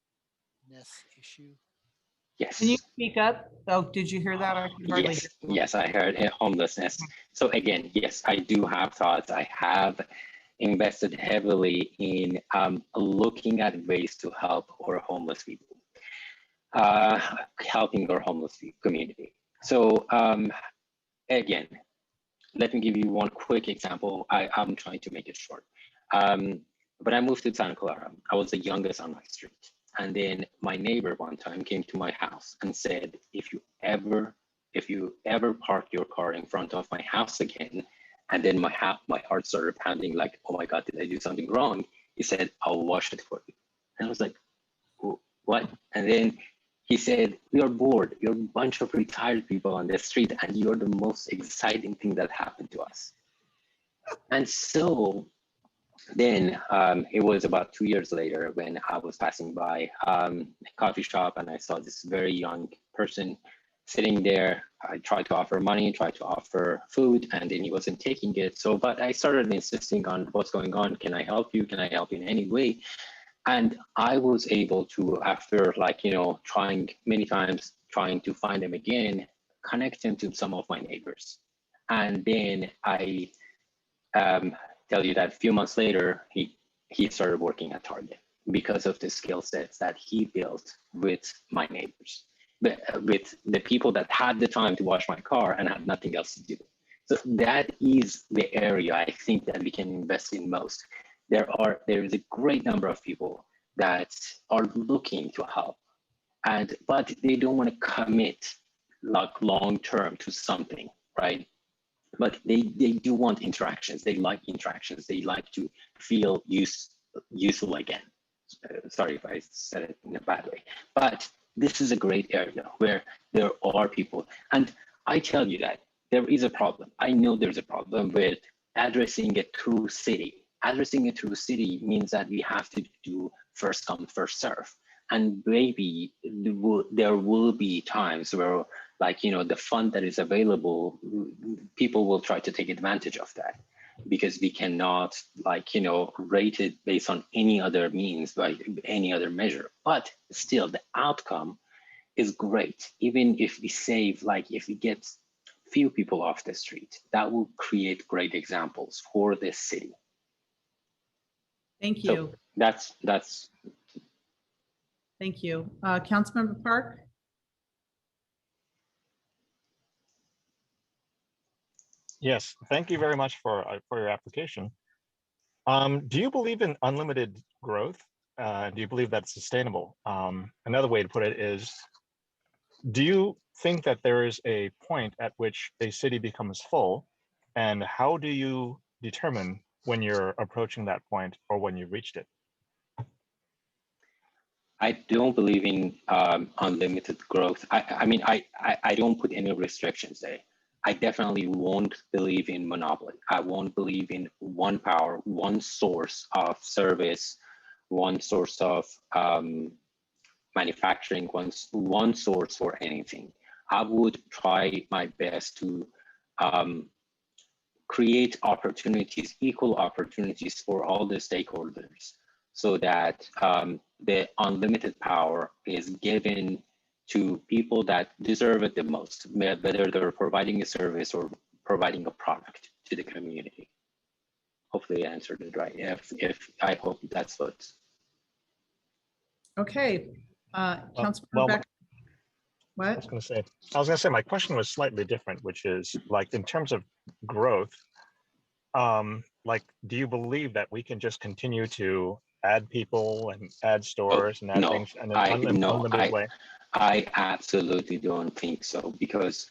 issue? Yes. Can you speak up? Oh, did you hear that? I could hardly Yes, hear. yes, I heard homelessness. So again, yes, I do have thoughts. I have invested heavily in looking at ways to help our homeless people, helping our homeless community. So again, let me give you one quick example. I'm trying to make it short. But I moved to Santa Clara. I was the youngest on my street. And then my neighbor one time came to my house and said, if you ever park your car in front of my house again, and then my heart started pounding like, oh my God, did I do something wrong? He said, I'll wash it for you. And I was like, what? And then he said, we are bored. You're a bunch of retired people on the street and you're the most exciting thing that happened to us. And so then it was about 2 years later when I was passing by a coffee shop and I saw this very young person sitting there. I tried to offer money, tried to offer food, and then he wasn't taking it. So, but I started insisting on what's going on. Can I help you? Can I help in any way? And I was able to, after like, trying many times, trying to find him again, connect him to some of my neighbors. And then I tell you that a few months later, he started working at Target because of the skill sets that he built with my neighbors, but with the people that had the time to wash my car and had nothing else to do. So that is the area I think that we can invest in most. There is a great number of people that are looking to help, but they don't want to commit like long term to something, right? But they do want interactions. They like interactions. They like to feel useful again. Sorry if I said it in a bad way, but this is a great area where there are people. And I tell you that there is a problem. I know there's a problem with addressing a true city. Addressing a true city means that we have to do first come, first serve. And maybe there will be times where, like, the fund that is available, people will try to take advantage of that because we cannot, like, rate it based on any other means, by any other measure. But still, the outcome is great. Even if we save, like, if we get few people off the street, that will create great examples for this city. Thank you. So that's. Thank you. Councilmember Park? Yes, thank you very much for your application. Do you believe in unlimited growth? Do you believe that's sustainable? Another way to put it is, do you think that there is a point at which a city becomes full? And how do you determine when you're approaching that point or when you've reached it? I don't believe in unlimited growth. I mean, I don't put any restrictions there. I definitely won't believe in monopoly. I won't believe in one power, one source of service, one source of manufacturing, one source for anything. I would try my best to create opportunities, equal opportunities for all the stakeholders, so that the unlimited power is given to people that deserve it the most, whether they're providing a service or providing a product to the community. Hopefully I answered it right. If I hope that's what. Okay, Councilmember well, Beck. I What? was going to say my question was slightly different, which is, like, in terms of growth, like, do you believe that we can just continue to add people and add stores and add things in an unlimited way? I absolutely don't think so, because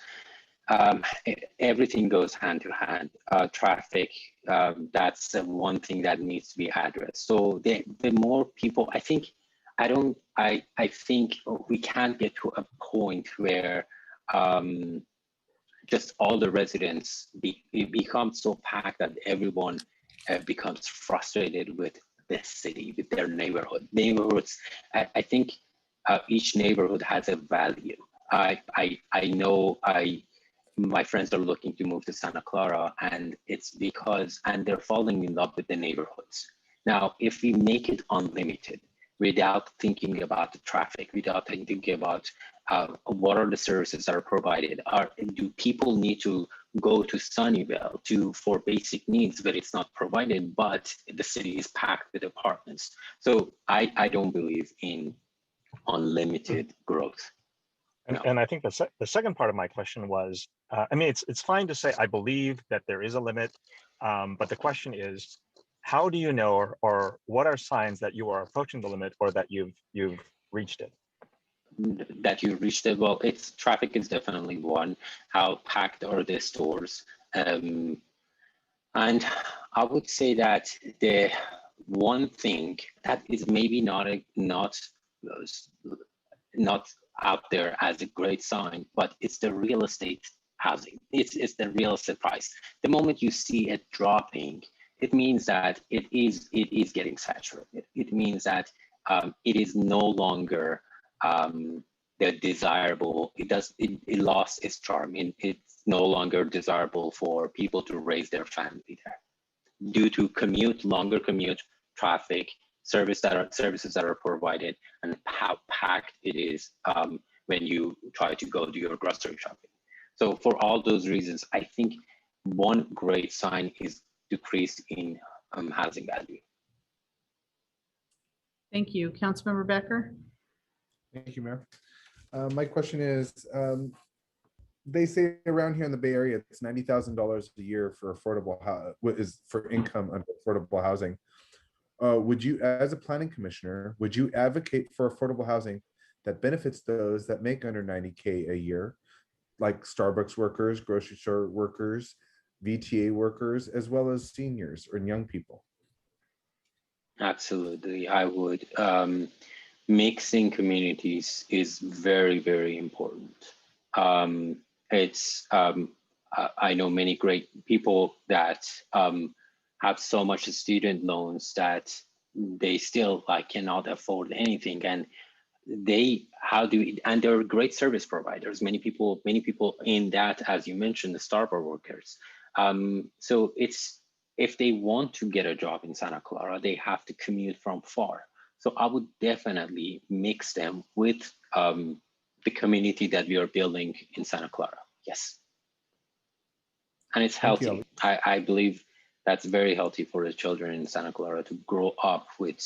everything goes hand to hand. Traffic, that's one thing that needs to be addressed. So the more people, I think we can't get to a point where just all the residents become so packed that everyone becomes frustrated with this city, with their neighborhoods. I think each neighborhood has a value. I know my friends are looking to move to Santa Clara, and it's because, and they're falling in love with the neighborhoods. Now, if we make it unlimited, without thinking about the traffic, without thinking about what are the services that are provided, do people need to go to Sunnyvale for basic needs, but it's not provided, but the city is packed with apartments. So I don't believe in unlimited growth. And I think the second part of my question was, I mean, it's fine to say I believe that there is a limit, but the question is, how do you know, or what are signs that you are approaching the limit, or that you've reached it? That you reached it? Well, traffic is definitely one. How packed are the stores? And I would say that the one thing that is maybe not not out there as a great sign, but it's the real estate housing. It's the real estate price. The moment you see it dropping, it means that it is getting saturated. It means that it is no longer the desirable. It lost its charm, and it's no longer desirable for people to raise their family there due to longer commute, traffic, services that are provided, and how packed it is when you try to go do your grocery shopping. So for all those reasons, I think one great sign is decrease in housing value. Thank you. Councilmember Becker. Thank you, Mayor. My question is, they say around here in the Bay Area, it's $90,000 a year for income under affordable housing. Would you, as a planning commissioner, would you advocate for affordable housing that benefits those that make under 90K a year, like Starbucks workers, grocery store workers, VTA workers, as well as seniors or young people? Absolutely, I would. Mixing communities is very, very important. I know many great people that have so much student loans that they still cannot afford anything, and and they're great service providers. Many people in that, as you mentioned, the Starbucks workers. So if they want to get a job in Santa Clara, they have to commute from far. So I would definitely mix them with the community that we are building in Santa Clara. Yes. And it's healthy. I believe that's very healthy for the children in Santa Clara to grow up with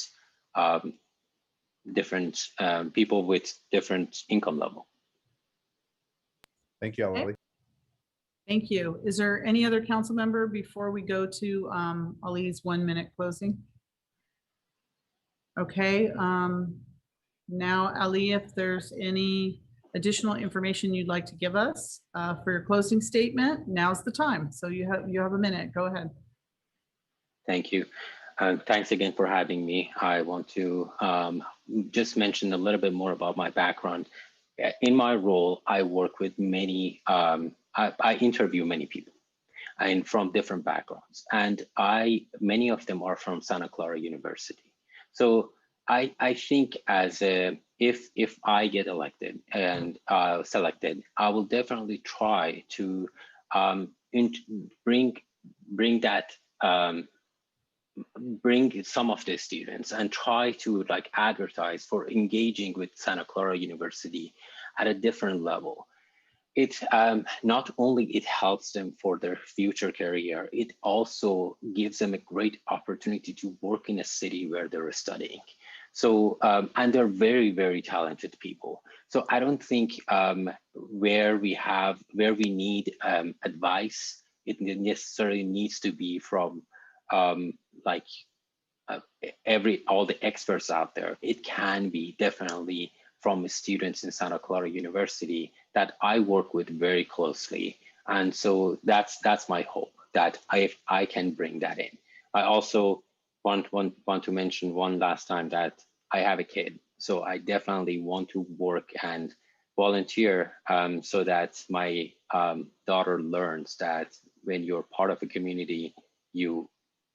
different people with different income level. Thank you, Ali. Thank you. Is there any other council member before we go to Ali's 1 minute closing? Okay. Now, Ali, if there's any additional information you'd like to give us for your closing statement, now's the time. So you have a minute. Go ahead. Thank you. Thanks again for having me. I want to just mention a little bit more about my background. In my role, I work with many, I interview many people and from different backgrounds. And many of them are from Santa Clara University. So I think if I get elected and selected, I will definitely try to bring some of the students and try to advertise for engaging with Santa Clara University at a different level. It not only it helps them for their future career, it also gives them a great opportunity to work in a city where they're studying. So, and they're very, very talented people. So I don't think where we need advice, it necessarily needs to be from all the experts out there. It can be definitely from students in Santa Clara University that I work with very closely. And so that's my hope, that I can bring that in. I also want to mention one last time that I have a kid. So I definitely want to work and volunteer so that my daughter learns that when you're part of a community, you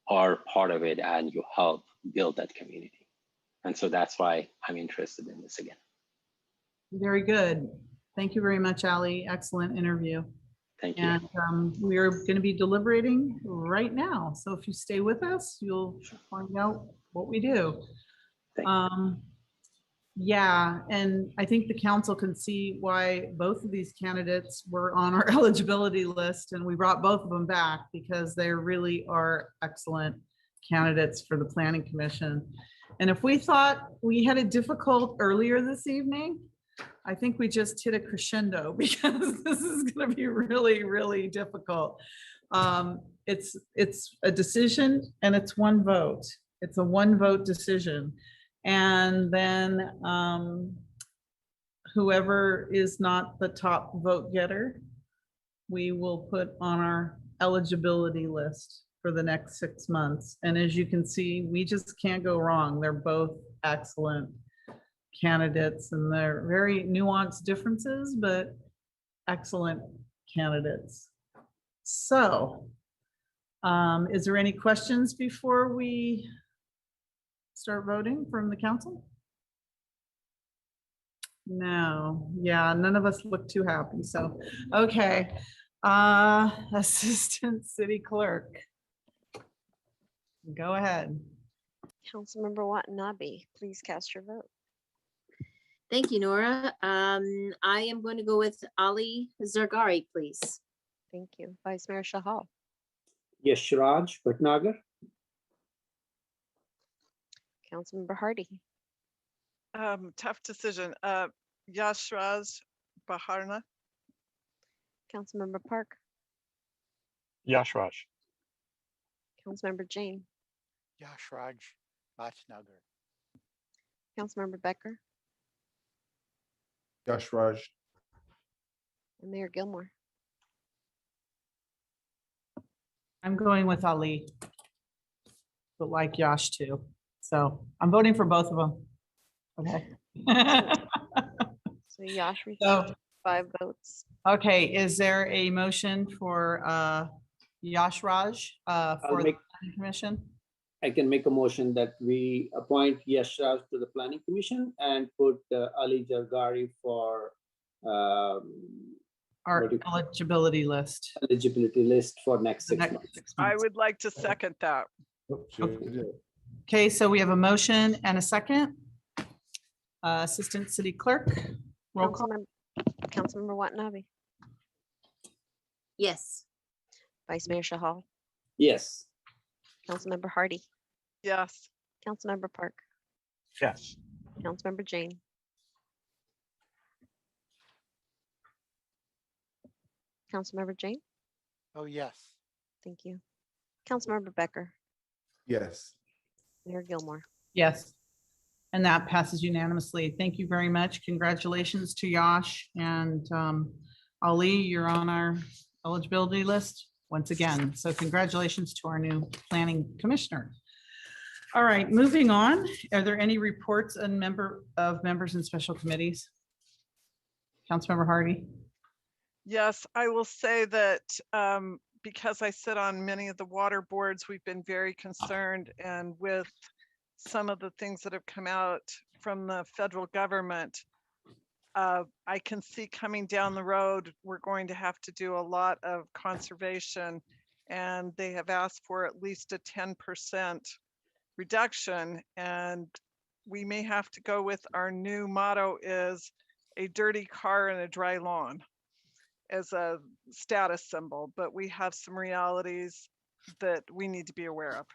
are part of it and you help build that community. And so that's why I'm interested in this again. Very good. Thank you very much, Ali. Excellent interview. Thank you. And we are going to be deliberating right now. So if you stay with us, you'll find out what we do. Yeah, and I think the council can see why both of these candidates were on our eligibility list, and we brought both of them back because they really are excellent candidates for the Planning Commission. And if we thought we had it difficult earlier this evening, I think we just hit a crescendo because this is going to be really, really difficult. It's a decision and it's one vote. It's a one vote decision. And then whoever is not the top vote getter, we will put on our eligibility list for the next 6 months. And as you can see, we just can't go wrong. They're both excellent. candidates, and they're very nuanced differences, but excellent candidates. So, is there any questions before we start voting from the council? No, yeah, none of us look too happy, so, okay. Assistant City Clerk. Go ahead. Councilmember Watanabe, please cast your vote. Thank you, Nora. I am going to go with Ali Zergari, please. Thank you. Vice Mayor Shahal. Yashraj Bhatnagar. Councilmember Hardy. Tough decision. Yashraj Baharna. Councilmember Park. Yashraj. Councilmember Jane. Yashraj Bhatnagar. Councilmember Becker. Yashraj. And Mayor Gilmore. I'm going with Ali, but like Yash too. So I'm voting for both of them. Okay. So Yash received So, 5 votes. okay, is there a motion for Yashraj for the planning commission? I can make a motion that we appoint Yashraj to the planning commission and put Ali Jargari for Our eligibility list. eligibility list for next 6 Next months. 6 I months. would like to second that. Okay, so we have a motion and a second. Assistant City Clerk, roll call. Councilmember Watanabe. Yes. Vice Mayor Shahal. Yes. Councilmember Hardy. Yes. Councilmember Park. Yes. Councilmember Jane. Councilmember Jane. Oh, yes. Thank you. Councilmember Becker. Yes. Mayor Gilmore. Yes. And that passes unanimously. Thank you very much. Congratulations to Yash and Ali, you're on our eligibility list once again. So congratulations to our new planning commissioner. All right, moving on. Are there any reports and members and special committees? Councilmember Hardy. Yes, I will say that because I sit on many of the water boards, we've been very concerned, and with some of the things that have come out from the federal government, I can see coming down the road, we're going to have to do a lot of conservation, and they have asked for at least a 10% reduction, and we may have to go with our new motto is a dirty car and a dry lawn as a status symbol, but we have some realities that we need to be aware of.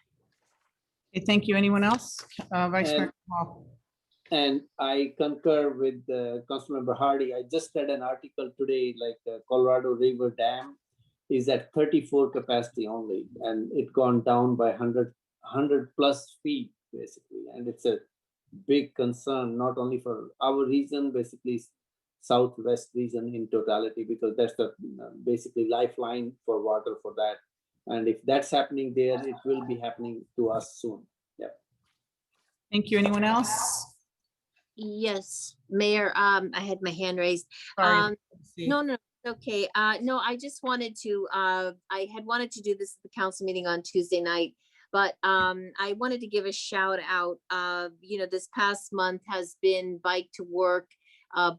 Okay, thank you. Anyone else? Vice Mayor Hall. And I concur with Councilmember Hardy. I just read an article today, like the Colorado River Dam is at 34 capacity only, and it gone down by 100 plus feet basically. And it's a big concern, not only for our region, basically Southwest region in totality, because that's the basically lifeline for water for that. And if that's happening there, it will be happening to us soon. Yeah. Thank you. Anyone else? Yes, Mayor, I had my hand raised. Sorry. No, okay. No, I just wanted to, I had wanted to do this at the council meeting on Tuesday night, but I wanted to give a shout out. This past month has been Bike to Work,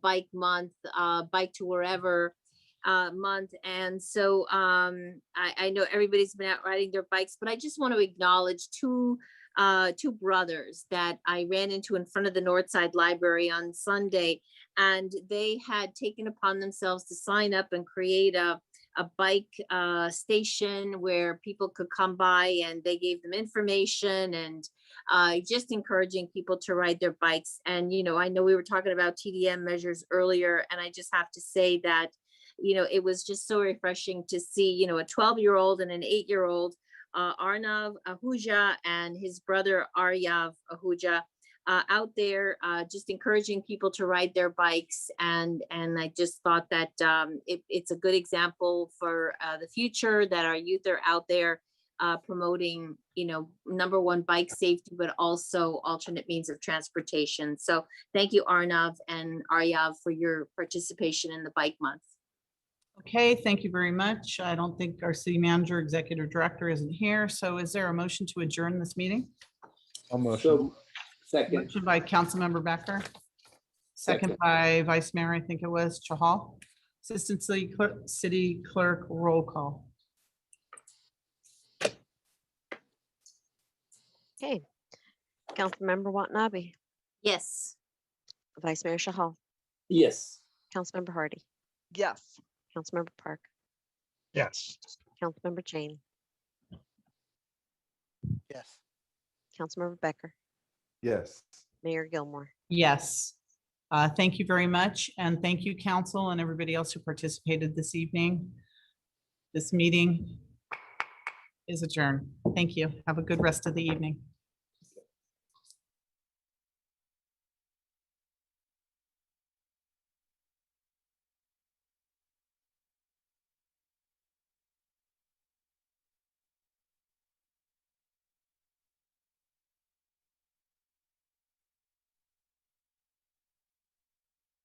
Bike Month, Bike to Wherever month. And so I know everybody's been out riding their bikes, but I just want to acknowledge two brothers that I ran into in front of the Northside Library on Sunday, and they had taken upon themselves to sign up and create a bike station where people could come by, and they gave them information and just encouraging people to ride their bikes. And, I know we were talking about TDM measures earlier, and I just have to say that, it was just so refreshing to see, a 12-year-old and an 8-year-old, Arnav Ahuja and his brother Aryav Ahuja out there just encouraging people to ride their bikes. And I just thought that it's a good example for the future, that our youth are out there promoting, number one, bike safety, but also alternate means of transportation. So thank you, Arnav and Aryav, for your participation in the Bike Month. Okay, thank you very much. I don't think our city manager, executive director isn't here. So is there a motion to adjourn this meeting? I'll motion. So, second, Motion by Councilmember Becker. Second by Vice Mayor, I think it was Chahal. Assistant City Clerk, roll call. Okay. Councilmember Watanabe, Yes. Vice Mayor Shahal, yes. Councilmember Hardy, Yes. Councilmember Park, Yes. Councilmember Jane, Yes. Councilmember Becker, Yes. Mayor Gilmore. Yes. Thank you very much. And thank you, council, and everybody else who participated this evening. This meeting is adjourned. Thank you. Have a good rest of the evening.